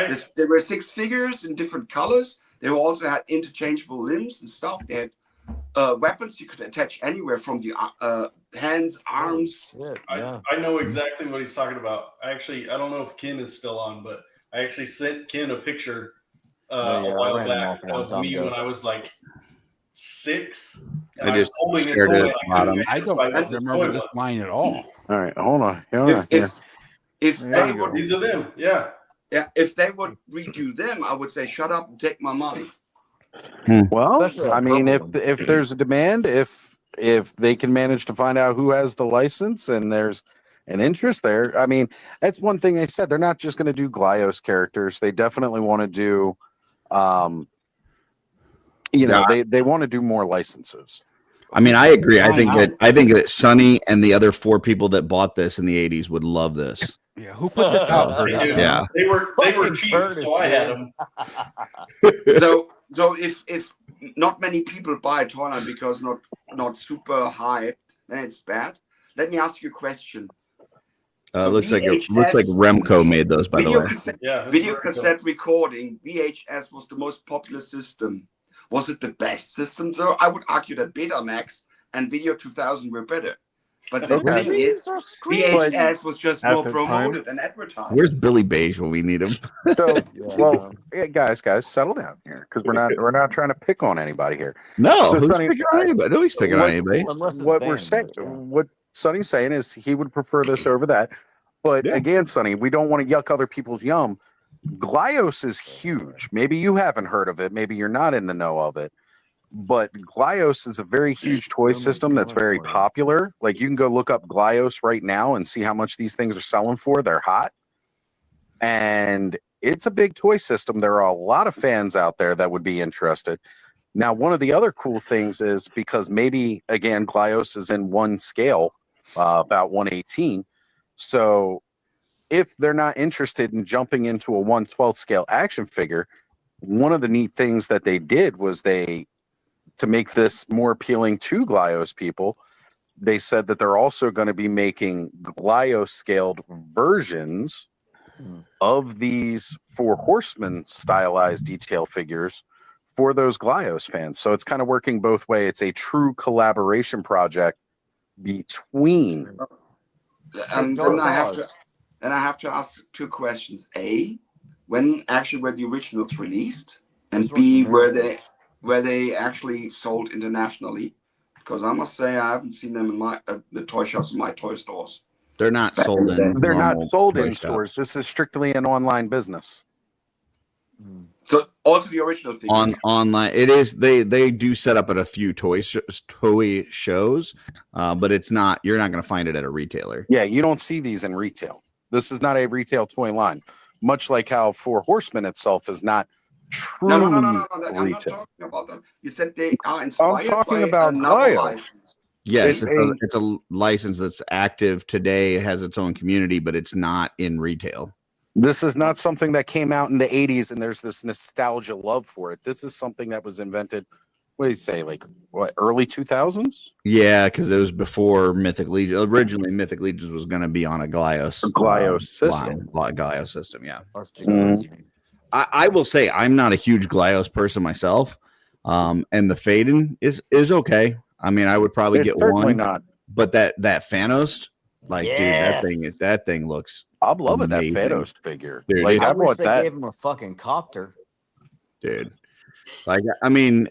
Mantech. There were 6 figures in different colors. They also had interchangeable limbs and stuff. They had weapons you could attach anywhere from the hands, arms. I know exactly what he's talking about. I don't know if Ken is still on, but I actually sent Ken a picture a while back of me when I was like 6. I was just holding shared toy it and at the I couldn't bottom. make I it don't what this remember toy this was. line at all. All right, hold on. Here. If they would, These are them, yeah. Yeah, if they would redo them, I would say, shut up and take my money. Well, Especially I a mean, purple if there's a demand, if they can manage to find out who has the license and there's an interest there, I mean, that's one thing they said. They're not just going to do Glyos characters. They definitely want to do, they want to do more licenses. I mean, I agree. I think that Sonny and the other 4 people that bought this in the 80s would love this. Yeah, who put this out? They did. Yeah. They were cheap, so I had them. So if not many people buy a toy line because not super hyped, then it's bad. Let me ask you a question. Looks like Remco made those, by the way. Video cassette recording, VHS was the most popular system. Was it the best system though? I would argue that Betamax and Video 2000 were better. But the thing is, VHS was just At more the promoted and advertised. Where's Billy Beige when we need him? So, guys, settle down here because we're not trying to pick on anybody here. No, So, who's Sonny, picking on anybody? Nobody's picking on anybody. What we're saying, what Sonny's saying is he would prefer this over that. But again, Sonny, we don't want to yuck other people's yum. Glyos is huge. Maybe you haven't heard of it. Maybe you're not in the know of it. But Glyos is a very huge toy system that's very popular. Like you can go look up Glyos right now and see how much these things are selling for. They're hot. And it's a big toy system. There are a lot of fans out there that would be interested. Now, one of the other cool things is because maybe, again, Glyos is in one scale, about 1/18. So if they're not interested in jumping into a 1/12 scale action figure, one of the neat things that they did was to make this more appealing to Glyos people, they said that they're also going to be making Glyos scaled versions of these Four Horsemen stylized detail figures for those Glyos fans. So it's kind of working both ways. It's a true collaboration project between. And then I have to ask 2 questions. A, when actually were the originals released? And B, were they actually sold internationally? Because I must say I haven't seen them in the toy shops in my toy stores. They're not sold in. They're not sold in toy stores. This is strictly an online business. So also the original figures. Online, it is. They do set up at a few toy shows, but it's not. You're not going to find it at a retailer. Yeah, you don't see these in retail. This is not a retail toy line. Much like how Four Horsemen itself is not true. No. retail. I'm not talking about that. You said they are inspired talking by about another Glyos. license. Yes, it's a license that's active today. It has its own community, but it's not in retail. This is not something that came out in the 80s and there's this nostalgia love for it. This is something that was invented, what do you say, like what, early 2000s? Yeah, because it was before Mythic Legion. Originally, Mythic Legions was going to be on a Glyos system. Glyos system, yeah. I will say I'm not a huge Glyos person myself. And the Faden is okay. I mean, I would probably It's get certainly one. not. But that Thanos, like, Yes. dude, that thing looks I'm loving that amazing. Thanos figure. Dude, Like, I I wish want they that. gave him a fucking copter. Dude. Like, I mean,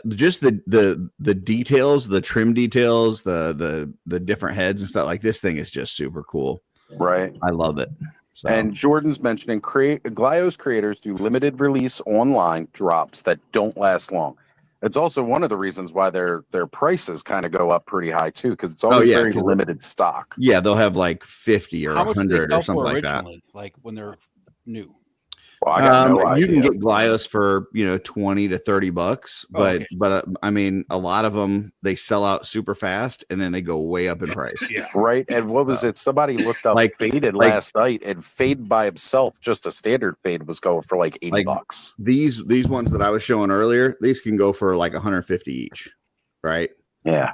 just the details, the trim details, the different heads and stuff. Like, this thing is just super cool. Right. I love it. So. And Jordan's mentioning Glyos creators do limited release online drops that don't last long. It's also one of the reasons why their prices kind of go up pretty high too, because it's always very limited stock. Yeah, they'll have like 50 or How much did they 100 sell or something for like that. originally? Like when they're new? Well, I got no You can idea. get Glyos for $20 to $30, but I mean, a lot of them they sell out super fast and then they go way up in price. Yeah, right. And what was it? Somebody looked up Faded last night, and Fade by himself, just a standard Fade, was going for like $80. These ones that I was showing earlier, these can go for like 150 each, right? Yeah.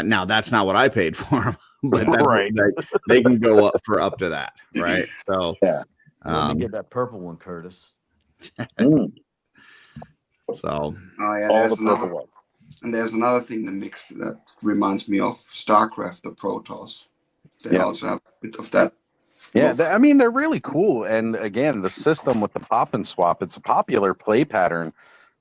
Now that's not what I paid for them, but that's Right. they can go up for up to that, right? So yeah. Let me get that purple one, Curtis. So Oh yeah, all the purple ones. And there's another thing in the mix that reminds me of StarCraft, the Protoss. They also have a bit of that. Yeah, I mean, they're really cool. And again, the system with the pop and swap, it's a popular play pattern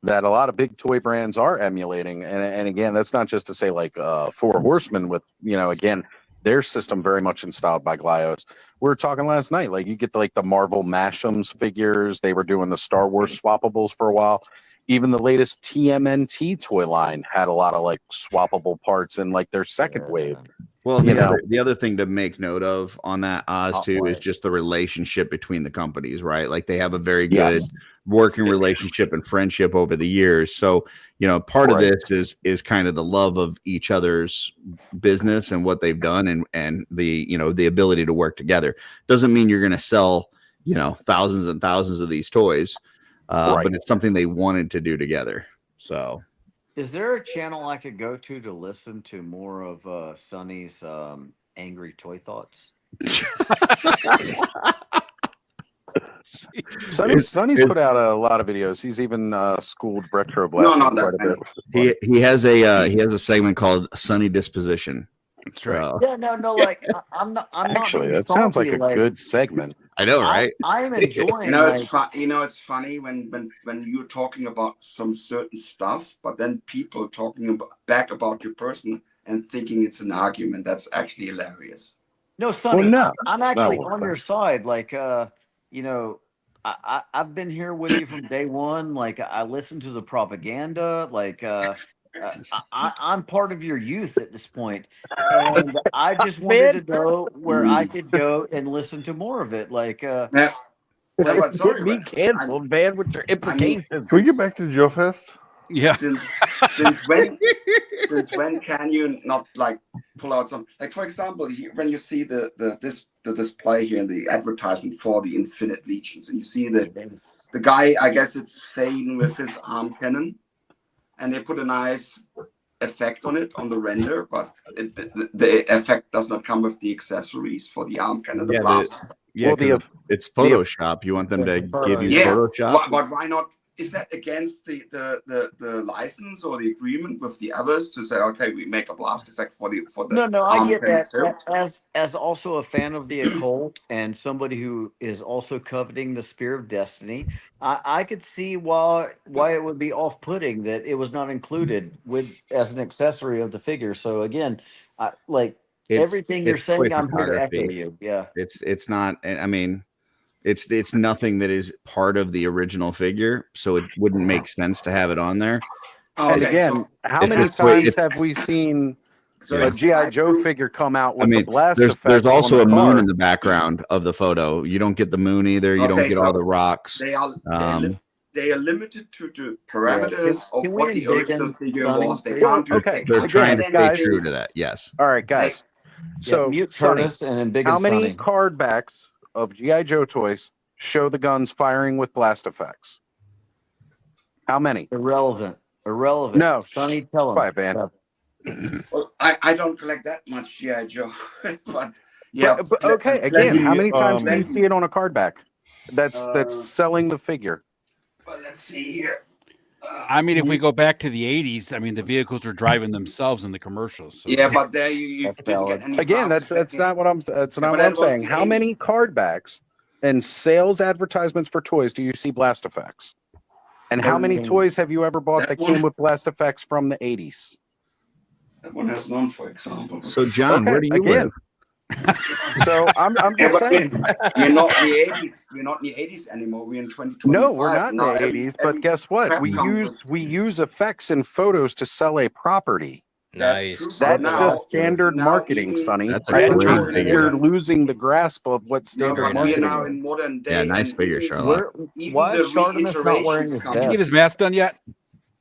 that a lot of big toy brands are emulating. And again, that's not just to say like Four Horsemen with, again, their system very much installed by Glyos. We were talking last night, like you get like the Marvel Mash'ems figures. They were doing the Star Wars swappables for a while. Even the latest TMNT toy line had a lot of like swappable parts in like their second wave. Well, the other thing to make note of on that Oz too is just the relationship between the companies, right? Like they have a very good working relationship and friendship over the years. So, part of this is kind of the love of each other's business and what they've done and the ability to work together. Doesn't mean you're going to sell, thousands and thousands of these toys, but it's something they wanted to do together. So. Is there a channel I could go to listen to more of Sonny's angry toy thoughts? Sonny's put out a lot of videos. He's even schooled Retro Blast quite a bit. He has a segment called Sunny Disposition. That's right. Yeah, no, like I'm not. Actually, not that sounds like salty, a good segment. I know, right? I'm enjoying. It's funny when you're talking about some certain stuff, but then people talking back about your person and thinking it's an argument. That's actually hilarious. No, Sonny, Well, no, I'm it's not actually what on your side. Like, I've been here with you from day one. Like, I listen to the propaganda. Like, I'm part of your youth at this point, and I just wanted to know where I could go and listen to more of it. Like, but sorry, be canceled, man, with your implications. Can we get back to Joe Fest? Yeah. Since when can you not like pull out some, like, for example, when you see the display here in the advertisement for the Infinite Legions, and you see the guy, I guess it's Thane with his arm cannon, and they put a nice effect on it on the render, but the effect does not come with the accessories for the arm cannon. The blast. It's Photoshop. You want them to give you Photoshop? But why not? Is that against the license or the agreement with the others to say, okay, we make a blast effect for the No, I get that. too? As also a fan of the occult and somebody who is also coveting the Spear of Destiny, I could see why it would be off-putting that it was not included as an accessory of the figure. So again, everything you're saying, I'm here to echo you. Yeah, it's not. I mean, it's nothing that is part of the original figure, so it wouldn't make sense to have it on there. And again, how many times have we seen a G.I. Joe figure come out with a blast effect? There's also on a the moon car? in the background of the photo. You don't get the moon either. You don't get all the rocks. They are limited to parameters of what the original figure was. They can't do. They're trying to stay true to that. Yes. All right, guys. So, mute Sonny, Curtis and Big how and many Sonny. card backs of G.I. Joe toys show the guns firing with blast effects? How many? Irrelevant. Irrelevant. No. Sonny, tell him. Quiet, Van. Well, I don't collect that much GI Joe, but yeah. But okay, again, how many times do you plenty. see it on a card back? That's selling the figure. But let's see here. I mean, if we go back to the 80s, I mean, the vehicles were driving themselves in the commercials. So. Yeah, but there you didn't get any. Again, that's not what I'm saying. How many card backs and sales advertisements for toys do you see blast effects? And how many toys have you ever bought that came with blast effects from the 80s? That one has none, for example. So, John, where do you live? So I'm just saying. We're not in the 80s. We're not in the 80s anymore. We're in 2025. No, we're not in the Now 80s. But guess what? crap We comes use effects and photos to sell a property. Nice. That's Now- just standard now marketing, even- Sonny. That's a I great think figure. you're losing the grasp of what No, standard but we're marketing now is. in modern day. Yeah, nice and figure, even- Sherlock. even Why the is Artemis not wearing reiterations his come- Did you get his vest? mask done yet?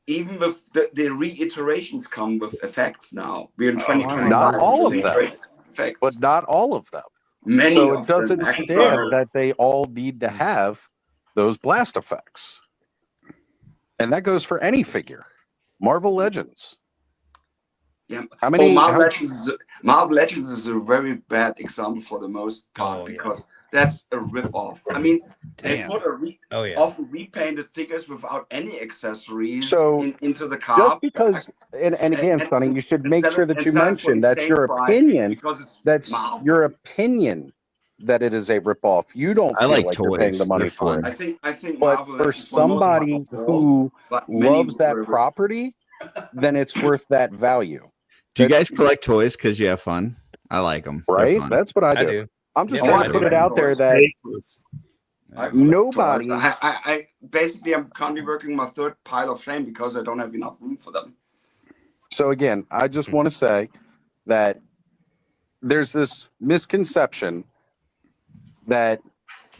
Even with the reiterations come with effects now. We're in 2025. Not all of with them. great effects. But not all of them. Many So of it doesn't them actually stand are. that they all need to have those blast effects. And that goes for any figure. Marvel Legends. Yeah. How many? Marvel Legends is a very bad example for the most part because that's a rip-off. I mean, they Damn. put often repainted figures without any accessories So, into the car. just because, and again, Sonny, you should make sure that you mention that's your opinion. Because it's That's Marvel. your opinion that it is a ripoff. You don't I feel like like you're paying toys. the money They're for fun. it. I think But Marvel for Legends were not somebody about all, who but many loves that were- property, then it's worth that value. Do you guys collect toys because you have fun? I like them. Right? That's what I do. I'm just trying to put it out there that nobody. I basically I'm currently working my third pile of flame because I don't have enough room for them. So again, I just want to say that there's this misconception that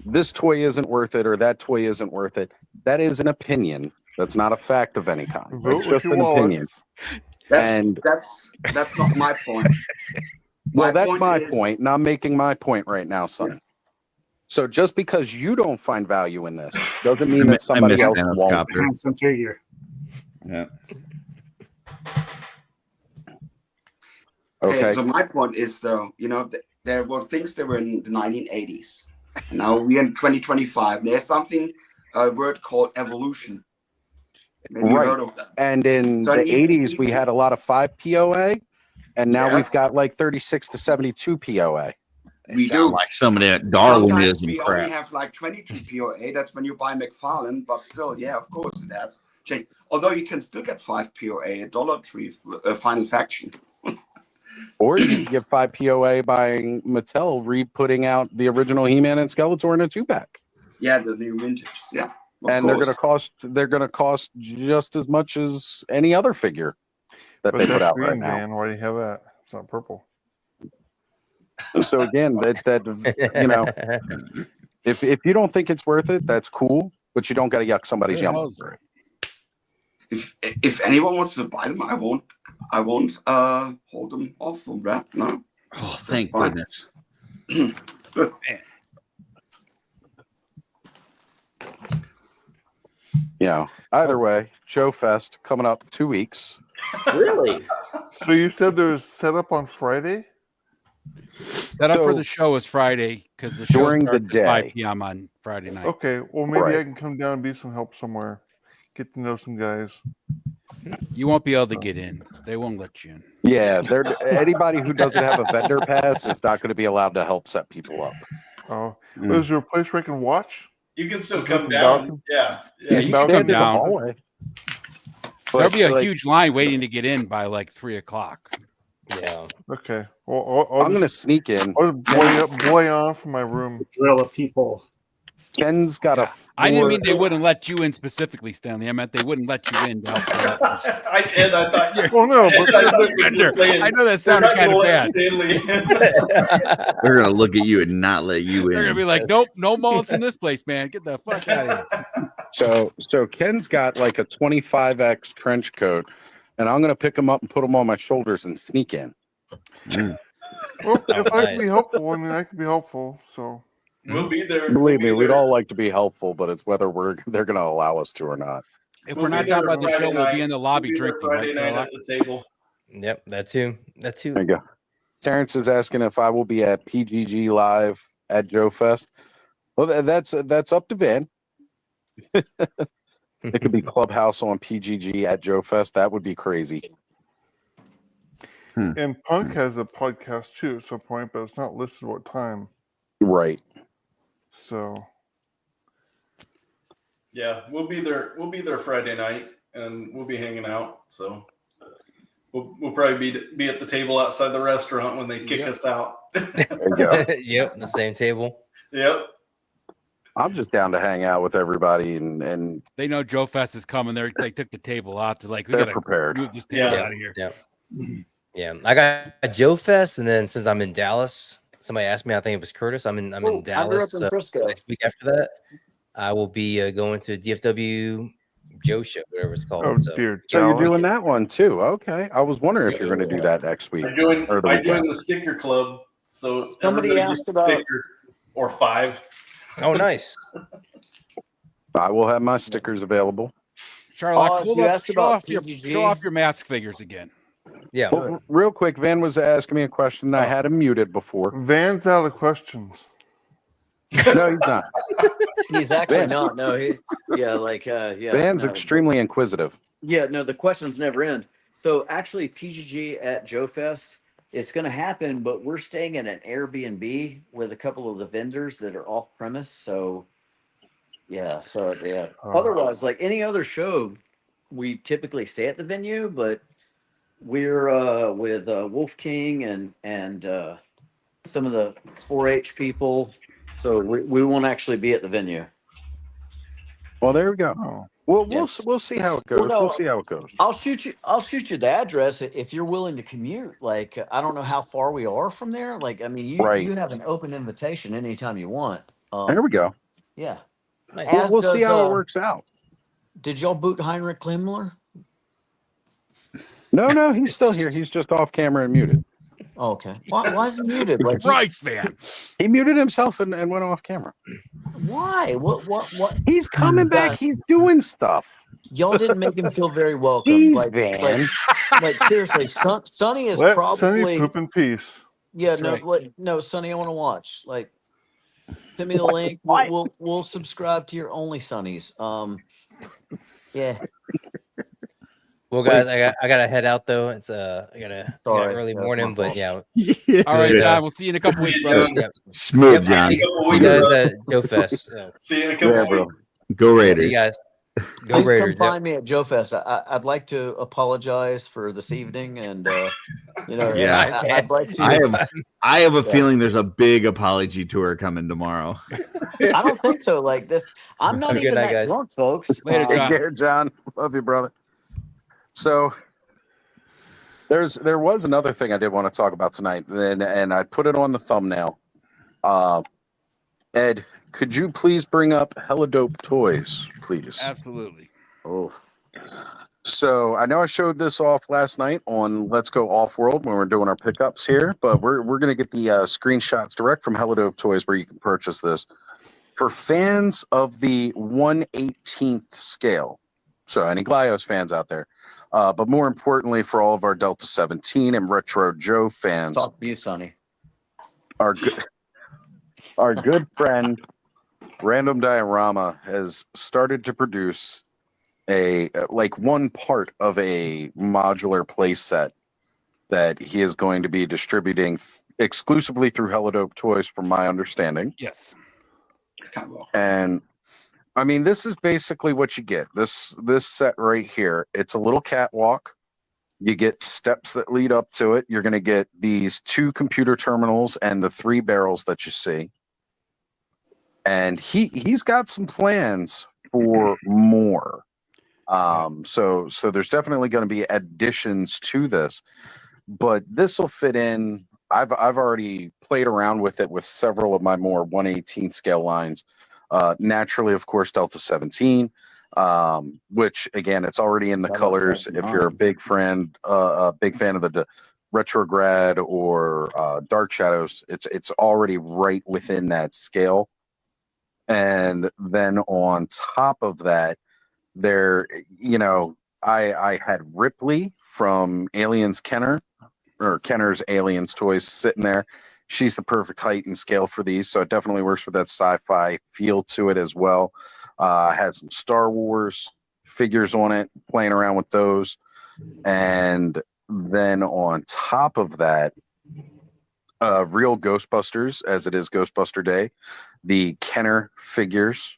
this toy isn't worth it or that toy isn't worth it. That is an opinion. That's not a fact of any kind. Vote It's with just your an wallet. opinion. That's not my point. Well, My that's point my is- point, and I'm making my point right now, Sonny. So just because you don't find value in this doesn't mean that somebody else won't. Handsome figure. Yeah. Okay. So my point is though, there were things that were in the 1980s. Now we're in 2025. There's something, a word called evolution. Maybe you heard of that. And in So the even- 80s, we had a lot of 5 POA, and now Yes. we've got like 36 to 72 POA. We do. Like some of that Sometimes Darwinism we only crap. have like 22 POA. That's when you buy McFarlane, but still, yeah, of course it has changed. Although you can still get 5 POA at Dollar Tree, Final Faction. Or you can get 5 POA buying Mattel re-putting out the original He-Man and Skeletor in a 2-pack. Yeah, the new vintage. Yeah. of And they're course. gonna cost just as much as any other figure that But they put that's out green, right now. Dan. Why do you have that? It's not purple. So again, that if you don't think it's worth it, that's cool, but you don't got to yuck somebody's yum over it. If anyone wants to buy them, I won't hold them off from that. No. Oh, thank Fine. goodness. Good. Yeah. Either way, Joe Fest coming up 2 weeks. Really? So you said there was set up on Friday? Set up for So, the show is Friday because the show during the starts at 5 day. p.m. on Friday night. Okay, well maybe Right. I can come down and be some help somewhere. Get to know some guys. You won't be able to get in. They won't let you in. Yeah, anybody who doesn't have a vendor pass is not going to be allowed to help set people up. Oh, is there a place where I can watch? You can still Is come there a down. balcony? Yeah. Yeah, you can Balcony come in the down. hallway? There'll be a like- huge line waiting to get in by like 3 o'clock. Yeah. Okay. Well, I'm going to sneak in. I'll just boy on from my room. Drill of people. Ken's got a. I didn't mean floor- they wouldn't let you in specifically, Stanley. I meant they wouldn't let you in to help set up. I thought you. Well, no, I but thought you were just saying, I know that they're sounded not kind gonna of let bad. Stanley in. They're gonna look at you and not let you in. They're gonna be like, "Nope, no mullets in this place, man. Get the fuck out of here." So Ken's got like a 25X trench coat, and I'm going to pick him up and put him on my shoulders and sneak in. Well, if I can be helpful, I mean, I can be helpful. So We'll be there. Believe me, we'll be we'd there. all like to be helpful, but it's whether they're going to allow us to or not. If We'll we're be not there talking about the Friday show, we'll be night. in the lobby We'll be there drinking, Friday right, night Sherlock? at the table. Yep, that too. That too. There you go. Terrence is asking if I will be at PGG Live at Joe Fest. Well, that's up to Van. It could be Clubhouse on PGG at Joe Fest. That would be crazy. And Punk has a podcast too at some point, but it's not listed what time. Right. So Yeah, we'll be there. We'll be there Friday night, and we'll be hanging out. So we'll probably be at the table outside the restaurant when they kick us out. There you go. Yep, the same table. Yep. I'm just down to hang out with everybody and They know Joe Fest is coming. They took the table out. They're like, we They're gotta prepared. move this table Yeah. out of here. Yeah. Yeah. I got a Joe Fest, and then since I'm in Dallas, somebody asked me, I think it was Curtis. I'm in I grew Dallas. up in Frisco. Next week after that, I will be going to DFW Joe show, whatever it's called. oh So dear. so you're Dallas. doing that one too. Okay. I was wondering if you're going to do that next week. I joined or the I week joined after. the sticker club, so Somebody everybody asked gets a about- sticker or 5. oh, nice. I will have my stickers available. Charlotte, Oz, hold you up, asked show about off your PGG? show off your mask figures again. Yeah. Well, real quick, Van was asking me a question. I had him muted before. Van's out of questions. No, he's not. He's actually Van. not. No, yeah. Van's no. extremely inquisitive. Yeah, no, the questions never end. So actually, PGG at Joe Fest, it's going to happen, but we're staying at an Airbnb with a couple of the vendors that are off premise. So, yeah. Otherwise, like any other show, we typically stay at the venue, but we're with Wolf King and some of the 4-H people, so we won't actually be at the venue. Well, there we go. Oh. Well, Yes. we'll see how it goes. Well, no, We'll see how it goes. I'll shoot you the address if you're willing to commute. Like, I don't know how far we are from there. Like, I mean, you have an open invitation anytime you want. There we go. Yeah. Nice. As We'll see does, how it works out. Did y'all boot Heinrich Klimmler? No, he's still here. He's just off camera and muted. Oh, okay. Why is he muted? Like, Christ, man. He muted himself and went off camera. why? What? He's coming back. Guys, He's doing stuff. y'all didn't make him feel very welcome. Jeez, Van. Like seriously, Sonny is Let probably Sonny poop in peace. Yeah, That's no, right. no, Sonny, I want to watch. Like, send me the link. We'll subscribe to your only Sonnies. Yeah. Well, guys, I gotta head out though. It's I got Sorry, early that's morning, my but fault. yeah. All right, Good, John. We'll see you in a couple weeks, brother. Yep. Smooth, Yep, John. you guys at Joe Fest. So. See you in a couple Yeah, of bro. weeks. Go Raiders. See you guys. Go Please Raiders. come Yep. find me at Joe Fest. I'd like to apologize for this evening, and Yeah. I'd like to. I have a Yeah. feeling there's a big apology tour coming tomorrow. I don't think so. Like this, I'm not Have a good even night, that guys. drunk, folks. Later, Take John. care, John. Love you, brother. So there was another thing I did want to talk about tonight, and I put it on the thumbnail. Ed, could you please bring up Hella Dope Toys, please? Absolutely. Oh, So I know I showed this off last night on Let's Go Off World when we're doing our pickups here, but we're gonna get the screenshots direct from Hella Dope Toys where you can purchase this for fans of the 1/18th scale. So any Glyos fans out there, but more importantly for all of our Delta 17 and Retro Joe fans, talk to you, Sonny. our good friend Random Diorama has started to produce one part of a modular play set that he is going to be distributing exclusively through Hella Dope Toys, from my understanding. Yes. And I mean, this is basically what you get. This set right here. It's a little catwalk. You get steps that lead up to it. You're going to get these 2 computer terminals and the 3 barrels that you see. And he's got some plans for more. So there's definitely going to be additions to this, but this will fit in. I've already played around with it with several of my more 1/18 scale lines. Naturally, of course, Delta 17, which again, it's already in the colors. If you're a big fan of the Retrograd or Dark Shadows, it's already right within that scale. And then on top of that, there, I had Ripley from Aliens Kenner, or Kenner's Aliens Toys, sitting there. She's the perfect height and scale for these, so it definitely works with that sci-fi feel to it as well. I had some Star Wars figures on it, playing around with those. And then on top of that, real Ghostbusters, as it is Ghostbuster Day, the Kenner figures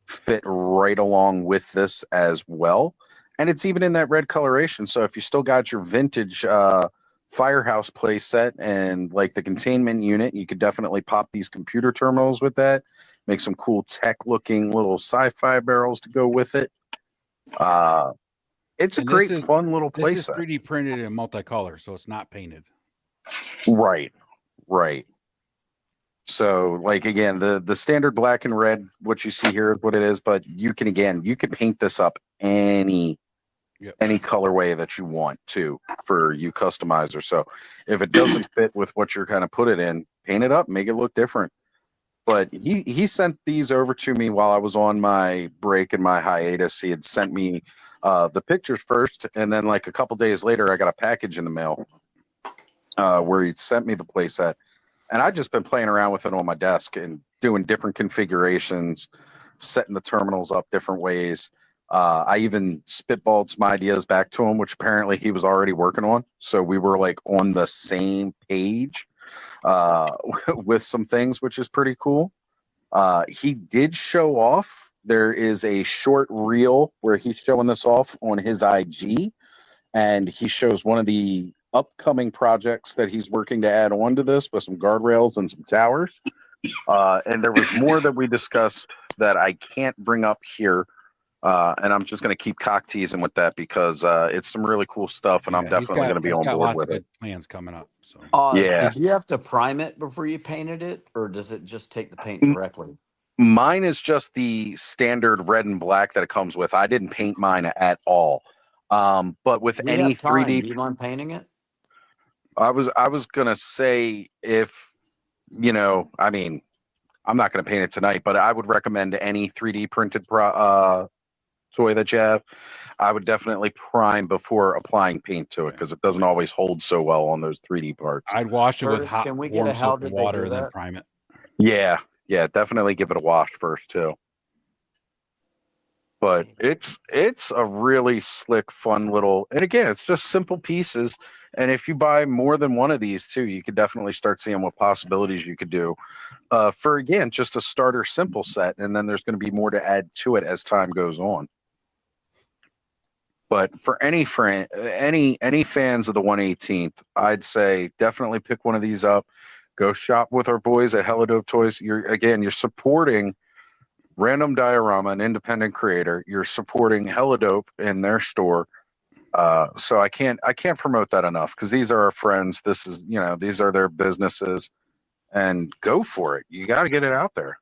fit right along with this as well. And it's even in that red coloration. So if you still got your vintage Firehouse play set and like the containment unit, you could definitely pop these computer terminals with that, make some cool tech looking little sci-fi barrels to go with it. It's a great, fun little play This is set. 3D printed in multicolor, so it's not painted. Right. So, like, again, the standard black and red, what you see here is what it is, but you can paint this up any colorway that you want to for you customizer. So if it doesn't fit with what you're kind of put it in, paint it up, make it look different. But he sent these over to me while I was on my break and my hiatus. He had sent me the pictures first, and then like a couple days later, I got a package in the mail where he sent me the playset. And I've just been playing around with it on my desk and doing different configurations, setting the terminals up different ways. I even spitballed some ideas back to him, which apparently he was already working on. So we were like on the same page with some things, which is pretty cool. He did show off. There is a short reel where he's showing this off on his IG, and he shows one of the upcoming projects that he's working to add on to this with some guardrails and some towers. And there was more that we discussed that I can't bring up here. And I'm just going to keep cock teasing with that because it's some really cool stuff, and I'm definitely going to be on board lots with of it. good plans coming up. So Yeah. Did you have to prime it before you painted it, or does it just take the paint directly? Mine is just the standard red and black that it comes with. I didn't paint mine at all. But with We any have time. 3D, Do you mind painting it? I was gonna say if I mean, I'm not gonna paint it tonight, but I would recommend any 3D printed toy that you have. I would definitely prime before applying paint to it because it doesn't always hold so well on those 3D parts. I'd wash it with Curtis, hot, can we get warm a how soap did and they water do and then that? prime it. Yeah, definitely give it a wash first too. But it's a really slick, fun little, and again, it's just simple pieces. And if you buy more than one of these too, you could definitely start seeing what possibilities you could do for, again, just a starter simple set. And then there's going to be more to add to it as time goes on. But for any fans of the 118th, I'd say definitely pick one of these up. Go shop with our boys at Helidope Toys. You're supporting Random Diorama, an independent creator. You're supporting Helidope in their store. So I can't promote that enough because these are our friends. This is, these are their businesses, and go for it. You got to get it out there.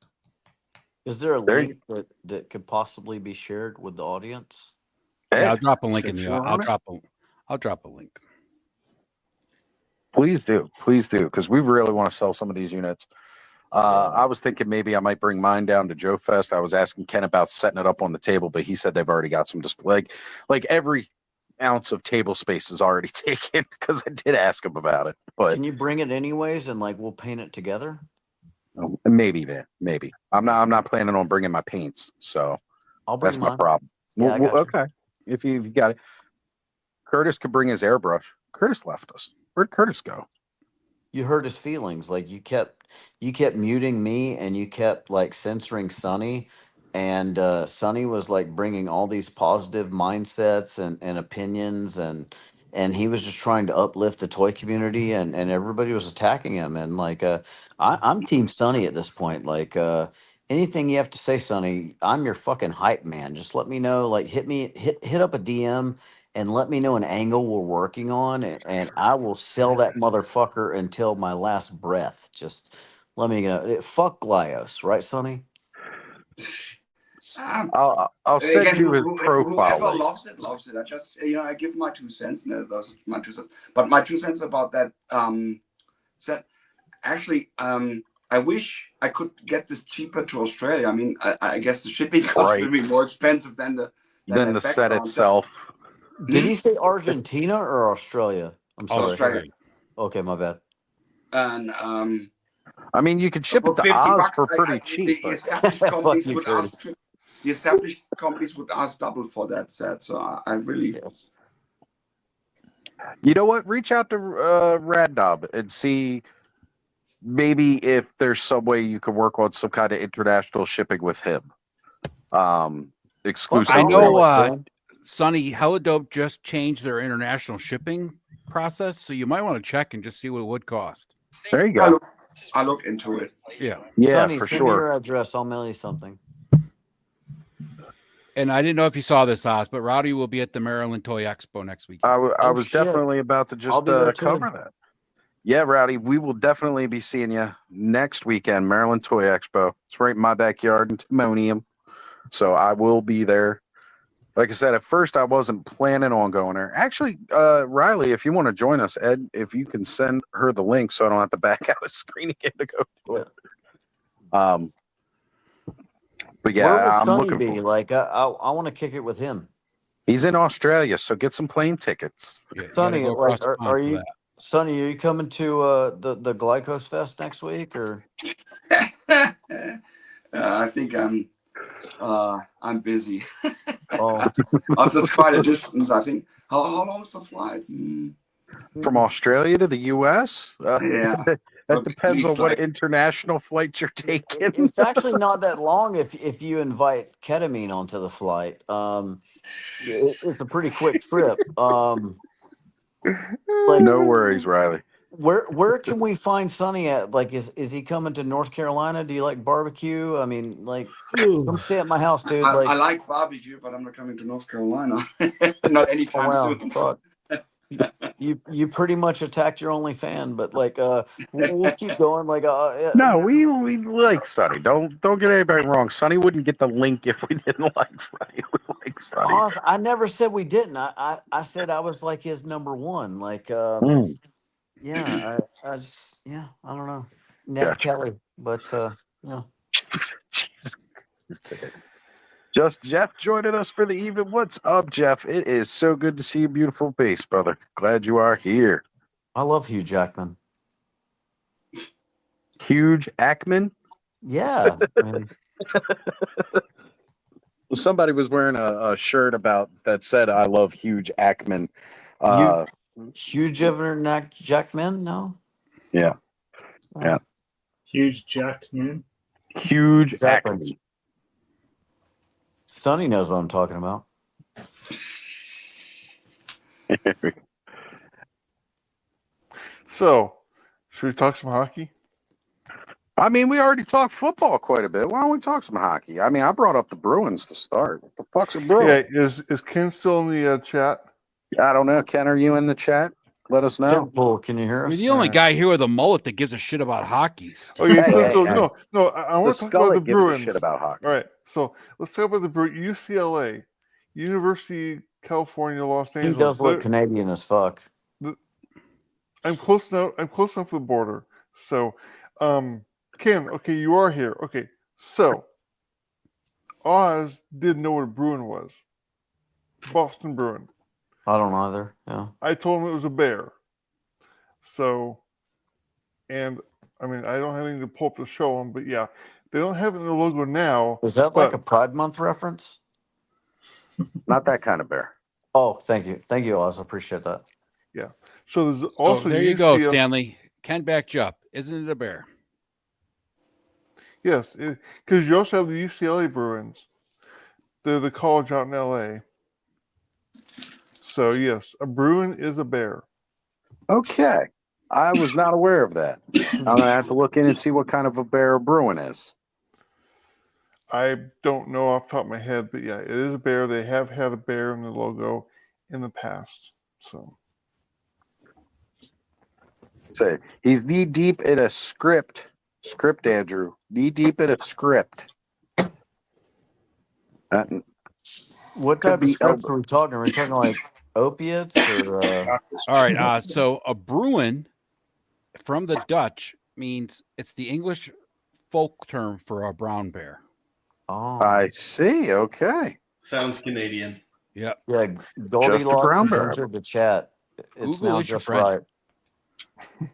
Is there a link that could possibly be shared with the audience? Yeah, I'll drop a link in since the. you're I'll on it. drop a link. Please do, because we really want to sell some of these units. I was thinking maybe I might bring mine down to Joe Fest. I was asking Ken about setting it up on the table, but he said they've already got some display. Like every ounce of table space is already taken because I did ask him about it. But Can you bring it anyways, and like we'll paint it together? maybe, man, maybe. I'm not planning on bringing my paints, so I'll bring that's my mine. problem. Yeah, I got you. Okay, if you got it. Curtis could bring his airbrush. Curtis left us. Where'd Curtis go? You hurt his feelings. Like you kept muting me, and you kept like censoring Sonny, and Sonny was like bringing all these positive mindsets and opinions, and he was just trying to uplift the toy community, and everybody was attacking him. And like I'm Team Sonny at this point. Like anything you have to say, Sonny, I'm your fucking hype man. Just let me know. Like hit up a DM and let me know an angle we're working on, and I will sell that motherfucker until my last breath. Just let me know. Fuck Glyos, right, Sonny? I'll send Again, you his profile whoever link. loves it. I just, I give my 2 cents. And that's my 2 cents. But my 2 cents about that set. Actually, I wish I could get this cheaper to Australia. I mean, I guess the shipping cost will be more expensive than the the set itself. Did he say Argentina or Australia? I'm sorry. Australia. Okay, my bad. And I mean, you could ship for it to $50 Oz for pretty cheap. The but- established companies you, would Curtis. ask. The established companies would ask double for that set. So I really. Yes. You know what? Reach out to Rad Knob and see maybe if there's some way you could work on some kind of international shipping with him. Exclusive. I know Sam. Sonny Helidope just changed their international shipping process, so you might want to check and just see what it would cost. There you go. I'll look into it. Yeah. Yeah, Sonny, for send me sure. your address. I'll mail you something. And I didn't know if you saw this, Oz, but Rowdy will be at the Maryland Toy Expo next week. I Oh, was shit. definitely about to I'll just be there too. cover that. Yeah, Rowdy, we will definitely be seeing you next weekend, Maryland Toy Expo. It's right in my backyard in Timonium. So I will be there. Like I said, at first I wasn't planning on going there. Actually, Riley, if you want to join us, Ed, if you can send her the link so I don't have to back out of screen again to go to it. But yeah, Where will I'm Sonny looking be? for. Like, I want to kick it with him. He's in Australia, so get some plane tickets. Yeah, you gotta Sonny, go like, across the pond are for you, that. Sonny? Are you coming to the Glycos Fest next week or? I think I'm busy. Oh, Also, it's quite a distance. I think. How long is the flight? From Australia to the U.S.? Yeah. That depends on least what like- international flights you're taking. it's actually not that long if you invite ketamine onto the flight. It's a pretty quick trip. Like, No worries, Riley. where can we find Sonny at? Like, is he coming to North Carolina? Do you like barbecue? I mean, like, come stay at my house, dude. I Like, like barbecue, but I'm not coming to North Carolina. Not anytime wow, soon. fuck. You pretty much attacked your only fan, but like we'll keep going. Like No, we like Sonny. Don't get anybody wrong. Sonny wouldn't get the link if we didn't like Sonny. We like Sonny. Oz, I never said we didn't. I said I was like his number one. Like yeah, I just I don't know. Ned Gotcha. Kelly, but yeah. Just Jeff joining us for the evening. What's up, Jeff? It is so good to see your beautiful face, brother. Glad you are here. I love Hugh Jackman. Huge Ackman. Yeah. Man. Somebody was wearing a shirt about that said "I love Huge Ackman." Hugh Jackman? No. Yeah. Yeah. Huge Jackman. Huge Exactly. Ackman. Sonny knows what I'm talking about. So, should we talk some hockey? I mean, we already talked football quite a bit. Why don't we talk some hockey? I mean, I brought up the Bruins to start. What the fuck's a Bruin? Yeah, is Ken still in the chat? I don't know. Ken, are you in the chat? Let us know. Bull, can you hear You're us? the only guy here with a mullet that gives a shit about hockey. Okay, Hey, so no, I want to talk about the gives Bruins. a shit about hockey. All right, so let's talk about the Bruins. UCLA, University of California, Los He Angeles. does look Canadian as fuck. I'm close now. I'm close enough to the border. So, Ken, okay, you are here. Okay, so Oz didn't know what a Bruin was. Boston Bruin. I don't either. Yeah. I told him it was a bear. So, and I mean, I don't have anything to pull up to show them, but yeah, they don't have it in their logo now. Is that like a Pride Month reference? Not that kind of bear. Oh, thank you. Thank you, Oz. I appreciate that. Yeah. So there's also there you go, UCLA Stanley. Ken backed you up. Isn't it a bear? Yes, because you also have the UCLA Bruins. They're the college out in LA. So yes, a Bruin is a bear. Okay. I was not aware of that. I'm going to have to look in and see what kind of a bear a Bruin is. I don't know off the top of my head, but yeah, it is a bear. They have had a bear in the logo in the past. So Say he's knee deep in a script. Script, Andrew. Knee deep in a script. What type of scripts are we talking? Are we talking like opiates or? All right. So a Bruin from the Dutch means it's the English folk term for a brown bear. Oh, I see. Okay. Sounds Canadian. Yep. yeah. Just a Goldilocks brown has bear. entered the chat. It's Google now is your just friend. right.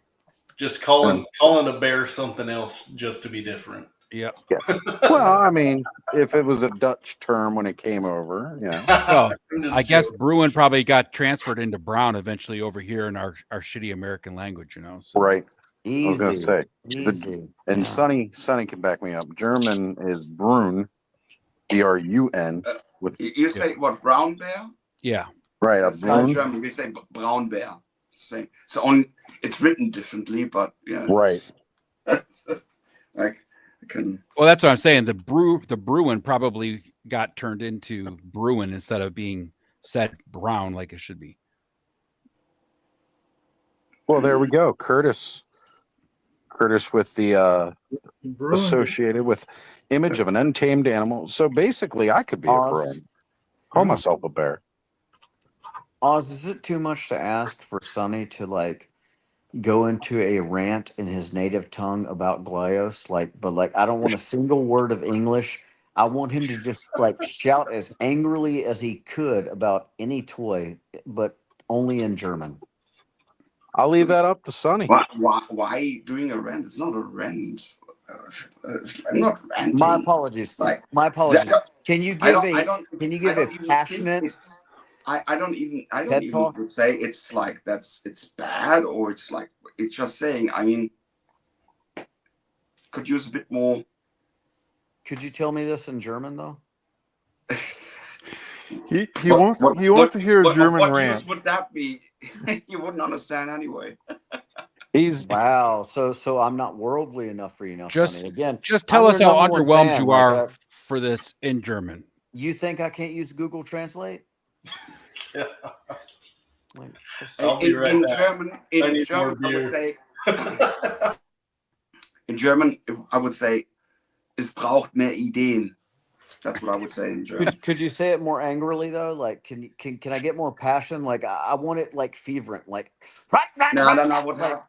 Just calling a bear something else just to be different. Yep. Yeah. Well, I mean, if it was a Dutch term when it came over, you know. Well, I guess Bruin probably got transferred into brown eventually over here in our shitty American language, you know. So. Right. Easy. I was going to say. Easy. And Sonny can back me up. German is Brun, Brun. With You say what, brown bear? Yeah. Right. A That's Brun. German. We say brown bear. Same. So only it's written differently, but yeah. Right. Like I can. Well, that's what I'm saying. The Bruin probably got turned into Bruin instead of being said brown like it should be. Well, there we go. Curtis with the associated with image of an untamed animal. So basically, I could be a Bruin. Call myself a bear. Oz, is it too much to ask for Sonny to like go into a rant in his native tongue about Glyos? But I don't want a single word of English. I want him to just like shout as angrily as he could about any toy, but only in German. I'll leave that up to Sonny. Why are you doing a rant? It's not a rant. I'm not ranting. My apologies. Like, My apologies. Can you give Can you give a passionate? I don't even TED talk? would say it's like it's bad or it's like it's just saying. I mean, could use a bit more. Could you tell me this in German though? He wants to hear a German what rant. use would that be? You wouldn't understand anyway. Wow. So I'm not worldly enough for you now, Sonny. Again, just tell I'm us your how number one underwhelmed fan, you are like, for this in German. you think I can't use Google Translate? I'll be right in back. German, I would say. In German, I would say, es braucht mehr Ideen. That's what I would say in German. Could you say it more angrily though? Like, can I get more passion? Like, I want it like fervent. Like, No, then I would like, have.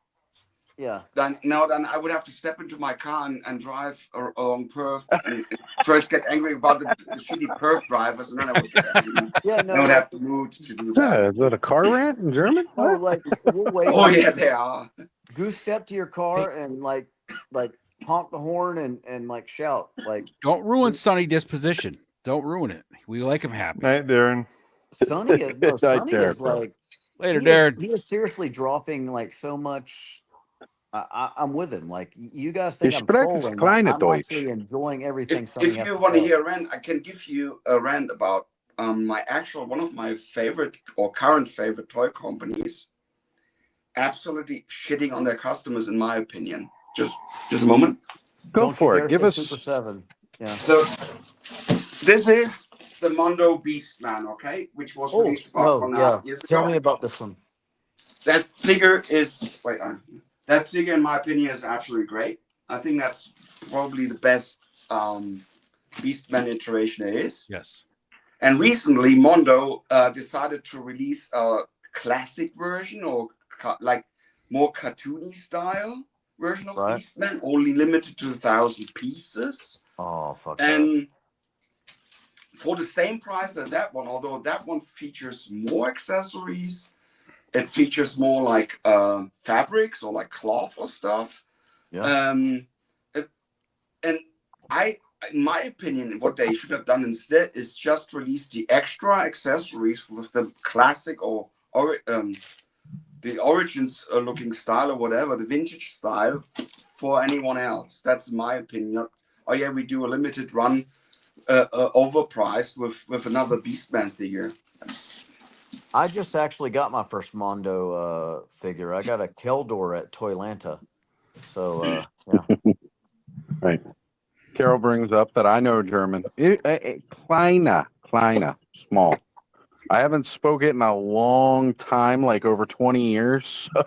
Yeah. Then I would have to step into my car and drive along Perth. And first get angry about the shitty Perth drivers, and then I would get angry. Yeah, no, I would like- have to move to do that. Is that a car rant in German? Oh, like we'll wait. Oh yeah, they are. Goose step to your car and like honk the horn and like shout like. Don't ruin Sonny disposition. Don't ruin it. We like him happy. Night, Darren. Sonny is Night, Sonny is Darren. like Later, he Darren. He is seriously dropping like so much. I'm with him. Like you guys think Ich I'm spreche trolling. kleine I'm Deutsch. actually enjoying everything. If you want to hear a rant, I can give you a rant about one of my favorite or current favorite toy companies. Absolutely shitting on their customers, in my opinion. Just a moment. Go for it. Give us Super 7. Yeah. So this is the Mondo Beastman, okay, which was released about 1.5 years ago. Tell me about this one. That figure is that figure, in my opinion, is absolutely great. I think that's probably the best Beastman iteration there is. Yes. And recently, Mondo decided to release a classic version or like more cartoony style version of Beastman, only limited to 1,000 pieces. Oh, fuck. And for the same price as that one, although that one features more accessories, it features more like fabrics or like cloth or stuff. Yeah. And in my opinion, what they should have done instead is just release the extra accessories with the classic or the Origins looking style or whatever, the vintage style for anyone else. That's my opinion. Not, oh yeah, we do a limited run overpriced with another Beastman figure. I just actually got my first Mondo figure. I got a Keldor at Toylanta. So yeah. Right. Carol brings up that I know German. Kleine, small. I haven't spoke it in a long time, like over 20 years. So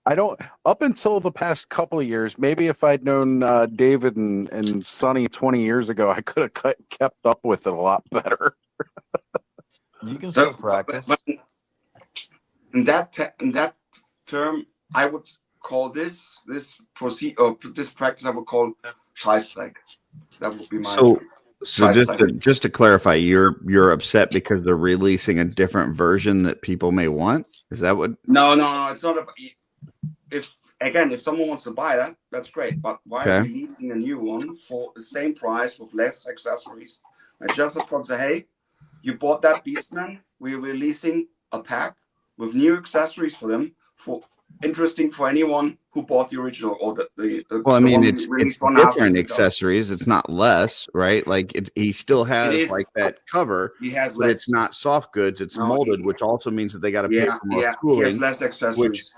I don't, up until the past couple of years, maybe if I'd known David and Sonny 20 years ago, I could have kept up with it a lot better. You can still practice. But in that term, I would call this this practice I would call Scheißdreck. That would be my So Scheißdreck. just to clarify, you're upset because they're releasing a different version that people may want. Is that what? No. It's not about. If someone wants to buy that, that's great. But why Okay. releasing a new one for the same price with less accessories? I just thought to say, hey, you bought that Beastman. We're releasing a pack with new accessories for them, for interesting for anyone who bought the original or the Well, I the mean, one we it's released 1.5 years different ago. accessories. It's not less, right? Like he still has is. like that cover, He has but less. it's not soft goods. It's No, molded, which also means that they got to pay for more He tooling. has less Which accessories.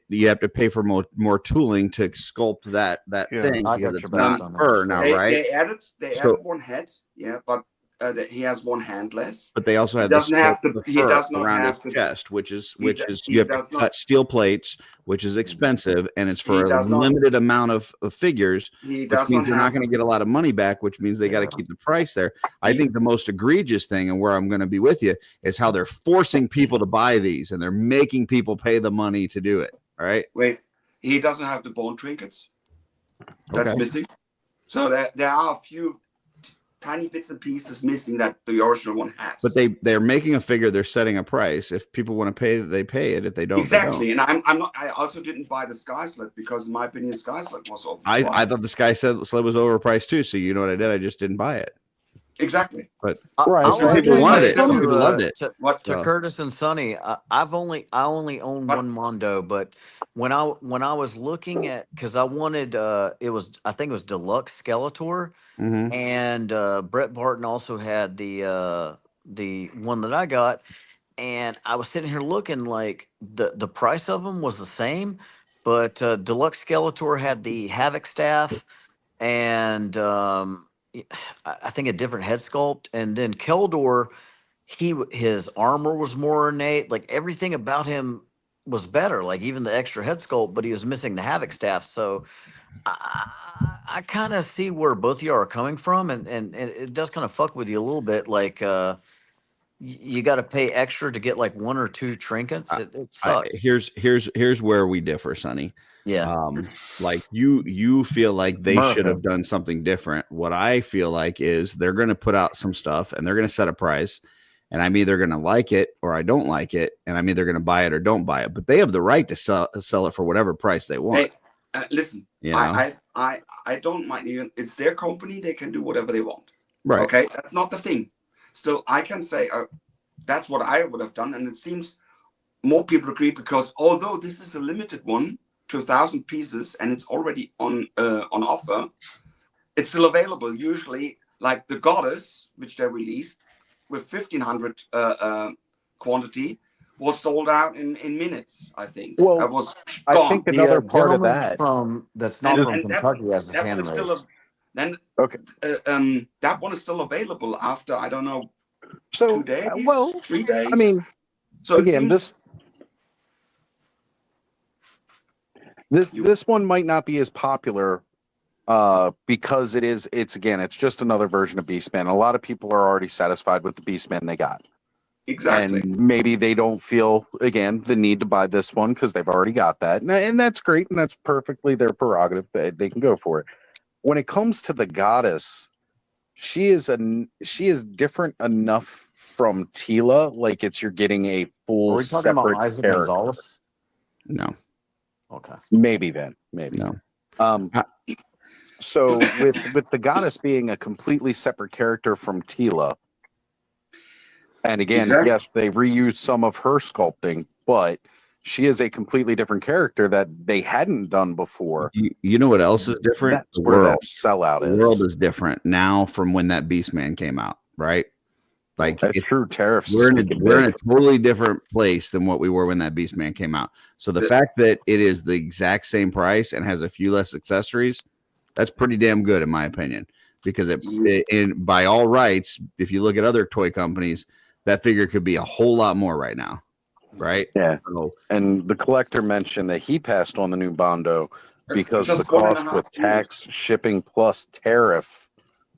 you have to pay for more tooling to sculpt that thing I because got it's your not best on fur that. now, They right? added So- one head, but he has one hand less. But they also He have the doesn't have sculpt to. of the He fur does not around have his to. chest, which is he you have to does not- cut steel plates, which is expensive, and it's for He a does not- limited amount of figures, He which does means not you're not have going to to- get a lot of money back, which means they got to keep the price there. I think the most egregious thing, and where I'm going to be with you, is how they're forcing people to buy these, and they're making people pay the money to do it. All right. Wait, he doesn't have the bone trinkets. That's Okay. missing. So there are a few tiny bits and pieces missing that the original one has. But they're making a figure. They're setting a price. If people want to pay, they pay it. If they don't, Exactly, they don't. and I'm not. I also didn't buy the Sky Sled because, in my opinion, Sky Sled was over. I thought the Sky Sled was overpriced too. So you know what I did? I just didn't buy it. Exactly. But I some wanted people to wanted say it. Some to, people loved it. To So- Curtis and Sonny, I only own one Mondo, but when I was looking at, because I wanted I think it was Deluxe Skeletor, Mhm. and Brett Barton also had the one that I got, and I was sitting here looking like the price of them was the same, but Deluxe Skeletor had the Havoc staff and I think a different head sculpt, and then Keldor, his armor was more ornate, like everything about him was better, like even the extra head sculpt, but he was missing the Havoc staff. So I kind of see where both of you are coming from, and it does kind of fuck with you a little bit, like you got to pay extra to get like one or two trinkets. It sucks. Here's where we differ, Sonny. Yeah. Like you feel like they should America. have done something different. What I feel like is they're going to put out some stuff and they're going to set a price, and I'm either going to like it or I don't like it, and I'm either going to buy it or don't buy it. But they have the right to sell it for whatever price they want. Hey, listen, You know? I don't mind even. It's their company; they can do whatever they want. Right. Okay, that's not the thing. Still, I can say that's what I would have done, and it seems more people agree because although this is a limited one to 1,000 pieces and it's already on offer, it's still available. Usually, like the Goddess, which they released with 1,500 quantity, was sold out in minutes. I think. Well, that was I gone. think another part of that that's not from And Kentucky has his that hand one is still raised. then okay. That one is still available after I don't know. So 2 days, well, 3 days. I mean, so it again, seems- this one might not be as popular because it's just another version of Beastman. A lot of people are already satisfied with the Beastman they got. Exactly. And maybe they don't feel, again, the need to buy this one because they've already got that. And that's great. And that's perfectly their prerogative. They can go for it. When it comes to the Goddess, she is different enough from Tila. Like you're getting a full Are we talking about separate Isaac character. Gonzalez? No. Okay. Maybe then. Maybe. No. So with the Goddess being a completely separate character from Tila, and again, Exactly. yes, they reused some of her sculpting, but she is a completely different character that they hadn't done before. You know what else is different? That's where that sellout The is. world is different now from when that Beastman came out, right? Like That's true. Tariffs. We're in sneaking a big. totally different place than what we were when that Beastman came out. So the fact that it is the exact same price and has a few less accessories, that's pretty damn good in my opinion. Because by all rights, if you look at other toy companies, that figure could be a whole lot more right now, right? Yeah. So, And the collector mentioned that he passed on the new Bondo because just the 1.5 cost with tax, shipping plus tariff,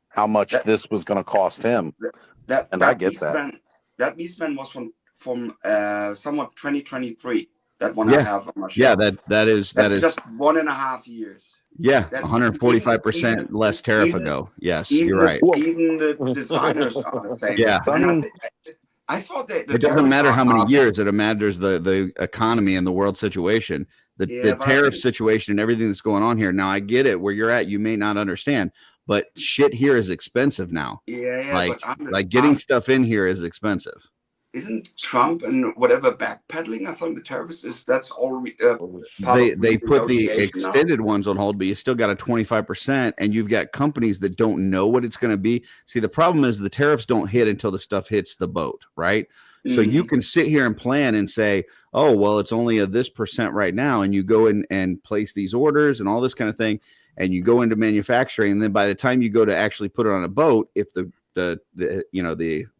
how much this was going to cost him. And I get that. That Beastman was from somewhat 2023. That one I have on my Yeah, shelf. that is Just 1.5 years. yeah, That's 145% less tariff ago. Yes, you're right. Even the designers are the same. Yeah. And I thought that the It doesn't tariffs matter how many are- years, it matters the economy and the world situation. The but I tariff think- situation and everything that's going on here. Now I get it where you're at, you may not understand, but shit here is expensive now. Yeah, like but getting stuff in here is expensive. Isn't Trump and whatever backpedaling? I thought the tariffs that's already part They of they put the renegotiation now. extended ones on hold, but you still got a 25%, and you've got companies that don't know what it's going to be. See, the problem is the tariffs don't hit until the stuff hits the boat, right? So you can sit here and plan and say, oh, well, it's only this percent right now, and you go in and place these orders and all this kind of thing, and you go into manufacturing, and then by the time you go to actually put it on a boat, if the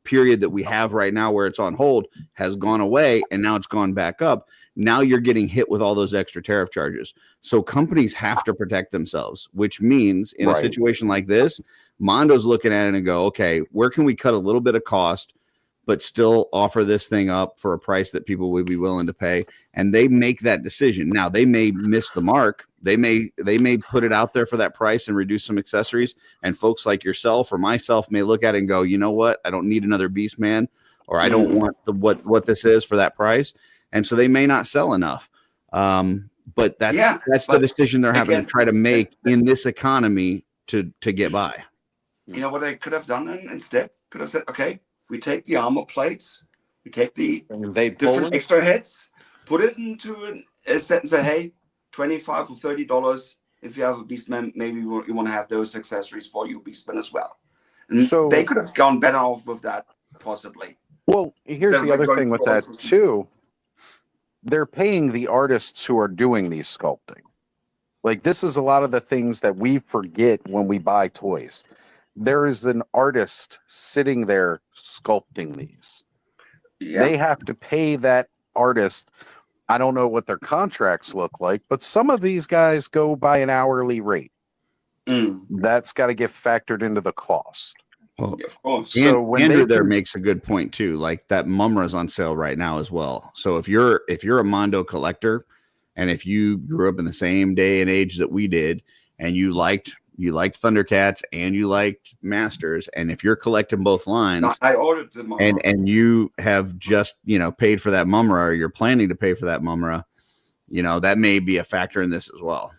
period that we have right now where it's on hold has gone away and now it's gone back up, now you're getting hit with all those extra tariff charges. So companies have to protect themselves, which means in a situation like this, Mondo's looking at it and go, okay, where can we cut a little bit of cost but still offer this thing up for a price that people would be willing to pay? And they make that decision. Now they may miss the mark. They may put it out there for that price and reduce some accessories. And folks like yourself or myself may look at it and go, you know what? I don't need another Beast Man, or I don't want what this is for that price. And so they may not sell enough. But that's the decision they're having to try to make in this economy to get by. You know what they could have done then instead? Could have said, okay, we take the armor plates, we take the different extra heads, put it into a set and say, hey, $25 or $30. If you have a Beastman, maybe you want to have those accessories for your Beastman as well. And So- they could have gone better off with that, possibly. Well, here's Instead the of other going thing with for all that sorts of- too. They're paying the artists who are doing these sculpting. Like, this is a lot of the things that we forget when we buy toys. There is an artist sitting there sculpting these. Yeah. They have to pay that artist. I don't know what their contracts look like, but some of these guys go by an hourly rate. That's got to get factored into the cost. Well, of course. So when Andrew they there can- makes a good point too. Like that Mumra's on sale right now as well. So if you're a Mondo collector, and if you grew up in the same day and age that we did, and you liked Thundercats and you liked Masters, and if you're collecting both lines, No, I ordered the Mumra. and you have just paid for that Mumra, or you're planning to pay for that Mumra, that may be a factor in this as well.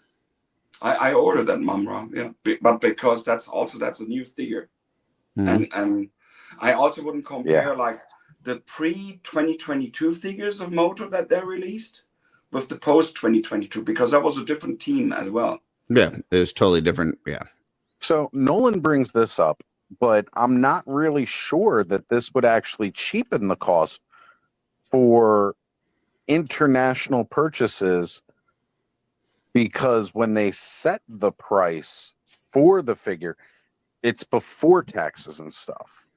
I ordered that Mumra, yeah, but because that's a new figure. And I also wouldn't compare like the pre-2022 figures of Moto that they released with the post-2022, because that was a different team as well. Yeah, it was totally different. Yeah. So Nolan brings this up, but I'm not really sure that this would actually cheapen the cost for international purchases, because when they set the price for the figure, it's before taxes and stuff,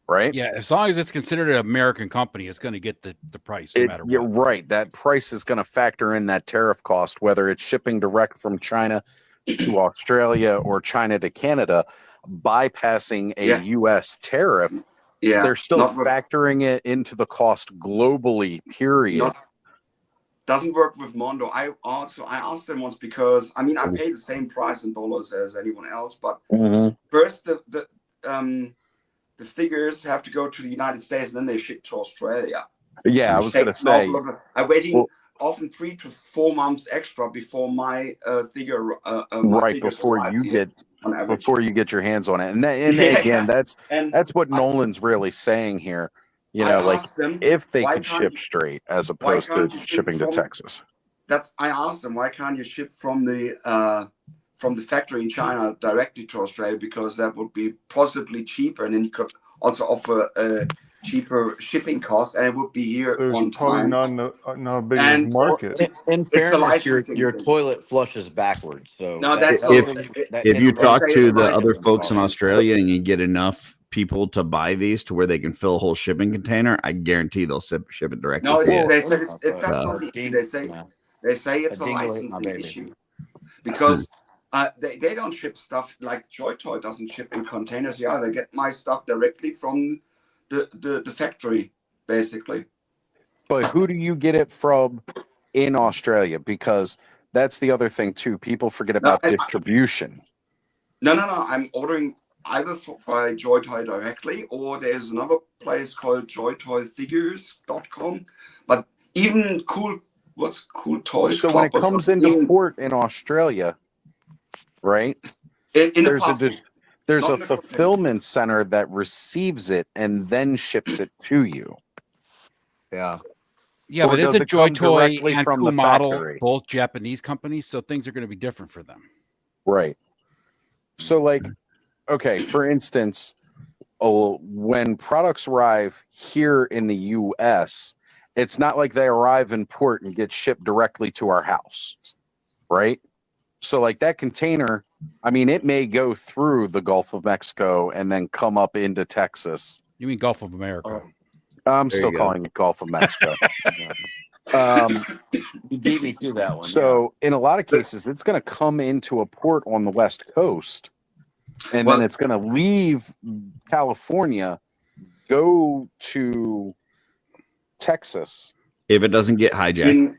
right? Yeah, as long as it's considered an American company, it's going to get the price no matter what. You're right. That price is going to factor in that tariff cost, whether it's shipping direct from China to Australia or China to Canada, bypassing a U.S. tariff. Yeah, they're still not with- factoring it into the cost globally, period. Doesn't work with Mondo. I asked them once, because I pay the same price in dollars as anyone else, but first the figures have to go to the United States, and then they ship to Australia. Yeah, I was going to say. I'm waiting often 3 to 4 months extra before my figure. Right before you get your hands on it, and again, that's what Nolan's really saying here. I Like asked them, if they why could can't ship you- straight as why opposed to can't you ship shipping to from- Texas. I asked them, why can't you ship from the factory in China directly to Australia, because that would be possibly cheaper, and then you could also offer a cheaper shipping cost, and it would be here There's on probably time. not a big enough market. In It's a fairness, your licensing thing. toilet flushes backwards. So No, that's If you talk to the other folks in Australia, Australia and you get enough people to buy these to where they can fill a whole shipping container, I guarantee they'll ship it directly. No, to you. they said that's not the issue. They say it's a licensing issue, because they don't ship stuff like Joy Toy doesn't ship in containers. Yeah, they get my stuff directly from the factory, basically. But who do you get it from in Australia? Because that's the other thing too. People forget No, about distribution. No. I'm ordering either by Joy Toy directly, or there's another place called joytoyfigures.com. But even cool toys. So when it comes into port in Australia, right? There's a fulfillment center that receives it and then ships it to you. Yeah. Yeah, Or but does isn't it come Joy Toy directly and from the Model factory? both Japanese companies? So things are going to be different for them. Right. So, like, okay, for instance, when products arrive here in the U.S., it's not like they arrive in port and get shipped directly to our house, right? So, like, that container, I mean, it may go through the Gulf of Mexico and then come up into Texas. You mean Gulf of America? I'm There still you go. calling it Gulf of Mexico. You beat me to that one. So, in a lot of cases, it's going to come into a port on the West Coast, and then it's going to leave California, go to Texas. If it doesn't get hijacked.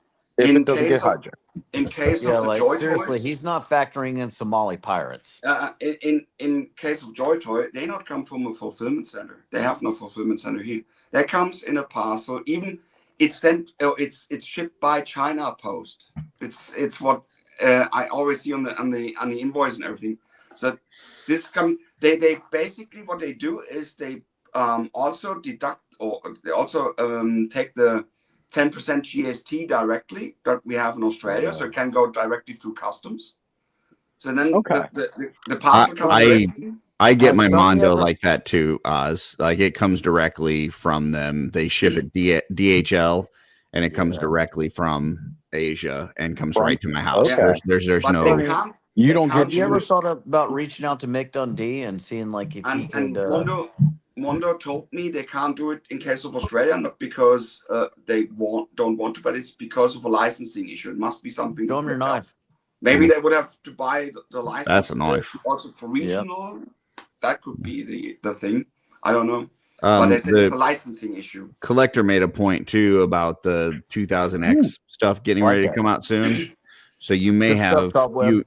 In case Yeah, of the like Joy seriously, Toys, he's not factoring in Somali pirates. in case of Joy Toy, they not come from a fulfillment center. They have no fulfillment center here. That comes in a parcel. Even it's sent. It's shipped by China Post. It's what I always see on the invoice and everything. So this come. They basically what they do is they also deduct, or they also take the 10% GST directly that we have in Australia, so it can go directly through customs. So then the parcel comes directly. I get my Mondo like that too, Oz. Like it comes directly from them. They ship it DHL, and it comes directly from Asia and comes right to my house. Okay. There's But no. they can't- You they don't can't get. You do ever it. thought about reaching out to Mick Dundee and seeing like if he could? Mondo told me they can't do it in case of Australia, not because they don't want to, but it's because of a licensing issue. It must be something. Show 'em your knife. Maybe they would have to buy the license. That's a knife. Also for regional, that could be the thing. I don't know. But they said it's a licensing issue. Collector made a point too about the 2000X stuff getting ready to come out soon. So you may have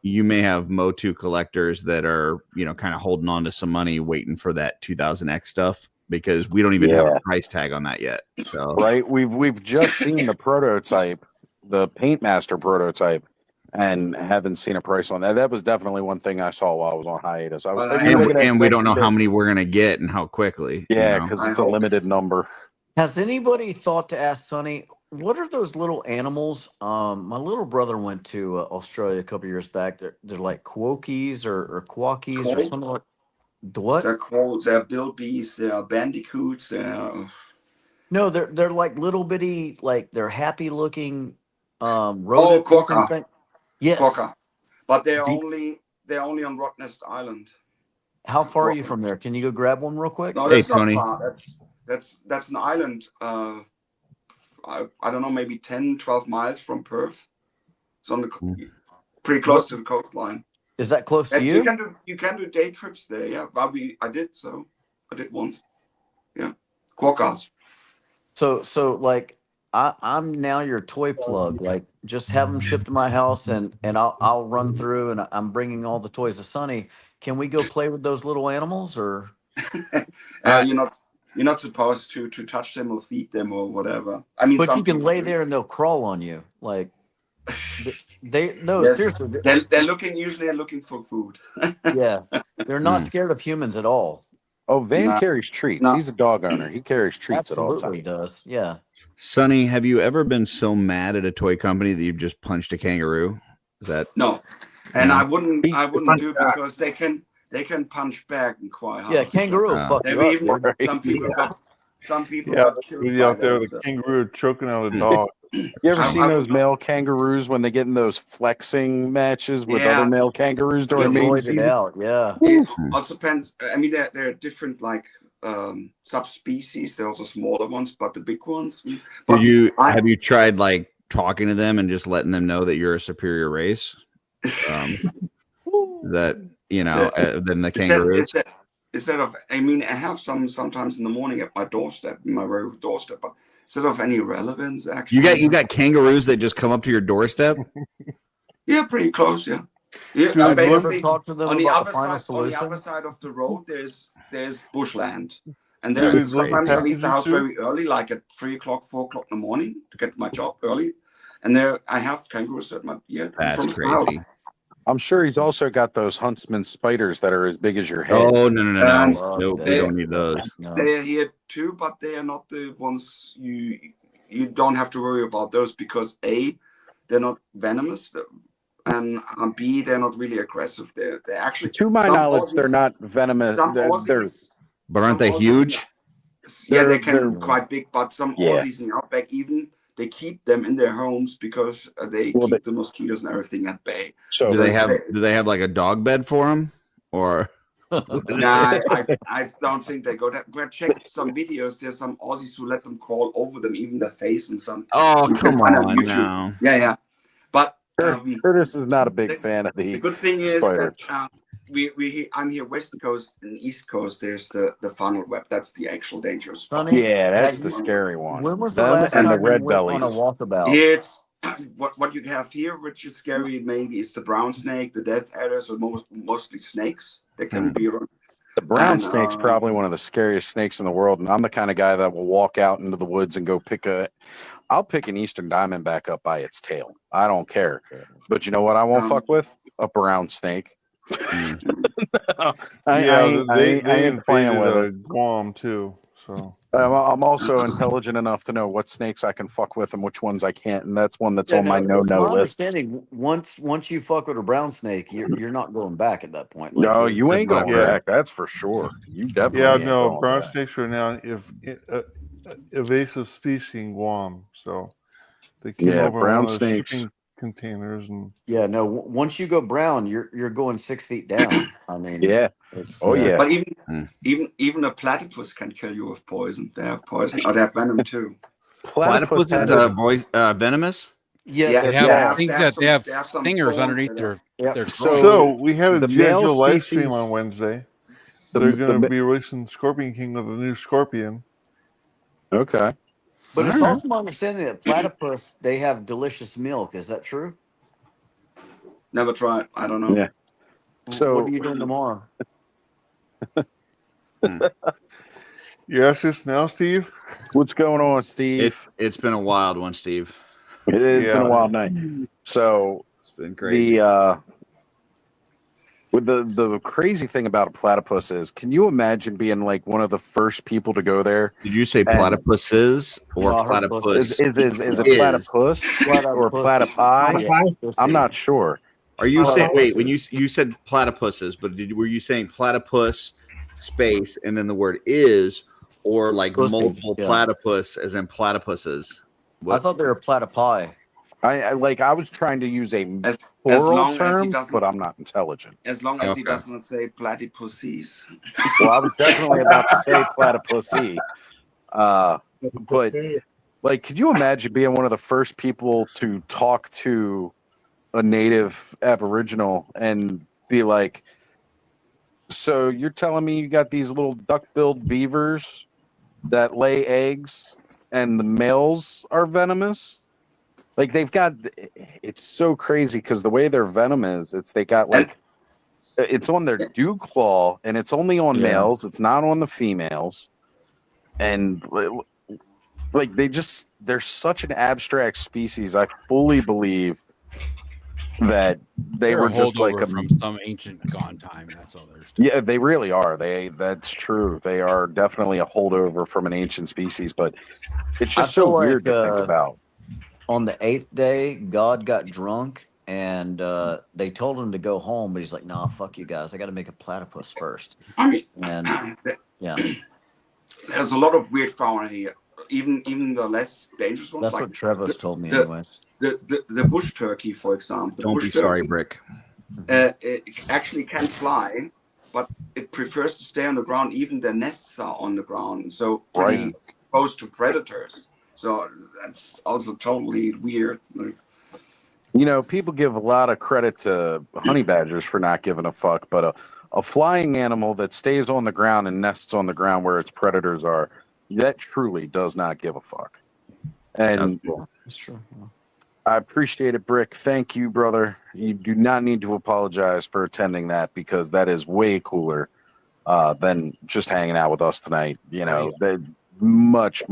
you may have Motu collectors that are, you know, kind of holding on to some money waiting for that 2000X stuff, because we don't even have a price tag on that yet. So Right, we've just seen the prototype, the Paintmaster prototype, and haven't seen a price on that. That was definitely one thing I saw while I was on hiatus. I was and we don't know how many we're gonna get and how quickly. Yeah, you know? because it's a limited number. Has anybody thought to ask Sonny, what are those little animals? My little brother went to Australia a couple years back. They're like quokkies or quawkies or something like. What? They're called. They're bilbies. They're bandicoots. No, they're like little bitty, like they're happy looking rodent looking quokka. thing. Yes. Quokka. But they're only on Rottnest Island. How far are you from there? Can you go grab one real quick? No, that's not far. That's an island. I don't know, maybe 10, 12 miles from Perth. It's on the pretty close to the coastline. Is that close to you? You can do day trips there. Yeah, well, I did once. Yeah, quokkas. So like I'm now your toy plug. Like just have them shipped to my house and I'll run through and I'm bringing all the toys to Sonny. Can we go play with those little animals or? You're not supposed to touch them or feed them or whatever. I mean, but you can lay there and they'll crawl on you. Like seriously. They're looking for food. Yeah, they're not scared of humans at all. Oh, Van carries treats. He's a dog owner. He carries treats at all Absolutely times. does. Yeah. Sonny, have you ever been so mad at a toy company that you've just punched a kangaroo? Is that no? And I wouldn't do it because they can punch back and quite hard. Yeah, kangaroo will fuck you up. Some people Yeah, got killed out by there that, with so. a kangaroo choking out a dog. You ever seen those male kangaroos when they get in those flexing matches with other male kangaroos during mating season? Yeah. It also depends. I mean, there are different like subspecies. There are also smaller ones, but the big ones. Have you tried like talking to them and just letting them know that you're a superior race? That than the kangaroos. Instead of, I mean, I have some sometimes in the morning at my doorstep, in my road doorstep, but sort of any relevance. Actually, You got kangaroos that just come up to your doorstep. Yeah, pretty close. Yeah. Yeah, Have you ever basically, talked to them on the about other the final side, on the other solution? side of the road, there's bushland, and Do there they deliver sometimes I leave the packages house too? very early, like at 3 o'clock, 4 o'clock in the morning, to get to my job early, and there I have kangaroos at my That's from the house. crazy. I'm sure he's also got those huntsman spiders that are as big as your head. Oh no! And Nope, we don't need those. they are here too, but they are not the ones you don't have to worry about those because A, they're not venomous, and B, they're not really aggressive. They're actually, To my some knowledge, they're Aussies- not venomous. some They're Aussies, But aren't some they Aussies huge? Yeah, they They're- can they're- be quite big, but some Yeah. Aussies in the outback even they keep them in their homes because they keep the mosquitoes and everything at bay. So do they have like a dog bed for them, or? Nah, I don't think they go there. But check some videos. There's some Aussies who let them crawl over them, even their face and some. Oh, you can come find on now. Yeah. But Curtis is not a big fan of the good thing is spider. that I'm here West Coast and East Coast. There's the funnel web. That's the actual dangerous spot. Sonny, Yeah, that's the scary one. When was the Them last and the time you red went on a bellies. walkabout? It's what you have here, which is scary. Maybe is the brown snake, the death adders, or mostly snakes that can be around. The brown And, snake's probably one of the scariest snakes in the world, and I'm the kind of guy that will walk out into the woods and go I'll pick an eastern diamondback up by its tail. I don't care. But you know what I won't fuck with? A brown snake. They ain't playing invaded with it. Guam too. So I'm also intelligent enough to know what snakes I can fuck with and which ones I can't, and that's one that's Yeah, on my it's no-no my list. understanding. Once you fuck with a brown snake, you're not going back at that point. No, you're- you ain't going Yeah. back. That's for sure. You definitely yeah, ain't no, going brown back. snakes are now invasive species in Guam. So they came Yeah, over in brown one of the snakes. shipping containers and Yeah, no. Once you go brown, you're going 6 feet down. I mean, Yeah. it's, Oh yeah. But even a platypus can kill you with poison. They have poison, or they have venom too. Platypus is venomous. Yeah, They have things that they have some stingers thorns underneath that their throat. So we had a the GI male Joe live stream species- on Wednesday. the- They're going the- to be releasing Scorpion King with a new Scorpion. Okay. But it's All right. also my understanding that platypus they have delicious milk. Is that true? Never tried. I don't know. Yeah. So what are you doing tomorrow? You ask this now, Steve? What's going on, Steve? It's been a wild one, Steve. It has Yeah. been a wild night. So It's been crazy. With the crazy thing about a platypus is, can you imagine being like one of the first people to go there? Did you say platypuses or No, I heard platypus? Is it platypus or platypi? Yeah. I'm not sure. Are you saying wait when you said platypuses, but were you saying platypus space and then the word is, or like Pussy, multiple yeah. platypus as in platypuses? I thought they were platypi. I was trying to use a As plural long as he term, doesn't, but I'm not intelligent. as long as he Okay. doesn't say platypuses. Well, I was definitely about to say platypusy. But like, could you imagine being one of the first people to talk to a native Aboriginal and be like, so you're telling me you got these little duck-billed beavers that lay eggs and the males are venomous? Like it's so crazy because the way their venom is, they got like, it's on their dew claw and it's only on males. It's not on the females. And like, they're such an abstract species. I fully believe that they They're were a just like holdover from some ancient gone time. That's all there's. yeah, they really are. That's true. They are definitely a holdover from an ancient species, but it's just so weird to think about. On the 8th day, God got drunk and they told him to go home, but he's like, "Nah, fuck you guys. I got to make a platypus first." I mean, And yeah, there's a lot of weird fauna here. Even the less dangerous ones. that's like what Trevor's told me, the- anyways. The bush turkey, for example. The Don't bush be sorry, turkey, Brick. it actually can fly, but it prefers to stay on the ground. Even the nests are on the ground, so pretty exposed to predators. So that's also totally weird. You know, people give a lot of credit to honey badgers for not giving a fuck, but a flying animal that stays on the ground and nests on the ground where its predators are, that truly does not give a fuck. And That's true. I appreciate it, Brick. Thank you, brother. You do not need to apologize for attending that because that is way cooler than just hanging out with us tonight. You know, much.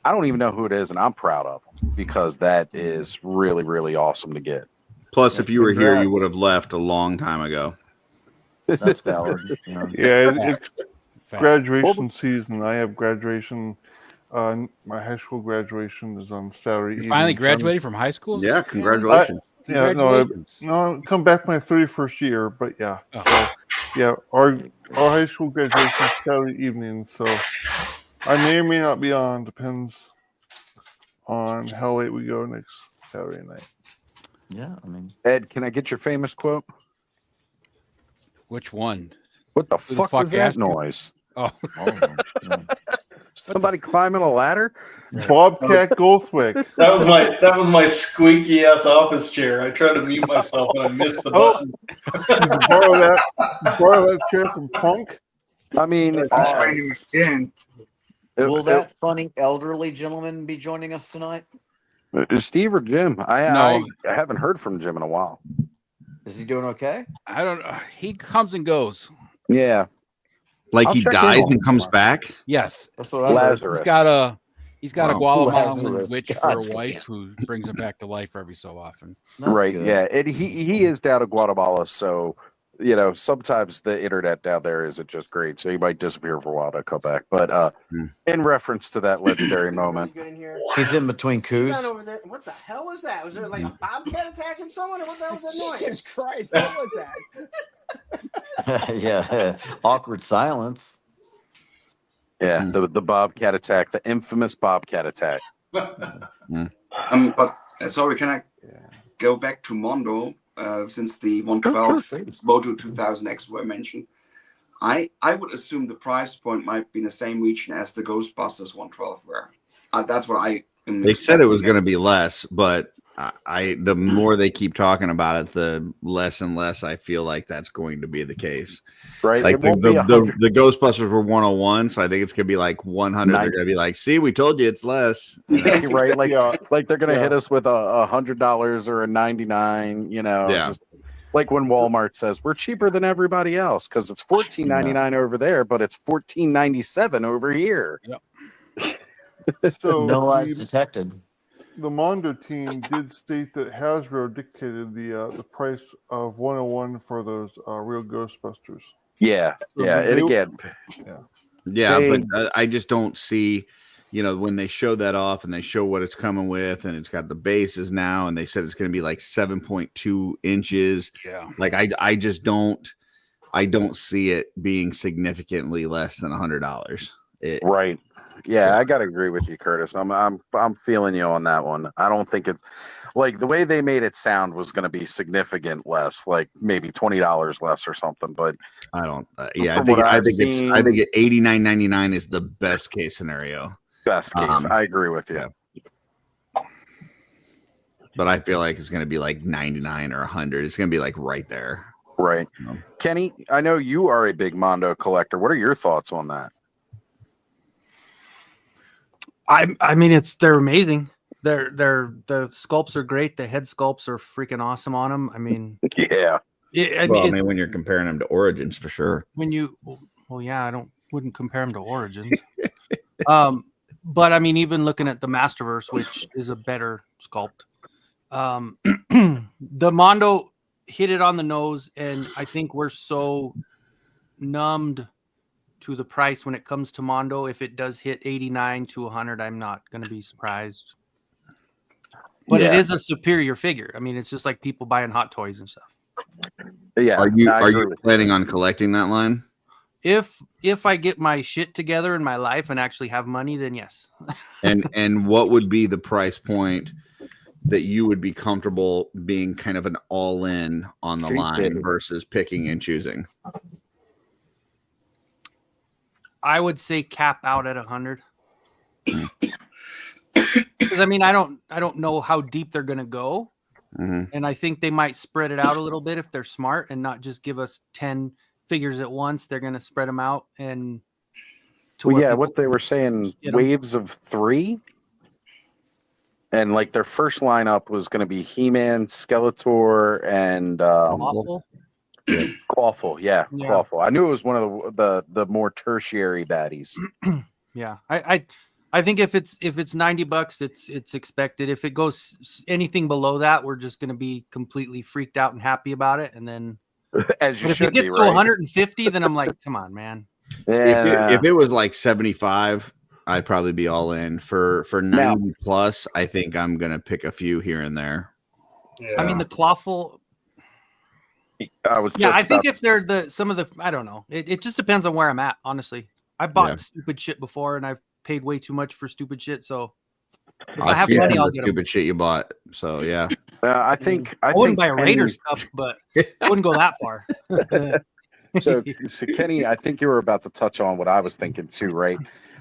I don't even know who it is, and I'm proud of them because that is really, really awesome to get. Plus, if you were here, you Congrats. would have left a long time ago. That's valid. Yeah. It's graduation season. I have graduation. My high school graduation is on Saturday. You finally evening, so I'm- graduated from high school? Yeah, congratulations. No, come back my 31st year, but yeah. Oh. So yeah, our high school graduation is Saturday evening, so I may or may not be on. Depends on how late we go next Saturday night. Yeah, I mean, Ed, can I get your famous quote? Which one? What the Who fuck was that asked you? noise? Oh. Somebody climbing a ladder? Bobcat Goldthwait. That was my squeaky ass office chair. I tried to mute myself and I missed the button. Did you borrow that chair from Punk? I mean, will that funny elderly gentleman be joining us tonight? Steve or Jim? I No. haven't heard from Jim in a while. Is he doing okay? I don't know. He comes and goes. Yeah. Like I'll he check in dies on and him comes tomorrow. back? Yes. That's what I heard. Lazarus. He's got a Wow. Guatemalan Lazarus. witch for a wife who brings him back to life every so often. That's Right. good. Yeah. And he is down in Guatemala, so you know sometimes the internet down there isn't just great, so he might disappear for a while to come back. But in reference to that legendary moment, He's in between coups. Over there. What the hell was that? Was there like a bobcat attacking someone, or what the hell was that noise? Jesus Christ, what was that? Yeah, awkward silence. yeah, the Bobcat attack, the infamous Bobcat attack. But sorry, can I go back to Mondo since the 112 Moto 2000 Expo I mentioned? I would assume the price point might be in the same region as the Ghostbusters 112 were. That's what I. They said it was going to be less, but the more they keep talking about it, the less and less I feel like that's going to be the case. Right. Like It won't be the Ghostbusters were 101, so I think it's going to be like 100. They're going to be like, see, we told you it's less. You know? Right. Like they're gonna hit us with $100 or a 99. You know, just like when Walmart says we're cheaper than everybody else because it's $14.99 over there, but it's $14.97 over here. Yep. So No lies detected. The Mondo team did state that Hasbro dictated the price of 101 for those real Ghostbusters. Yeah, yeah, and again, but I just don't see, you know, when they show that off and they show what it's coming with, and it's got the bases now, and they said it's going to be like 7.2 inches. Yeah, like I just don't see it being significantly less than $100. Right. Yeah, I gotta agree with you, Curtis. I'm feeling you on that one. I don't think it's like the way they made it sound was going to be significant less, like maybe $20 less or something. But I don't. I think it's $89.99 is the best case scenario. Best case. I agree with you. But I feel like it's going to be like 99 or 100. It's going to be like right there. Right. Kenny, I know you are a big Mondo collector. What are your thoughts on that? I mean, they're amazing. The sculpts are great. The head sculpts are freaking awesome on them. I mean, yeah. I mean, when you're comparing them to Origins, for sure. I wouldn't compare them to Origins. But I mean, even looking at the Masterverse, which is a better sculpt, the Mondo hit it on the nose, and I think we're so numbed to the price when it comes to Mondo. If it does hit 89 to 100, I'm not going to be surprised. But it is a superior figure. I mean, it's just like people buying hot toys and stuff. Yeah. Are you planning on collecting that line? If I get my shit together in my life and actually have money, then yes. and what would be the price point that you would be comfortable being kind of an all-in on the line versus picking and choosing? I would say cap out at 100. Because I mean, I don't know how deep they're going to go. Mm-hmm. And I think they might spread it out a little bit if they're smart and not just give us 10 figures at once. They're going to spread them out. And what they were saying, waves of 3. And like their first lineup was going to be He-Man, Skeletor, and Awful. Clawful. Yeah, Yeah. Clawful. I knew it was one of the more tertiary baddies. Yeah, I think if it's $90, it's expected. If it goes anything below that, we're just going to be completely freaked out and happy about it. And then, as you if should it gets be, to right? 150, then I'm like, come on, man. If it was like 75, I'd probably be all in. For 90 plus, I think I'm gonna pick a few here and there. Yeah. I mean, the clawful. I was Yeah, just I think about if they're some of the, I don't know. It just depends on where I'm at. Honestly, I bought stupid shit before, and I've paid way too much for stupid shit. So if I have money, I'll get them. Stupid shit you bought. So yeah. I think I wouldn't buy a Raider stuff, but I wouldn't go that far. so Kenny, I think you were about to touch on what I was thinking too, right?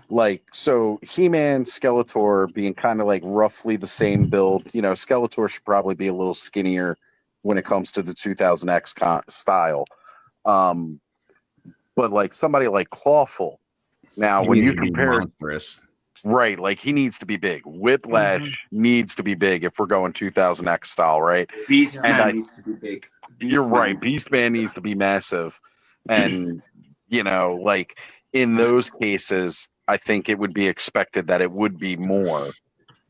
Like, so He-Man, Skeletor being kind of like roughly the same build. You know, Skeletor should probably be a little skinnier when it comes to the 2000X style. But like somebody like Clawful, now when you compare, right, like he needs to be big. Whiplash needs to be big if we're going 2000X style, right? Beastman needs to be big. You're right. Beastman needs to be massive. And, you know, like in those cases, I think it would be expected that it would be more.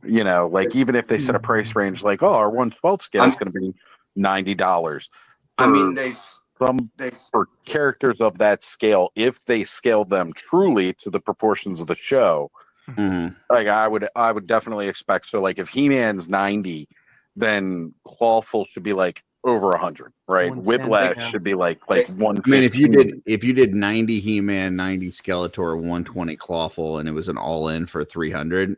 You know, like even if they set a price range like, oh, our 1/12 scale is going to be $90. I mean, for characters of that scale, if they scale them truly to the proportions of the show, like I would definitely expect. So like if He-Man's 90, then Clawful should be like over 100, right? Whiplash should be like 115. I mean, if you did 90 He-Man, 90 Skeletor, 120 Clawful, and it was an all-in for 300.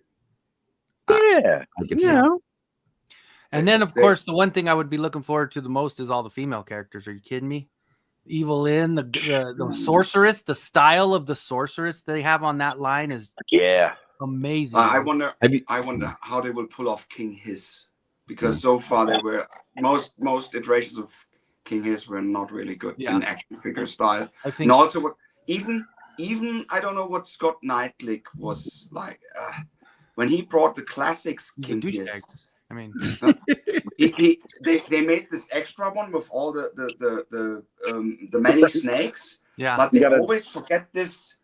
Yeah, I could see it. And then, of course, the one thing I would be looking forward to the most is all the female characters. Are you kidding me? Evil Lynn, the sorceress, the style of the sorceress they have on that line is amazing. I wonder how they will pull off King Hiss, because so far they were most iterations of King Hiss were not really good in action figure style. I think, and also what even I don't know what Scott Knightley was like when he brought the classics King Hiss. I mean, they made this extra one with all the many snakes. Yeah, but they always forget this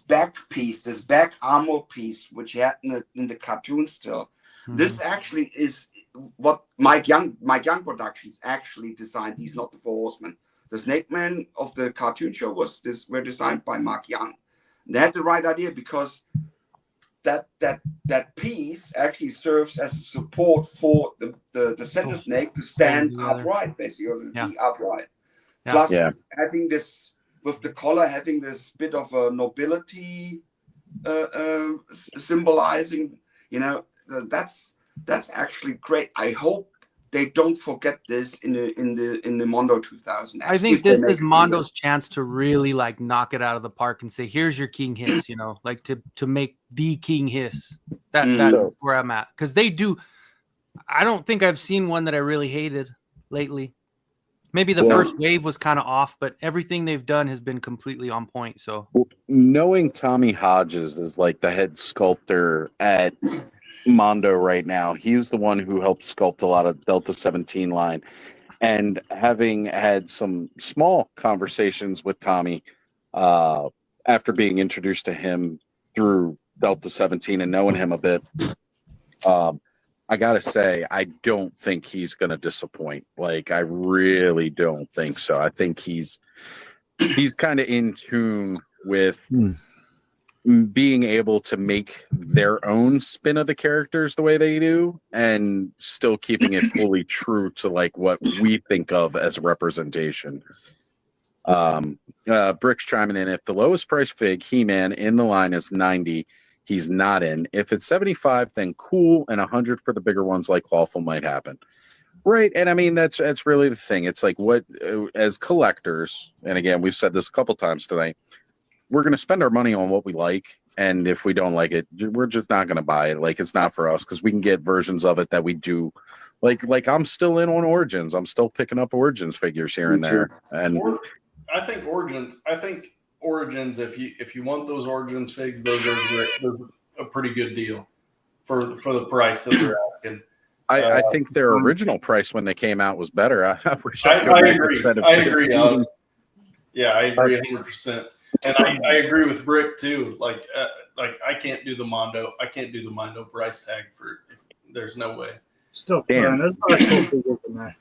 back piece, this back armor piece, which he had in the cartoon still. This actually is what Mike Young Productions actually designed. These not the Four Horsemen. The Snake Man of the cartoon show were designed by Mark Young. They had the right idea because that piece actually serves as a support for the center snake to stand upright, basically, or to be upright. Plus, having this with the collar, having this bit of a nobility symbolizing, you know, that's actually great. I hope they don't forget this in the Mondo 2000. I think this is Mondo's chance to really like knock it out of the park and say, "Here's your King Hiss," you know, like to make the King Hiss. That's where I'm at, because they do. I don't think I've seen one that I really hated lately. Maybe the first wave was kind of off, but everything they've done has been completely on point. So knowing Tommy Hodges is like the head sculptor at Mondo right now, he was the one who helped sculpt a lot of Delta 17 line, and having had some small conversations with Tommy after being introduced to him through Delta 17 and knowing him a bit, I gotta say, I don't think he's gonna disappoint. Like, I really don't think so. I think he's kind of in tune with being able to make their own spin of the characters the way they do, and still keeping it fully true to like what we think of as representation. Brick's chiming in. If the lowest price fig He-Man in the line is 90, he's not in. If it's 75, then cool, and 100 for the bigger ones like Clawful might happen. Right. And I mean, that's really the thing. It's like, what as collectors, and again, we've said this a couple times tonight, we're going to spend our money on what we like. And if we don't like it, we're just not going to buy it. Like, it's not for us, because we can get versions of it that we do. Like I'm still in on Origins. I'm still picking up Origins figures here and there. And I think Origins, if you want those Origins figs, those are a pretty good deal for the price that they're asking. I think their original price when they came out was better. I wish I could make agree. instead of I agree. 15. Yeah, I agree 100%. And I agree with Brick too. Like I can't do the Mondo. I can't do the Mondo price tag for. There's no way. Still fun. There's a lot of cool figures in there.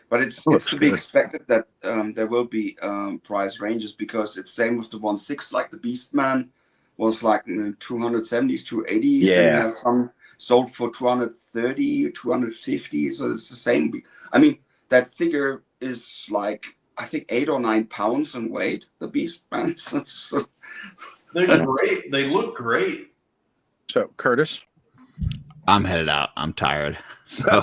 But it's to be expected that there will be price ranges because it's same with the 1/6, like the Beastman was like in the 270s, 280s. Yeah. And we have some sold for 230, 250. So it's the same. I mean, that figure is like, I think 8 or 9 pounds in weight, the Beastman. They're great. They look great. So, Curtis? I'm headed out. I'm tired. So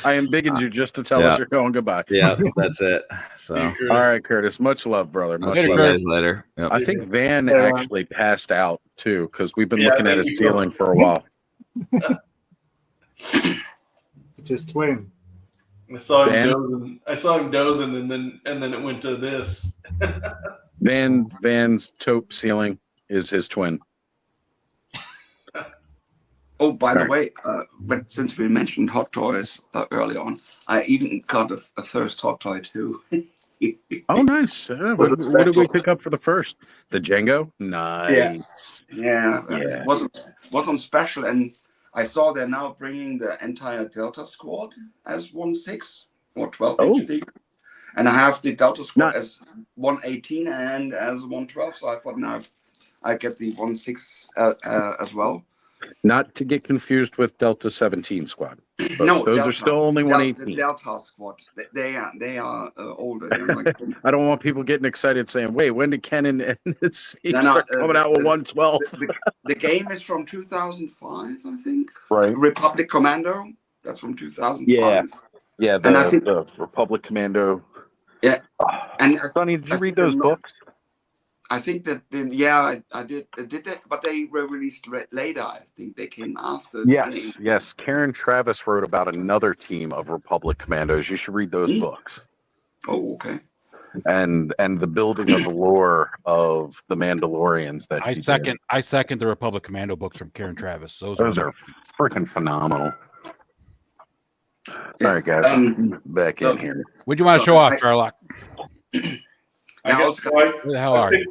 I am bigging you just to tell us you're going goodbye. Yeah, that's it. So all right, Curtis. Much love, brother. Much see you love. guys later. Yep. I think Van actually passed out too because we've been looking at his ceiling for a while. It's his twin. I saw him dozing, and then it went to this. Van's taupe ceiling is his twin. Oh, by the way, but since we mentioned hot toys early on, I even got a first hot toy too. Oh, nice. What did we pick up for the first? The Django? Nice. Yeah. It wasn't special, and I saw they're now bringing the entire Delta Squad as 1/6 or 12-inch figure, and I have the Delta Squad as 118 and as 112. So I thought now I get the 1/6 as well. Not to get confused with Delta 17 Squad. No, those Delta, are still only 118. The Delta Squad. They are older. They're like, I don't want people getting excited saying, "Wait, when did Ken and C No, start coming out with 112?" The game is from 2005, I think. Right. Republic Commando. That's from 2005. Yeah. And I think the Republic Commando. Yeah. And Sonny, did you read those books? I think that I did that, but they were released later. I think they came after. Yes. Karen Travis wrote about another team of Republic Commandos. You should read those books. Oh, okay. And the building of the lore of the Mandalorians that I second the Republic Commando books from Karen Travis. Those are freaking phenomenal. All right, guys, back in here. What'd you want to show off, Charlock? Where the hell are you?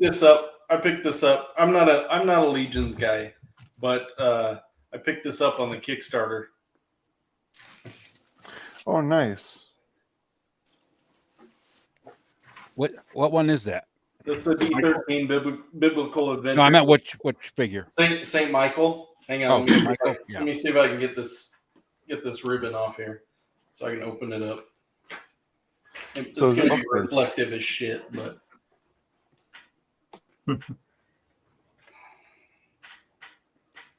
I picked this up. I'm not a Legions guy, but I picked this up on the Kickstarter. Oh, nice. What one is that? That's the D13 biblical adventure. No, I meant which figure? Saint Michael. Hang on. Let me see if I can get this ribbon off here so I can open it up. It's going to be reflective as shit, but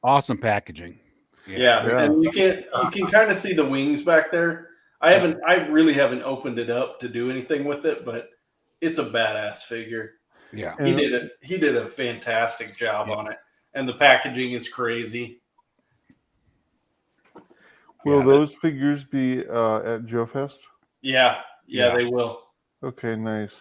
awesome packaging. Yeah. And you can kind of see the wings back there. I really haven't opened it up to do anything with it, but it's a badass figure. Yeah. He did a fantastic job on it, and the packaging is crazy. Will those figures be at Joe Fest? Yeah, they will. Okay, nice.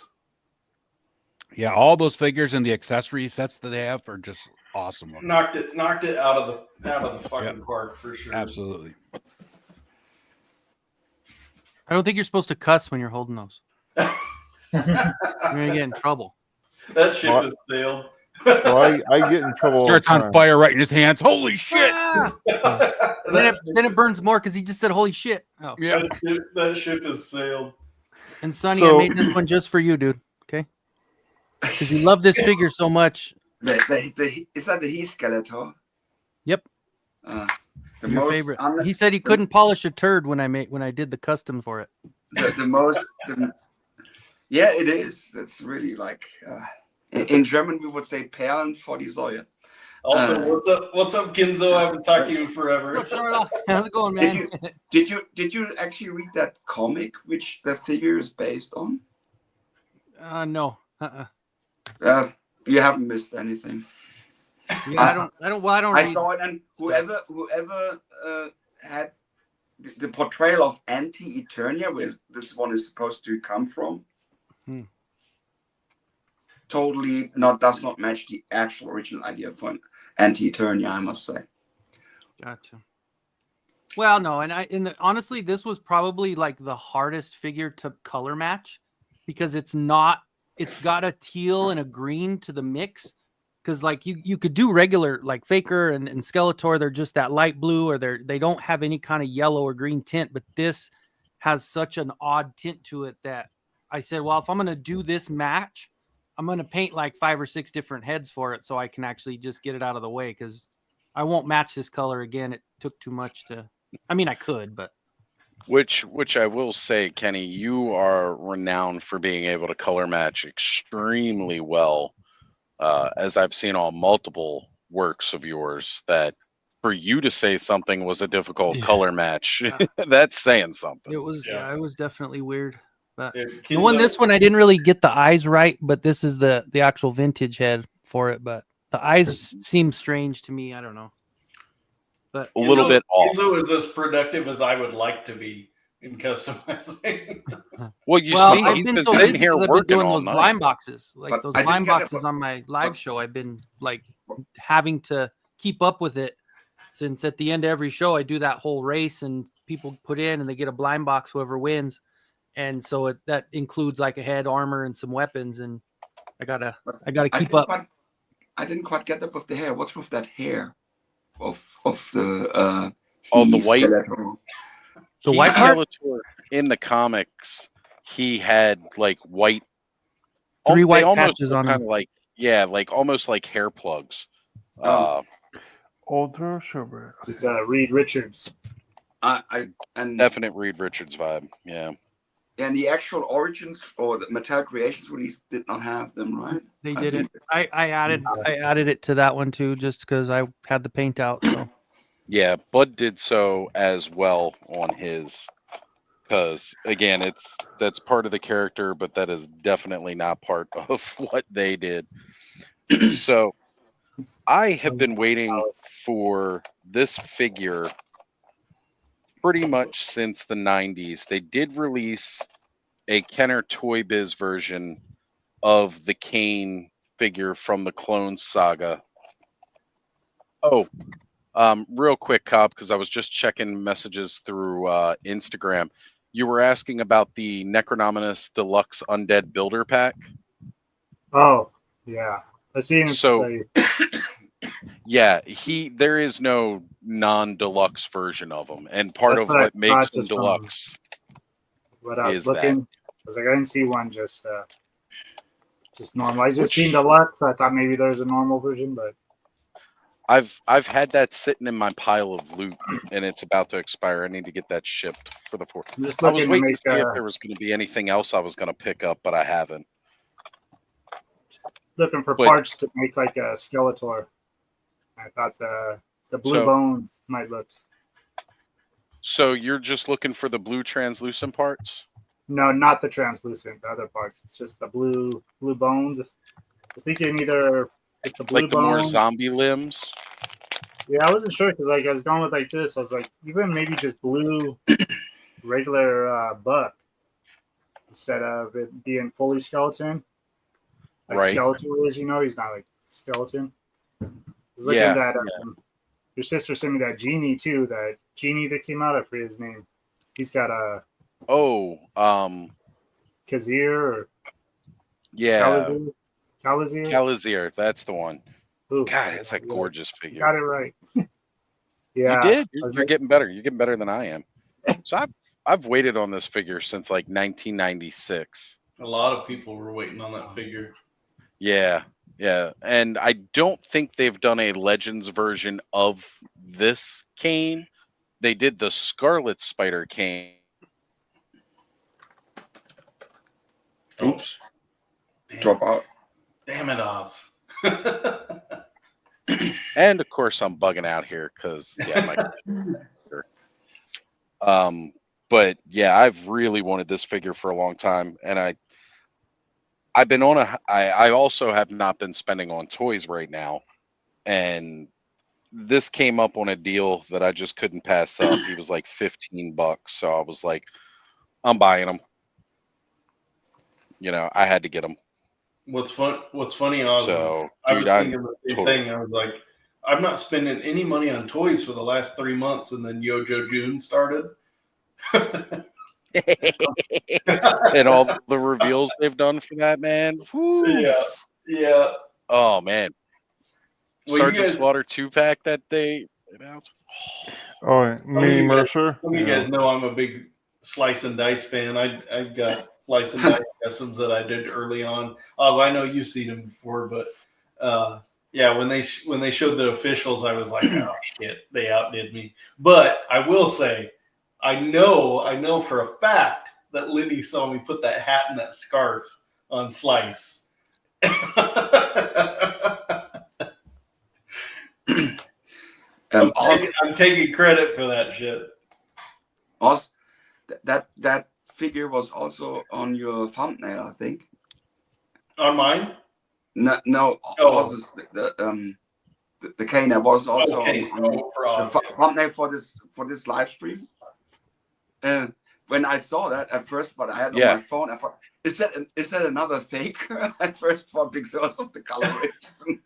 Yeah, all those figures and the accessory sets that they have are just awesome. Knocked it out of the fucking park for sure. Absolutely. I don't think you're supposed to cuss when you're holding those. You're gonna get in trouble. That ship is sailed. Well, I get in trouble. Starts on fire right in his hands. Holy shit! then it burns more because he just said "holy shit." Oh, yeah. That ship is sailed. And Sonny, I made this one just for you, dude. Okay, because you love this figure so much. Is that the He-Skeletor? Yep. Your favorite. He said he couldn't polish a turd when I did the custom for it. Yeah, it is. That's really like in German we would say Perlen vor die Säue. Also, what's up, Kinzo? I haven't talked to you in forever. How's it going, man? Did you actually read that comic which the figure is based on? No. You haven't missed anything. Yeah, I don't. I saw it, and whoever had the portrayal of Anti-Eternia, where this one is supposed to come from, totally does not match the actual original idea for Anti-Eternia, I must say. Gotcha. Well, no, and honestly, this was probably like the hardest figure to color match because it's got a teal and a green to the mix. Because like you could do regular like Faker and Skeletor, they're just that light blue, or they don't have any kind of yellow or green tint. But this has such an odd tint to it that I said, well, if I'm gonna do this match, I'm gonna paint like 5 or 6 different heads for it so I can actually just get it out of the way because I won't match this color again. It took too much to. I mean, I could, but Which I will say, Kenny, you are renowned for being able to color match extremely well. As I've seen on multiple works of yours, that for you to say something was a difficult color match, that's saying something. it was it was definitely weird. But Yeah, this one I didn't really get the eyes right, but this is the actual vintage head for it. But the eyes seem strange to me. I don't know. But a little bit off. Kenzo is as productive as I would like to be in customizing. Well, you see, I've he's been been so sitting busy here because I've been working doing all those night. blind boxes, like But those I didn't blind get it, boxes but- on my live show. I've been like having to keep up with it since at the end of every show I do that whole race and people put in and they get a blind box whoever wins, and so that includes like a head, armor, and some weapons, and I gotta keep up. I didn't quite get that with the hair. What's with that hair of the the white. Skeletor? The white part? Skeletor in the comics, he had like white, 3 white they almost patches look on kind him. of like like almost like hair plugs. Older Sherbert. This is Reed Richards. And Definite Reed Richards vibe. Yeah. and the actual origins or the Metal Creations release did not have them, right? They I didn't. think- I added it to that one too, just because I had the paint out. So Yeah, Bud did so as well on his, because again, that's part of the character, but that is definitely not part of what they did. So I have been waiting for this figure pretty much since the 90s. They did release a Kenner Toy Biz version of the Kane figure from the Clone Saga. Oh, real quick, Cobb, because I was just checking messages through Instagram. You were asking about the Necronominus Deluxe Undead Builder Pack. Oh, yeah. I seen So, yeah, there is no non-deluxe version of them, and part That's of what I what makes thought them just from deluxe what I was is looking. that. I was like, I didn't see one just normal. I just Which- seen deluxe. I thought maybe there's a normal version, but I've had that sitting in my pile of loot, and it's about to expire. I need to get that shipped for the 4th. I'm just I was looking to waiting to make, see if there was going to be anything else I was going to pick up, but I haven't. looking for But- parts to make like a Skeletor. I thought the blue So- bones might look. So you're just looking for the blue translucent parts? No, not the translucent. The other part. It's just the blue bones. I was thinking either with the blue Like the more bones. zombie limbs? Yeah, I wasn't sure because like I was going with like this. I was like even maybe just blue, regular buck instead of it being fully skeleton. Like Right. Skeletor is, he's not like skeleton. I was looking Yeah, at that. Your sister sent me that genie too. That genie that came out. I forget his name. He's got a Oh, Kazir or yeah. Kalazir. Calazir, that's the one. Ooh, God, it's a gorgeous got figure. it right. Yeah, You did. I was You're like- getting better. You're getting better than I am. So I've waited on this figure since like 1996. A lot of people were waiting on that figure. Yeah, yeah. And I don't think they've done a Legends version of this Kane. They did the Scarlet Spider Kane. Oops. Drop out. Damn it, Oz. And of course I'm bugging out here because but yeah, I've really wanted this figure for a long time, and I've been on I also have not been spending on toys right now, and this came up on a deal that I just couldn't pass up. He was like $15, so I was like, I'm buying him. I had to get him. What's funny, Oz, So, I was dude, thinking the same totally- thing. I was like, I'm not spending any money on toys for the last 3 months, and then Yojo June started. And all the reveals they've done for that, man. Whew. Yeah. Oh man. Well, you Sergeant guys- Slaughter 2-pack that they announced. Oh, Mini Mercer. Some of you guys know I'm a big Slice and Dice fan. I've got Slice and Dice customs that I did early on. Oz, I know you've seen them before, but yeah, when they showed the officials, I was like, oh shit, they outdid me. But I will say, I know for a fact that Lindy saw me put that hat and that scarf on Slice. I'm taking credit for that shit. Also, that figure was also on your thumbnail, I think. On mine? No. Also the cane that was also on the thumbnail for this live stream. And when I saw that at first, but I had on my phone, I thought, is that another fake? At first, thought because of the coloration.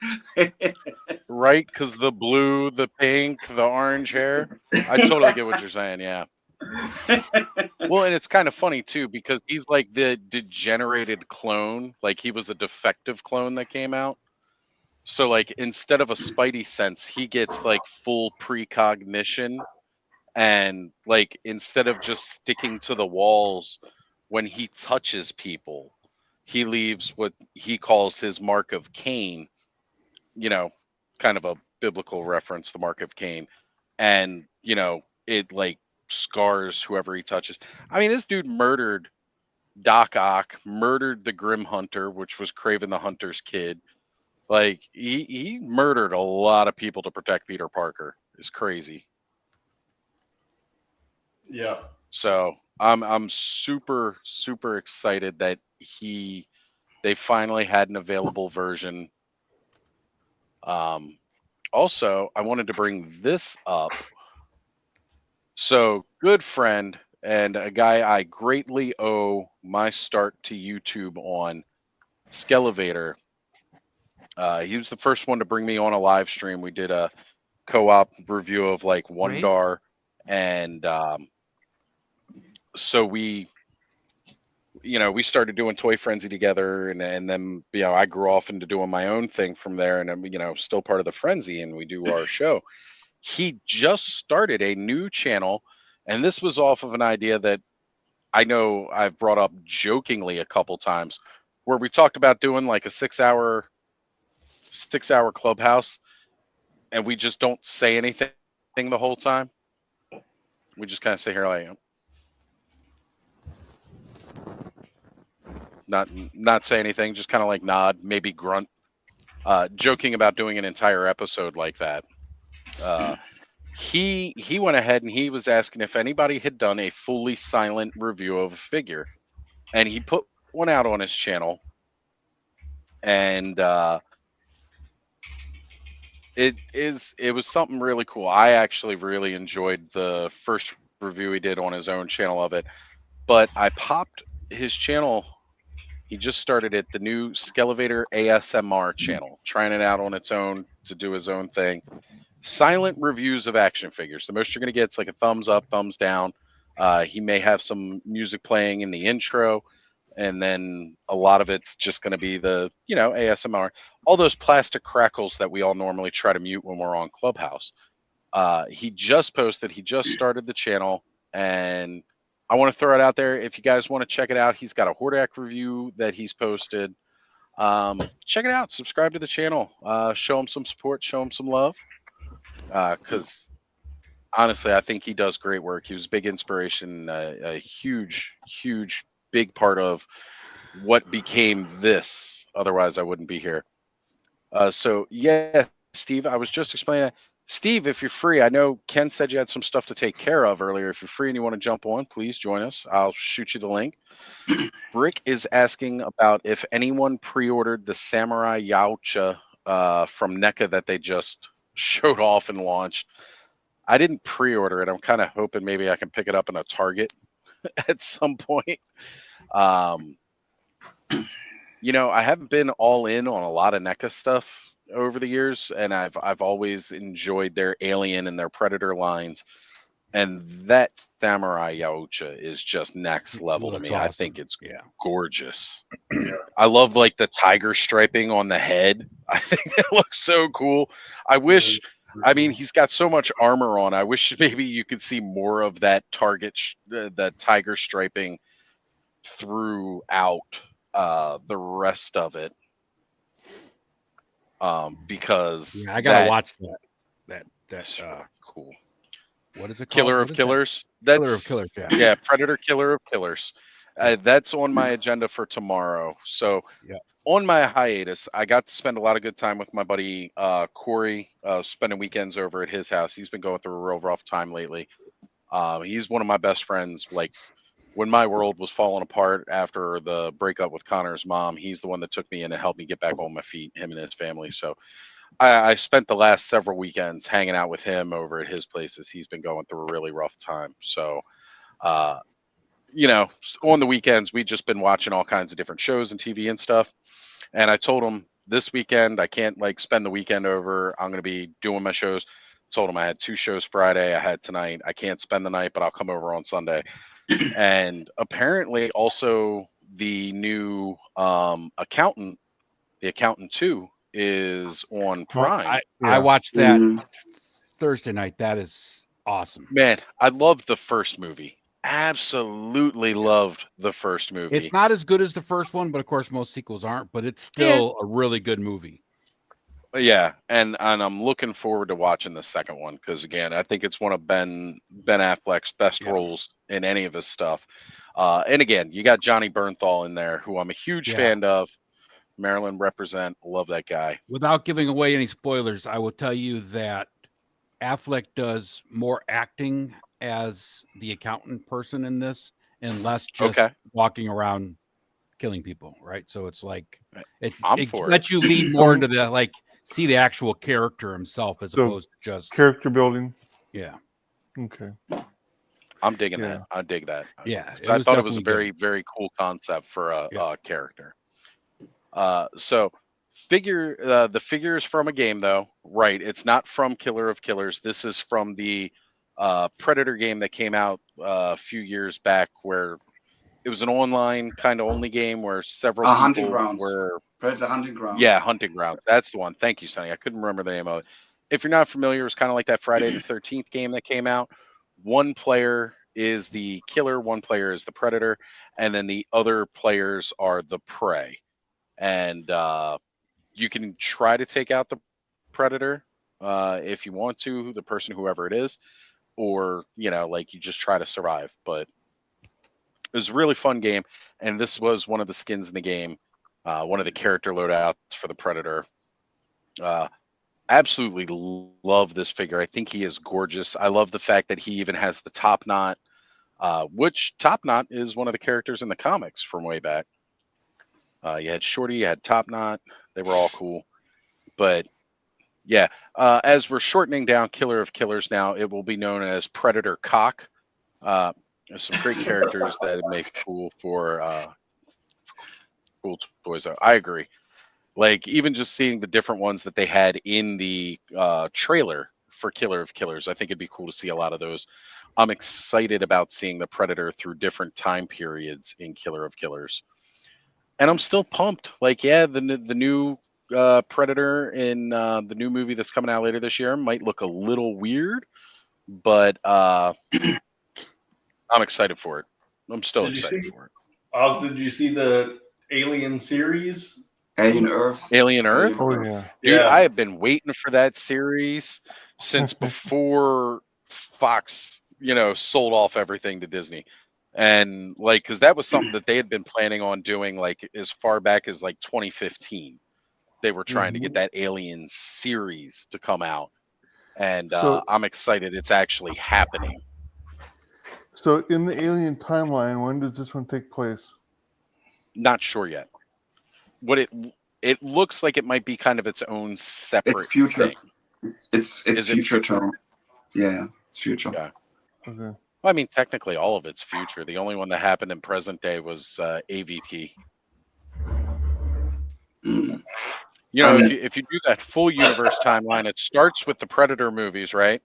Right? Because the blue, the pink, the orange hair. I totally get what you're saying. Yeah. Well, and it's kind of funny too because he's like the degenerated clone. Like he was a defective clone that came out. So like instead of a spidey sense, he gets like full precognition, and like instead of just sticking to the walls when he touches people, he leaves what he calls his mark of Cain. You know, kind of a biblical reference, the mark of Cain, and it like scars whoever he touches. I mean, this dude murdered Doc Ock, murdered the Grim Hunter, which was Craven the Hunter's kid. Like he murdered a lot of people to protect Peter Parker. It's crazy. Yeah. So I'm super excited that they finally had an available version. Also, I wanted to bring this up. So, good friend and a guy I greatly owe my start to YouTube on, Skelevator. He was the first one to bring me on a live stream. We did a co-op review of like Wondar, and so we started doing Toy Frenzy together, and then I grew off into doing my own thing from there, and I'm still part of the Frenzy, and we do our show. He just started a new channel, and this was off of an idea that I know I've brought up jokingly a couple times, where we talked about doing like a 6-hour clubhouse, and we just don't say anything the whole time. We just kind of sit here like not say anything, just kind of like nod, maybe grunt, joking about doing an entire episode like that. He went ahead and he was asking if anybody had done a fully silent review of a figure, and he put one out on his channel, and it was something really cool. I actually really enjoyed the first review he did on his own channel of it, but I popped his channel. He just started it, the new Skelevator ASMR channel, trying it out on its own to do his own thing. Silent reviews of action figures. The most you're going to get is like a thumbs up, thumbs down. He may have some music playing in the intro, and then a lot of it's just going to be the ASMR. All those plastic crackles that we all normally try to mute when we're on Clubhouse. He just posted. He just started the channel, and I want to throw it out there. If you guys want to check it out, he's got a Hordak review that he's posted. Check it out. Subscribe to the channel. Show him some support. Show him some love. Because honestly, I think he does great work. He was a big inspiration, a huge, big part of what became this. Otherwise, I wouldn't be here. So yeah, Steve, I was just explaining that. Steve, if you're free, I know Ken said you had some stuff to take care of earlier. If you're free and you want to jump on, please join us. I'll shoot you the link. Brick is asking about if anyone pre-ordered the Samurai Yaocha from NECA that they just showed off and launched. I didn't pre-order it. I'm kind of hoping maybe I can pick it up in a Target at some point. I haven't been all in on a lot of NECA stuff over the years, and I've always enjoyed their Alien and their Predator lines. And that Samurai Yaocha is just next level to looks me. I awesome. think it's Yeah. gorgeous. I love like the tiger striping on the head. I think it looks so cool. I wish, I mean, he's got so much armor on. I wish maybe you could see more of that the tiger striping throughout the rest of it. Because Yeah, I gotta that watch that. cool. What is it called? Killer What of is that? Killers. Killer of Killers. Yeah. Yeah, Predator Killer of Killers. That's on my agenda for tomorrow. So Yeah. on my hiatus, I got to spend a lot of good time with my buddy Corey, spending weekends over at his house. He's been going through a real rough time lately. He's one of my best friends. Like when my world was falling apart after the breakup with Connor's mom, he's the one that took me in and helped me get back on my feet, him and his family. So I spent the last several weekends hanging out with him over at his places. He's been going through a really rough time. So, you know, on the weekends, we've just been watching all kinds of different shows and TV and stuff. And I told him this weekend, I can't like spend the weekend over. I'm going to be doing my shows. Told him I had 2 shows Friday. I had tonight. I can't spend the night, but I'll come over on Sunday. And apparently also the new accountant, the Accountant 2 is on Prime. I watched that Thursday night. That is awesome. Man, I loved the first movie. Absolutely loved the first movie. It's not as good as the first one, but of course most sequels aren't, but it's still a really good movie. Yeah, and I'm looking forward to watching the second one because again, I think it's one of Ben Affleck's best roles in any of his stuff. And again, you got Johnny Bernthal in there, who I'm a huge fan of. Maryland represent, love that guy. Without giving away any spoilers, I will tell you that Affleck does more acting as the accountant person in this and less just walking around killing people, right? So it's like it lets you lead more into the like see the actual character himself as opposed to just character building. Yeah. Okay. I'm digging that. I dig that. Yeah. I thought it was a very, very cool concept for a character. So the figure is from a game though, right? It's not from Killer of Killers. This is from the Predator game that came out a few years back where it was an online kind of only game where several people Hunting Grounds. were Predator Hunting Grounds. Yeah, Hunting Grounds. That's the one. Thank you, Sonny. I couldn't remember the name of it. If you're not familiar, it's kind of like that Friday the 13th game that came out. One player is the killer, one player is the predator, and then the other players are the prey. And you can try to take out the predator if you want to, the person, whoever it is, or, you know, like you just try to survive. But it was a really fun game. And this was one of the skins in the game, one of the character loadouts for the predator. Absolutely love this figure. I think he is gorgeous. I love the fact that he even has the top knot, which top knot is one of the characters in the comics from way back. You had Shorty, you had Top Knot. They were all cool. But yeah, as we're shortening down Killer of Killers now, it will be known as Predator Cock. There's some great characters that it makes cool for cool toys. I agree. Like even just seeing the different ones that they had in the trailer for Killer of Killers, I think it'd be cool to see a lot of those. I'm excited about seeing the Predator through different time periods in Killer of Killers. And I'm still pumped. Like, yeah, the new Predator in the new movie that's coming out later this year might look a little weird, but I'm excited for it. I'm still excited for it. Oz, did you see the Alien series? Alien Earth. Alien Earth? Oh, yeah. Dude, Yeah. I have been waiting for that series since before Fox, you know, sold off everything to Disney. And like, because that was something that they had been planning on doing like as far back as like 2015. They were trying to get that Alien series to come out. And So- I'm excited it's actually happening. So in the Alien timeline, when does this one take place? Not sure yet. What it looks like it might be kind of its own separate It's future. thing. It's Is it future term. Yeah, it's future. Yeah. Okay. Well, I mean, technically, all of it's future. The only one that happened in present day was AVP. You know, if you do that full universe timeline, it starts with the Predator movies, right?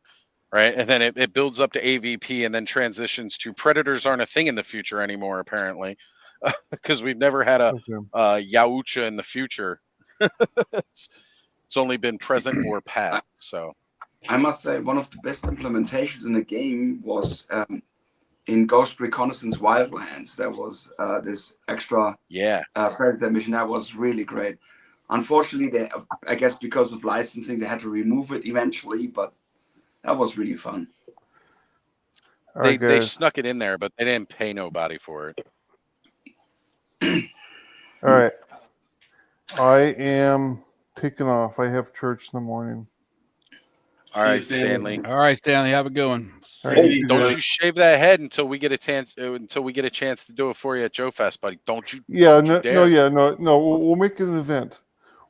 Right, and then it builds up to AVP, and then transitions to predators aren't a thing in the future anymore, apparently, because we've never had a Yautja in the future. It's only been present or past. So I must say, one of the best implementations in the game was in Ghost Reconnaissance Wildlands. There was this extra predator mission that was really great. Unfortunately, I guess because of licensing, they had to remove it eventually, but that was really fun. They snuck it in there, but they didn't pay nobody for All it. right. I am taking off. I have church in the morning. All right, Stanley. All right, Stanley. Have a good one. Don't you shave that head until we get a chance to do it for you at Joe Fest, buddy. Don't you? Yeah, don't you dare. no. We'll make it an event.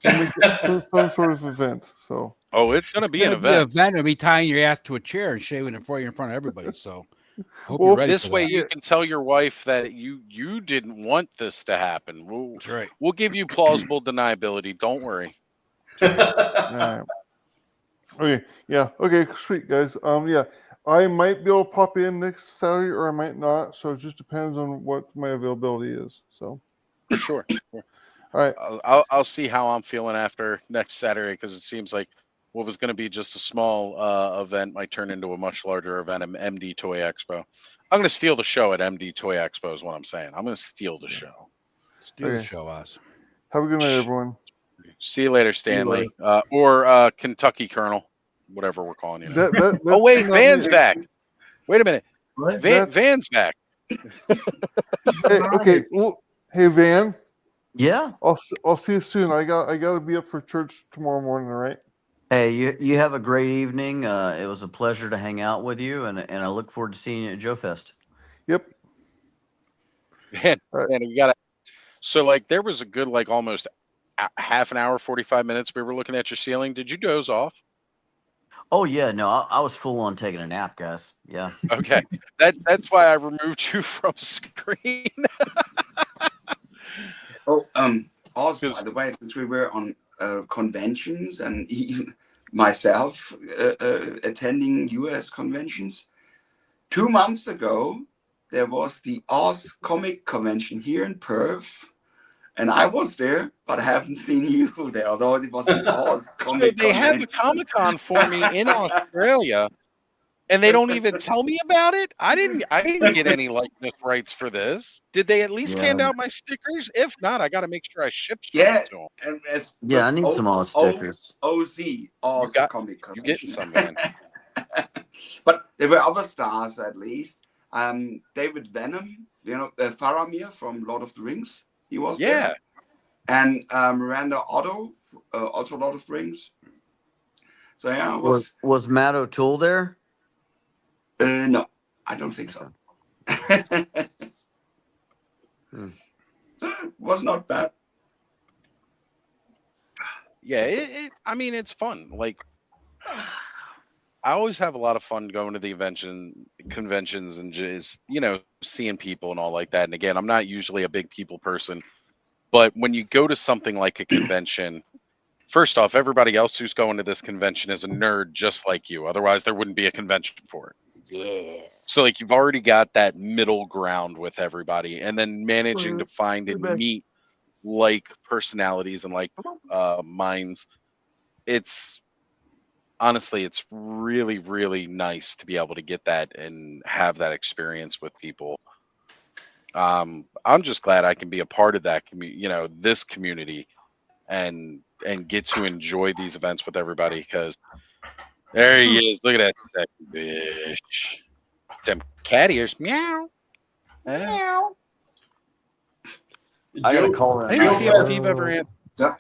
We'll make it some sort of event. So. Oh, it's gonna be an event. It'll be tying your ass to a chair and shaving it for you in front of everybody. So, hope you're ready. This way you can tell your wife that you didn't want this to happen. That's right. We'll give you plausible deniability. Don't worry. Okay. Yeah. Okay. Sweet, guys. Yeah. I might be able to pop in next Saturday, or I might not. So it just depends on what my availability is. So. Sure. All right. I'll see how I'm feeling after next Saturday, because it seems like what was going to be just a small event might turn into a much larger event at MD Toy Expo. I'm going to steal the show at MD Toy Expo is what I'm saying. I'm going to steal the show. Steal the show, us. Have a good night, everyone. See you later, Stanley. Or Kentucky Colonel, whatever we're calling you now. Oh, wait, Van's back. Wait a minute. Van's back. Hey, okay. Well, hey, Van. Yeah. I'll see you soon. I got to be up for church tomorrow morning. All right. Hey, you have a great evening. It was a pleasure to hang out with you, and I look forward to seeing you at Joe Fest. Yep. Man, we got it. So, like, there was a good, like, almost half an hour, 45 minutes. We were looking at your ceiling. Did you doze off? Oh yeah, no, I was full on taking a nap, guys. Yeah. Okay, that's why I removed you from screen. Also, by the way, since we were on conventions and even myself attending US conventions, 2 months ago there was the Oz Comic Convention here in Perth, and I was there, but I haven't seen you there, although it was an Oz Comic So they have a Comic-Con for me in Australia, and they don't even tell me about it. I didn't get any likeness rights for this. Did they at least hand out my stickers? If not, I got to make sure I ship stuff to them. And I need some Oz stickers. Oz Comic Convention. You getting some, man? But there were other stars at least. David Venom, Faramir from Lord of the Rings. He was there. And Miranda Otto, also Lord of the Rings. So yeah, was Matt O'Toole there? No, I don't think so. Was not bad. Yeah, I mean, it's fun. Like, I always have a lot of fun going to the conventions and just, seeing people and all like that. And again, I'm not usually a big people person, but when you go to something like a convention, first off, everybody else who's going to this convention is a nerd just like you. Otherwise, there wouldn't be a convention for it. Yeah. So, like, you've already got that middle ground with everybody, and then managing to find and meet like personalities and like minds. It's honestly, it's really, really nice to be able to get that and have that experience with people. I'm just glad I can be a part of that this community and get to enjoy these events with everybody, because there he is. Look at that sexy bitch. Them cat ears. Meow. Meow. I gotta call I didn't see if Steve ever answered.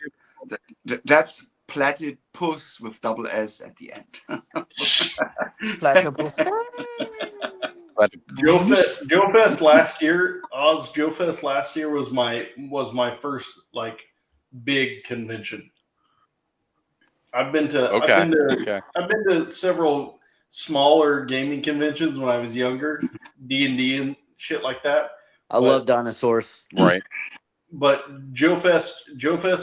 That's platypus with double S at the end. Platypus. Joe Fest last year, Oz Joe Fest last year was my first like big convention. I've been to several smaller gaming conventions when I was younger, D&D and shit like that. I love dinosaurs. Right. but Joe Fest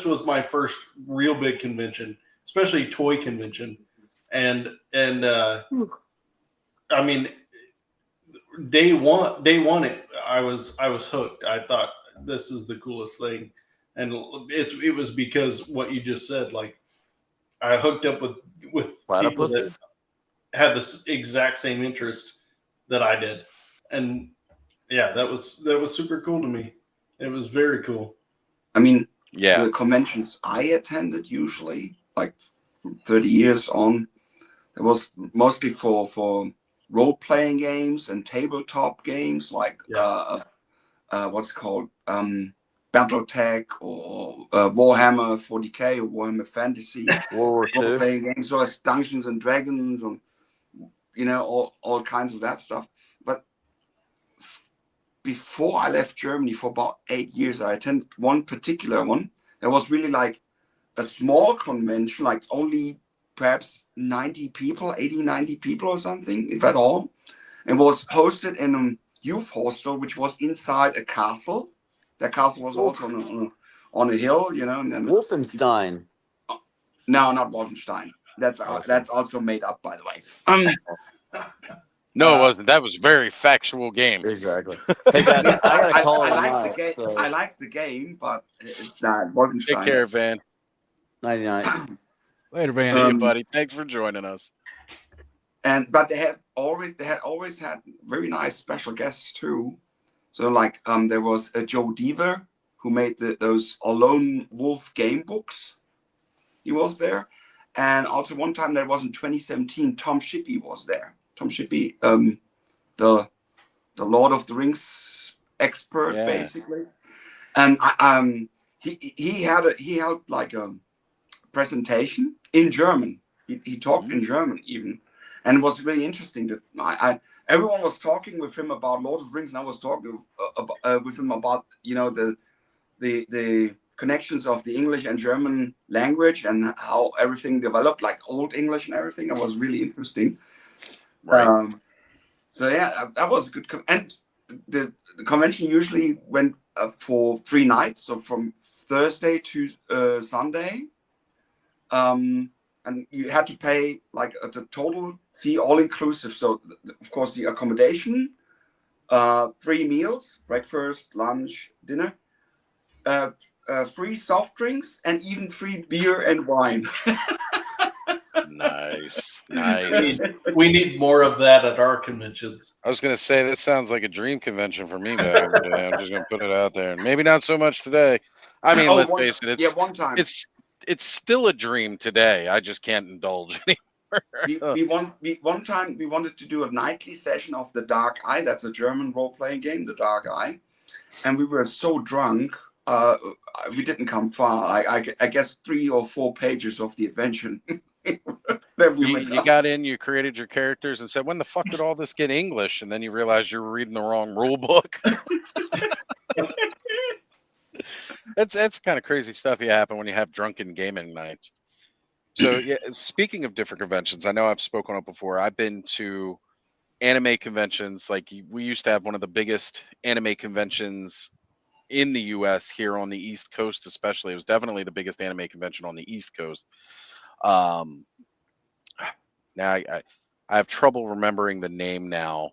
was my first real big convention, especially toy convention, and I mean, day one it I was hooked. I thought this is the coolest thing, and it was because what you just said. Like I hooked up with people that had this exact same interest that I did, and yeah, that was super cool to me. It was very cool. I mean, yeah, the conventions I attended usually, like 30 years on, it was mostly for role playing games and tabletop games like what's it called BattleTech or Warhammer 40k or Warhammer Fantasy role playing games, so as Dungeons and Dragons and all kinds of that stuff. But before I left Germany for about 8 years, I attended one particular one that was really like a small convention, like only perhaps 90 people, 80, 90 people or something, if at all. And was hosted in a youth hostel, which was inside a castle. That castle was also on a hill, And Wolfenstein. No, not Wolfenstein. That's also made up, by the way. No, it wasn't. That was a very factual game. Exactly. Hey guys, I gotta call it a night. I like the game, but it's not Wolfenstein. Take care, Van. 99. Later, Van. See you, buddy. Thanks for joining us. But they had always had very nice special guests too. So like there was Joe Deaver who made those Lone Wolf game books. He was there, and also one time there was in 2017 Tom Shippey was there. Tom Shippey, the Lord of the Rings expert, basically, and he held like a presentation in German. He talked in German even, and it was really interesting. That everyone was talking with him about Lord of the Rings, and I was talking with him about the connections of the English and German language and how everything developed, like Old English and everything. It was really interesting. Right. So yeah, that was a good. And the convention usually went for 3 nights, so from Thursday to Sunday. And you had to pay like the total fee, all inclusive. So of course the accommodation, 3 meals, breakfast, lunch, dinner, free soft drinks, and even free beer and wine. Nice. We need more of that at our conventions. I was going to say, that sounds like a dream convention for me back in the day. I'm just going to put it out there. Maybe not so much today. I mean, let's face it. One time. It's still a dream today. I just can't indulge anymore. One time we wanted to do a nightly session of The Dark Eye. That's a German role-playing game, The Dark Eye. And we were so drunk, we didn't come far. I guess 3 or 4 pages of the adventure. You got in, you created your characters, and said, when the fuck did all this get English? And then you realized you were reading the wrong rule book. That's kind of crazy stuff you happen when you have drunken gaming nights. So yeah, speaking of different conventions, I know I've spoken up before. I've been to anime conventions. Like we used to have one of the biggest anime conventions in the US here on the East Coast, especially. It was definitely the biggest anime convention on the East Coast. Now I have trouble remembering the name now.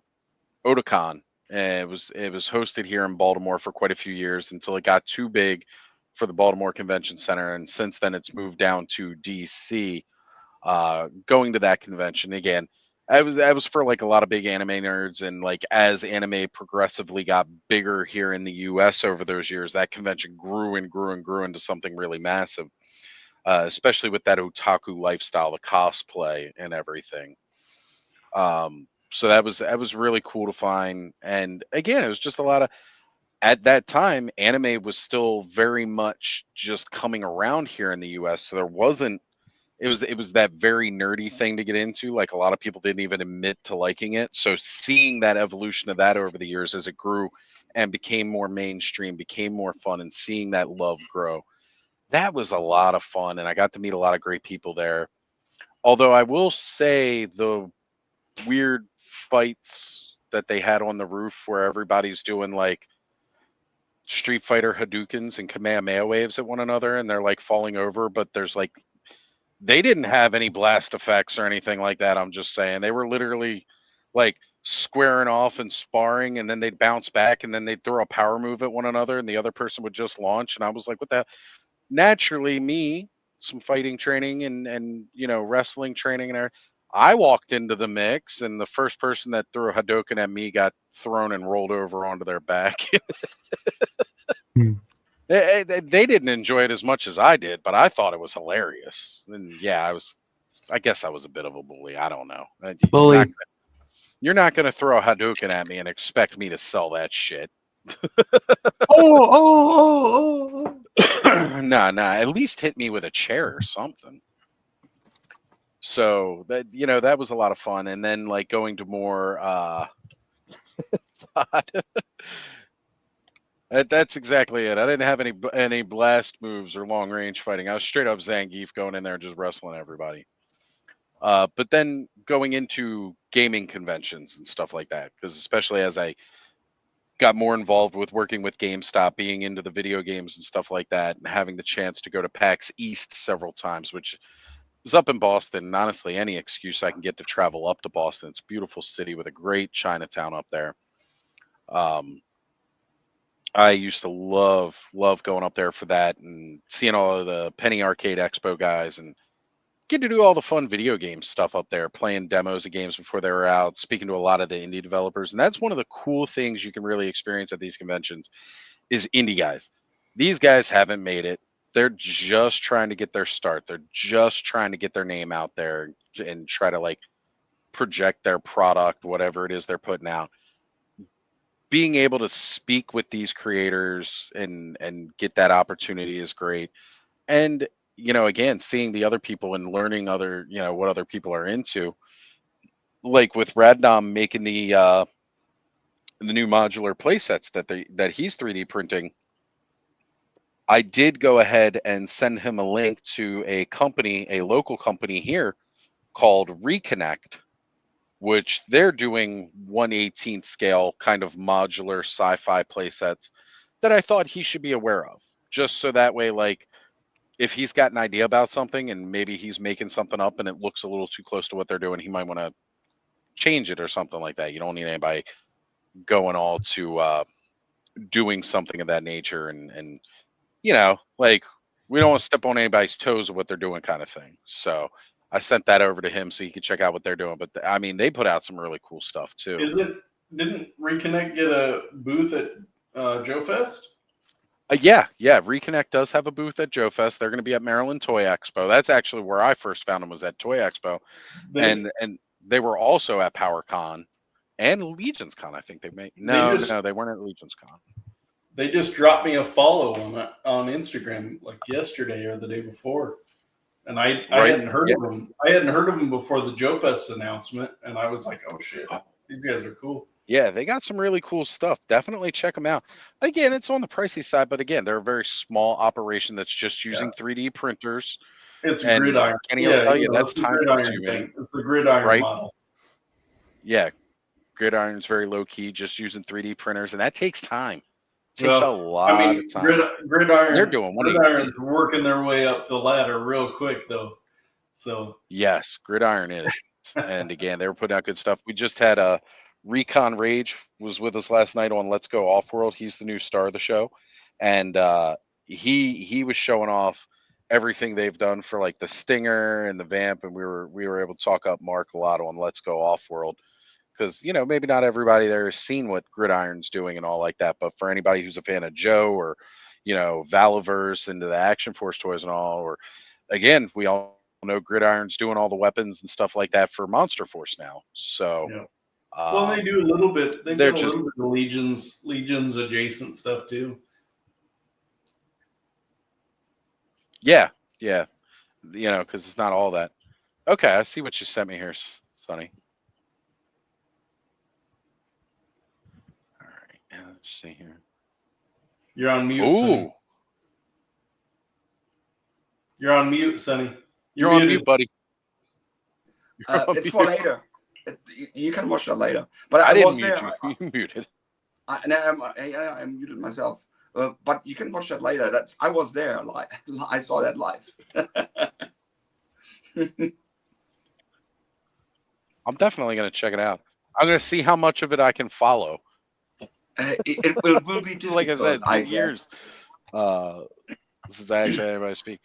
Otakon. It was hosted here in Baltimore for quite a few years until it got too big for the Baltimore Convention Center, and since then it's moved down to DC. Going to that convention again, that was for like a lot of big anime nerds, and like as anime progressively got bigger here in the US over those years, that convention grew and grew and grew into something really massive. Especially with that otaku lifestyle, the cosplay and everything. So that was really cool to find. And again, it was just a lot of, at that time, anime was still very much just coming around here in the US. So there wasn't, it was that very nerdy thing to get into. Like a lot of people didn't even admit to liking it. So seeing that evolution of that over the years as it grew and became more mainstream, became more fun, and seeing that love grow, that was a lot of fun. And I got to meet a lot of great people there. Although I will say the weird fights that they had on the roof where everybody's doing like Street Fighter Hadoukens and Kamehameha waves at one another, and they're like falling over, but there's like they didn't have any blast effects or anything like that. I'm just saying they were literally like squaring off and sparring, and then they'd bounce back, and then they'd throw a power move at one another, and the other person would just launch. And I was like, what the hell? Naturally, me, some fighting training and wrestling training, and I walked into the mix, and the first person that threw a Hadouken at me got thrown and rolled over onto their back. They didn't enjoy it as much as I did, but I thought it was hilarious. And yeah, I guess I was a bit of a bully. I don't know. Bully. You're not going to throw a Hadouken at me and expect me to sell that shit. Oh. Nah. At least hit me with a chair or something. So that was a lot of fun. And then like going to more that's exactly it. I didn't have any blast moves or long range fighting. I was straight up Zangief going in there and just wrestling everybody. But then going into gaming conventions and stuff like that, because especially as I got more involved with working with GameStop, being into the video games and stuff like that, and having the chance to go to PAX East several times, which is up in Boston. And honestly, any excuse I can get to travel up to Boston. It's a beautiful city with a great Chinatown up there. I used to love going up there for that and seeing all of the Penny Arcade Expo guys and get to do all the fun video game stuff up there, playing demos of games before they were out, speaking to a lot of the indie developers. And that's one of the cool things you can really experience at these conventions is indie guys. These guys haven't made it. They're just trying to get their start. They're just trying to get their name out there and try to like project their product, whatever it is they're putting out. Being able to speak with these creators and get that opportunity is great. And again, seeing the other people and learning what other people are into, like with Radnom making the new modular play sets that he's 3D printing. I did go ahead and send him a link to a local company here called Reconnect, which they're doing 1/18th scale kind of modular sci-fi play sets that I thought he should be aware of, just so that way, like, if he's got an idea about something and maybe he's making something up and it looks a little too close to what they're doing, he might want to change it or something like that. You don't need anybody going all to doing something of that nature and like, we don't want to step on anybody's toes of what they're doing kind of thing. So I sent that over to him so he could check out what they're doing. But I mean, they put out some really cool stuff too. Didn't Reconnect get a booth at Joe Fest? Yeah. Reconnect does have a booth at Joe Fest. They're going to be at Maryland Toy Expo. That's actually where I first found them, was at Toy Expo. And they were also at PowerCon and Legions Con. I think they made no, they weren't at Legions Con. They just dropped me a follow on Instagram like yesterday or the day before, and I hadn't heard of them. I hadn't heard of them before the Joe Fest announcement, and I was like, "Oh shit, these guys are cool." Yeah, they got some really cool stuff. Definitely check them out. Again, it's on the pricey side, but again, they're a very small operation that's just using 3D printers. It's gridiron. Kenny will tell you that's time consuming. It's a gridiron model. Yeah, gridiron's very low key, just using 3D printers, and that takes time. Takes a lot of time. Gridiron. They're doing Gridiron's working their way up the ladder real quick, though. So yes, Gridiron is. And again, they were putting out good stuff. We just had a Recon Rage was with us last night on Let's Go Off-World. He's the new star of the show, and he was showing off everything they've done for like the Stinger and the Vamp, and we were able to talk up Mark a lot on Let's Go Off-World. Because, maybe not everybody there has seen what Gridiron's doing and all like that. But for anybody who's a fan of Joe or, Valaverse into the Action Force toys and all, or again, we all know Gridiron's doing all the weapons and stuff like that for Monster Force now. So, well, they do a little bit. They've got a little bit of Legions adjacent stuff too. Yeah. Because it's not all that. Okay, I see what you sent me here, Sonny. Let's see here. You're on mute. Sonny. You're on mute, Sonny. You're on mute, buddy. It's for later. You can watch that later. But I didn't was mute there. you. You muted. I muted myself. But you can watch that later. I was there. I saw that live. I'm definitely going to check it out. I'm going to see how much of it I can follow. It will be difficult. Like I said, it's been years since I actually had anybody speak.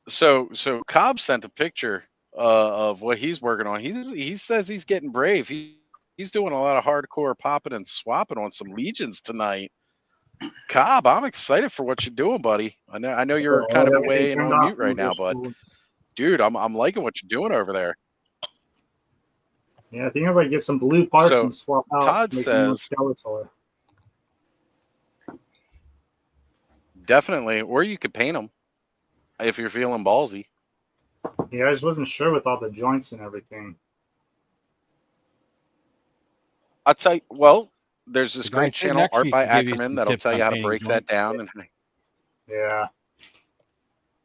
So Cobb sent a picture of what he's working on. He says he's getting brave. He's doing a lot of hardcore popping and swapping on some legions tonight. Cobb, I'm excited for what you're doing, buddy. I know you're kind of away and on mute right now, but dude, I'm liking what you're doing over there. Yeah, I think if I get some blue parts and swap out. Todd says Skeletor. Definitely, or you could paint them if you're feeling ballsy. Yeah, I just wasn't sure with all the joints and everything. I'll tell you. Well, there's this The guy great sitting channel, next to Art me, by can give you Ackerman, some that'll tips tell you on how to painting break that joints. down. And Yeah.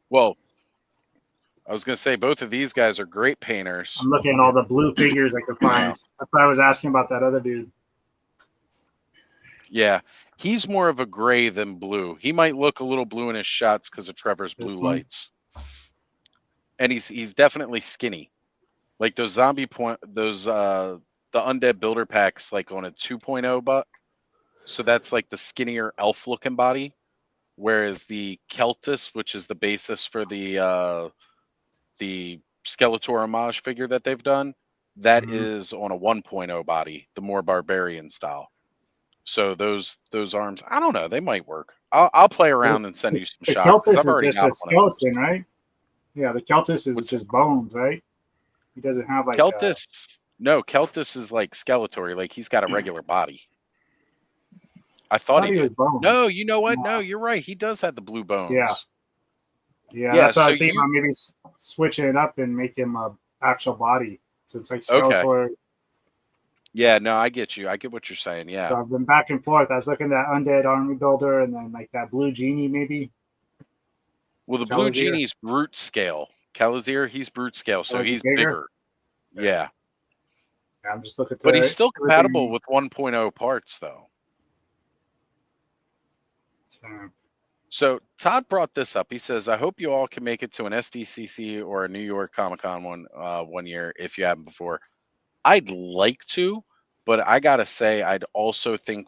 well, I was gonna say both of these guys are great painters. I'm looking at all the blue figures I could find. That's why I was asking about that other dude. Yeah, he's more of a gray than blue. He might look a little blue in his shots because of Trevor's blue lights, and he's definitely skinny. Like those the undead builder packs, like on a 2.0 buck. So that's like the skinnier elf looking body, whereas the Keltis, which is the basis for the Skeletor homage figure that they've done, that is on a 1.0 body, the more barbarian style. So those arms, I don't know, they might work. I'll play around and send you some The shots because Keltis I've already is just got a one of those. skeleton, right? Yeah, the Keltis is just bones, right? He doesn't have like Keltis. No, Keltis is like Skeletor. Like he's got a regular body. I thought he was did. bones. No, you know what? No, you're right. He does have the blue bones. Yeah. Yeah, Yeah, that's what I so was thinking about. Maybe switching it up and make him a actual body. So it's like Skeletor. Yeah, no, I get you. I get what you're saying. Yeah. So I've been back and forth. I was looking at Undead Army Builder and then like that Blue Genie maybe. Well, the Blue Genie's brute scale. Calazir, he's brute scale, so Oh, is he he's bigger? bigger. Yeah. I'm just looking But through he's it. still compatible with 1.0 parts, though. So Todd brought this up. He says, "I hope you all can make it to an SDCC or a New York Comic Con one year if you haven't before. I'd like to, but I gotta say, I'd also think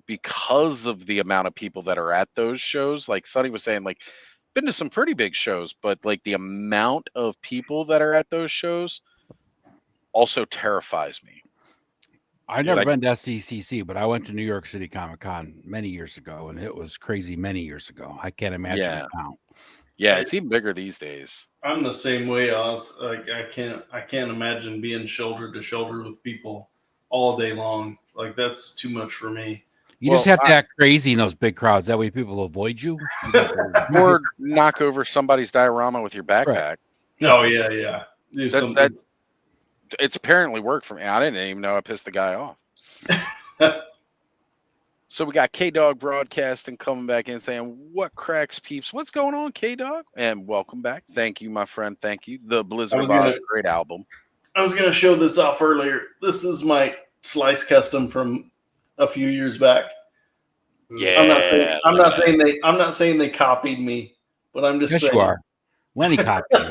because of the amount of people that are at those shows, like Sonny was saying, like been to some pretty big shows, but like the amount of people that are at those shows also terrifies me. I've never been to SCCC, but I went to New York City Comic Con many years ago, and it was crazy many years ago. I can't imagine it now. Yeah, it's even bigger these days. I'm the same way, Oz. I can't imagine being shoulder to shoulder with people all day long. Like that's too much for me. You just have to act crazy in those big crowds. That way people avoid you. Or knock over somebody's diorama with your backpack. Oh, yeah. Do something. It's apparently worked for me. I didn't even know I pissed the guy off. So we got K-Dog Broadcasting coming back in saying, "What cracks, peeps? What's going on, K-Dog?" And welcome back. Thank you, my friend. Thank you. The Blizzard Bob, great album. I was going to show this off earlier. This is my Slice custom from a few years back. Yeah. I'm not saying they copied me, but I'm just Yes, saying. you are. Lenny copied you.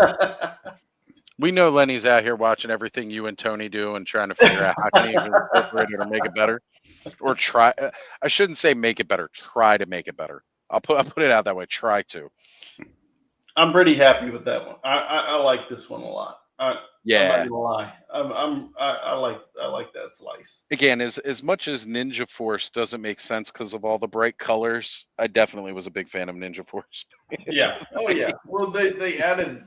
We know Lenny's out here watching everything you and Tony do and trying to figure out how can he incorporate it or make it better, or try. I shouldn't say make it better. Try to make it better. I'll put it out that way. Try to. I'm pretty happy with that one. I like this one a lot. Yeah. I'm not gonna lie. I like that Slice. Again, as much as Ninja Force doesn't make sense because of all the bright colors, I definitely was a big fan of Ninja Force. Yeah. Oh yeah. Well, they added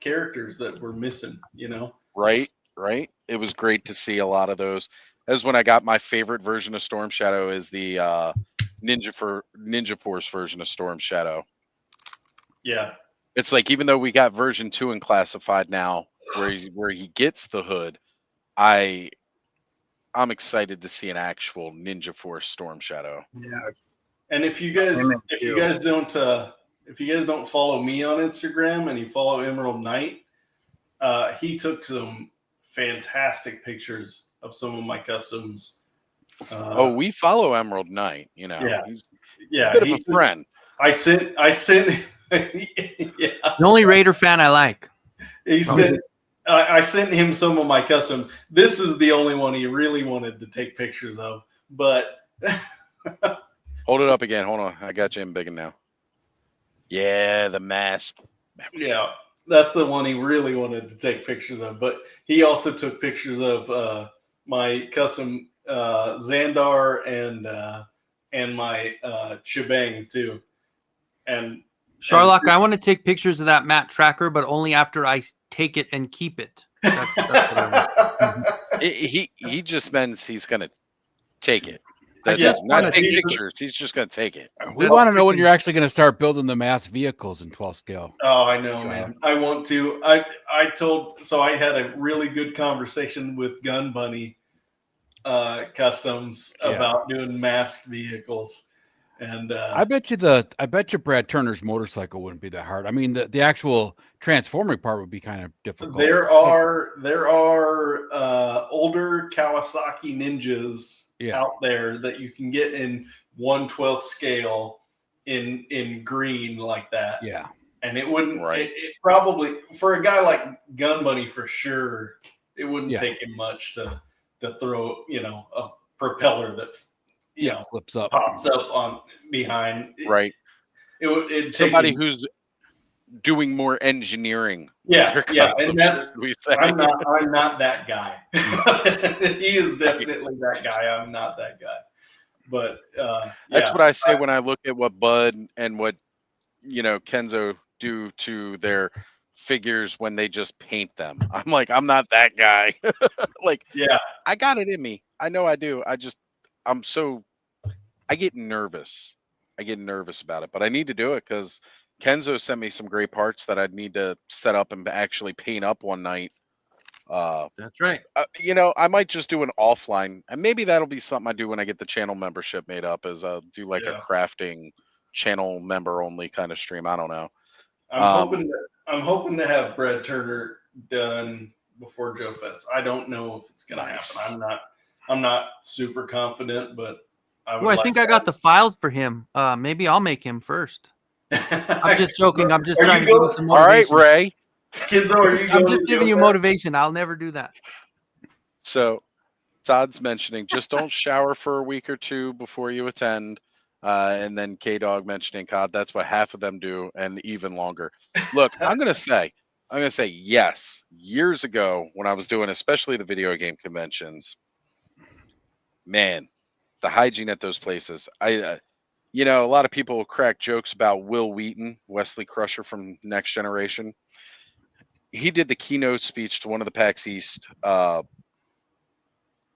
characters that were missing. You know. Right. It was great to see a lot of those. That was when I got my favorite version of Storm Shadow is the Ninja Force version of Storm Shadow. Yeah. It's like even though we got version 2 in classified now, where he gets the hood, I'm excited to see an actual Ninja Force Storm Shadow. Yeah. And if you guys don't follow me on Instagram and you follow Emerald Knight, he took some fantastic pictures of some of my customs. We follow Emerald Knight. You know, Yeah. Yeah, bit of a friend. I sent. Yeah. The only Raider fan I like. He said, I sent him some of my custom. This is the only one he really wanted to take pictures of. But Hold it up again. Hold on. I got you in big now. Yeah, the mask. yeah, that's the one he really wanted to take pictures of. But he also took pictures of my custom Xandar and my shebang too. And Sharlock, I want to take pictures of that Matt tracker, but only after I take it and keep it. That's what I want. He just means he's gonna take it. I That's just not wanna take take- pictures. He's just gonna take it. We want to know when you're actually going to start building the mass vehicles in 12 scale. Oh, I know, man. I want to. I had a really good conversation with Gun Bunny Customs about doing masked vehicles. And I bet you Brad Turner's motorcycle wouldn't be that hard. I mean, the actual transforming part would be kind of difficult. there are older Kawasaki Ninjas out there that you can get in 1/12 scale in green like that. Yeah. And it wouldn't it probably, for a guy like Gun Bunny, for sure, it wouldn't take him much to throw, a propeller that flips up, pops up on behind. Right. It'd Somebody take him, who's doing more engineering. yeah, and that's we say. I'm not that guy. He is definitely that guy. I'm not that guy. But that's what I say when I look at what Bud and what Kenzo do to their figures when they just paint them. I'm like, I'm not that guy. Like, I got it in me. I know I do. I get nervous. I get nervous about it, but I need to do it because Kenzo sent me some great parts that I'd need to set up and actually paint up one night. That's right. I might just do an offline, and maybe that'll be something I do when I get the channel membership made up. Is do like a crafting channel member only kind of stream. I don't know. I'm hoping to have Brad Turner done before Joe Fest. I don't know if it's gonna happen. I'm not super confident, but I think I got the files for him. Maybe I'll make him first. I'm just joking. I'm just trying to give you some motivation. All right, Ray. I'm just giving you motivation. I'll never do that. So Todd's mentioning just don't shower for a week or two before you attend. And then K-Dog mentioning, God, that's what half of them do, and even longer. Look, I'm gonna say yes. Years ago, when I was doing especially the video game conventions, man, the hygiene at those places. A lot of people will crack jokes about Will Wheaton, Wesley Crusher from Next Generation. He did the keynote speech to one of the PAX East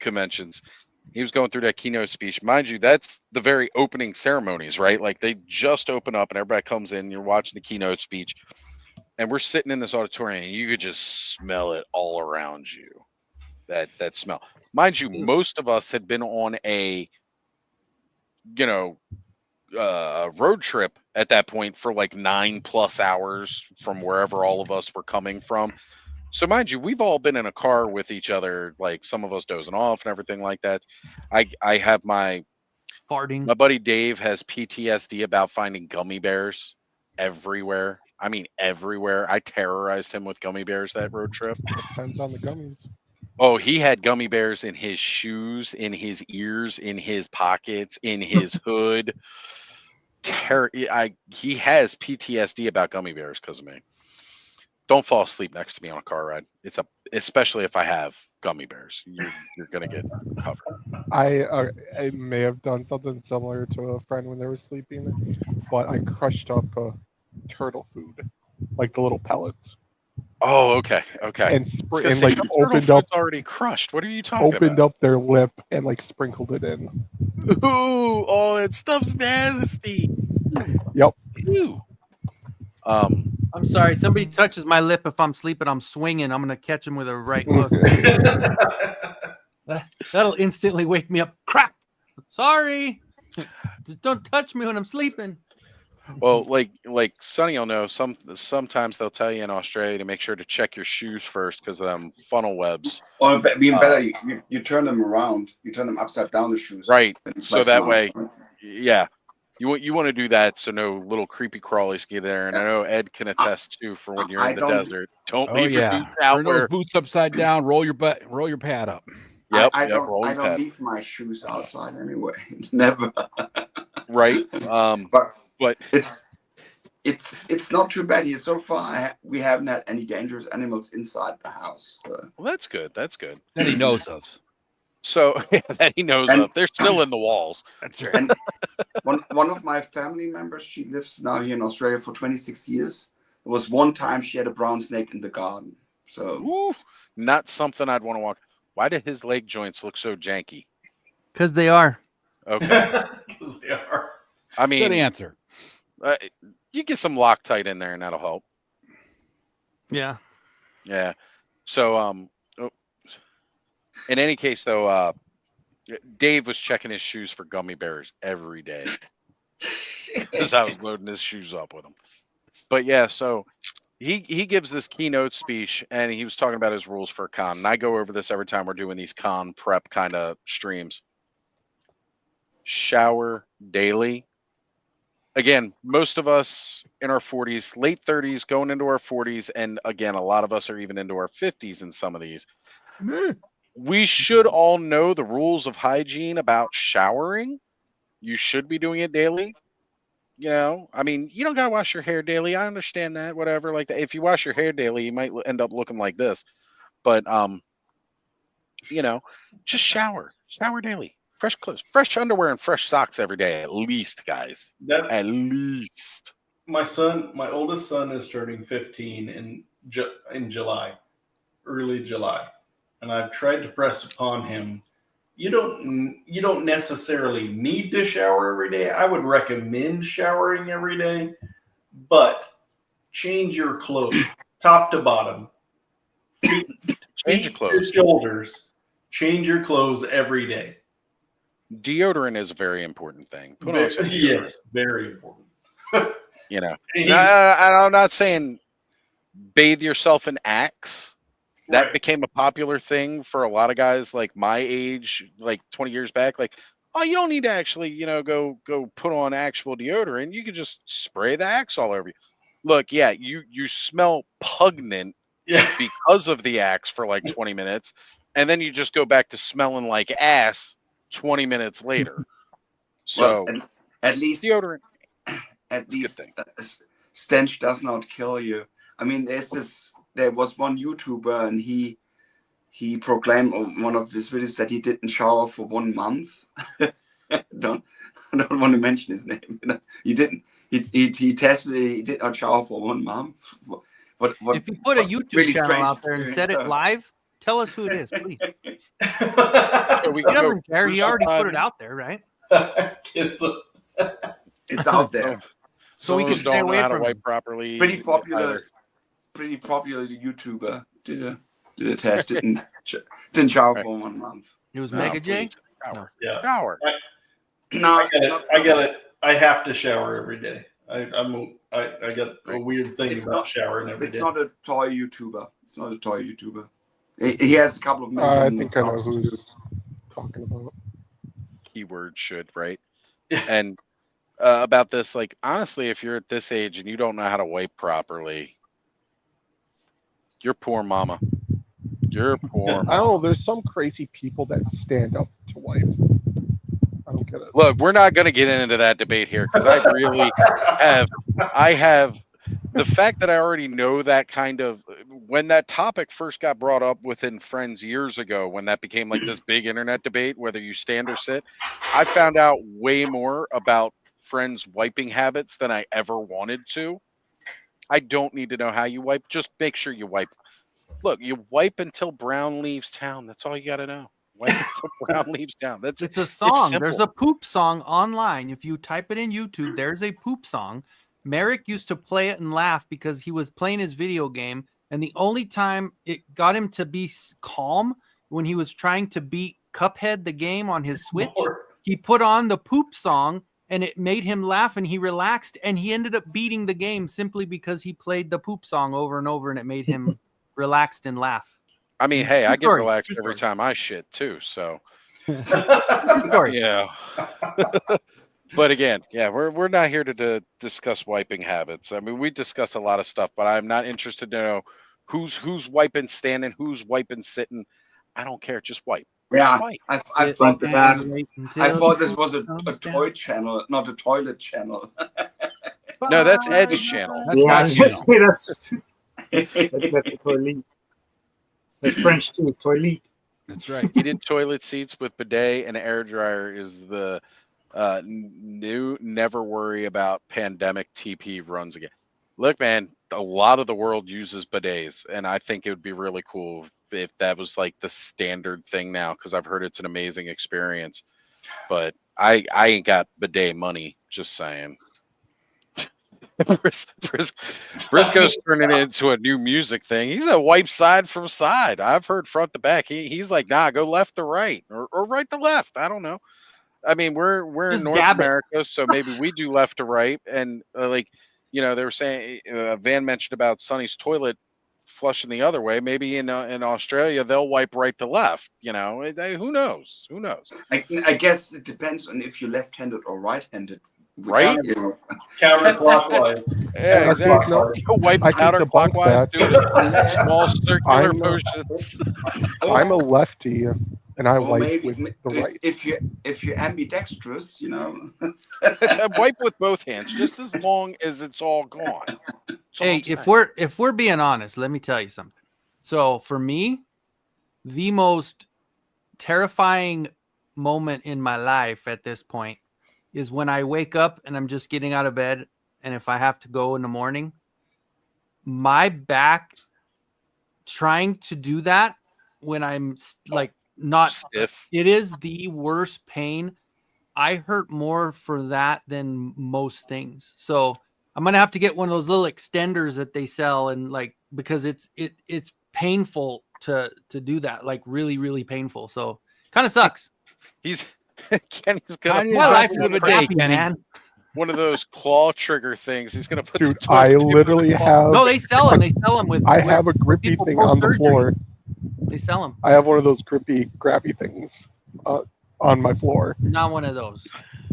conventions. He was going through that keynote speech. Mind you, that's the very opening ceremonies, right? Like they just open up and everybody comes in, you're watching the keynote speech, and we're sitting in this auditorium and you could just smell it all around you. That smell. Mind you, most of us had been on a road trip at that point for like 9+ hours from wherever all of us were coming from. So mind you, we've all been in a car with each other, like some of us dozing off and everything like that. I have my buddy Dave has PTSD about finding gummy bears everywhere. I mean, everywhere. I terrorized him with gummy bears that road trip. Depends on the gummies. Oh, he had gummy bears in his shoes, in his ears, in his pockets, in his hood. He has PTSD about gummy bears because of me. Don't fall asleep next to me on a car ride. Especially if I have gummy bears. You're gonna get covered. I may have done something similar to a friend when they were sleeping, but I crushed up turtle food, like the little pellets. Oh, okay. And Turtle opened food's up already crushed. What are you talking opened about? up their lip and like sprinkled it in. Ooh, oh, that stuff's nasty. Yep. Ew. I'm sorry. Somebody touches my lip if I'm sleeping. I'm swinging. I'm gonna catch him with a right hook. That'll instantly wake me up. Crack. Sorry. Just don't touch me when I'm sleeping. Well, like Sonny will know. Sometimes they'll tell you in Australia to make sure to check your shoes first because of them funnel webs. Or being better, you turn them around. You turn them upside down, the shoes. Right. And So rest that them way, out. yeah, You want to do that so no little creepy crawlies get there. And I know Ed can attest too for when you're in the desert. Don't Oh leave your yeah, boots out turn where. those boots upside down. Roll your pad up. Yep, I yep. Roll I your don't pad. leave my shoes outside anyway. Never. Right. But it's not too bad here so far. We haven't had any dangerous animals inside the house. So. Well, that's good. That's good. That he knows of. So that he knows of. They're still in the walls. That's right. And one of my family members, she lives now here in Australia for 26 years. There was one time she had a brown snake in the garden. So Oof, not something I'd want to walk. Why do his leg joints look so janky? Because they are. Okay. Because they are. I mean, Good answer. You get some Loctite in there, and that'll help. Yeah. Yeah. So, in any case, though, Dave was checking his shoes for gummy bears every day because I was loading his shoes up with them. But yeah, so he gives this keynote speech, and he was talking about his rules for a con. And I go over this every time we're doing these con prep kind of streams. Shower daily. Again, most of us in our 40s, late 30s, going into our 40s, and again, a lot of us are even into our 50s in some of these. We should all know the rules of hygiene about showering. You should be doing it daily. You know, I mean, you don't got to wash your hair daily. I understand that, whatever. Like, if you wash your hair daily, you might end up looking like this. But, you know, just shower daily. Fresh clothes, fresh underwear, and fresh socks every day, at least, guys. At least. My oldest son is turning 15 in July, early July, and I've tried to press upon him. You don't necessarily need to shower every day. I would recommend showering every day, but change your clothes top to bottom. Change your clothes. Your shoulders. Change your clothes every day. Deodorant is a very important thing. Put on some deodorant. Yes, very important. You know, I'm not saying bathe yourself in Axe. That became a popular thing for a lot of guys like my age, like 20 years back. Like, oh, you don't need to actually, go put on actual deodorant. You can just spray the Axe all over you. Look, yeah, you smell pungent because of the Axe for like 20 minutes, and then you just go back to smelling like ass 20 minutes later. So well, at least deodorant. At least stench does not kill you. I mean, there was one YouTuber, and he proclaimed on one of his videos that he didn't shower for 1 month. I don't want to mention his name. He didn't. He tested it. He did not shower for 1 month. What if you put a YouTube really channel out there and said it live, tell us who it is, please. He doesn't care. He already put it out there, right? It's out there. So we can stay away from wipe properly. Pretty popular YouTuber did a test. Didn't shower for 1 month. It was Mega J. Yeah. Shower. No, I get it. I have to shower every day. I got a weird thing about showering every day. It's not a toy YouTuber. He has a couple of million. I think I know who you're talking about. Keyword should, right? And about this, like, honestly, if you're at this age and you don't know how to wipe properly, you're poor mama. You're poor mama. I don't know. There's some crazy people that stand up to wipe. I don't get it. Look, we're not going to get into that debate here because I really have the fact that I already know that kind of when that topic first got brought up within Frenz years ago, when that became like this big internet debate, whether you stand or sit, I found out way more about Frenz wiping habits than I ever wanted to. I don't need to know how you wipe. Just make sure you wipe. Look, you wipe until brown leaves town. That's all you got to know. Wipe until brown leaves town. It's a song. There's a poop song online. If you type it in YouTube, there's a poop song. Merrick used to play it and laugh because he was playing his video game, and the only time it got him to be calm when he was trying to beat Cuphead, the game on his Switch, he put on the poop song, and it made him laugh, and he relaxed, and he ended up beating the game simply because he played the poop song over and over, and it made him relaxed and laugh. I mean, hey, I get relaxed every time I shit too, so yeah. But again, yeah, we're not here to discuss wiping habits. I mean, we discuss a lot of stuff, but I'm not interested to know who's wiping standing, who's wiping sitting. I don't care. Just wipe. Just Yeah, wipe. I thought this was I thought this was a toy channel, not a toilet channel. No, that's Ed's channel. That's Yeah, my I was gonna channel. say that's the toilet. That's French too, toilet. That's right. Heated toilet seats with bidet and air dryer is the new never worry about pandemic TP runs again. Look, man, a lot of the world uses bidets, and I think it would be really cool if that was like the standard thing now, because I've heard it's an amazing experience. But I ain't got bidet money, just saying. Briscoe's turning it into a new music thing. He's a wipe side from side. I've heard front to back. He's like, nah, go left to right or right to left. I don't know. I mean, we're in Just North gab it. America, so maybe we do left to right. And like, they were saying, Van mentioned about Sonny's toilet flushing the other way. Maybe in Australia they'll wipe right to left. Who knows? Who knows? I guess it depends on if you're left-handed or right-handed. Right? Counterclockwise. Yeah, exactly. You wipe I can debunk counterclockwise, that. doing it small circular I'm, motions. I'm a lefty, and I Or wipe maybe with the right. if you're ambidextrous, Wipe with both hands, just as long as it's all gone. Hey, if we're being honest, let me tell you something. So for me, the most terrifying moment in my life at this point is when I wake up and I'm just getting out of bed, and if I have to go in the morning, my back trying to do that when I'm like not stiff. It is the worst pain. I hurt more for that than most things. So I'm gonna have to get one of those little extenders that they sell, and like, because it's painful to do that, like really, really painful. So kind of sucks. Kenny's gonna Tiny as life of a day, Kenny. man. One of those claw trigger things. He's gonna put. Dude, the toilet I paper in literally the claw. have. No, they sell them. They sell them with. I with have a grippy people thing on the post-surgery. floor. They sell them. I have one of those grippy, grabby things on my floor. Not one of those.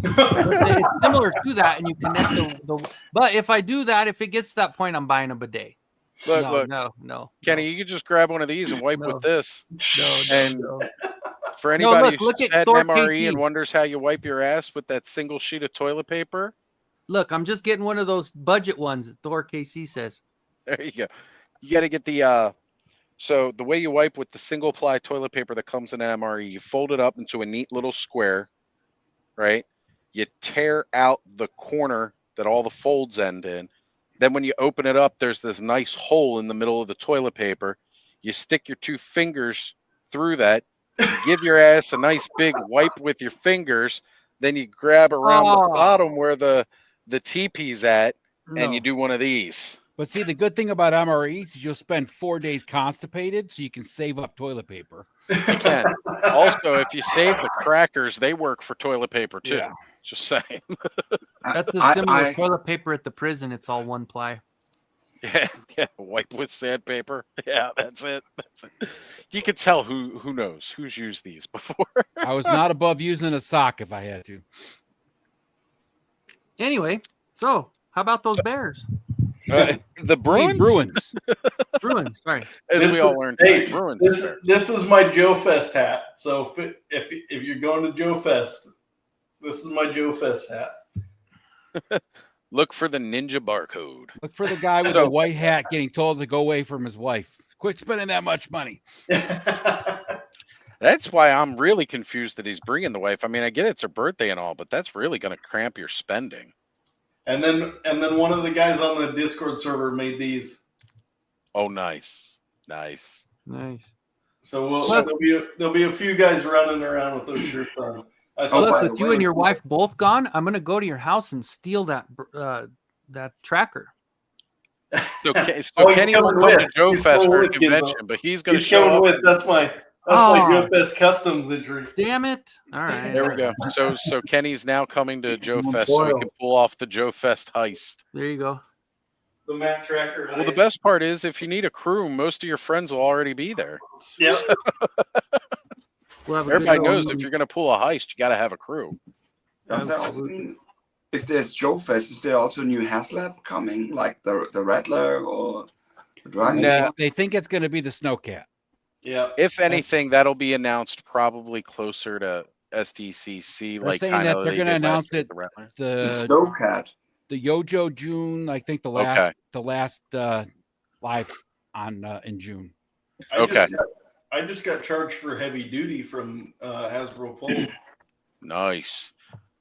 It's similar to that, and you connect the. But if I do that, if it gets to that point, I'm buying a bidet. Look, No. Kenny, you could just grab one of these and wipe with this. No. For anybody look who's at had Thor an MRE KT. and wonders how you wipe your ass with that single sheet of toilet paper, Look, I'm just getting one of those budget ones that Thor KC says. there you go. You got to get the so the way you wipe with the single ply toilet paper that comes in an MRE, you fold it up into a neat little square, right? You tear out the corner that all the folds end in. Then when you open it up, there's this nice hole in the middle of the toilet paper. You stick your two fingers through that. You give your ass a nice big wipe with your fingers. Then you grab around the bottom where the teepee's at, and you do one of these. But see, the good thing about MREs is you'll spend 4 days constipated, so you can save up toilet paper. You can. Also, if you save the crackers, they work for toilet paper too. Yeah. Just saying. That's a similar toilet paper at the prison. It's all one ply. Yeah, wipe with sandpaper. Yeah, that's it. You could tell who knows who's used these before. I was not above using a sock if I had to. Anyway, so how about those Bears? The Bruins. Bruins. Sorry. As we all learned, Hey, Bruins. this is my Joe Fest hat. So if you're going to Joe Fest, this is my Joe Fest hat. Look for the ninja barcode. Look for the guy with the white hat getting told to go away from his wife. Quit spending that much money. That's why I'm really confused that he's bringing the wife. I mean, I get it's her birthday and all, but that's really going to cramp your spending. And then one of the guys on the Discord server made these. Oh, nice. So there'll be a few guys running around with those shirts on. Plus, with you and your wife both gone, I'm gonna go to your house and steal that tracker. So Kenny will come to Joe Fest for a convention, but he's going to show up. That's my Joe Fest customs entry. Damn it! All right, there we go. So Kenny's now coming to Joe Fest, so we can pull off the Joe Fest heist. There you go. The Matt Tracker heist. Well, the best part is if you need a crew, most of your friends will already be there. Yeah. Everybody knows if you're going to pull a heist, you got to have a crew. Does that also mean if there's Joe Fest, is there also a new HasLab coming, like the Rattler or the Dragonfly? They think it's going to be the Snowcat. Yeah. If anything, that'll be announced probably closer to SDCC, They're like saying kind that of they're they going to did last announce year it with the Rattler. the Snowcat. the Yojo June. I think the Okay. last live on in June. I just got charged for heavy duty from Hasbro Pole. Nice.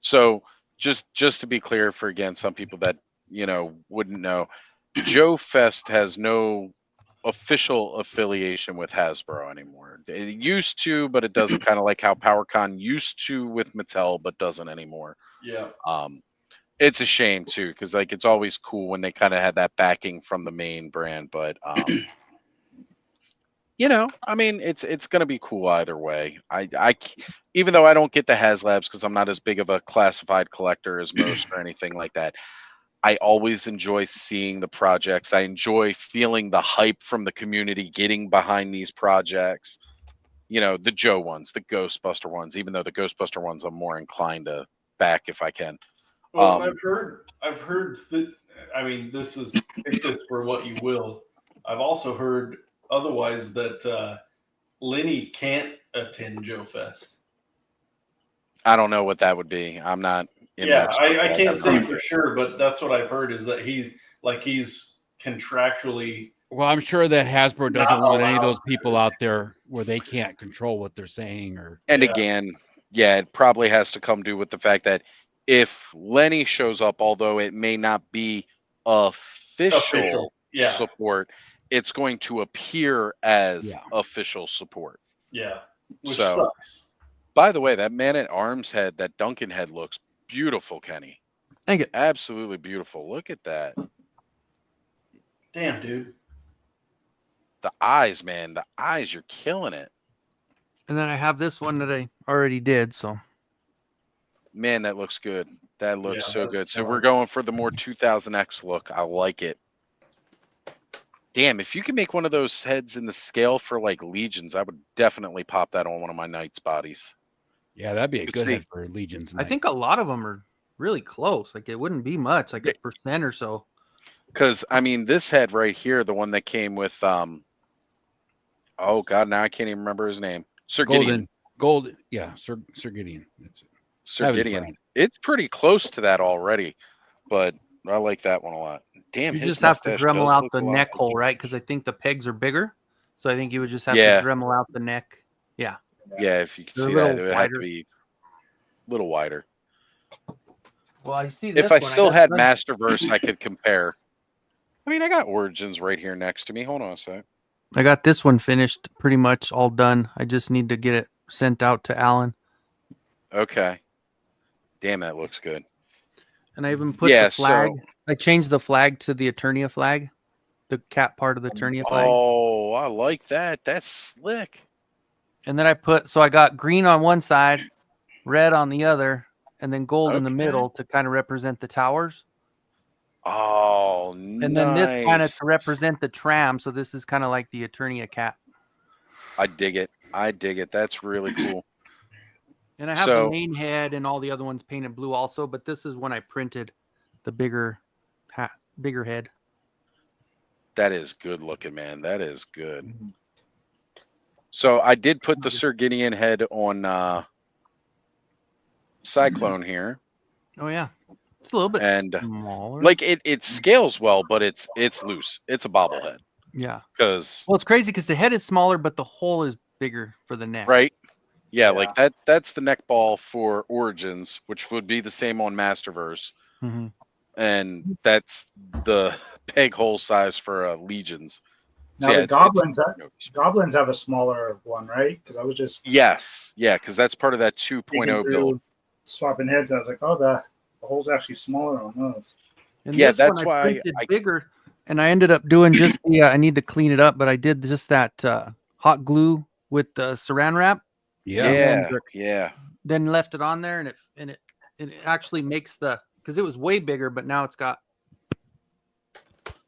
So just to be clear, for again some people that wouldn't know, Joe Fest has no official affiliation with Hasbro anymore. It used to, but it doesn't. Kind of like how PowerCon used to with Mattel, but doesn't anymore. Yeah. It's a shame too, because like it's always cool when they kind of had that backing from the main brand, but I mean, it's gonna be cool either way. Even though I don't get the HasLabs because I'm not as big of a classified collector as most or anything like that, I always enjoy seeing the projects. I enjoy feeling the hype from the community, getting behind these projects. The Joe ones, the Ghostbuster ones, even though the Ghostbuster ones I'm more inclined to back if I can. Well, I've heard that. I mean, take this for what you will. I've also heard otherwise that Lenny can't attend Joe Fest. I don't know what that would be. I'm not in Yeah, that circle. I can't say for sure, but that's what I've heard is that he's contractually. Well, I'm sure that Hasbro doesn't Not want any of allowed. those people out there where they can't control what they're saying or. And again, it probably has to come do with the fact that if Lenny shows up, although it may not be official yeah. support, it's going to appear as official support. Yeah, which So, sucks. by the way, that Man at Arms head, that Duncan head looks beautiful, Kenny. Thank you. Absolutely beautiful. Look at that. Damn, dude. The eyes, man. The eyes, you're killing it. And then I have this one that I already did. So, man, that looks good. That looks so good. So fun. we're going for the more 2000X look. I like it. Damn, if you can make one of those heads in the scale for like Legions, I would definitely pop that on one of my Knights bodies. Yeah, that'd be a good see. head for Legions. I think a lot of them are really close. Like it wouldn't be much, like a percent or so. Because I mean, this head right here, the one that came with oh god, now I can't even remember his name. Sir Gideon. Yeah, Sir Gideon. That's it. Sir Gideon. It's pretty close to that already, but I like that one a lot. Damn, You his just have to mustache Dremel does out look the a lot neck like- hole, right? Because I think the pegs are bigger. So I think you would just have Yeah. to Dremel out the neck. Yeah. Yeah, if you can They're see a that, little it would have wider. to be a little wider. Well, I see this If I one, still got had done- Masterverse, I could compare. I mean, I got Origins right here next to me. Hold on a sec. I got this one finished, pretty much all done. I just need to get it sent out to Alan. Okay. Damn, that looks good. And I even put Yeah, the flag. so- I changed the flag to the Eternia flag, the cat part of the Eternia flag. Oh, I like that. That's slick. And then I got green on one side, red on the other, and then gold in the Okay. middle to kind of represent the towers. Oh, And then this kind of to represent the tram. So this is kind of like the Eternia cat. I dig it. I dig it. That's really cool. And I have So- the main head and all the other ones painted blue also, but this is when I printed the bigger head. That is good looking, man. That is good. So I did put the Sir Gideon head on Cyclone here. Oh yeah. It's a little bit And smaller. like it scales well, but it's loose. It's a bobblehead. Yeah. Because Well, it's crazy because the head is smaller, but the hole is bigger for the neck. right? Yeah, like that's the neck ball for Origins, which would be the same on Masterverse. Mhm. And that's the peg hole size for Legions. Now yeah, the goblins have a smaller one, right? Because I was just yes, yeah, because that's part of that 2.0 digging through, build. swapping heads. I was like, oh, the hole's actually smaller on those. And Yeah, this that's one why I printed bigger, and I ended up doing just the. I need to clean it up, but I did just that hot glue with the Saran wrap. Yeah, yeah. Then left it on there, and it actually makes because it was way bigger, but now it's got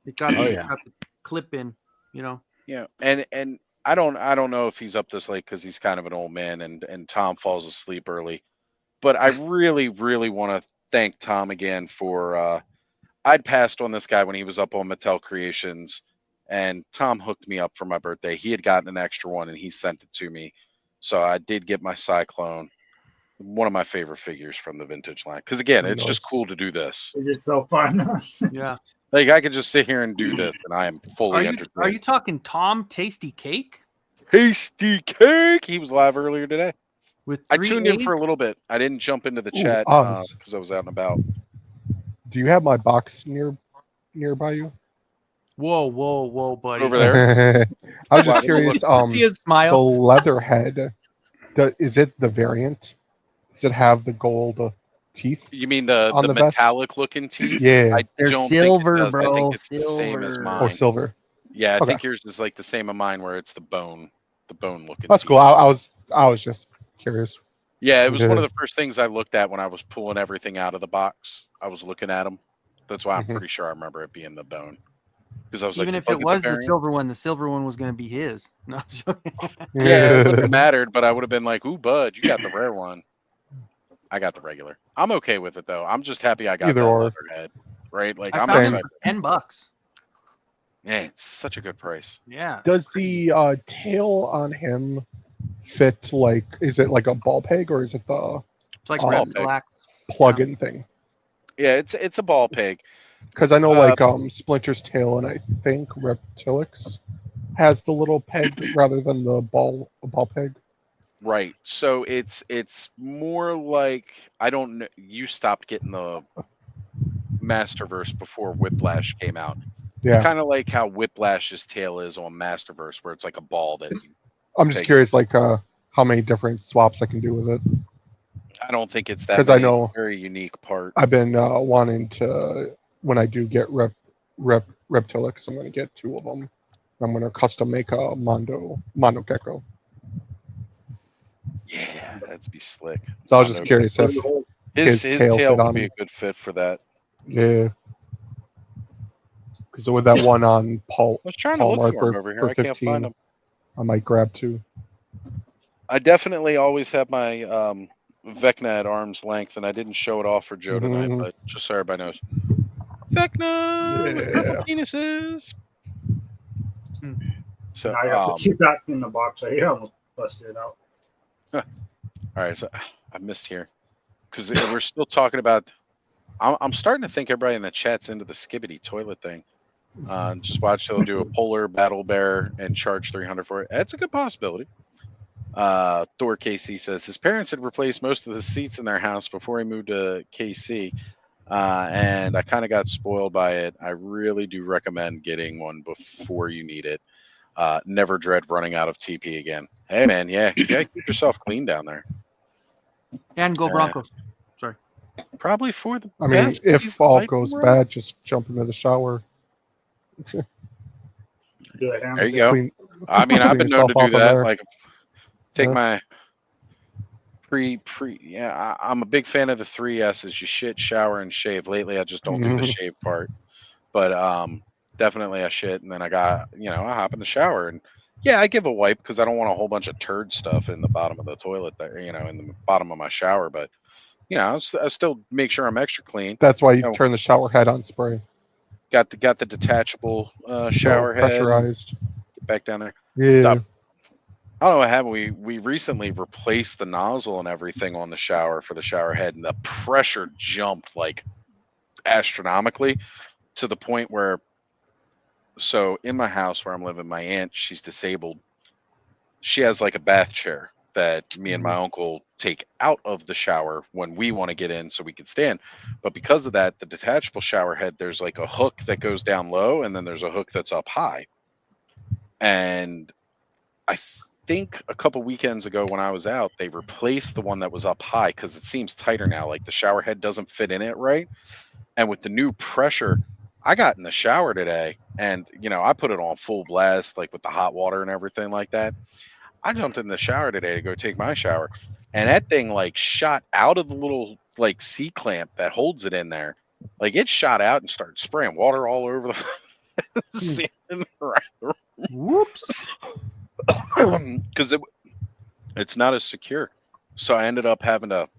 Oh, got yeah. the clip in, you know. Yeah, and I don't know if he's up this late because he's kind of an old man and Tom falls asleep early. But I really, really want to thank Tom again for. I'd passed on this guy when he was up on Mattel Creations, and Tom hooked me up for my birthday. He had gotten an extra one, and he sent it to me. So I did get my Cyclone, one of my favorite figures from the vintage line. Because again, it's just cool to do this. It's just so fun. Yeah. Like I could just sit here and do this, and I am fully entertained. Are you talking Tom Tasty Cake? Tasty Cake? He was live earlier today. I 3 tuned in A's? for a little bit. I didn't jump into the chat Oz. because I was out and about. Do you have my box nearby you? Whoa, buddy. Over there? I was just Wow, curious. See his The smile. Leatherhead, is it the variant? Does it have the gold teeth? You mean the on the vest? metallic looking teeth? Yeah. I They're don't silver, think it does. I bro. think it's the same as Silver. mine. Oh, silver. Yeah, I Okay. think yours is like the same as mine, where it's the bone looking. That's teeth. cool. I was just curious. Yeah, it was one of the first things I looked at when I was pulling everything out of the box. I was looking at them. That's why I'm pretty sure I remember it being the bone. Because I was Even like, if it was the variant? silver one was going to be his. No, I'm joking. Yeah, it wouldn't have mattered, but I would have been like, ooh, bud, you got the rare one. I got the regular. I'm okay with it though. I'm just happy I got Either that or. Leatherhead. Right? Like I I'm found him excited. for $10. Yeah, it's such a good price. Yeah. Does the tail on him fit like? Is it like a ball peg or is it the? It's like ball red peg. black. Plug-in thing. Yeah, it's a ball peg. Because I know like Splinter's tail and I think Reptilix has the little peg rather than the ball peg. Right. So it's more like I don't know. You stopped getting the Masterverse before Whiplash came out. Yeah. It's kind of like how Whiplash's tail is on Masterverse, where it's like a ball that you. I'm just peg. curious, like how many different swaps I can do with it. I don't think it's that. 'Cause I many. know It's a very unique part. I've been wanting to, when I do get Reptilix, I'm going to get 2 of them. I'm going to custom make a Mondo Gecko. Yeah, that'd be slick. So I was just curious if his tail fit would on. be a good fit for that. Yeah. Because with that one on Paul, I was trying to Paul look for him Mark over here. for I can't find 15, him. I might grab 2. I definitely always have my Vecna at arm's length, and I didn't show it off for Joe tonight, Mhm. but just so everybody knows. Vecna with purple penises. So, I got the 2 back in the box. I almost busted it out. all right, so I missed here because we're still talking about. I'm starting to think everybody in the chat's into the Skibbity toilet thing. Just watch, they'll do a Polar Battle Bear and charge 300 for it. That's a good possibility. Thor KC says his parents had replaced most of the seats in their house before he moved to KC, and I kind of got spoiled by it. I really do recommend getting one before you need it. Never dread running out of TP again. Hey man, yeah, keep yourself clean down there. And go Broncos. Sorry. Probably for the I mean, best. if He's all like, goes bro. bad, just jump into the shower. Do a There you handstand. go. Clean- I mean, I've clean been known to yourself do off in that. there. Like, take Yeah. my yeah, I'm a big fan of the 3 S's. You shit, shower, and shave. Lately, I just don't do the Mhm. shave part, but definitely I shit, and then I I hop in the shower, and yeah, I give a wipe because I don't want a whole bunch of turd stuff in the bottom of the toilet there, in the bottom of my shower. But I still make sure I'm extra clean. That's why you turn the shower head on spray. Got the detachable shower head. Pressurized. Get back down there. Yeah. I don't know what happened. We recently replaced the nozzle and everything on the shower for the shower head, and the pressure jumped like astronomically to the point where, so in my house where I'm living, my aunt, she's disabled. She has like a bath chair that me and my uncle take out of the shower when we want to get in so we can stand. But because of that, the detachable shower head, there's like a hook that goes down low, and then there's a hook that's up high. And I think a couple weekends ago when I was out, they replaced the one that was up high because it seems tighter now. Like the shower head doesn't fit in it right. And with the new pressure, I got in the shower today and, I put it on full blast, like with the hot water and everything like that. I jumped in the shower today to go take my shower, and that thing like shot out of the little like C clamp that holds it in there. Like it shot out and started spraying water all over the ceiling. Whoops. Because it's not as secure. So I ended up having to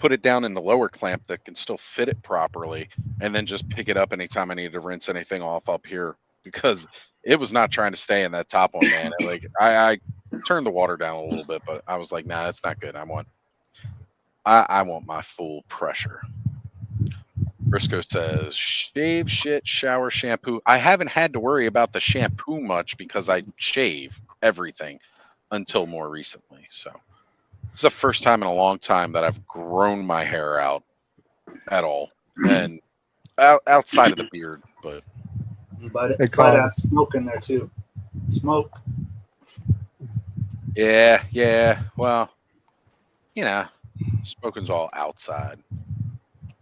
put it down in the lower clamp that can still fit it properly, and then just pick it up anytime I need to rinse anything off up here, because it was not trying to stay in that top one, man. I turned the water down a little bit, but I was like, nah, that's not good. I want my full pressure. Briscoe says, shave, shit, shower, shampoo. I haven't had to worry about the shampoo much because I shave everything until more recently. So it's the first time in a long time that I've grown my hair out at all, and outside of the beard. But you might have smoke in there too. Smoke. Yeah. Well, smoking's all outside.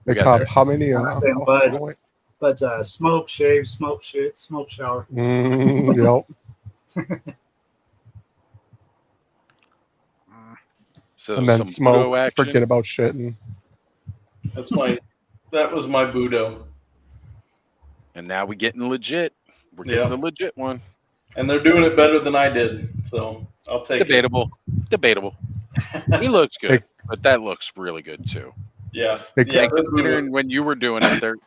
Hey, Cobb, how many? But smoke, shave, smoke, shit, smoke shower. Yep. So and then some smoke. Budo action. Forget about shitting. That was my Budo. And now we're getting legit. We're getting the legit one. And they're doing it better than I did, so I'll take Debatable. He looks good, but that looks really good too. Yeah. And considering when you were doing it, there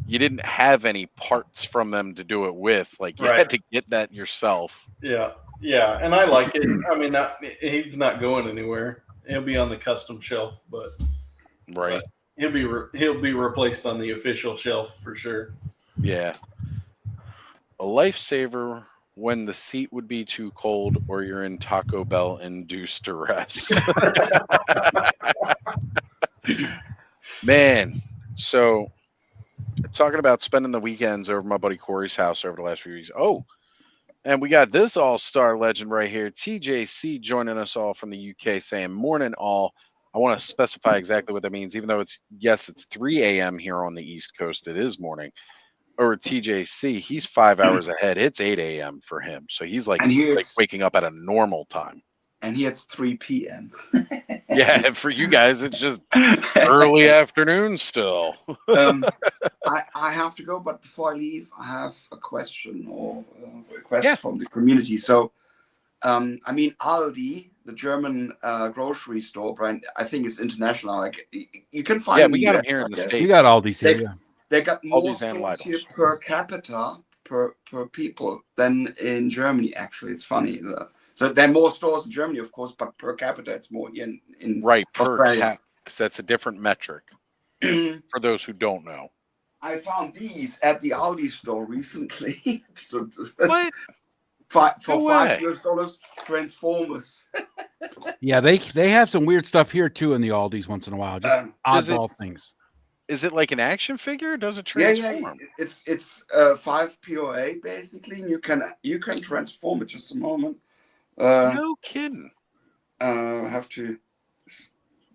you didn't have any parts from them to do it with. Like you had to get that yourself. Yeah, and I like it. I mean, he's not going anywhere. He'll be on the custom shelf, but he'll be replaced on the official shelf for sure. Yeah, a lifesaver when the seat would be too cold or you're in Taco Bell induced duress. Man, so talking about spending the weekends over my buddy Corey's house over the last few weeks. Oh, and we got this all-star legend right here, TJC, joining us all from the UK, saying, morning all. I want to specify exactly what that means, even though it's 3 a.m. here on the East Coast. It is morning. Or TJC, he's 5 hours ahead. It's 8 a.m. for him. So he's like waking up at a normal time. And here it's 3 p.m. Yeah, for you guys, it's just early afternoon still. I have to go, but before I leave, I have a question or a request from the community. So, I mean, Aldi, the German grocery store brand, I think it's international. Like you can find. Yeah, we got them here in the States. We got Aldi's here. They got more stores here per capita per people than in Germany. Actually, it's funny. So there are more stores in Germany, of course, but per capita, it's more in per cap, because that's a different metric. For those who don't know, I found these at the Aldi store recently. So what? For $5 Transformers. Yeah, they have some weird stuff here too in the Aldi's once in a while. Just oddball things. Is it like an action figure? Or does it transform? Yeah. It's 5 POA basically. And you can transform it. Just a moment. No kidding. I have to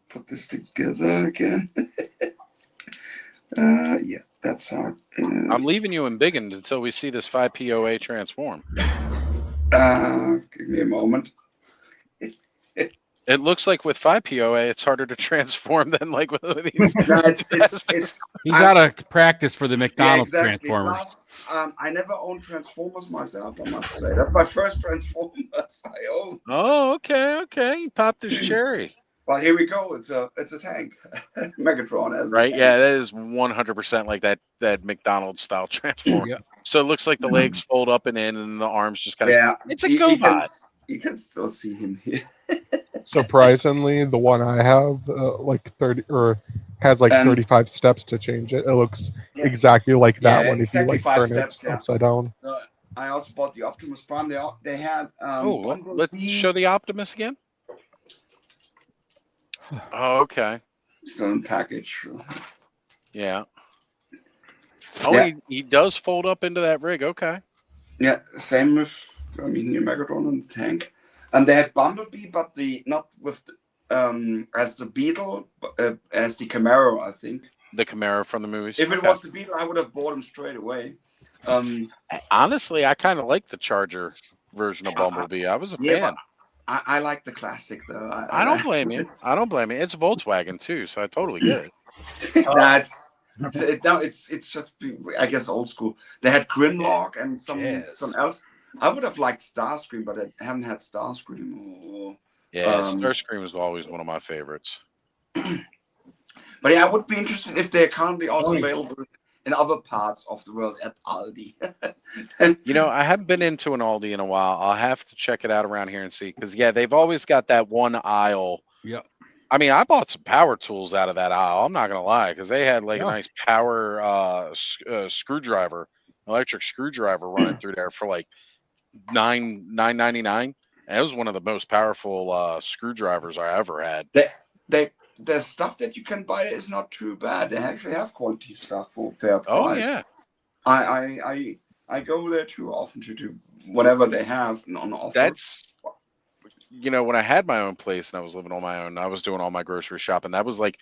put this together again. Yeah, that's how. I'm leaving you in Biggin until we see this 5 POA transform. Give me a moment. It looks like with 5 POA, it's harder to transform than like with these. No, it's He's got to practice for the McDonald's Transformers. Plus, I never owned Transformers myself, I must say. That's my first Transformers I own. Oh, okay. You popped this cherry. Well, here we go. It's a tank. Megatron as right. Yeah, that is 100% like that McDonald's style transform. Yeah. So it looks like the legs fold up and in, and the arms just kind of. Yeah, it's a GoBot. You can still see him here. Surprisingly, the one I have has 35 steps to change it. It looks exactly like that one if you turn it upside down. I also bought the Optimus Prime. They had. Let's show the Optimus again. Oh, okay. Still in package. Yeah. Oh, he does fold up into that rig. Okay. Yeah, same with your Megatron and the tank. And they had Bumblebee, but not with as the Beetle, as the Camaro, I think. The Camaro from the movies. If it was the Beetle, I would have bought him straight away. Honestly, I kind of like the Charger version of Bumblebee. I was a fan. I like the classic though. I don't blame you. I don't blame you. It's Volkswagen too, so I totally get it. It's just, I guess, old school. They had Grimlock and some else. I would have liked Starscream, but I haven't had Starscream. Starscream was always one of my favorites. But yeah, I would be interested if they're currently also Only- available in other parts of the world at Aldi. You know, I haven't been into an Aldi in a while. I'll have to check it out around here and see. Because yeah, they've always got that one aisle. Yep. I mean, I bought some power tools out of that aisle. I'm not gonna lie, because they had like a Yeah. nice power screwdriver, electric screwdriver running through there for like $9.99. And it was one of the most powerful screwdrivers I ever had. The stuff that you can buy is not too bad. They actually have quality stuff for fair price. Oh yeah. I go there too often to do whatever they have on offer. That's, you know, when I had my own place and I was living on my own, I was doing all my grocery shopping. That was like,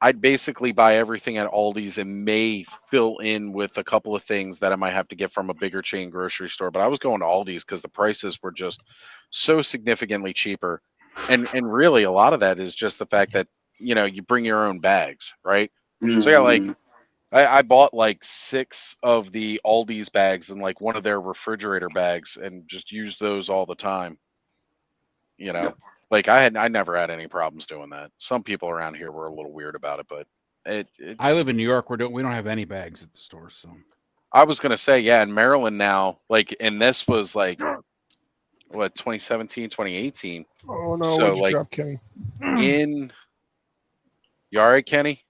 I'd basically buy everything at Aldi's and may fill in with a couple of things that I might have to get from a bigger chain grocery store. But I was going to Aldi's because the prices were just so significantly cheaper. And really, a lot of that is just the fact that, you know, you bring your own bags, right? Mm-hmm. So yeah, like I bought like 6 of the Aldi's bags and like one of their refrigerator bags and just used those all the time. You know, like I never had any problems doing that. Some people around here were a little weird about it, but I live in New York. We don't have any bags at the store. So I was gonna say, yeah, in Maryland now, like, and this was like what 2017, 2018. Oh no! So What'd you like drop, Kenny? in, you all right, Kenny?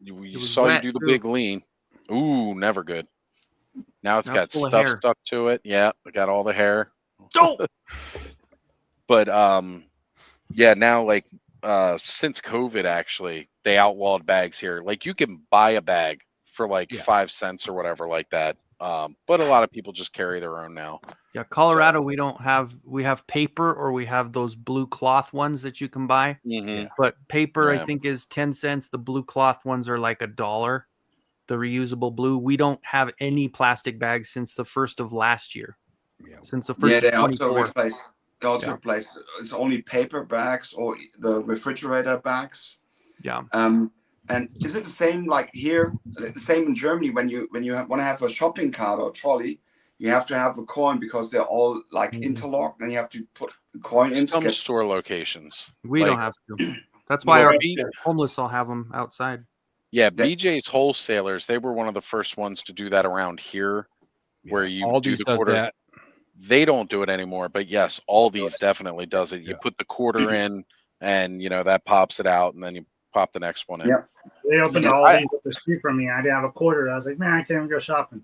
You was saw wet, you do the too. big lean. Ooh, never good. Now it's Now got it's full of stuff hair. stuck to it. Yeah, I got all the hair. But yeah, now like since COVID, actually, they outlawed bags here. Like you can buy a bag for like 5 cents or whatever like that. But a lot of people just carry their own now. Yeah, Colorado, we have paper, or we have those blue cloth ones that you can buy. Mhm. But paper, Yeah. I think, is 10 cents. The blue cloth ones are like $1. The reusable blue. We don't have any plastic bags since the first of last year. Since the first Yeah, of they also 24. replace. They also Yeah. replace. It's only paper bags or the refrigerator bags. Yeah. And is it the same like here? The same in Germany when you want to have a shopping cart or trolley, you have to have a coin because they're all like interlocked, and you have to put a coin in. Some store locations. We like, don't have to. That's why Well, our B- homeless all have them outside. Yeah, BJ's wholesalers, they were one of the first ones to do that around here, where you do Aldi's the does quarter. that. They don't do it anymore, but yes, Aldi's definitely does it. You put the quarter in, and you know that pops it out, and then you pop the next one in. Yeah. They opened Yeah, all these up the street from me. I didn't have a quarter. I was like, man, I can't even go shopping.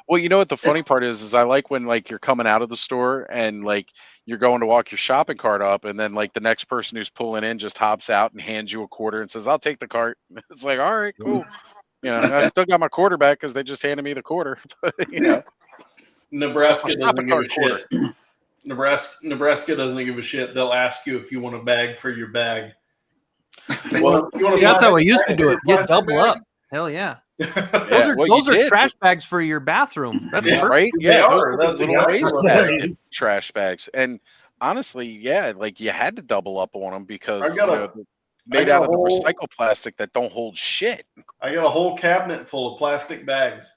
Well, you know what the funny part is I like when like you're coming out of the store and like you're going to walk your shopping cart up, and then like the next person who's pulling in just hops out and hands you a quarter and says, "I'll take the cart." It's like, all right, cool. You know, I still got my quarter back because they just handed me the quarter. You know, Nebraska My doesn't shopping give a cart quarter. shit. Nebraska doesn't give a shit. They'll ask you if you want a bag for your bag. Well, See, that's how we used to do it. You double up. Hell yeah. Those are trash bags for your bathroom. That's Yeah, perfect. right? Yeah, those are the That's little exactly what it wastebasket is. trash bags. And honestly, yeah, like you had to double up on them because got you a- know, I made got out a of the whole- recycled plastic that don't hold shit. I got a whole cabinet full of plastic bags.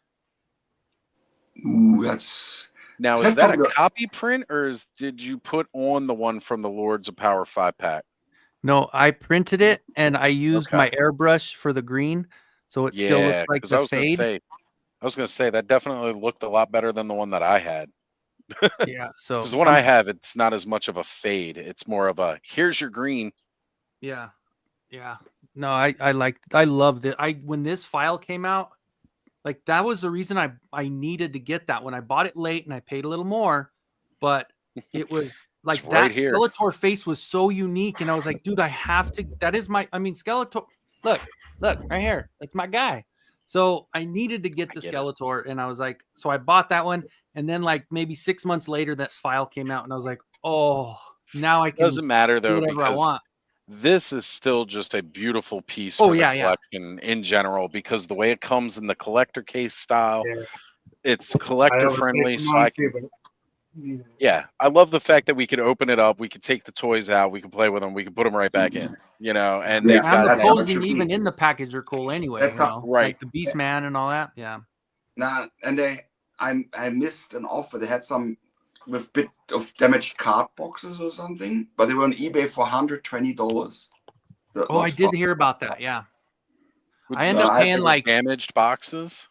Ooh, that's Now, Is is that that a from the- copy print or did you put on the one from the Lords of Power 5-pack? No, I printed it and I used Okay. my airbrush for the green, so it still Yeah, looks like because I the was gonna fade. say, that definitely looked a lot better than the one that I had. Yeah, so Because the one I have, it's not as much of a fade. It's more of a here's your green. Yeah. Yeah. No, I loved it. When this file came out, like that was the reason I needed to get that one. I bought it late and I paid a little more, but it was like It's that right here. Skeletor face was so unique, and I was like, dude, I have to. That is Skeletor. Look right here. That's my guy. So I needed to get the Skeletor, and I was like, so I bought that one, and then like maybe 6 months later, that file came out, and I was like, oh, now I can. Doesn't matter do though, whatever I because want. this is still just a beautiful piece Oh, for the yeah, yeah. collection in general, because the way it comes in the collector case style, Yeah. it's I collector overpaid friendly. for So mine I too, can, but yeah, I love the fact that we can open it up, we can take the toys out, we can play with them, we can put them right back in, you know, and they've And got the that. posing even in the package are cool anyway. That's You how- know, Right. like the Beast Man and all that. Yeah. Nah, and I missed an offer. They had some with bit of damaged card boxes or something, but they were on eBay for $120. Oh, I did hear about that. Yeah. I end up paying like damaged boxes.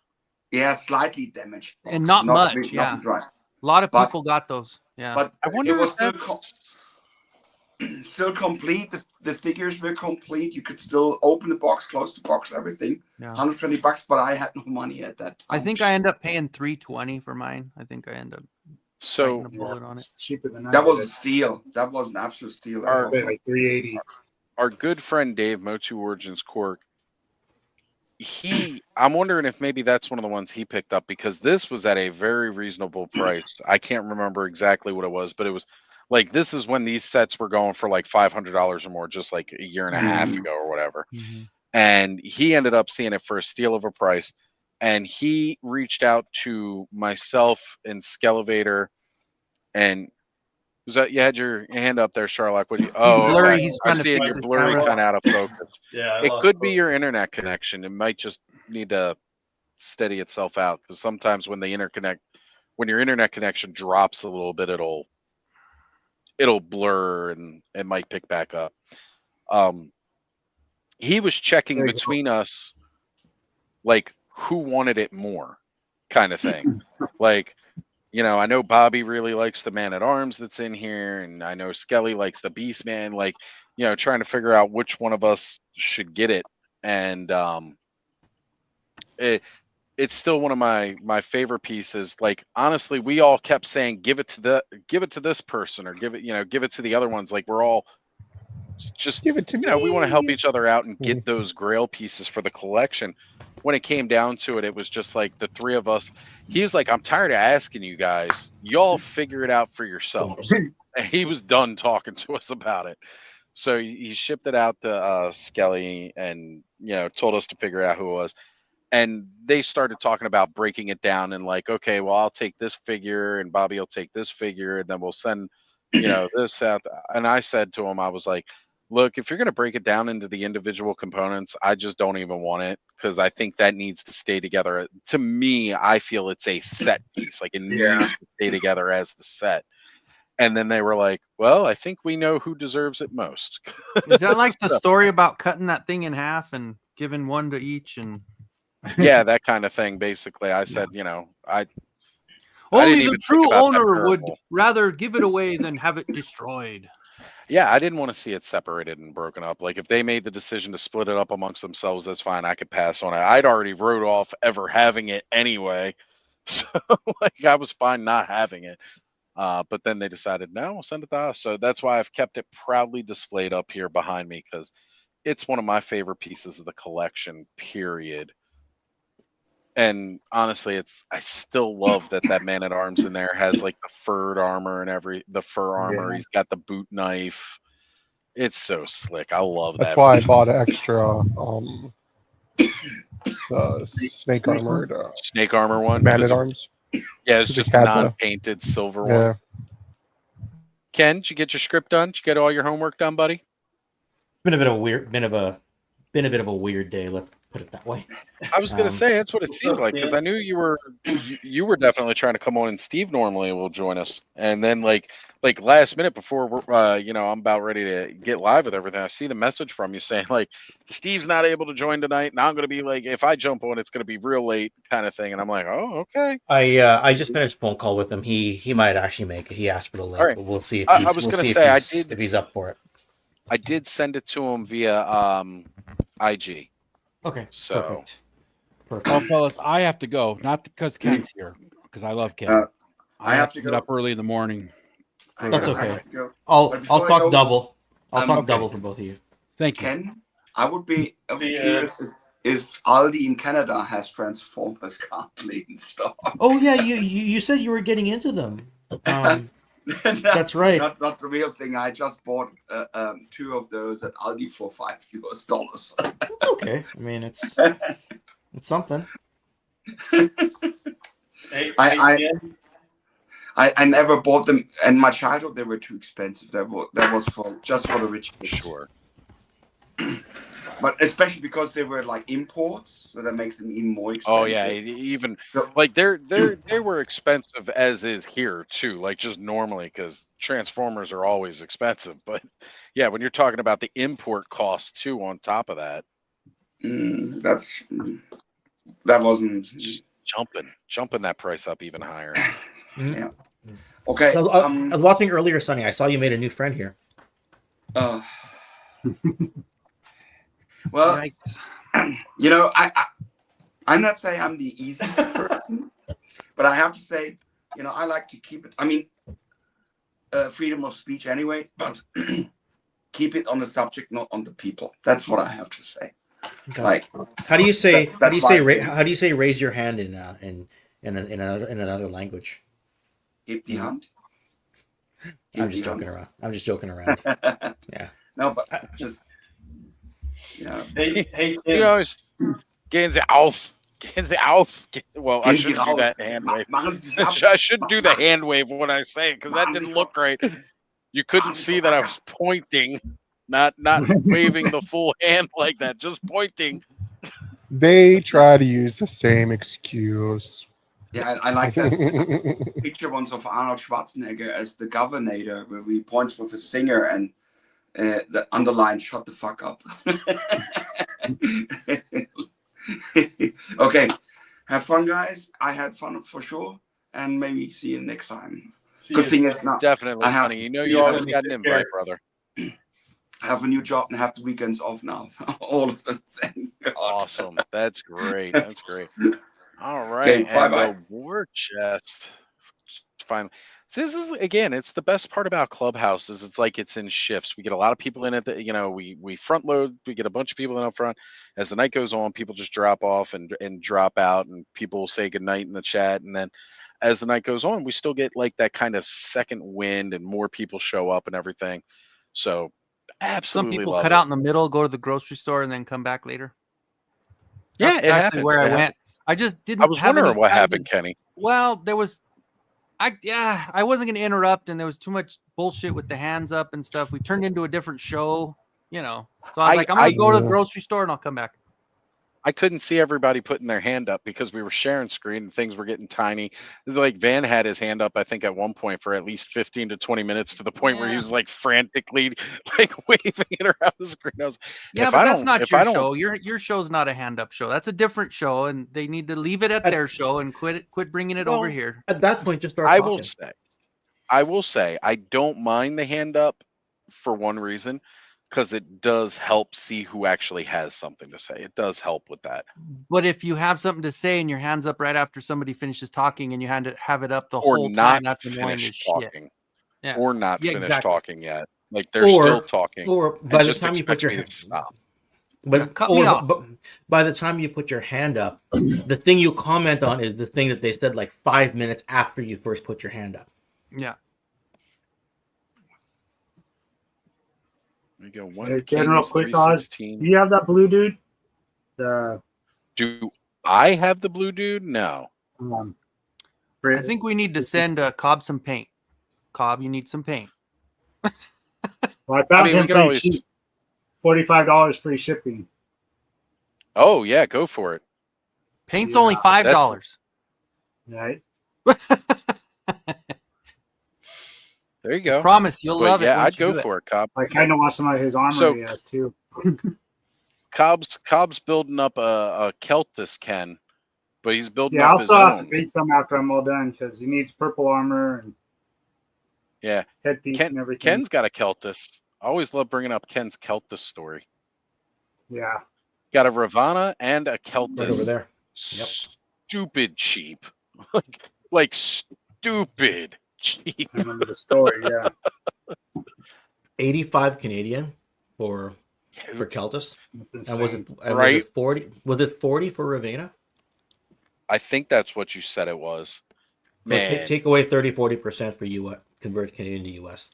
Yeah, slightly damaged, and not much. nothing Yeah, dry. a lot of But- people got those. Yeah, But I it wonder was if that's still complete. The figures were complete. You could still open the box, close the box, everything. Yeah. $120, but I had no money at that time. I think I end up paying $320 for mine. I think I end up so biting a bullet on it. Cheaper than that was a steal. That was an absolute steal. Our- also. like $380. our good friend Dave Motu Origins Cork. I'm wondering if maybe that's one of the ones he picked up because this was at a very reasonable price. I can't remember exactly what it was, but it was like this is when these sets were going for like $500 or more, just like a year and a half ago or whatever. And he ended up seeing it for a steal of a price. And he reached out to myself and Skelevator. And was that you had your hand up there, Sherlock? What do you? Oh, blurry. okay. He's I'm trying to seeing fix you're his blurry, camera. kind of out of focus. Yeah, I It lost could be focus. your internet connection. It might just need to steady itself out because sometimes when when your internet connection drops a little bit, it'll blur and it might pick back up. He was checking between us, like who wanted it more, kind of thing. Like, you know, I know Bobby really likes the Man at Arms that's in here, and I know Skelly likes the Beast Man. Like, you know, trying to figure out which one of us should get it, and it's still one of my favorite pieces. Like, honestly, we all kept saying, give it to this person, or give it to the other ones. Like, we're all just Give it to me. we want to help each other out and get those Grail pieces for the collection. When it came down to it, it was just like the three of us. He's like, I'm tired of asking you guys. Y'all figure it out for yourselves. And he was done talking to us about it. So he shipped it out to Skelly and, told us to figure out who it was. And they started talking about breaking it down and like, okay, well, I'll take this figure and Bobby will take this figure and then we'll send, this out. And I said to him, I was like, look, if you're going to break it down into the individual components, I just don't even want it because I think that needs to stay together. To me, I feel it's a set piece. Like it needs to stay together as the set. And then they were like, well, I think we know who deserves it most. Is that like the story about cutting that thing in half and giving one to each? And yeah, that kind of thing. Basically, I said, I only didn't the even true think about that owner would parable. rather give it away than have it destroyed. Yeah, I didn't want to see it separated and broken up. Like if they made the decision to split it up amongst themselves, that's fine. I could pass on it. I'd already wrote off ever having it anyway. So like I was fine not having it. But then they decided, no, we'll send it to us. So that's why I've kept it proudly displayed up here behind me because it's one of my favorite pieces of the collection, period. And honestly, I still love that Man at Arms in there has like the fur armor. Yeah. He's got the boot knife. It's so slick. I love that. That's why I bought extra snake armored snake armor one. Man because at Arms. Yeah, it's Because just it had the- non-painted silver Yeah. one. Ken, did you get your script done? Did you get all your homework done, buddy? Been a bit of a weird day. Let's put it that way. I was gonna say that's what it seemed like because I knew you were definitely trying to come on, and Steve normally will join us, and then like last minute before we're I'm about ready to get live with everything, I see the message from you saying like Steve's not able to join tonight, and I'm gonna be like if I jump on, it's gonna be real late kind of thing, and I'm like, oh okay. I just finished a phone call with him. He might actually make it. He asked for the link, All right. but we'll see if I was gonna say if he's up for it. I did send it to him via IG. Okay. So. Perfect. Well, fellas, I have to go. Not because Ken's here, because I love Ken. I have to get up early in the morning. That's okay. But I'll before I talk go, double. I'll talk okay. double for both of you. Thank you. Ken, I would be See ya. curious if Aldi in Canada has Transformers currently in stock. Oh yeah, you said you were getting into them. That's right. Not the real thing. I just bought 2 of those at Aldi for $5. Okay. I mean, it's something. I never bought them. In my childhood, they were too expensive. That was just for the rich kids. Sure. But especially because they were like imports, so that makes them even more expensive. Oh yeah, even like they were expensive as is here too. Like just normally because Transformers are always expensive. But yeah, when you're talking about the import cost too on top of that. That wasn't just jumping that price up even higher. Yeah. Okay. So, I was watching earlier, Sonny. I saw you made a new friend here. Well, you know, I'm not saying I'm the easiest person, but I have to say, you know, I like to keep it. I mean, freedom of speech anyway, but keep it on the subject, not on the people. That's what I have to say. Okay. Like, how do you say that's how do you say my how do you say raise your hand in another language? Heb die Hand. I'm just joking around. I'm just joking around. Yeah. No, but just yeah. Hey, You always gehen Sie auf. Gehen Sie auf. Well, I Gehen Sie shouldn't do that raus. hand wave. Machen Sie es ab. I shouldn't do the hand wave when I say it because that didn't look right. You couldn't see that I was pointing, not waving the full hand like that, just pointing. They try to use the same excuse. Yeah, I like that picture once of Arnold Schwarzenegger as the governor, where he points with his finger and the underline "shut the fuck up." Okay, have fun, guys. I had fun for sure, and maybe see you next time. Good thing is now Definitely, I have, honey. You know you always got an invite, brother. I have a new job and have the weekends off now. All of them. Thank God. Awesome. That's great. That's great. All right. Okay, And bye-bye. war chest. Finally. So this is again, it's the best part about Clubhouse is it's like it's in shifts. We get a lot of people in it that, you know, we front load, we get a bunch of people in up front. As the night goes on, people just drop off and drop out, and people will say goodnight in the chat. And then as the night goes on, we still get like that kind of second wind and more people show up and everything. So Some absolutely people love cut it. out in the middle, go to the grocery store, and then come back later. Yeah, That's it actually happens. where I It went. happens. I just didn't. I was have wondering any what time happened, to- Kenny. Well, there was, I wasn't going to interrupt, and there was too much bullshit with the hands up and stuff. We turned into a different show, you know. So I was like, I'm going to go to the grocery store and I'll come back. I couldn't see everybody putting their hand up because we were sharing screen and things were getting tiny. Like Van had his hand up, I think, at one point for at least 15 to 20 minutes to the point where he was like frantically like waving it around the screen. I was, Yeah, if but I that's don't, not if your I don't, show. Your show's not a hand up show. That's a different show, and they need to leave it at their show and quit bringing it over here. At that point, just start I talking. will say, I don't mind the hand up for one reason, because it does help see who actually has something to say. It does help with that. But if you have something to say and your hand's up right after somebody finishes talking and you have it up the Or whole not time, that's annoying as finished shit. talking. Yeah. Or not Yeah, finished exactly. talking yet. Like they're still talking. Or and by the just time you put expect your me to hand, stop. but cut me off. But by the time you put your hand up, the thing you comment on is the thing that they said like 5 minutes after you first put your hand up. Yeah. There you go. Hey, General Quick Oz, do you have that blue dude? Do I have the blue dude? No. I think we need to send Cobb some paint. Cobb, you need some paint. Well, I found we him could pretty always. cheap. $45 free shipping. Oh yeah, go for it. Paint's only $5. Right. There you go. Promise you'll But love it. yeah, once I'd you go do it. for it, Cobb. I kind of want some of his armor So- he has too. Cobb's building up a Keltis Ken, but he's building Yeah, up I'll his still have to own. paint some after I'm all done because he needs purple armor and Yeah, headpiece and everything. Ken's got a Keltis. I always love bringing up Ken's Keltis story. Yeah. Got a Ravana and a Keltis. Right over there. Yep. Stupid cheap. like stupid cheap. I remember the story, yeah. 85 Canadian for Keltis. And was it Right? 40? Was it 40 for Ravana? I think that's what you said it was. So Man. take away 30-40% for US, convert Canadian to US.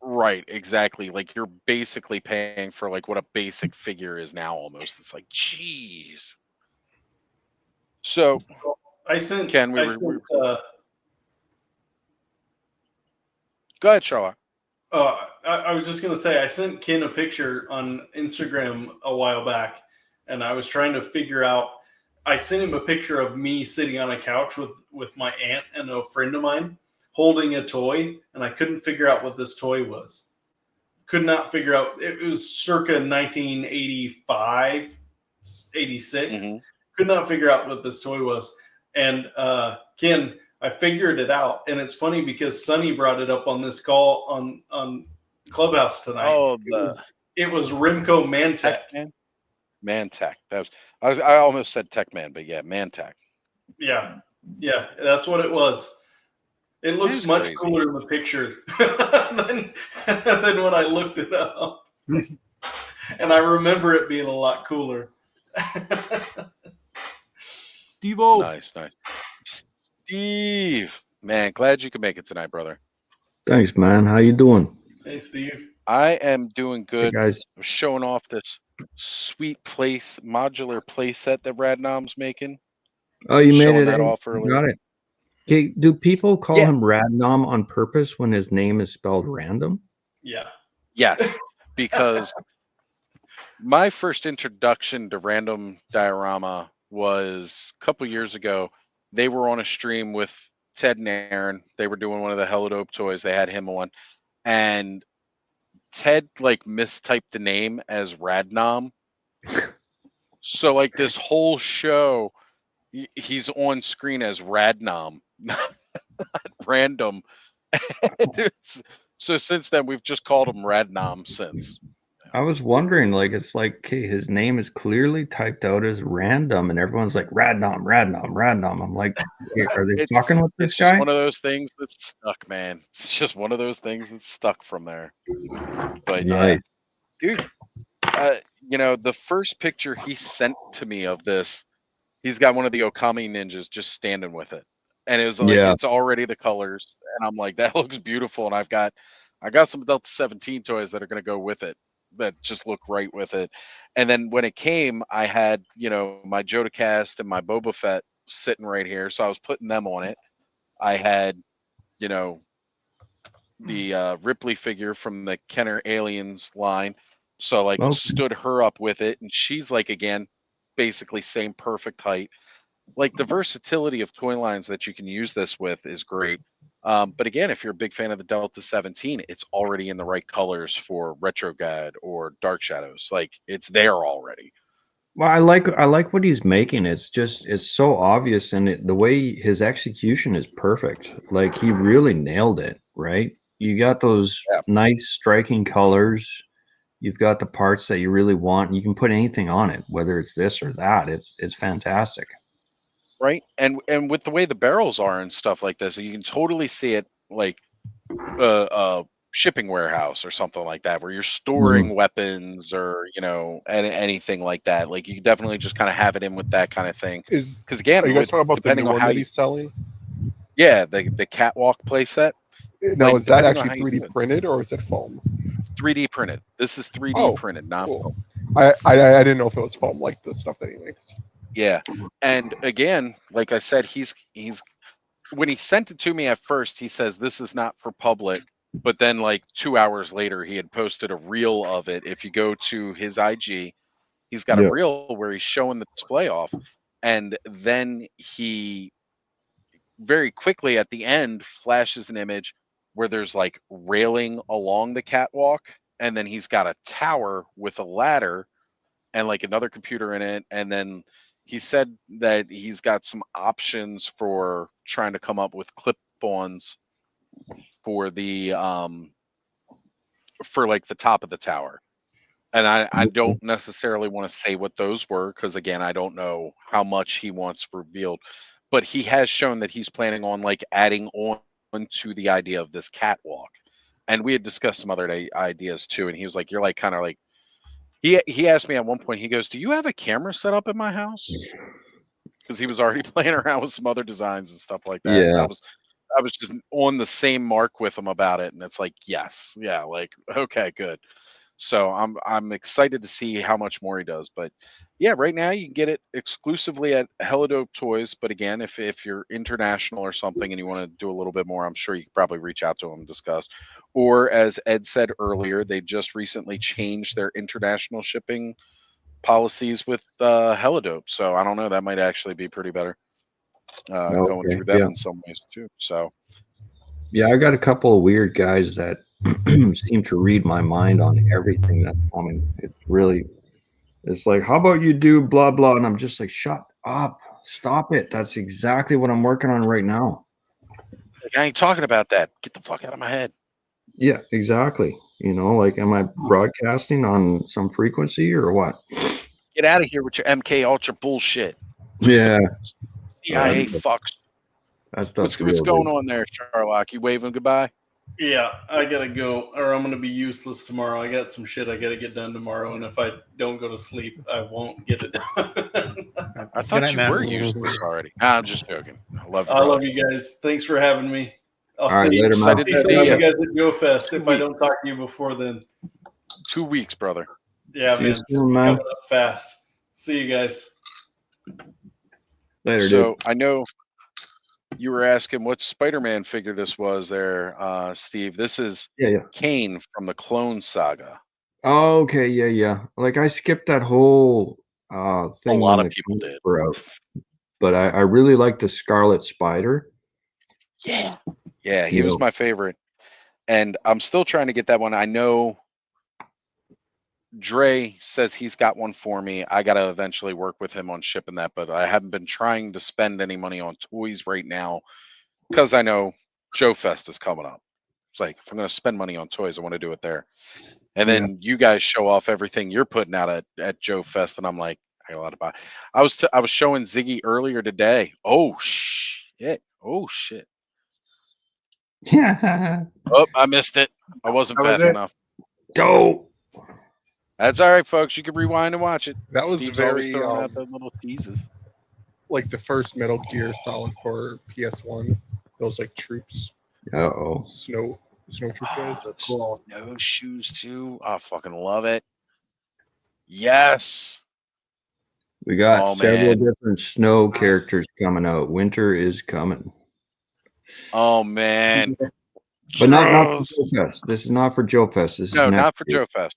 Right, exactly. Like you're basically paying for like what a basic figure is now almost. It's like, geez. So I sent Ken, I sent, go ahead, Sherlock. I was just gonna say I sent Ken a picture on Instagram a while back, and I was trying to figure out. I sent him a picture of me sitting on a couch with my aunt and a friend of mine holding a toy, and I couldn't figure out what this toy was. Could not figure out. It was circa 1985, '86. Could not figure out what this toy was. And Ken, I figured it out. And it's funny because Sonny brought it up on this call on Clubhouse tonight. Oh, it was Rimco Mantech. Mantech. I almost said Tech-Man, but yeah, Mantech. Yeah, that's what it was. It looks much cooler in the picture than when I looked it up. And I remember it being a lot cooler. Steve-O. Nice. Steve, man, glad you could make it tonight, brother. Thanks, man. How you doing? Hey, Steve. I am doing good. Hey, guys. I'm showing off this sweet modular play set that Radnom's making. Oh, you made Showing it. that Eh? off earlier. Got it. Okay, do people call him Radnom on purpose when his name is spelled random? Yeah. Yes, because my first introduction to Random Diorama was a couple years ago. They were on a stream with Ted and Aaron. They were doing one of the Hello Dope toys. They had him on, and Ted like mistyped the name as Radnom. So like this whole show, he's on screen as Radnom, not Random. So since then, we've just called him Radnom since. I was wondering, like, it's like, okay, his name is clearly typed out as random, and everyone's like, Radnom. I'm like, are they fucking with this It's guy? just one of those things that stuck, man. It's just one of those things that stuck from there. But Nice. yeah, dude, the first picture he sent to me of this, he's got one of the Okami ninjas just standing with it. And it was like, it's already the colors. And I'm like, that looks beautiful. And I got some Delta 17 toys that are going to go with it that just look right with it. And then when it came, I had, my Jodacast and my Boba Fett sitting right here. So I was putting them on it. I had, the Ripley figure from the Kenner Aliens line. So like stood her up with it. And she's like, again, basically same perfect height. Like the versatility of toy lines that you can use this with is great. But again, if you're a big fan of the Delta 17, it's already in the right colors for Retrograd or Dark Shadows. Like it's there already. Well, I like what he's making. It's so obvious, and the way his execution is perfect. Like he really nailed it, right? You got those nice striking colors. You've got the parts that you really want. You can put anything on it, whether it's this or that. It's fantastic. Right. And with the way the barrels are and stuff like this, you can totally see it like a shipping warehouse or something like that, where you're storing weapons or, anything like that. Like you definitely just kind of have it in with that kind of thing. Because again, are you guys talking about depending the new on one how that he's selling? Yeah, the catwalk playset. Now, like, is that depending on actually how you 3D printed or is it foam? 3D printed. This is 3D printed, not foam. I didn't know if it was foam like the stuff that he makes. Yeah, and again, like I said, he's when he sent it to me at first, he says this is not for public, but then like 2 hours later, he had posted a reel of it. If you go to his IG, he's got a reel where he's showing the display off, and then he very quickly at the end flashes an image where there's like railing along the catwalk, and then he's got a tower with a ladder and like another computer in it, and then he said that he's got some options for trying to come up with clip-ons for the for like the top of the tower. And I don't necessarily want to say what those were because again, I don't know how much he wants revealed, but he has shown that he's planning on like adding on to the idea of this catwalk. And we had discussed some other ideas too, and he was like, "You're like kind of like." He asked me at one point. He goes, "Do you have a camera set up in my house?" Because he was already playing around with some other designs and stuff like that. Yeah. And I was just on the same mark with him about it, and it's like, yes, yeah, like okay, good. So I'm excited to see how much more he does. But yeah, right now you can get it exclusively at Helidope Toys. But again, if you're international or something and you want to do a little bit more, I'm sure you could probably reach out to him and discuss. Or as Ed said earlier, they just recently changed their international shipping policies with Helidope. So I don't know, that might actually be pretty better going through them in some ways too. So yeah, I got a couple of weird guys that seem to read my mind on everything that's coming. It's really It's like, how about you do blah blah, and I'm just like, shut up, stop it. That's exactly what I'm working on right now. Like, I ain't talking about that. Get the fuck out of my head. Yeah, exactly. Like, am I broadcasting on some frequency or what? Get out of here with your MK Ultra bullshit. Yeah. CIA fucks. That stuff's What's real going good. on there, Sherlock? You waving goodbye? Yeah, I gotta go, or I'm gonna be useless tomorrow. I got some shit I gotta get done tomorrow, and if I don't go to sleep, I won't get it done. I thought you were useless already. Nah, I'm just joking. I love you. I brother. love you guys. Thanks for having me. I'll All right, see, later, man. I'll see some of you guys at Joe Fest if I weeks. don't talk to you before then. 2 weeks, brother. Yeah, See you man. soon, It's man. coming up fast. See you guys. Later, So dude. I know you were asking what Spider-Man figure this was there, Steve. This is Yeah. Kane from the Clone Saga. Oh, okay, yeah. Like, I skipped that whole thing lot when of the people comics did. were out, but I really like the Scarlet Spider. Yeah, he was Yeah. my favorite, and I'm still trying to get that one. I know Dre says he's got one for me. I gotta eventually work with him on shipping that, but I haven't been trying to spend any money on toys right now because I know Joe Fest is coming up. It's like, if I'm gonna spend money on toys, I want to do it there. And Yeah. then you guys show off everything you're putting out at Joe Fest, and I'm like, I got a lot to buy. I was showing Ziggy earlier today. Oh shit! Yeah. Oh, I missed it. I wasn't How was fast it? enough. Dope. That's all right, folks. You can rewind and watch it. That was Steve's always very throwing out the little teases. like the first Metal Gear Solid for PS1. Those like troops, Uh-oh. snow troop guys. The cool. No shoes too. I fucking love it. Yes. We got Oh, several man. different snow characters coming out. Winter is coming. Oh man. But not for Gross. Joe Fest. This is not for Joe Fest. This is No, next not for year. Joe Fest.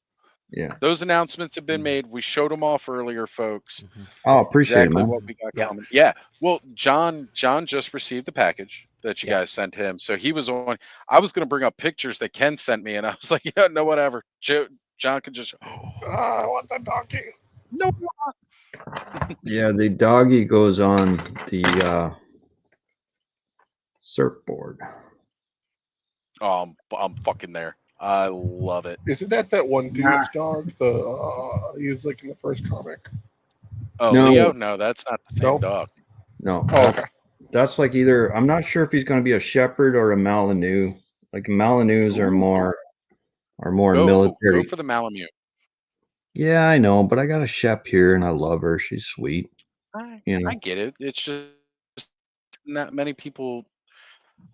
Yeah. Those announcements have been made. We showed them off earlier, folks. Oh, appreciate exactly it, man. what we got coming. Yeah. Well, John just received the package that you guys sent him. So he was on. I was going to bring up pictures that Ken sent me, and I was like, yeah, no, whatever. John can just. I want the donkey. No. Yeah, the doggy goes on the surfboard. Oh, I'm fucking there. I love it. Isn't that one dude's dog? He was like in the first comic. Oh, No. Leo? No, that's not the same Nope. dog. No, Oh, that's like either, I'm not sure if he's going to be a shepherd or a Malamute. Like Malamuts are more military. Go for the Malamute. Yeah, I know, but I got a Shep here and I love her. She's sweet. I You know. get it. It's just not many people.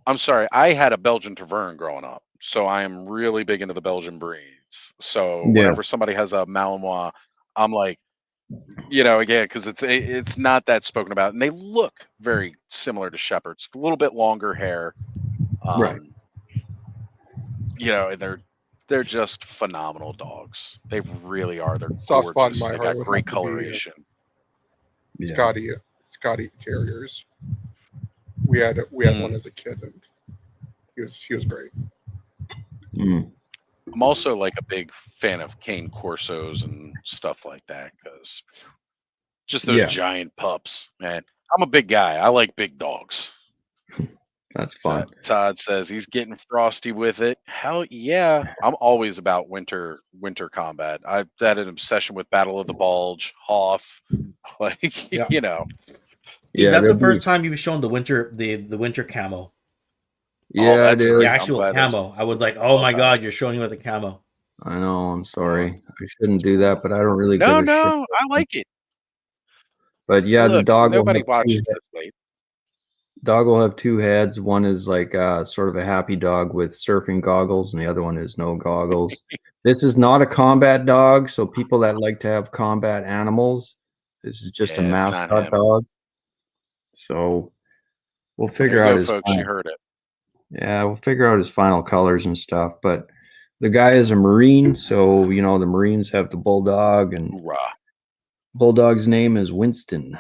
I'm sorry. I had a Belgian Tavern growing up, so I am really big into the Belgian breeds. So Yeah. whenever somebody has a Malinois, I'm like, again, because it's not that spoken about, and they look very similar to Shepherds. A little bit longer hair, Right. And they're just phenomenal dogs. They really are. They're soft spot in gorgeous. my They heart got would great have to be, coloration. Scotty Terriers. We had one as a kid, and he was great. I'm also like a big fan of Cane Corsos and stuff like that because just those giant pups, man. I'm a big guy. I like big dogs. That's fun. Todd says he's getting frosty with it. Hell yeah. I'm always about winter combat. I've had an obsession with Battle of the Bulge, Hoth, like Yeah. Yeah, that's the there'll first be- time you've shown the winter camo. Yeah, that's dude. great. The I'm actual glad that's- camo. I was like, oh my god, you're showing me with the camo. I know. I'm sorry. I shouldn't do that, but I don't really give a shit. No, I like it. But yeah, the Look, dog will nobody have watches two, this late. dog will have two heads. One is like sort of a happy dog with surfing goggles, and the other one is no goggles. This is not a combat dog, so people that like to have combat animals, this is just a Yeah, it's not mascot him. dog. So we'll There figure you out go, his folks. You final, heard it. yeah, we'll figure out his final colors and stuff. But the guy is a Marine, so the Marines have the bulldog, and Hoorah. bulldog's name is Winston.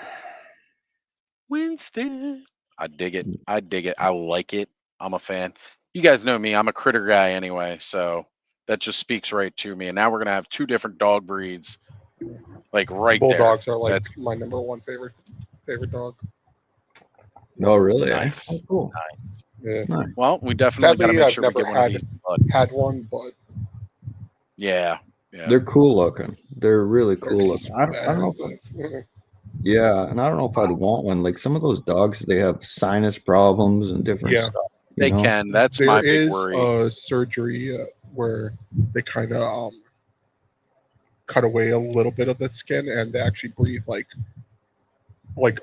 Winston. I dig it. I like it. I'm a fan. You guys know me. I'm a critter guy anyway, so that just speaks right to me. And now we're gonna have two different dog breeds Like right Bulldogs there. are like That's my number one favorite dog. Oh, really? eh? nice. Oh, cool. Nice. Yeah. Nice. Well, we definitely got to Sadly, make I've sure we never get one of these. had one, but Yeah. Yeah. They're cool looking. They're really they're cool looking. I don't know if expensive. yeah, and I don't know if I'd want one. Like some of those dogs, they have sinus problems and different Yeah. stuff. They You know? can. That's There my big is worry. a surgery where they kind of cut away a little bit of the skin, and they actually breathe like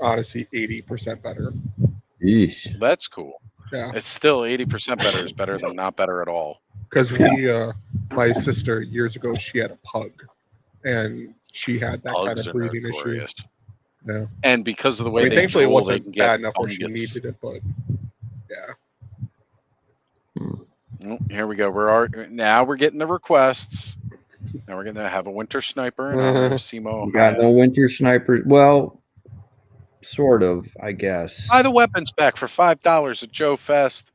honestly 80% better. Yeesh. That's cool. Yeah. It's still 80% better is better than not better at all. Because my sister years ago, she had a pug, and she had that kind Pugs of are breathing issue. notorious. Yeah. And because of the I way mean, they thankfully, it drool, they wasn't can bad get enough where she fungus. needed it, but yeah. Oh, here we go. Now we're getting the requests. Now we're gonna have a winter sniper in honor of Simo. You got no winter snipers. Well, sort of, I guess. Buy the weapons back for $5 at Joe Fest.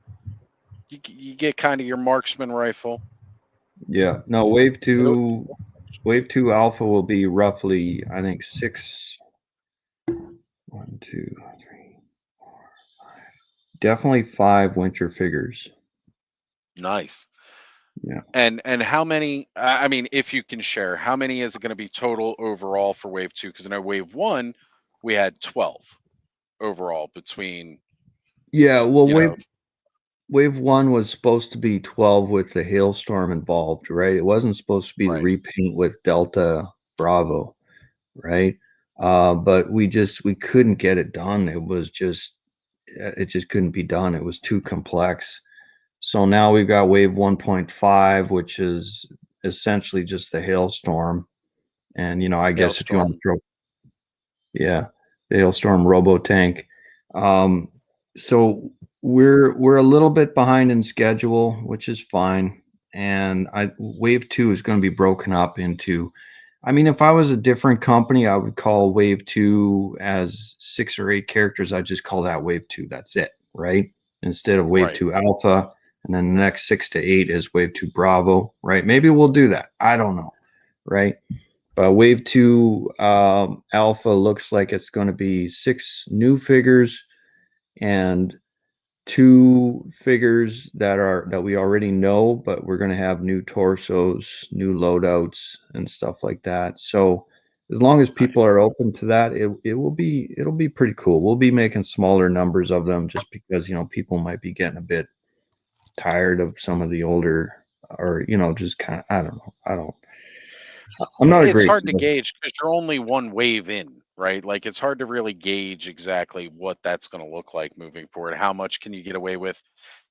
You get kind of your marksman rifle. Yeah. No, wave two alpha will be roughly, I think, 6. 1, 2, 3, 4, 5. Definitely 5 winter figures. Nice. Yeah. And how many? I mean, if you can share, how many is it going to be total overall for wave 2? Because I know wave 1 we had 12 overall between. Yeah. Well, wave 1 was supposed to be 12 with the hailstorm involved, right? It wasn't supposed to be the repaint with Delta Bravo, right? But we couldn't get it done. It just couldn't be done. It was too complex. So now we've got wave 1.5, which is essentially just the hailstorm. And, I guess if you want to throw, the hailstorm robo tank. So we're a little bit behind in schedule, which is fine. And wave 2 is going to be broken up into, I mean, if I was a different company, I would call wave 2 as 6 or 8 characters. I'd just call that wave 2. That's it, right? Instead of wave 2 alpha. And then the next 6 to 8 is wave 2 Bravo, right? Maybe we'll do that. I don't know, right? But wave 2 alpha looks like it's going to be 6 new figures and 2 figures that we already know, but we're going to have new torsos, new loadouts, and stuff like that. So as long as people are open to that, it'll be pretty cool. We'll be making smaller numbers of them just because people might be getting a bit tired of some of the older, or just kind of, I don't know. I'm not a It's great hard to salesman. gauge because you're only one wave in, right? Like it's hard to really gauge exactly what that's going to look like moving forward. How much can you get away with?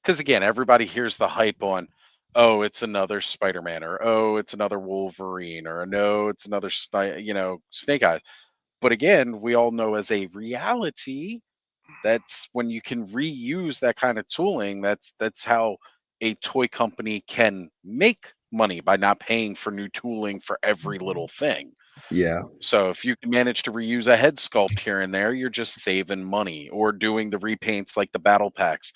Because again, everybody hears the hype on, oh, it's another Spider-Man, or oh, it's another Wolverine, or no, it's another Snake Eyes. But again, we all know as a reality, that's when you can reuse that kind of tooling. That's how a toy company can make money, by not paying for new tooling for every little thing. Yeah. So if you can manage to reuse a head sculpt here and there, you're just saving money, or doing the repaints like the battle packs.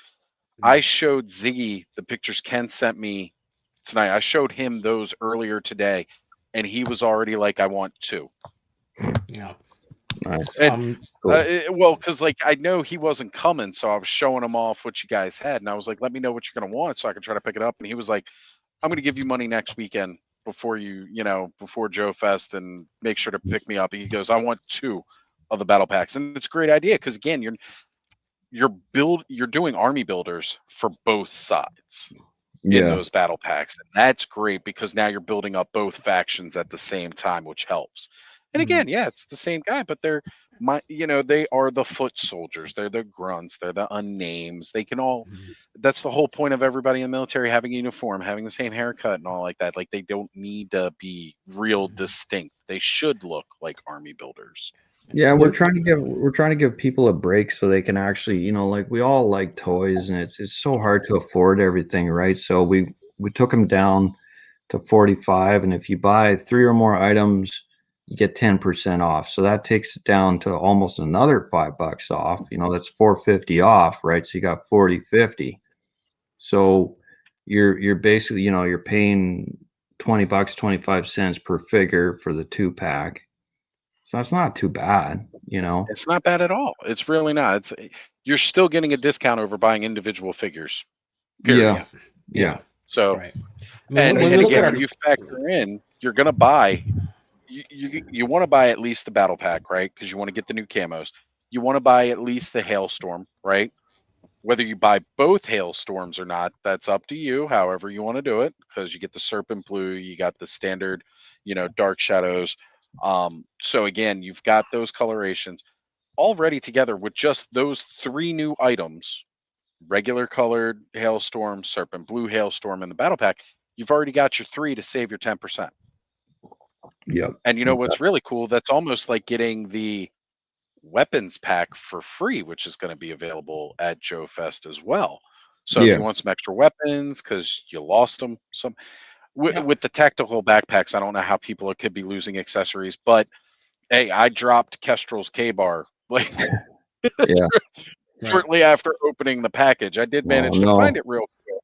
I showed Ziggy the pictures Ken sent me tonight. I showed him those earlier today, and he was already like, I want 2. Yeah. Nice. And well, because like I know he wasn't coming, so I was showing him off what you guys had, and I was like, let me know what you're gonna want so I can try to pick it up. And he was like, I'm gonna give you money next weekend before before Joe Fest, and make sure to pick me up. He goes, I want 2 of the battle packs. And it's a great idea because again, you're doing army builders for both sides in Yeah. those battle packs. And that's great because now you're building up both factions at the same time, which helps. And again, yeah, it's the same guy, but they are the foot soldiers. They're the grunts. They're the unnames. They can all. That's the whole point of everybody in the military having a uniform, having the same haircut, and all like that. Like they don't need to be real distinct. They should look like army builders. Yeah, we're trying to give people a break so they can actually, like we all like toys, and it's so hard to afford everything, right? So we took them down to 45, and if you buy 3 or more items, you get 10% off. So that takes it down to almost another $5 off. That's $4.50 off, right? So you got 40-50. So you're basically, you're paying $20, 25 cents per figure for the 2-pack. So it's not too bad, you know. It's not bad at all. It's really not. You're still getting a discount over buying individual figures. Period. Yeah. So, Right. I mean, and when we look again, at when our, you factor in, you're going to buy. You want to buy at least the battle pack, right? Because you want to get the new camos. You want to buy at least the hailstorm, right? Whether you buy both hailstorms or not, that's up to you. However you want to do it, because you get the serpent blue, you got the standard, dark shadows. So again, you've got those colorations already together with just those 3 new items: regular colored hailstorm, serpent blue hailstorm, and the battle pack. You've already got your 3 to save your 10%. Yep. And what's really cool? That's almost like getting the weapons pack for free, which is going to be available at Joe Fest as well. So if Yeah. you want some extra weapons because you lost them, with the tactical backpacks, I don't know how people could be losing accessories, but hey, I dropped Kestrel's K-bar like Yeah. shortly after opening the package. I did manage to find it real quick,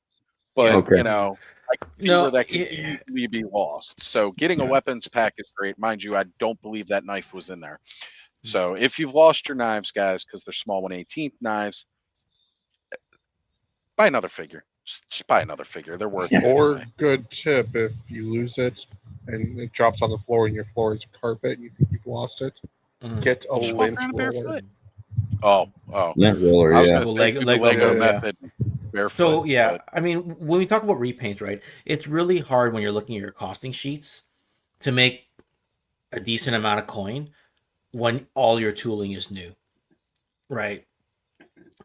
but Okay. I can see where that could easily be lost. So getting a weapons pack is great. Mind you, I don't believe that knife was in there. So if you've lost your knives, guys, because they're small 1/18 knives, buy another figure. Just buy another figure. They're worth it. Or Anyway. good tip, if you lose it and it drops on the floor and your floor is carpet and you think you've lost it, get a Just walk lint around roller. barefoot. Oh. Lint roller, I was yeah. going to say do the Lego method barefoot. So yeah, but I mean, when we talk about repaints, right? It's really hard when you're looking at your costing sheets to make a decent amount of coin when all your tooling is new, right?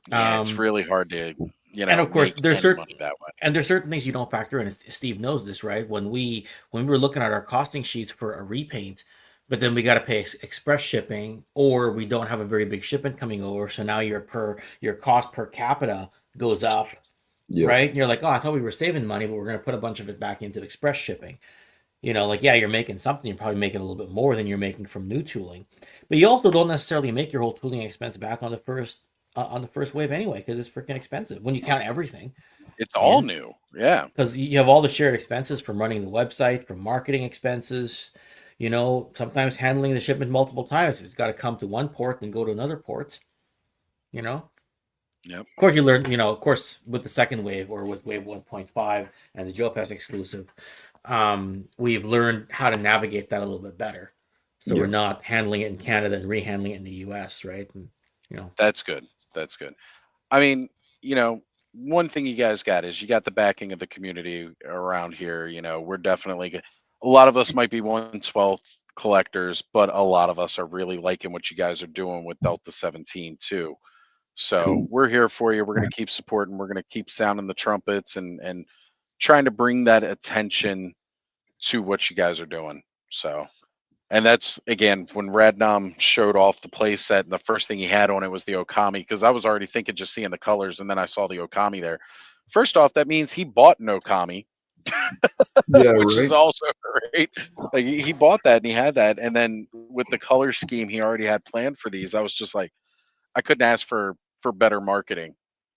yeah, it's really hard to And of course, make there's any certain money that way. and there's certain things you don't factor in. And Steve knows this, right? When we were looking at our costing sheets for a repaint, but then we got to pay express shipping, or we don't have a very big shipment coming over, so now your cost per capita goes up, right? And you're like, oh, I thought we were saving money, but we're going to put a bunch of it back into express shipping. Yeah, you're making something. You're probably making a little bit more than you're making from new tooling, but you also don't necessarily make your whole tooling expense back on the first wave anyway, because it's freaking expensive when you count everything. It's all new, yeah. Because you have all the shared expenses from running the website, from marketing expenses. Sometimes handling the shipment multiple times. It's got to come to one port and go to another port. Yep. Of course, you learn. Of course, with the second wave or with wave 1.5 and the Joe Fest exclusive, we've learned how to navigate that a little bit better. So we're not handling it in Canada and rehandling it in the US, right? And, That's good. That's good. I mean, one thing you guys got is you got the backing of the community around here. We're definitely a lot of us might be 1/12 collectors, but a lot of us are really liking what you guys are doing with Delta 17 too. So Cool. we're here for you. We're going to keep supporting. We're going to keep sounding the trumpets and trying to bring that attention to what you guys are doing. So, and that's again when Radnam showed off the play set, and the first thing he had on it was the Okami, because I was already thinking just seeing the colors, and then I saw the Okami there. First off, that means he bought an Okami, Yeah, which right. is also great. Like he bought that and he had that, and then with the color scheme he already had planned for these, I was just like, I couldn't ask for better marketing.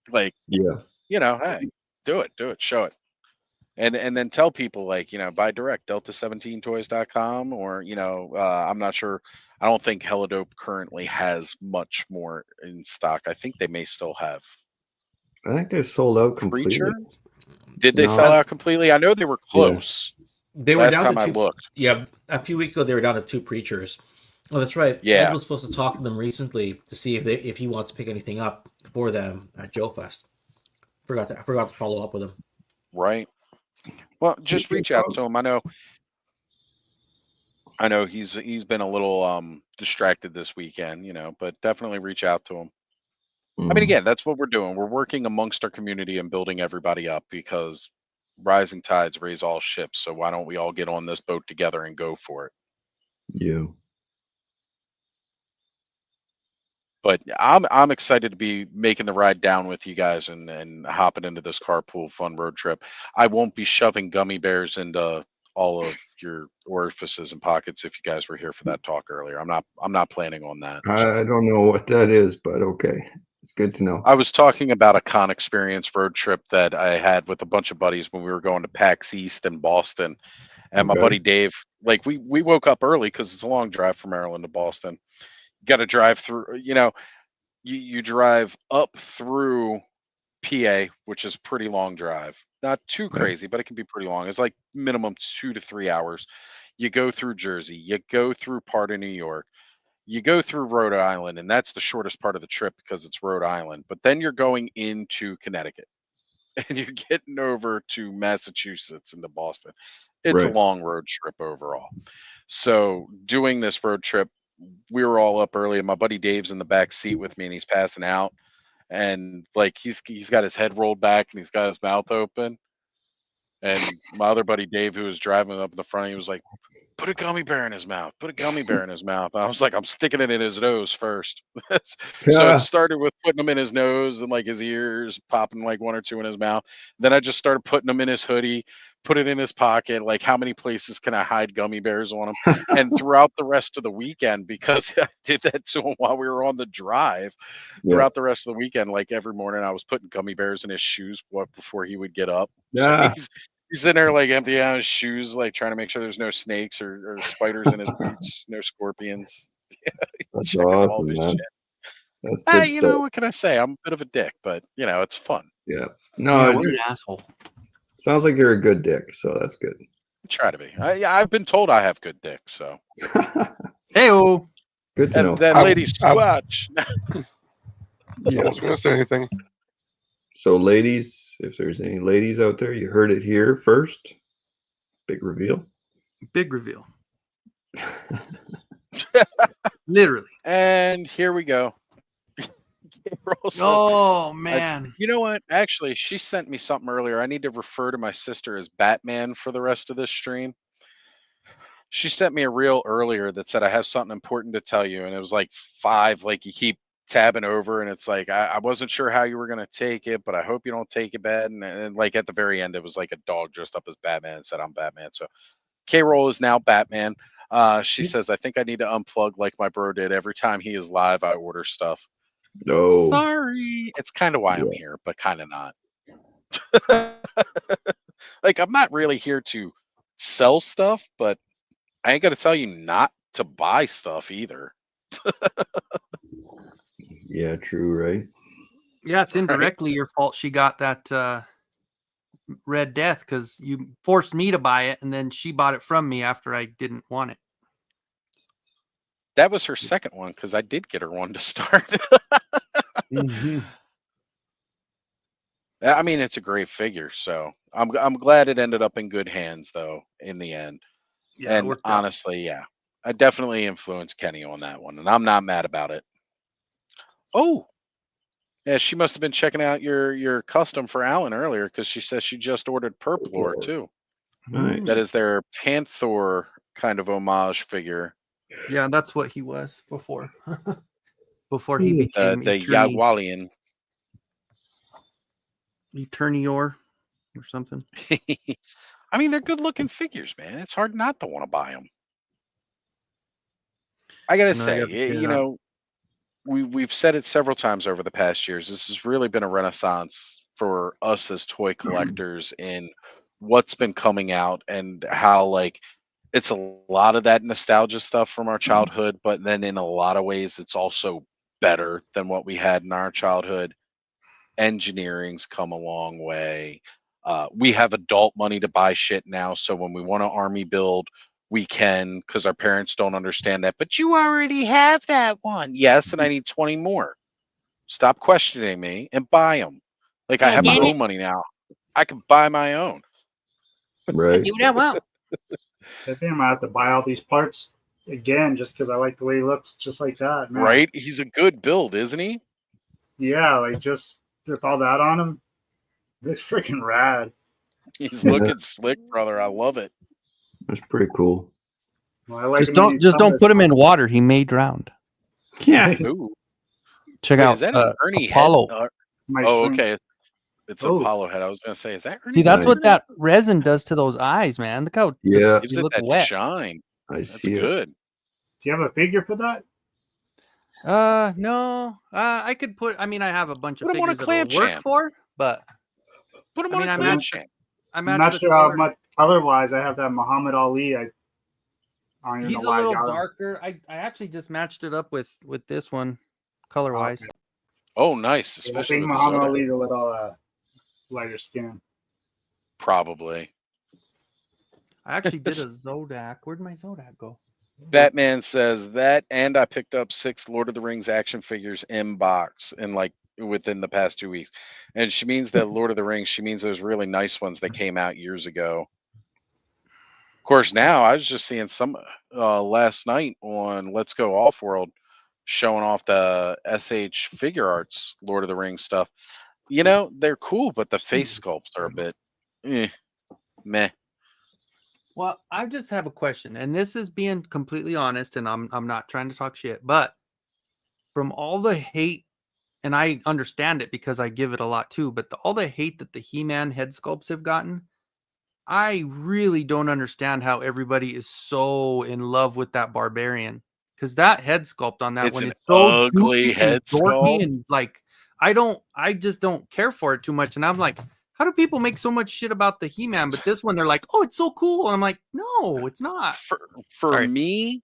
Like, Yeah. hey, do it, show it. And then tell people, like, buy direct delta17toys.com, or I'm not sure, I don't think Helidope currently has much more in stock. I think they may still have I think they're sold out completely. Preacher. Did they No. sell out completely? I know they were close. They were last down time to I two. looked. Yeah, a few weeks ago they were down to 2 preachers. Oh, that's right. Yeah. Ed was supposed to talk to them recently to see if he wants to pick anything up for them at Joe Fest. I forgot to follow up with him. Right. Well, just reach out to him. I know he's been a little distracted this weekend, but definitely reach out to him. I mean, again, that's what we're doing. We're working amongst our community and building everybody up, because rising tides raise all ships. So why don't we all get on this boat together and go for it? Yeah. But I'm excited to be making the ride down with you guys and hopping into this carpool fun road trip. I won't be shoving gummy bears into all of your orifices and pockets if you guys were here for that talk earlier. I'm not planning on that. I don't know what that is, but okay. It's good to know. I was talking about a con experience road trip that I had with a bunch of buddies when we were going to PAX East in Boston. And my Okay. buddy Dave, like we woke up early because it's a long drive from Maryland to Boston. Got to drive through, you drive up through PA, which is pretty long drive. Not too Right. crazy, but it can be pretty long. It's like minimum 2 to 3 hours. You go through Jersey, you go through part of New York, you go through Rhode Island, and that's the shortest part of the trip because it's Rhode Island. But then you're going into Connecticut and you're getting over to Massachusetts into Boston. It's a Right. long road trip overall. So doing this road trip, we were all up early, and my buddy Dave's in the back seat with me, and he's passing out, and like he's got his head rolled back and he's got his mouth open. And my other buddy Dave, who was driving up in the front, he was like, "Put a gummy bear in his mouth. Put a gummy bear in his mouth." I was like, "I'm sticking it in his nose first." So it started with putting them in his nose and like his ears, popping like 1 or 2 in his mouth. Then I just started putting them in his hoodie, put it in his pocket. Like, how many places can I hide gummy bears on him? And throughout the rest of the weekend, because I did that to him while we were on the drive, Yeah. throughout the rest of the weekend, like every morning, I was putting gummy bears in his shoes before he would get up. So Yeah. he's in there like emptying out his shoes, like trying to make sure there's no snakes or spiders in his boots, no scorpions. That's Checking all awesome, this man. shit. That's good You stuff. know, what can I say? I'm a bit of a dick, but it's fun. Yeah. Yeah, No, what an asshole. sounds like you're a good dick, so that's good. Try to be. I've been told I have good dick, so. Hey-o. Good to know. And that lady Squatch. I wasn't gonna say anything. So, ladies, if there's any ladies out there, you heard it here first. Big reveal. Big reveal. Literally. And here we go. Oh, man. You know what? Actually, she sent me something earlier. I need to refer to my sister as Batman for the rest of this stream. She sent me a reel earlier that said, "I have something important to tell you." And it was like 5, like you keep tabbing over, and it's like, I wasn't sure how you were going to take it, but I hope you don't take it bad. And like at the very end, it was like a dog dressed up as Batman and said, "I'm Batman." So K-Roll is now Batman. She says, "I think I need to unplug like my bro did. Every time he is live, I order stuff." No. Sorry. It's kind of why I'm here, but kind of not. Like, I'm not really here to sell stuff, but I ain't going to tell you not to buy stuff either. Yeah, true, right? Yeah, it's indirectly your fault she got that Red Death because you forced me to buy it, and then she bought it from me after I didn't want it. That was her second one because I did get her one to start. Mm-hmm. I mean, it's a great figure, so I'm glad it ended up in good hands, though, in the end. Yeah, it And worked out. honestly, yeah, I definitely influenced Kenny on that one, and I'm not mad about it. Oh, yeah, she must have been checking out your custom for Alan earlier because she says she just ordered Purplore too. Nice. That is their Panther kind of homage figure. Yeah, that's what he was before. Before he became The Yagwalian. Eternior or something. I mean, they're good looking figures, man. It's hard not to want to buy them. I gotta say, we've said it several times over the past years. This has really been a renaissance for us as toy collectors in what's been coming out and how like it's a lot of that nostalgia stuff from our childhood, but then in a lot of ways it's also better than what we had in our childhood. Engineering's come a long way. We have adult money to buy shit now, so when we want to army build, we can because our parents don't understand that. But you already have that one. Yes, and I need 20 more. Stop questioning me and buy them. Like I have my own money now. I can buy my own. Right. Do what I want. I think I'm gonna have to buy all these parts again just because I like the way he looks, just like that. Man. Right? He's a good build, isn't he? Yeah, like just with all that on him, looks freaking rad. He's looking slick, brother. I love it. That's pretty cool. Well, I like Just him don't when he's don't put him in water. He may drown. Yeah. Ooh. Check Wait, out is that an Ernie Apollo. head? My Oh, son. okay. It's Apollo head. I was gonna say, is that Ernie? See, that's head? what that resin does to those eyes, man. Look how Yeah. Gives they it look that wet. shine. I That's see it. good. Do you have a figure for that? No. I could put. I mean, I have a bunch of Put him on a figures that clam will work champ. for, but Put him I on mean, a I clam match. champ. I I'm match not the sure how color. much Color-wise, I have that Muhammad Ali. I don't even He's know a why I little got him. darker. I actually just matched it up with this one, color wise. Okay. Oh, nice, Yeah, I especially think with the Muhammad Zodak. Ali's a little lighter skin. Probably. I actually did a Zodak. Where'd my Zodak go? Batman says that, and I picked up 6 Lord of the Rings action figures in box in like within the past 2 weeks. And she means that Lord of the Rings, she means those really nice ones that came out years ago. Of course, now I was just seeing some last night on Let's Go Off World showing off the SH Figure Arts Lord of the Rings stuff. You know, they're cool, but the face sculpts are a bit meh. Well, I just have a question, and this is being completely honest, and I'm not trying to talk shit, but from all the hate, and I understand it because I give it a lot too, but all the hate that the He-Man head sculpts have gotten, I really don't understand how everybody is so in love with that Barbarian, because that head sculpt on that It's one an is so ugly goofy and head dorky sculpt. and like I just don't care for it too much, and I'm like, how do people make so much shit about the He-Man, but this one they're like, oh, it's so cool, and I'm like, no, it's not. For Sorry. me,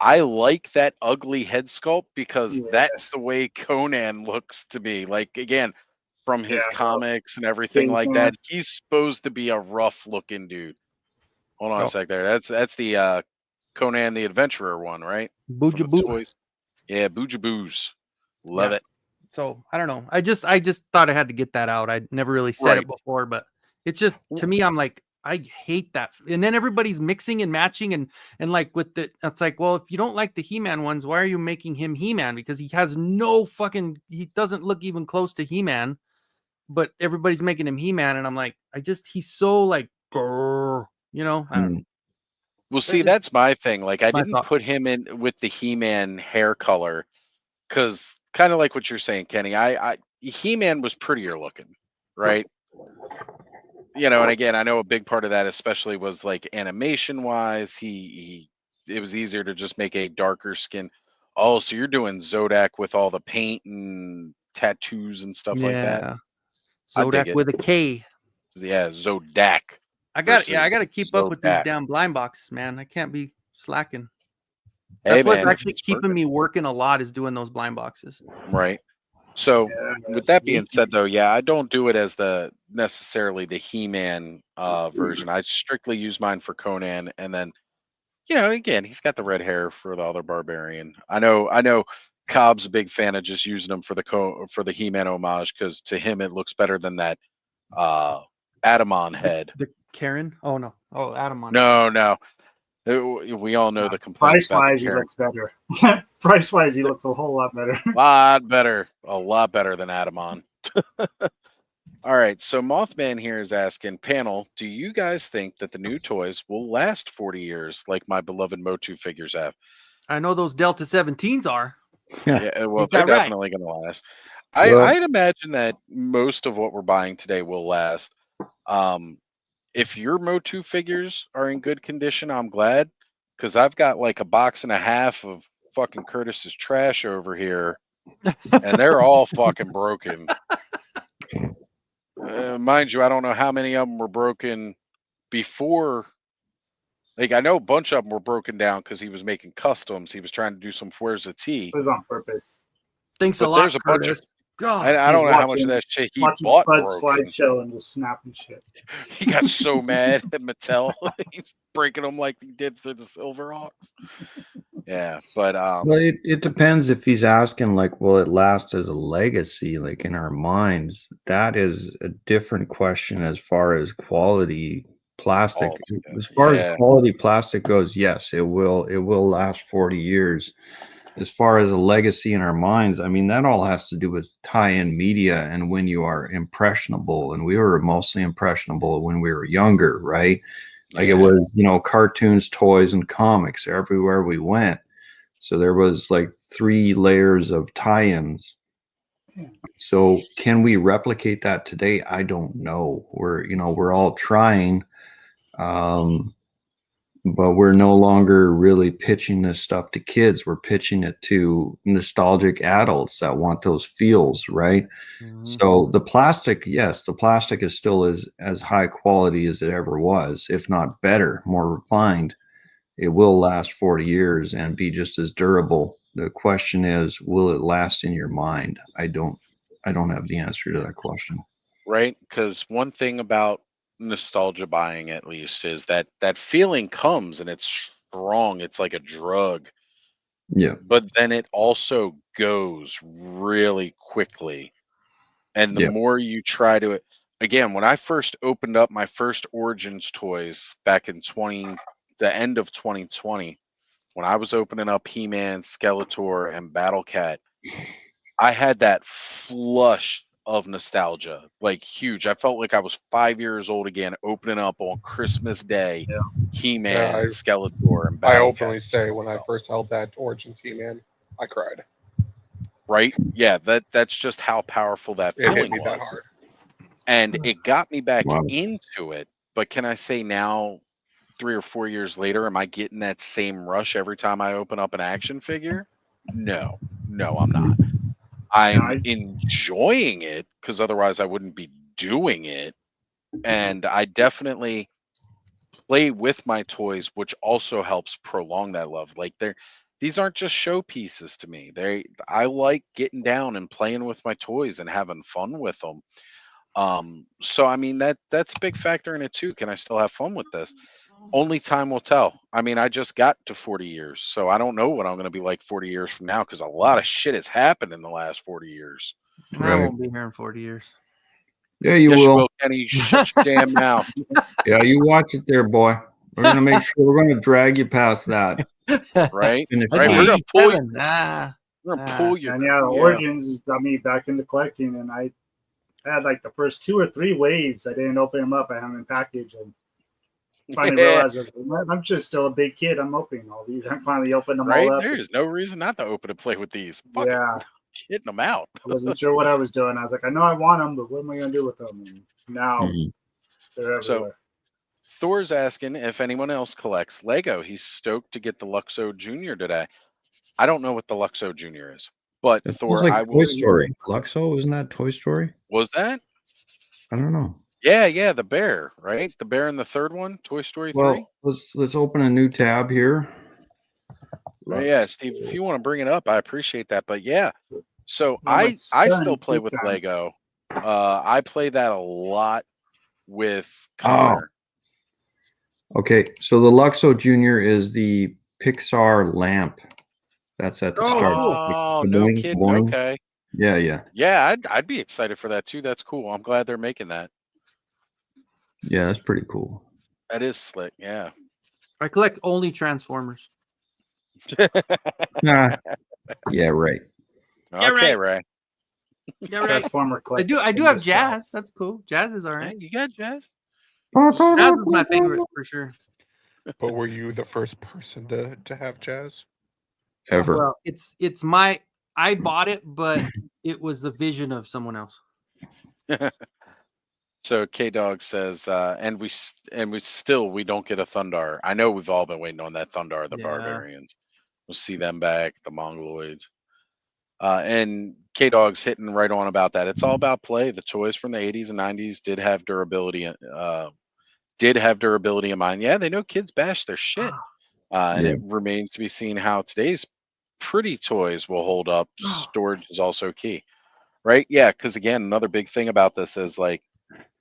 I like that ugly head sculpt because Yeah. that's the way Conan looks to me. Like again, from his Yeah, comics and everything big like fan. that, he's supposed to be a rough looking dude. Hold on Oh. a sec there. That's the Conan the Adventurer one, right? From the Boojaboo. toys. Yeah, Boojaboos. Love Yeah. it. So I don't know. I just thought I had to get that out. I never really said Right. it before, but it's just to me, I'm like, I hate that. And then everybody's mixing and matching and like with the it's like, well, if you don't like the He-Man ones, why are you making him He-Man? Because he has no fucking he doesn't look even close to He-Man, but everybody's making him He-Man, and I'm like, he's so like grrr, you know. I don't know. Well, see, just that's my thing. Like, I my didn't thought. put him in with the He-Man hair color because, kind of like what you're saying, Kenny. He-Man was prettier looking, right? You know, and again, I know a big part of that, especially, was like animation wise. It was easier to just make a darker skin. Oh, so you're doing Zodak with all the paint and tattoos and stuff like that. Yeah. I dig Zodak it. with a K. Yeah, Zodak. I got versus to keep up with these Zodak. damn blind boxes, man. I can't be slacking. Hey, That's what's man, actually it's keeping working. me working a lot is doing those blind boxes. Right. So with that being Me said, though, yeah, I don't do it as necessarily the He-Man version. I strictly use mine for Conan, and then again, he's got the red hair for the other Barbarian. I know. Cobb's a big fan of just using them for the He-Man homage because to him it looks better than that Adamon head. The Karen? Oh no. Oh, Adamon. No. We all know the complaints Price about the wise, he Karen. looks better. Price wise, he looks a whole lot better. A lot better than Adamon. All right, so Mothman here is asking, panel, do you guys think that the new toys will last 40 years like my beloved Motu figures have? I know those Delta 17s are. Yeah, well, Is they're that right? definitely going to last. Well- I'd imagine that most of what we're buying today will last. If your Motu figures are in good condition, I'm glad, because I've got like a box and a half of fucking Curtis's trash over here, and they're all fucking broken. Mind you, I don't know how many of them were broken before. Like, I know a bunch of them were broken down because he was making customs. He was trying to do some Where's the Tea. It was on purpose. Thanks But a lot, there's a bunch Curtis. of. God, I don't know how much of that shit he bought Bud's broken. slideshow and just snapping shit. He got so mad at Mattel. He's breaking them like he did for the Silverhawks. Yeah, but Well, it depends if he's asking, like, will it last as a legacy, like in our minds? That is a different question as far as quality plastic. As far as quality plastic goes, yes, it will last 40 years. As far as a legacy in our minds, I mean, that all has to do with tie-in media and when you are impressionable. And we were mostly impressionable when we were younger, right? Like it was, cartoons, toys, and comics everywhere we went. So there was like 3 layers of tie-ins. So can we replicate that today? I don't know. We're all trying. but we're no longer really pitching this stuff to kids. We're pitching it to nostalgic adults that want those feels, right? So the plastic, yes, the plastic is still as high quality as it ever was, if not better, more refined. It will last 40 years and be just as durable. The question is, will it last in your mind? I don't have the answer to that question. Right? Because one thing about nostalgia buying, at least, is that that feeling comes and it's strong. It's like a drug, Yeah. but then it also goes really quickly. And the Yeah. more you try to, again, when I first opened up my first Origins toys back in the end of 2020, when I was opening up He-Man, Skeletor, and Battle Cat, I had that flush of nostalgia, like huge. I felt like I was 5 years old again, opening up on Christmas Day, He-Man, Skeletor, and I Battle Cat. openly say when I first held that Origins He-Man, I cried. Right? Yeah, that's just how powerful that It hit feeling me was. that hard. And it got me back Wow. into it. But can I say now, 3 or 4 years later, am I getting that same rush every time I open up an action figure? No, I'm not. I'm enjoying it because otherwise I wouldn't be doing it. And I definitely play with my toys, which also helps prolong that love. Like these aren't just showpieces to me. I like getting down and playing with my toys and having fun with them. So I mean that's a big factor in it too. Can I still have fun with this? Only time will tell. I mean, I just got to 40 years, so I don't know what I'm going to be like 40 years from now because a lot of shit has happened in the last 40 years. I won't be here in 40 years. Yeah, you Yes, will. you will, Kenny. Shut your damn mouth. Yeah, you watch it there, boy. We're gonna make sure we're gonna drag you past that. Right? Finish Right. line. We're gonna pull you. 87. We're gonna pull you. And yeah, Origins got me back into collecting, and I had like the first 2 or 3 waves. I didn't open them up. I had them in package, and finally realized I'm just still a big kid. I'm opening all these. I finally opened them Right? all up. There's no reason not to open and play with these. Fuck Yeah. it. Getting them out. I wasn't sure what I was doing. I was like, I know I want them, but what am I going to do with them? And now they're everywhere. So Thor's asking if anyone else collects Lego. He's stoked to get the Luxo Junior today. I don't know what the Luxo Junior is, but That Thor, sounds like I Toy will. Story. Luxo, isn't that Toy Story? Was that? I don't know. Yeah, the bear, right? The bear in the third one, Toy Story 3. Well, let's open a new tab here. Oh, yeah, Steve, if you want to bring it up, I appreciate that. But yeah, so Yeah, my I son, still play big with time. Lego. I play that a lot with Oh. Connor. Okay, so the Luxo Junior is the Pixar lamp. That's at the start. Oh, The no boing, kidding. boing. Okay. Yeah. Yeah, I'd be excited for that too. That's cool. I'm glad they're making that. Yeah, that's pretty cool. That is slick. Yeah. I collect only Transformers. Nah. Yeah, right. Okay, Ray. Yeah, right. Transformer I do collector. have Jazz. That's cool. Jazz is all right. You got Jazz. Jazz is my favorite for sure. But were you the first person to have Jazz? Ever. Well, it's my I bought it, but it was the vision of someone else. So K Dog says, and we don't get a Thundar. I know we've all been waiting on that Thundar, the Yeah. Barbarians. We'll see them back, the Mongoloids. And K Dog's hitting right on about that. It's all about play. The toys from the 80s and 90s did have durability in mind. Yeah, they know kids bash their shit. And Yeah. it remains to be seen how today's pretty toys will hold up. Storage is also key. Right? Yeah, because again, another big thing about this is like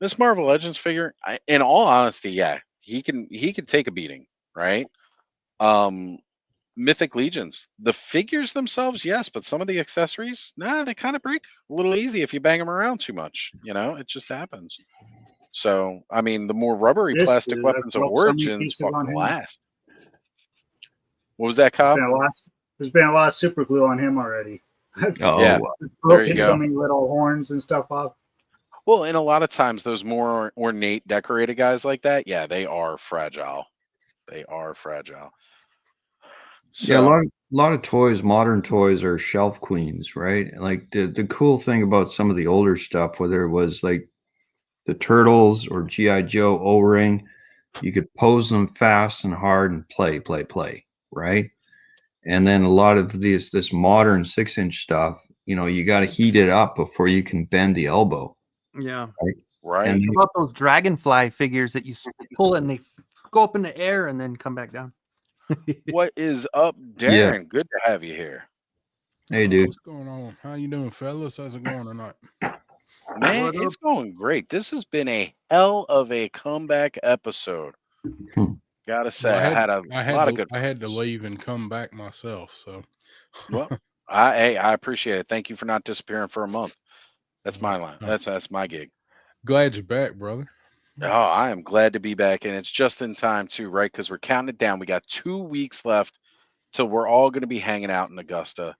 this Marvel Legends figure, in all honesty, yeah, he can take a beating, right? Mythic Legions, the figures themselves, yes, but some of the accessories, they kind of break a little easy if you bang them around too much. You know, it just happens. So, I mean, the more rubbery This plastic is- weapons of I've broke so many Origins pieces on fucking him. last. What was that, Cobb? There's been a lot of super glue on him already. Oh, Yeah, there you Broken so go. many little horns and stuff off. Well, and a lot of times those more ornate, decorated guys like that, yeah, they are fragile. They are fragile. Yeah, a So, lot of toys, modern toys are shelf queens, right? Like the cool thing about some of the older stuff, whether it was like the Turtles or G.I. Joe O-Ring, You could pose them fast and hard and play, right? And then a lot of this modern 6-inch stuff, you know, you got to heat it up before you can bend the elbow. Yeah. Right. And What about those dragonfly figures that you pull and they go up in the air and then come back down? What is up, Darren? Yeah. Good to have you here. Hey, dude. What's going on? How you doing, fellas? How's it going tonight? Man, it's going great. This has been a hell of a comeback episode. Gotta say, Well, I had a lot of good. I had to leave and come back myself. So, well, I appreciate it. Thank you for not disappearing for a month. That's my line. That's my gig. Glad you're back, brother. Oh, I am glad to be back, and it's just in time too, right? Because we're counting it down. We got 2 weeks left till we're all going to be hanging out in Augusta.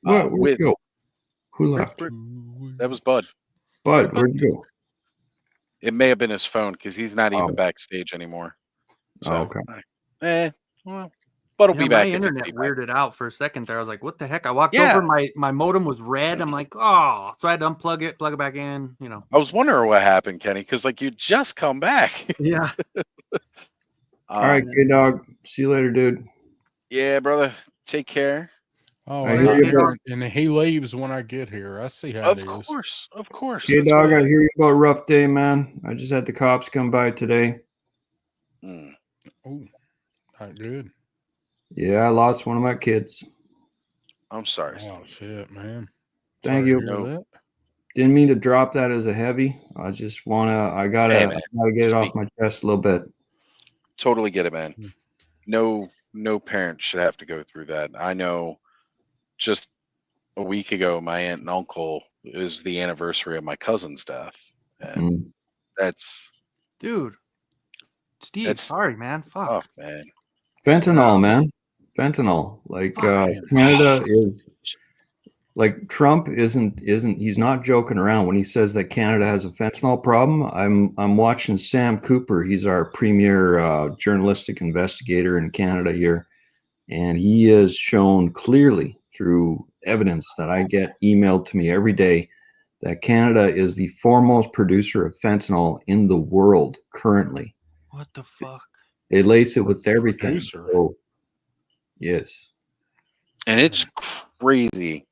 Where'd you go? Who left? That was Bud. Bud, where'd you go? It may have been his phone because he's not even backstage anymore. So, okay. Well, Bud will be back. My internet weirded out for a second there. I was like, "What the heck?" I walked over. My modem was red. I'm like, "Oh!" So I had to unplug it, plug it back in. You know. I was wondering what happened, Kenny, because like you just come back. Yeah. All right, K Dog. See you later, dude. Yeah, brother. Take care. Oh, I hear you, and he leaves when I get here. I see how it is. Of course. K Dog, I hear you about a rough day, man. I just had the cops come by today. Oh, not good. Yeah, I lost one of my kids. I'm sorry. Oh shit, man. Thank Sorry you. to hear that. Didn't mean to drop that as a heavy. I just I gotta get it off my chest a little bit. Totally get it, man. No parent should have to go through that. I know just a week ago, my aunt and uncle is the anniversary of my cousin's death. And that's dude. Steve, sorry, man. Fuck. Oh, man. Fentanyl, man. Fentanyl. Like Canada is like Trump isn't he's not joking around when he says that Canada has a fentanyl problem. I'm watching Sam Cooper. He's our premier journalistic investigator in Canada here, and he has shown clearly through evidence that I get emailed to me every day that Canada is the foremost producer of fentanyl in the world currently. What the fuck? They lace it with everything. So, yes. And it's crazy.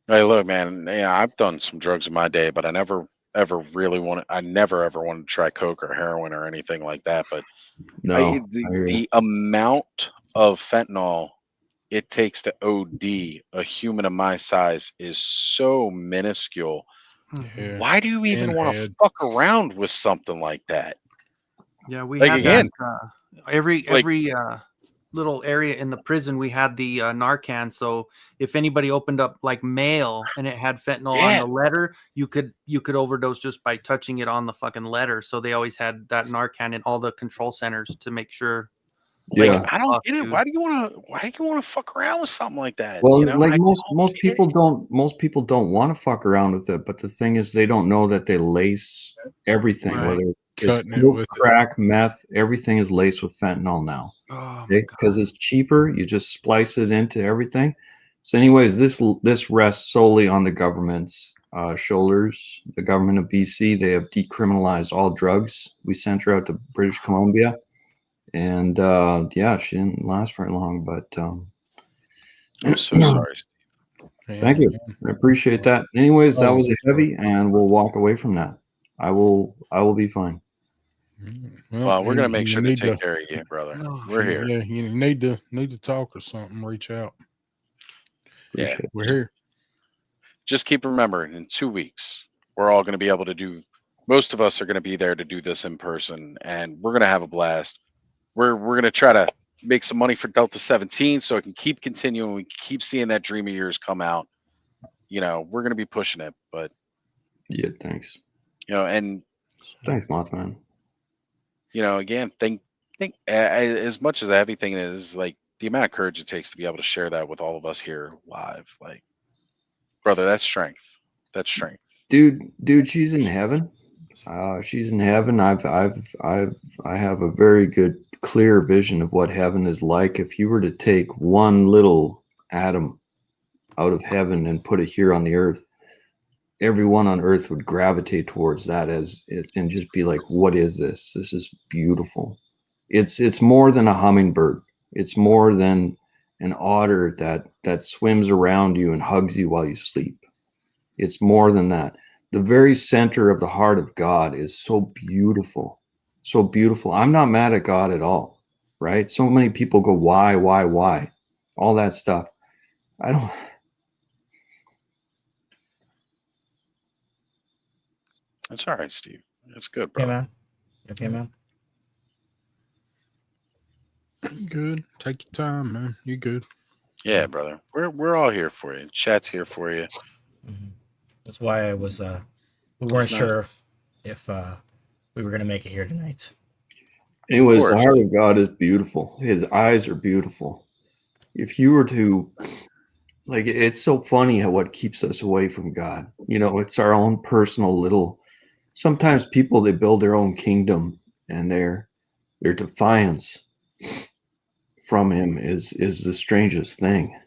Hey, look, man, yeah, I've done some drugs in my day, but I never ever wanted to try coke or heroin or anything like that. But the amount of fentanyl it takes to OD a human of my size is so minuscule. Yeah. Why do you even want to fuck around with something like that? Yeah, we Like, had again, that. Every little area in the prison, we had the Narcan. So if anybody opened up like mail and it had fentanyl on the letter, you could overdose just by touching it on the fucking letter. So they always had that Narcan in all the control centers to make sure. Like, I don't get it. Why do you want to fuck around with something like that? Well, you know? like most people don't want to fuck around with it, but the thing is they don't know that they lace everything, Right. whether it's Cutting it coke, with crack, meth, everything is laced with fentanyl now. Oh, Because it's cheaper, you just splice it into everything. So, anyways, this rests solely on the government's shoulders. The government of BC, they have decriminalized all drugs. We sent her out to British Columbia. And yeah, she didn't last very long, but I'm so sorry. Thank you. I appreciate that. Anyways, that was a heavy, and we'll walk away from that. I will be fine. Well, we're gonna make you sure to need take care of you, brother. Oh, We're here. Yeah, you need to talk or something. Reach out. Yeah, We're here. just keep remembering in 2 weeks, we're all going to be able to do, most of us are going to be there to do this in person, and we're going to have a blast. We're going to try to make some money for Delta 17 so it can keep continuing. We can keep seeing that dream of yours come out. You know, we're going to be pushing it, but yeah, thanks. You know, and thanks, Mothman. You know, again, think as much as a heavy thing is, like the amount of courage it takes to be able to share that with all of us here live, like, brother, that's strength. That's strength. Dude, she's in heaven. She's in heaven. I have a very good, clear vision of what heaven is like. If you were to take one little atom out of heaven and put it here on the earth, everyone on earth would gravitate towards that as it and just be like, what is this? This is beautiful. It's more than a hummingbird. It's more than an otter that swims around you and hugs you while you sleep. It's more than that. The very center of the heart of God is so beautiful. So beautiful. I'm not mad at God at all, right? So many people go, why? All that stuff. I don't. That's all right, Steve. That's good, Okay, bro. man. Okay, man. You good. Take your time, man. You good. Yeah, brother. We're all here for you. Chat's here for you. That's why I was we weren't sure if we were gonna make it here tonight. Anyways, the heart of God is beautiful. His eyes are beautiful. If you were to, like, it's so funny how what keeps us away from God. You know, it's our own personal little. Sometimes people, they build their own kingdom, and their defiance from Him is the strangest thing.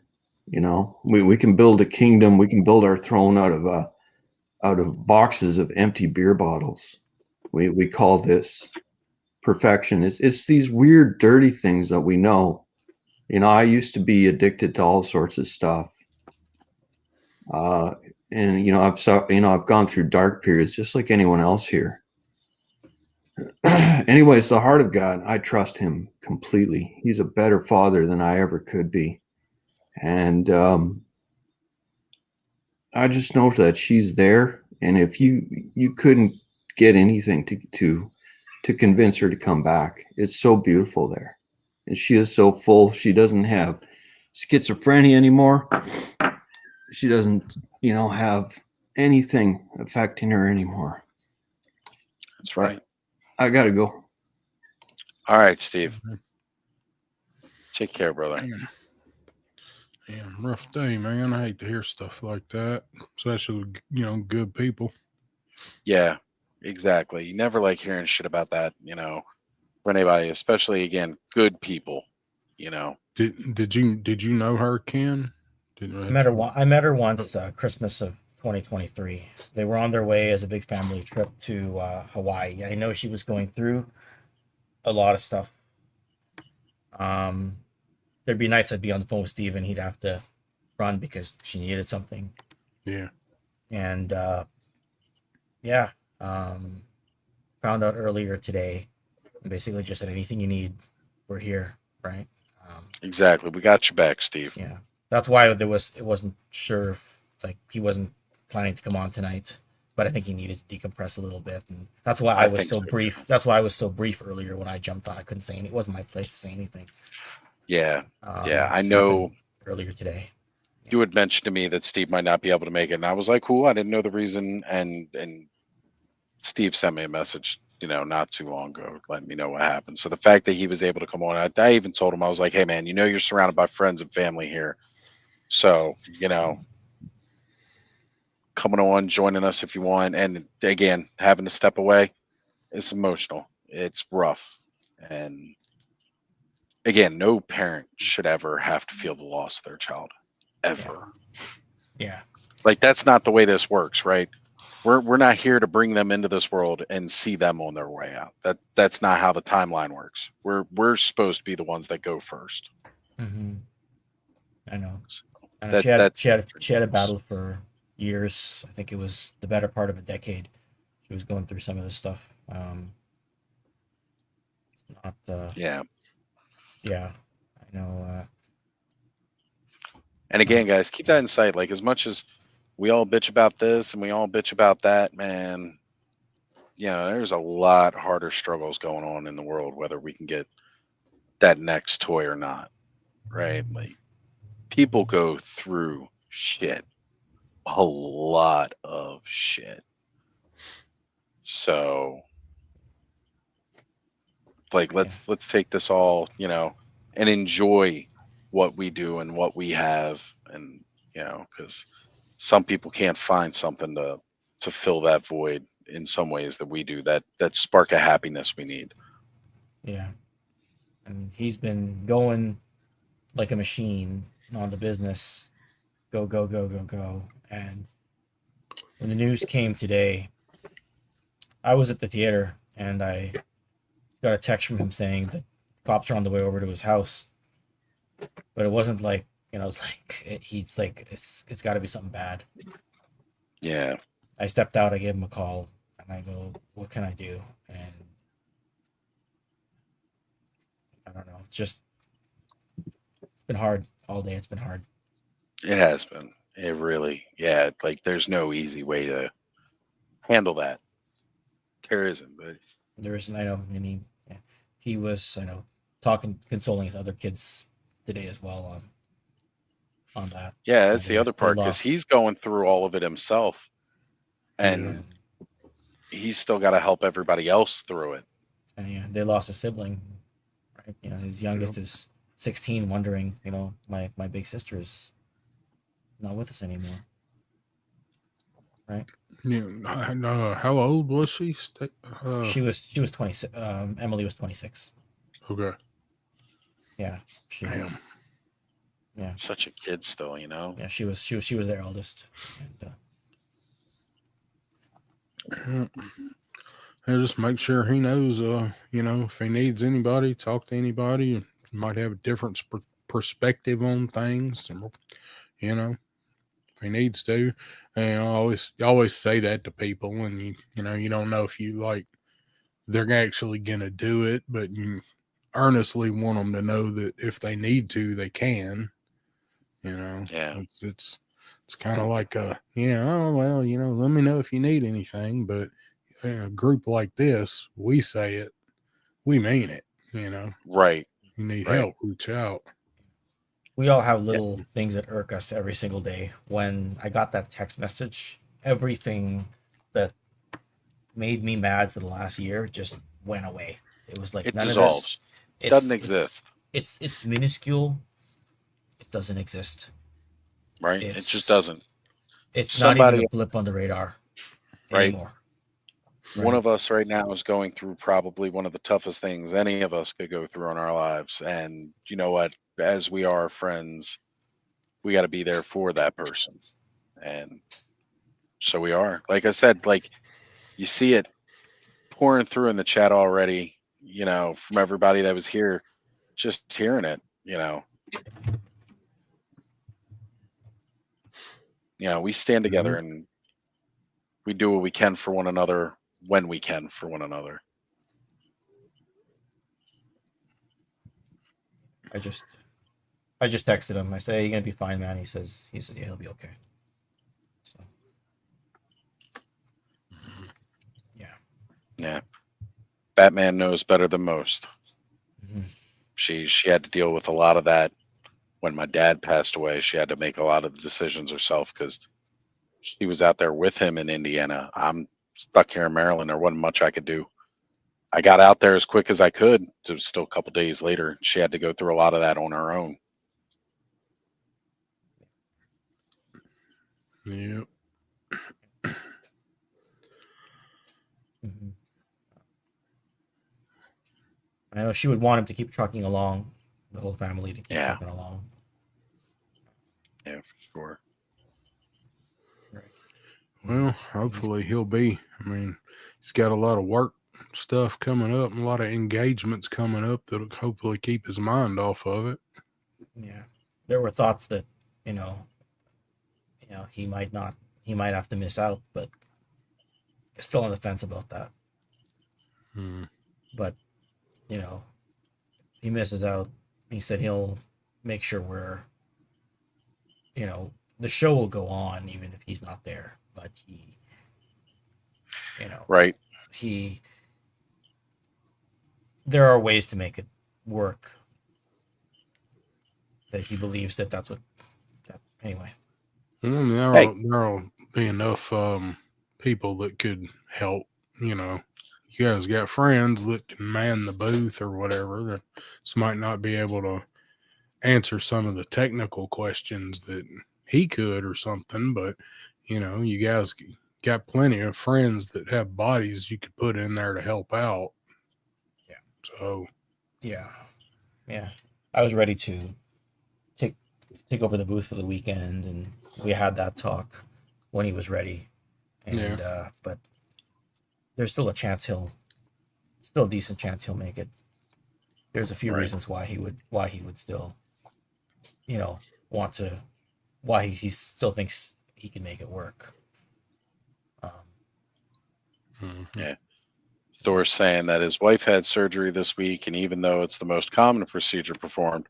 You know, we can build a kingdom. We can build our throne out of boxes of empty beer bottles. We call this perfection. It's these weird, dirty things that we know. You know, I used to be addicted to all sorts of stuff. And I've gone through dark periods just like anyone else here. Anyways, the heart of God, I trust Him completely. He's a better father than I ever could be. And I just know that she's there. And if you couldn't get anything to convince her to come back, it's so beautiful there. And she is so full. She doesn't have schizophrenia anymore. She doesn't, have anything affecting her anymore. That's right. I gotta go. All right, Steve. Take care, brother. Damn, rough day, man. I hate to hear stuff like that, especially with, good people. Yeah, exactly. You never like hearing shit about that, for anybody, especially again, good people, Did you know her, Ken? I met her once, Christmas of 2023. They were on their way as a big family trip to Hawaii. I know she was going through a lot of stuff. There'd be nights I'd be on the phone with Steve and he'd have to run because she needed something. Yeah. And found out earlier today, and basically just said, anything you need, we're here, right? Exactly. We got your back, Steve. Yeah. That's why it wasn't sure if he wasn't planning to come on tonight, but I think he needed to decompress a little bit, and that's why I was so brief. Too. That's why I was so brief earlier when I jumped on. I couldn't say anything. It wasn't my place to say anything. Yeah. I know. Earlier today, you had mentioned to me that Steve might not be able to make it, and I was like, cool. I didn't know the reason, and Steve sent me a message, not too long ago, letting me know what happened. So the fact that he was able to come on, I even told him, I was like, hey man, you're surrounded by friends and family here. So, coming on, joining us if you want. And again, having to step away, it's emotional. It's rough. And again, no parent should ever have to feel the loss of their child, ever. Yeah. Like, that's not the way this works, right? We're not here to bring them into this world and see them on their way out. That's not how the timeline works. We're supposed to be the ones that go first. Mm-hmm. I know. She had a battle for years. I think it was the better part of a decade. She was going through some of this stuff. Yeah, I know. And again, guys, keep that in sight. Like, as much as we all bitch about this and we all bitch about that, man, there's a lot harder struggles going on in the world, whether we can get that next toy or not, right? Like, people go through shit, a lot of shit. So, like, let's take this all, and enjoy what we do and what we have, and because some people can't find something to fill that void in some ways that we do, that spark of happiness we need. Yeah. And he's been going like a machine on the business. Go. And when the news came today, I was at the theater and I got a text from him saying that cops are on the way over to his house. But it wasn't like, it's like he's like it's got to be something bad. Yeah. I stepped out, I gave him a call, and I go, "What can I do?" And I don't know. It's been hard all day. It's been hard. It has been. It really, yeah. Like, there's no easy way to handle that. There isn't, but There isn't. I know. And he was, consoling his other kids today as well on that. yeah, that's the other part because lost. he's going through all of it himself, and he's still got to help everybody else through it. And yeah, they lost a sibling. Right? His youngest is 16, wondering, my big sister is not with us anymore. Right? Yeah. How old was she? She was 26. Emily was 26. Okay. Yeah. Damn. Yeah. Such a kid still, Yeah, she was their eldest. And just make sure he knows, if he needs anybody, talk to anybody. Might have a different perspective on things, if he needs to. And I always say that to people, and you don't know if they're actually gonna do it, but you earnestly want them to know that if they need to, they can. Yeah. It's kind of like let me know if you need anything. But in a group like this, we say it, we mean it. Right. You need Right. help, reach out. We all have little things that irk us every single day. When I got that text message, everything that made me mad for the last year just went away. It was like It none dissolves. of this. It doesn't exist. It's minuscule. It doesn't exist. Right. It just doesn't. It's not even a blip on the radar anymore. One of us right now is going through probably one of the toughest things any of us could go through in our lives. And you know what? As we are friends, we got to be there for that person. And so we are. Like I said, you see it pouring through in the chat already, from everybody that was here, just hearing it, we stand together and we do what we can for one another when we can for one another. I just texted him. I say, "You're gonna be fine, man." He said, "Yeah, he'll be okay." So, yeah. Batman knows better than most. Mm-hmm. She had to deal with a lot of that when my dad passed away. She had to make a lot of the decisions herself because she was out there with him in Indiana. I'm stuck here in Maryland. There wasn't much I could do. I got out there as quick as I could. It was still a couple days later. She had to go through a lot of that on her own. Yep. mm-hmm. I know she would want him to keep trucking along, the whole family to keep trucking along. Yeah, for sure. Well, hopefully he'll be. He's got a lot of work stuff coming up and a lot of engagements coming up that'll hopefully keep his mind off of it. Yeah. There were thoughts that, he might have to miss out, but still on the fence about that. But, he misses out. He said he'll make sure the show will go on even if he's not there. But right. There are ways to make it work. That he believes that's what. Anyway. There'll be enough people that could help. You guys got friends that can man the booth or whatever that might not be able to answer some of the technical questions that he could or something, but you guys got plenty of friends that have bodies you could put in there to help out. Yeah. So yeah. I was ready to take over the booth for the weekend, and we had that talk when he was ready. and but there's still a chance still a decent chance he'll make it. There's a few reasons why he would still, want to, why he still thinks he can make it work. Yeah. Thor's saying that his wife had surgery this week, and even though it's the most common procedure performed,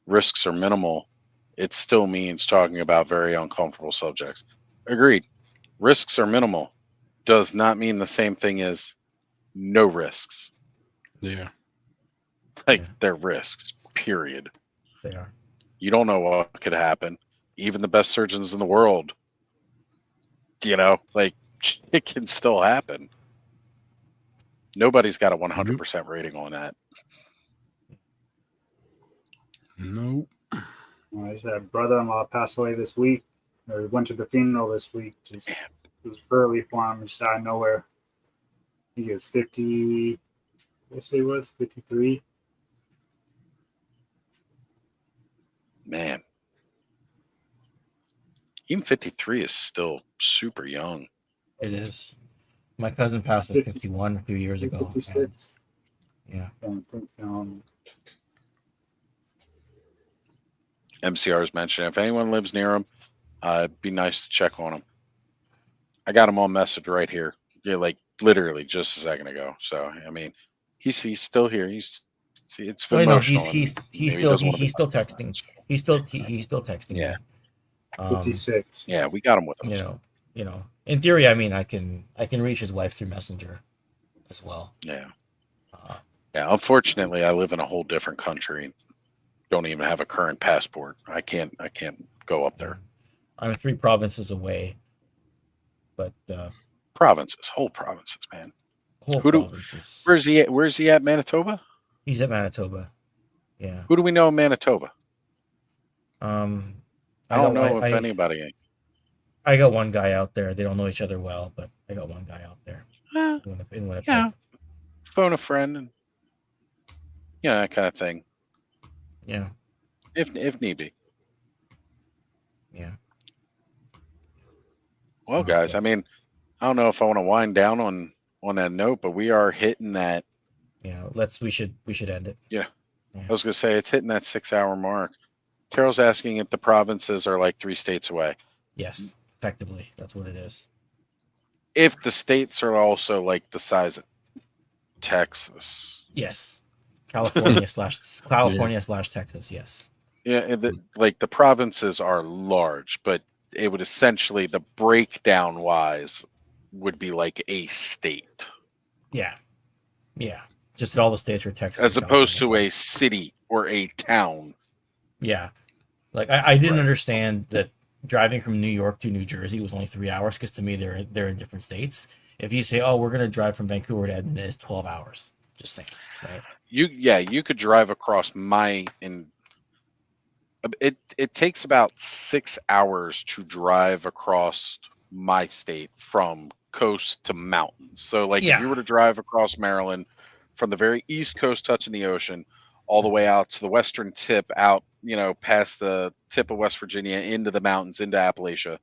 risks are minimal. It still means talking about very uncomfortable subjects. Agreed. Risks are minimal. Does not mean the same thing as no risks. Yeah. Like, they're risks, period. They are. You don't know what could happen. Even the best surgeons in the world, like, it can still happen. Nobody's got a 100% rating on that. Nope. I just had brother-in-law pass away this week. Or went to the funeral this week. Just it was early for him, just out of nowhere. He was 50. I guess he was 53. Man, even 53 is still super young. It is. My cousin passed at 51 a few years ago. 56. Yeah. MCR's mentioned if anyone lives near him, it'd be nice to check on him. I got him on message right here. Yeah, like literally just a second ago. So I mean, he's still here. It's emotional. He's still texting. He's still texting. Yeah. Me. 56. Yeah, we got him with him. In theory, I mean, I can reach his wife through Messenger as well. Yeah. Yeah. Unfortunately, I live in a whole different country. Don't even have a current passport. I can't go up there. I'm 3 provinces away. But whole provinces, man. Provinces. Where's he at? Where's he at? Manitoba? He's at Manitoba. Yeah. Who do we know in Manitoba? I don't know if anybody. I got one guy out there. They don't know each other well, but I got one guy out there. In Winnipeg. Yeah. Phone a friend and that kind of thing. Yeah. If need be. Yeah. Well, guys, I mean, I don't know if I want to wind down on that note, but we are hitting that. Yeah, we should end it. Yeah. I was gonna say it's hitting that 6-hour mark. Carol's asking if the provinces are like 3 states away. Yes, effectively, that's what it is. If the states are also like the size of Texas. Yes. California / Texas, yes. Yeah, the provinces are large, but it would essentially, the breakdown wise, would be like a state. Yeah. Yeah. Just that all the states are Texas. As opposed to a city or a town. Yeah. Like I didn't understand that driving from New York to New Jersey was only 3 hours, because to me they're in different states. If you say, oh, we're gonna drive from Vancouver to Edmonton, it's 12 hours. Just saying. Right. You could drive across it takes about 6 hours to drive across my state from coast to mountains. So like if you were to drive across Maryland from the very east coast touching the ocean all the way out to the western tip, out past the tip of West Virginia into the mountains, into Appalachia,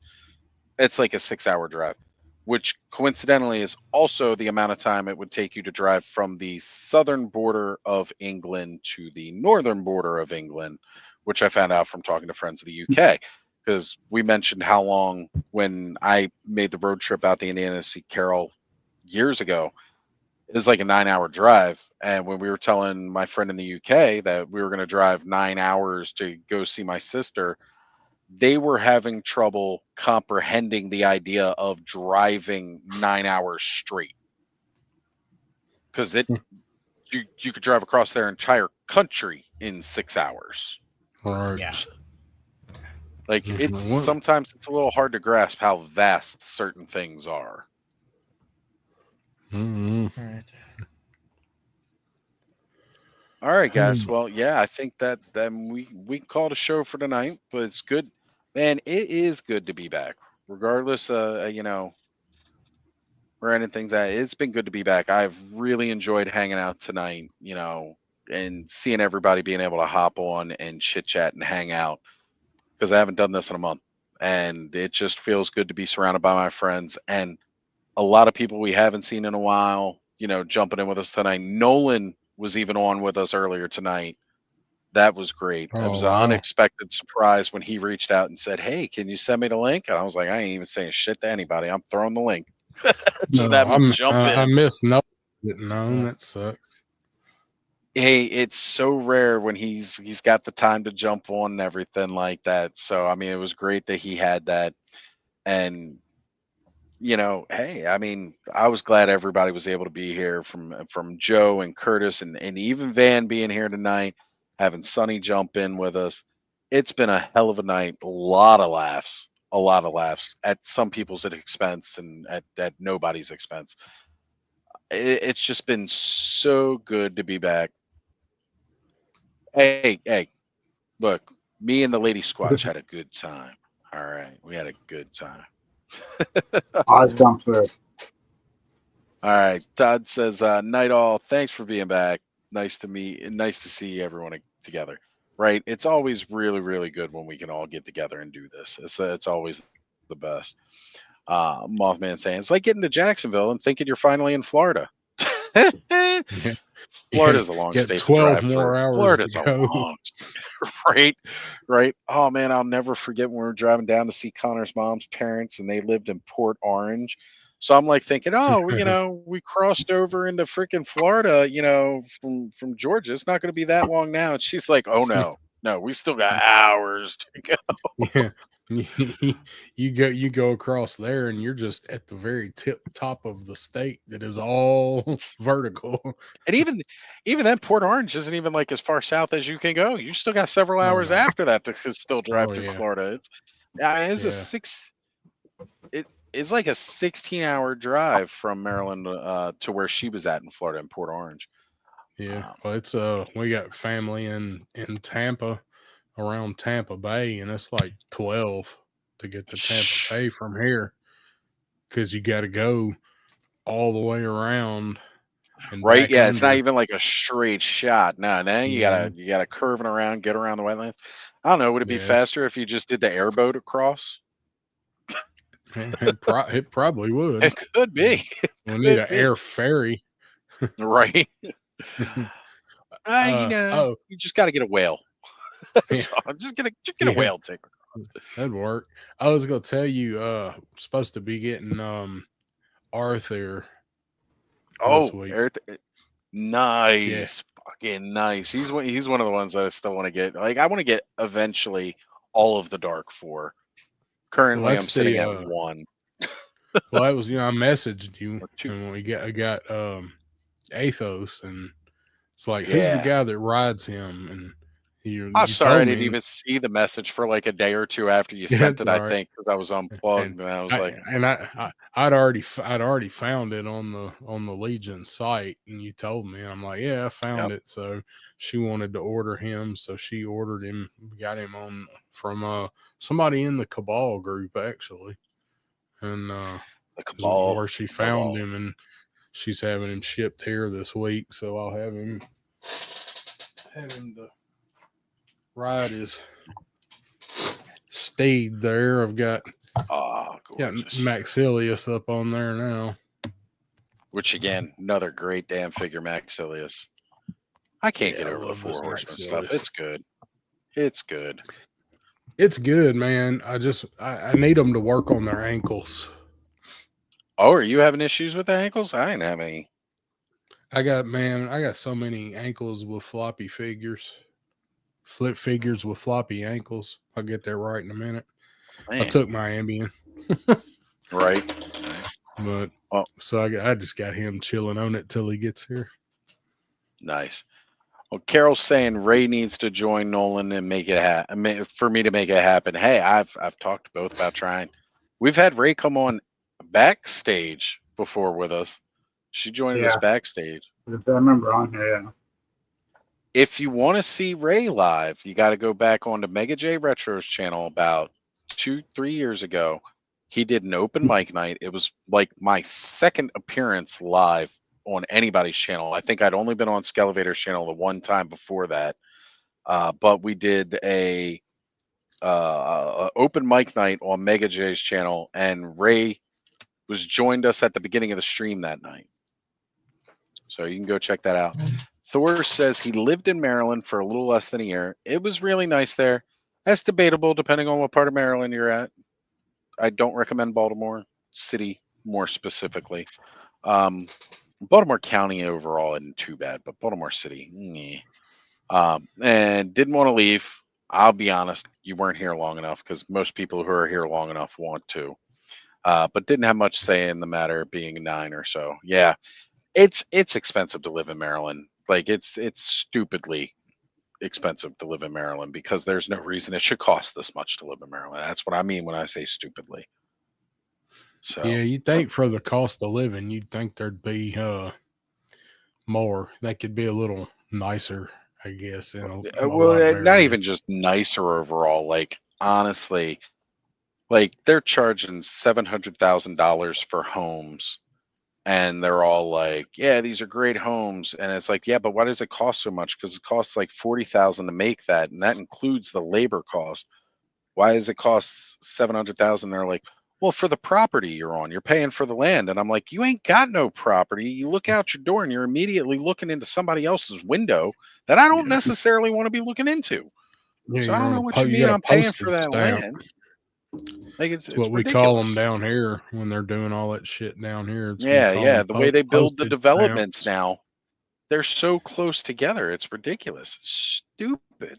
it's like a 6-hour drive, which coincidentally is also the amount of time it would take you to drive from the southern border of England to the northern border of England, which I found out from talking to friends of the UK, because we mentioned how long when I made the road trip out to Indiana to see Carol years ago, it was like a 9-hour drive. And when we were telling my friend in the UK that we were going to drive 9 hours to go see my sister, they were having trouble comprehending the idea of driving 9 hours straight. Because you could drive across their entire country in 6 hours. Right. Yeah. Like sometimes it's a little hard to grasp how vast certain things are. Mm-hmm. All right. All right, guys. Well, yeah, I think that we called a show for tonight, but it's good, man. It is good to be back, regardless. Where anything's at. It's been good to be back. I've really enjoyed hanging out tonight. And seeing everybody being able to hop on and chit chat and hang out, because I haven't done this in a month, and it just feels good to be surrounded by my friends. And a lot of people we haven't seen in a while, you know, jumping in with us tonight. Nolan was even on with us earlier tonight. That was great. It was Oh, an wow. unexpected surprise when he reached out and said, "Hey, can you send me the link?" And I was like, "I ain't even saying shit to anybody. I'm throwing the link." Just No, have him jump I in. missed no. Didn't know. That sucks. Hey, it's so rare when he's got the time to jump on and everything like that. So I mean, it was great that he had that. And you know, hey, I mean, I was glad everybody was able to be here from Joe and Curtis and even Van being here tonight, having Sonny jump in with us. It's been a hell of a night. A lot of laughs at some people's expense and at nobody's expense. It's just been so good to be back. Hey, look, me and the Lady Squatch had a good time. All right, we had a good time. Oz dump through. All right. Todd says, night all. Thanks for being back. Nice to see everyone together. Right. It's always really, really good when we can all get together and do this. It's always the best. Mothman saying it's like getting to Jacksonville and thinking you're finally in Florida. Florida's a long Get state to 12 drive through. more hours Florida's to a go. long right. Right. Oh man, I'll never forget when we were driving down to see Connor's mom's parents and they lived in Port Orange. So I'm like thinking, oh, you know, we crossed over into freaking Florida, you know, from Georgia. It's not going to be that long now. And she's like, oh no, we still got hours to go. Yeah. You go across there and you're just at the very top of the state that is all vertical. And even then, Port Orange isn't even like as far south as you can go. You still got several Oh, hours no. after that to still drive Oh, through yeah. Florida. It's Yeah. it's like a 16-hour drive from Maryland to where she was at in Florida in Port Orange. Yeah. Well, it's we got family in Tampa, around Tampa Bay, and it's like 12 to get to Tampa Bay from here because you got to go all the way around and Right? back Yeah, it's not under. even like a straight shot. No, then you gotta curving around, get around the wetlands. I don't know. Would it be Yes. faster if you just did the airboat across? It probably would. It could be. We need an air ferry. Right? You know, you just got to get a whale. That's all. Just get a whale ticket. That'd work. I was gonna tell you, supposed to be getting Arthur this week. Nice. Fucking nice. He's one of the ones that I still want to get. Like I want to get eventually all of the Dark 4. Currently I'm sitting at 1. Well, that was I messaged you and I got Athos, and it's like who's the guy that rides him? And I'm you sorry I told didn't me. even see the message for like a day or two after you sent it. I think because I was unplugged and I was like, I'd already found it on the Legion site, and you told me. I'm like, yeah, I found it. So she wanted to order him, so she ordered him, got him on from somebody in the Cabal group actually, and the Cabal where she found him, and she's having him shipped here this week. So I'll have him to ride his steed there. I've got Maxilius up on there now. Which again, another great damn figure, Maxilius. I can't get over the 4 Horsemen stuff. It's good. It's good. It's good, man. I need them to work on their ankles. Oh, are you having issues with the ankles? I didn't have any. I got so many ankles with floppy figures. Flip figures with floppy ankles. I'll get that right in a minute. Man. I took my Ambien. Right. But so I just got him chilling on it till he gets here. Nice. Well, Carol's saying Ray needs to join Nolan and make it happen. For me to make it happen. Hey, I've talked to both about trying. We've had Ray come on backstage before with us. She joined us backstage. I remember on here. Yeah. If you want to see Ray live, you got to go back onto Mega J Retro's channel about 2-3 years ago. He did an open mic night. It was like my second appearance live on anybody's channel. I think I'd only been on Skelevator's channel the one time before that. But we did a open mic night on Mega J's channel, and Ray joined us at the beginning of the stream that night. So you can go check that out. Thor says he lived in Maryland for a little less than a year. It was really nice there. That's debatable depending on what part of Maryland you're at. I don't recommend Baltimore City more specifically. Baltimore County overall isn't too bad, but Baltimore City, and didn't want to leave. I'll be honest, you weren't here long enough because most people who are here long enough want to, but didn't have much say in the matter, being 9 or so. Yeah, it's expensive to live in Maryland. Like it's stupidly expensive to live in Maryland because there's no reason it should cost this much to live in Maryland. That's what I mean when I say stupidly. So yeah, you'd think for the cost of living, you'd think there'd be more. That could be a little nicer, I guess. In a lot of not areas. even just nicer overall. Like honestly, like they're charging $700,000 for homes, and they're all like, "Yeah, these are great homes." And it's like, "Yeah, but why does it cost so much? Because it costs like $40,000 to make that, and that includes the labor cost. Why does it cost $700,000?" They're like, "Well, for the property you're on, you're paying for the land." And I'm like, "You ain't got no property. You look out your door and you're immediately looking into somebody else's window that I don't necessarily want to be looking into. Yeah, So I you're don't on know a what you you mean got a I'm paying for postage that stamp. land." Like it's What we call them ridiculous. down here when they're doing all that shit down here. It's we Yeah, call yeah. them The way they build the postage developments stamps. now, they're so close together. It's ridiculous. It's stupid.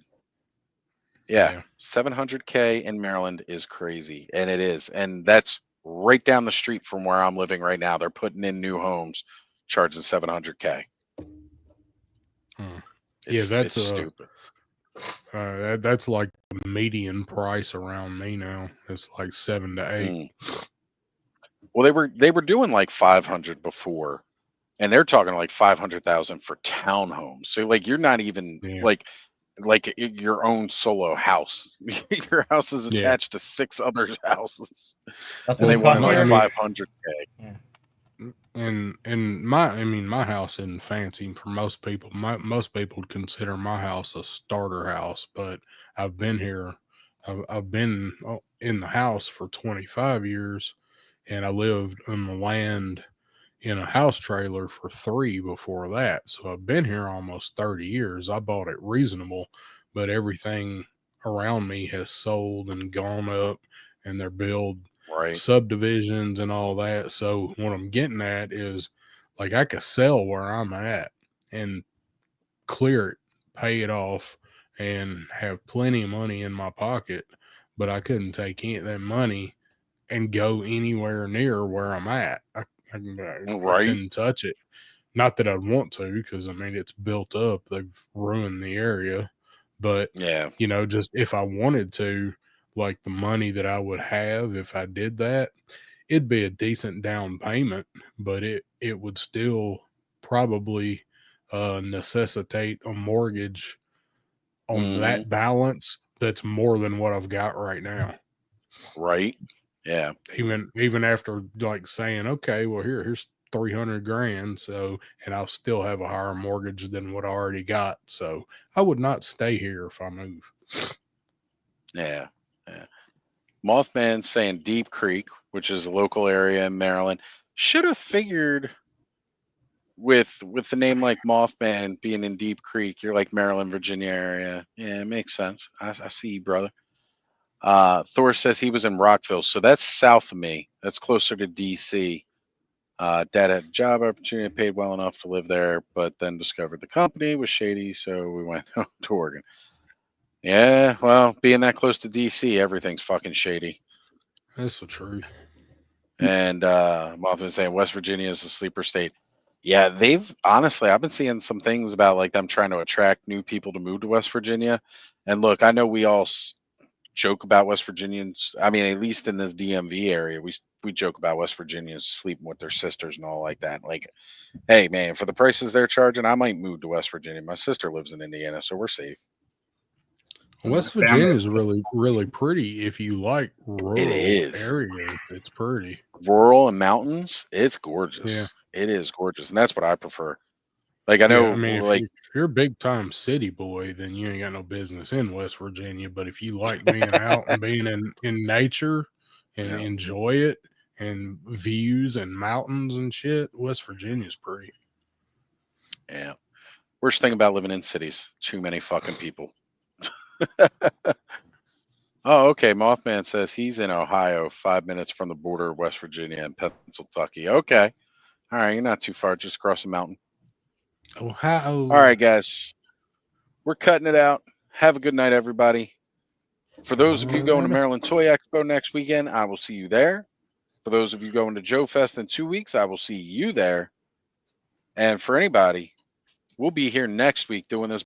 Yeah, 700K in Maryland is crazy, and it is, and that's right down the street from where I'm living right now. They're putting in new homes, charging 700K. Yeah, that's it's stupid. that's like the median price around me now. It's like 7 to 8. Well, they were doing like 500 before, and they're talking like 500,000 for townhomes. So like you're not even like your own solo house. Your house is attached to 6 other houses, and they want like 500K. And my house isn't fancy for most people. Most people would consider my house a starter house, but I've been here. I've been in the house for 25 years, and I lived on the land in a house trailer for 3 before that. So I've been here almost 30 years. I bought it reasonable, but everything around me has sold and gone up, and they're built subdivisions and all that. So what I'm getting at is like I could sell where I'm at and clear it, pay it off, and have plenty of money in my pocket, but I couldn't take any of that money and go anywhere near where I'm at. I couldn't touch it. Not that I'd want to, because I mean it's built up. They've ruined the area, but you know, just if I wanted to, like the money that I would have if I did that, it'd be a decent down payment, but it would still probably necessitate a mortgage on that balance that's more than what I've got right now. Right. Yeah. Even after like saying, okay, well here's 300 grand. So, and I'll still have a higher mortgage than what I already got. So I would not stay here if I move. Yeah. Yeah. Mothman saying Deep Creek, which is a local area in Maryland, should have figured with the name like Mothman being in Deep Creek, you're like Maryland, Virginia area. Yeah, it makes sense. I see you, brother. Thor says he was in Rockville, so that's south of me. That's closer to DC. Dad had a job opportunity, paid well enough to live there, but then discovered the company was shady, so we went home to Oregon. Yeah, well, being that close to DC, everything's fucking shady. That's the truth. And Mothman saying West Virginia is a sleeper state. Yeah, I've been seeing some things about like them trying to attract new people to move to West Virginia. And look, I know we all joke about West Virginians. I mean, at least in this DMV area, we joke about West Virginians sleeping with their sisters and all like that. Like, hey man, for the prices they're charging, I might move to West Virginia. My sister lives in Indiana, so we're safe. West Virginia is really, really pretty if you like rural is. areas. It's pretty. Rural and mountains, it's gorgeous. Yeah. It is gorgeous, and that's what I prefer. Like I know, I mean, like if you're a big time city boy, then you ain't got no business in West Virginia. But if you like being out and being in nature and enjoy it, and views and mountains and shit, West Virginia's pretty. Yeah. Worst thing about living in cities, too many fucking people. Oh, okay. Mothman says he's in Ohio, 5 minutes from the border of West Virginia and Pennsylvania. Okay. All right. You're not too far. Just across the mountain. Ohio. All right, guys. We're cutting it out. Have a good night, everybody. For those of you going to Maryland Toy Expo next weekend, I will see you there. For those of you going to Joe Fest in 2 weeks, I will see you there. And for anybody, we'll be here next week doing this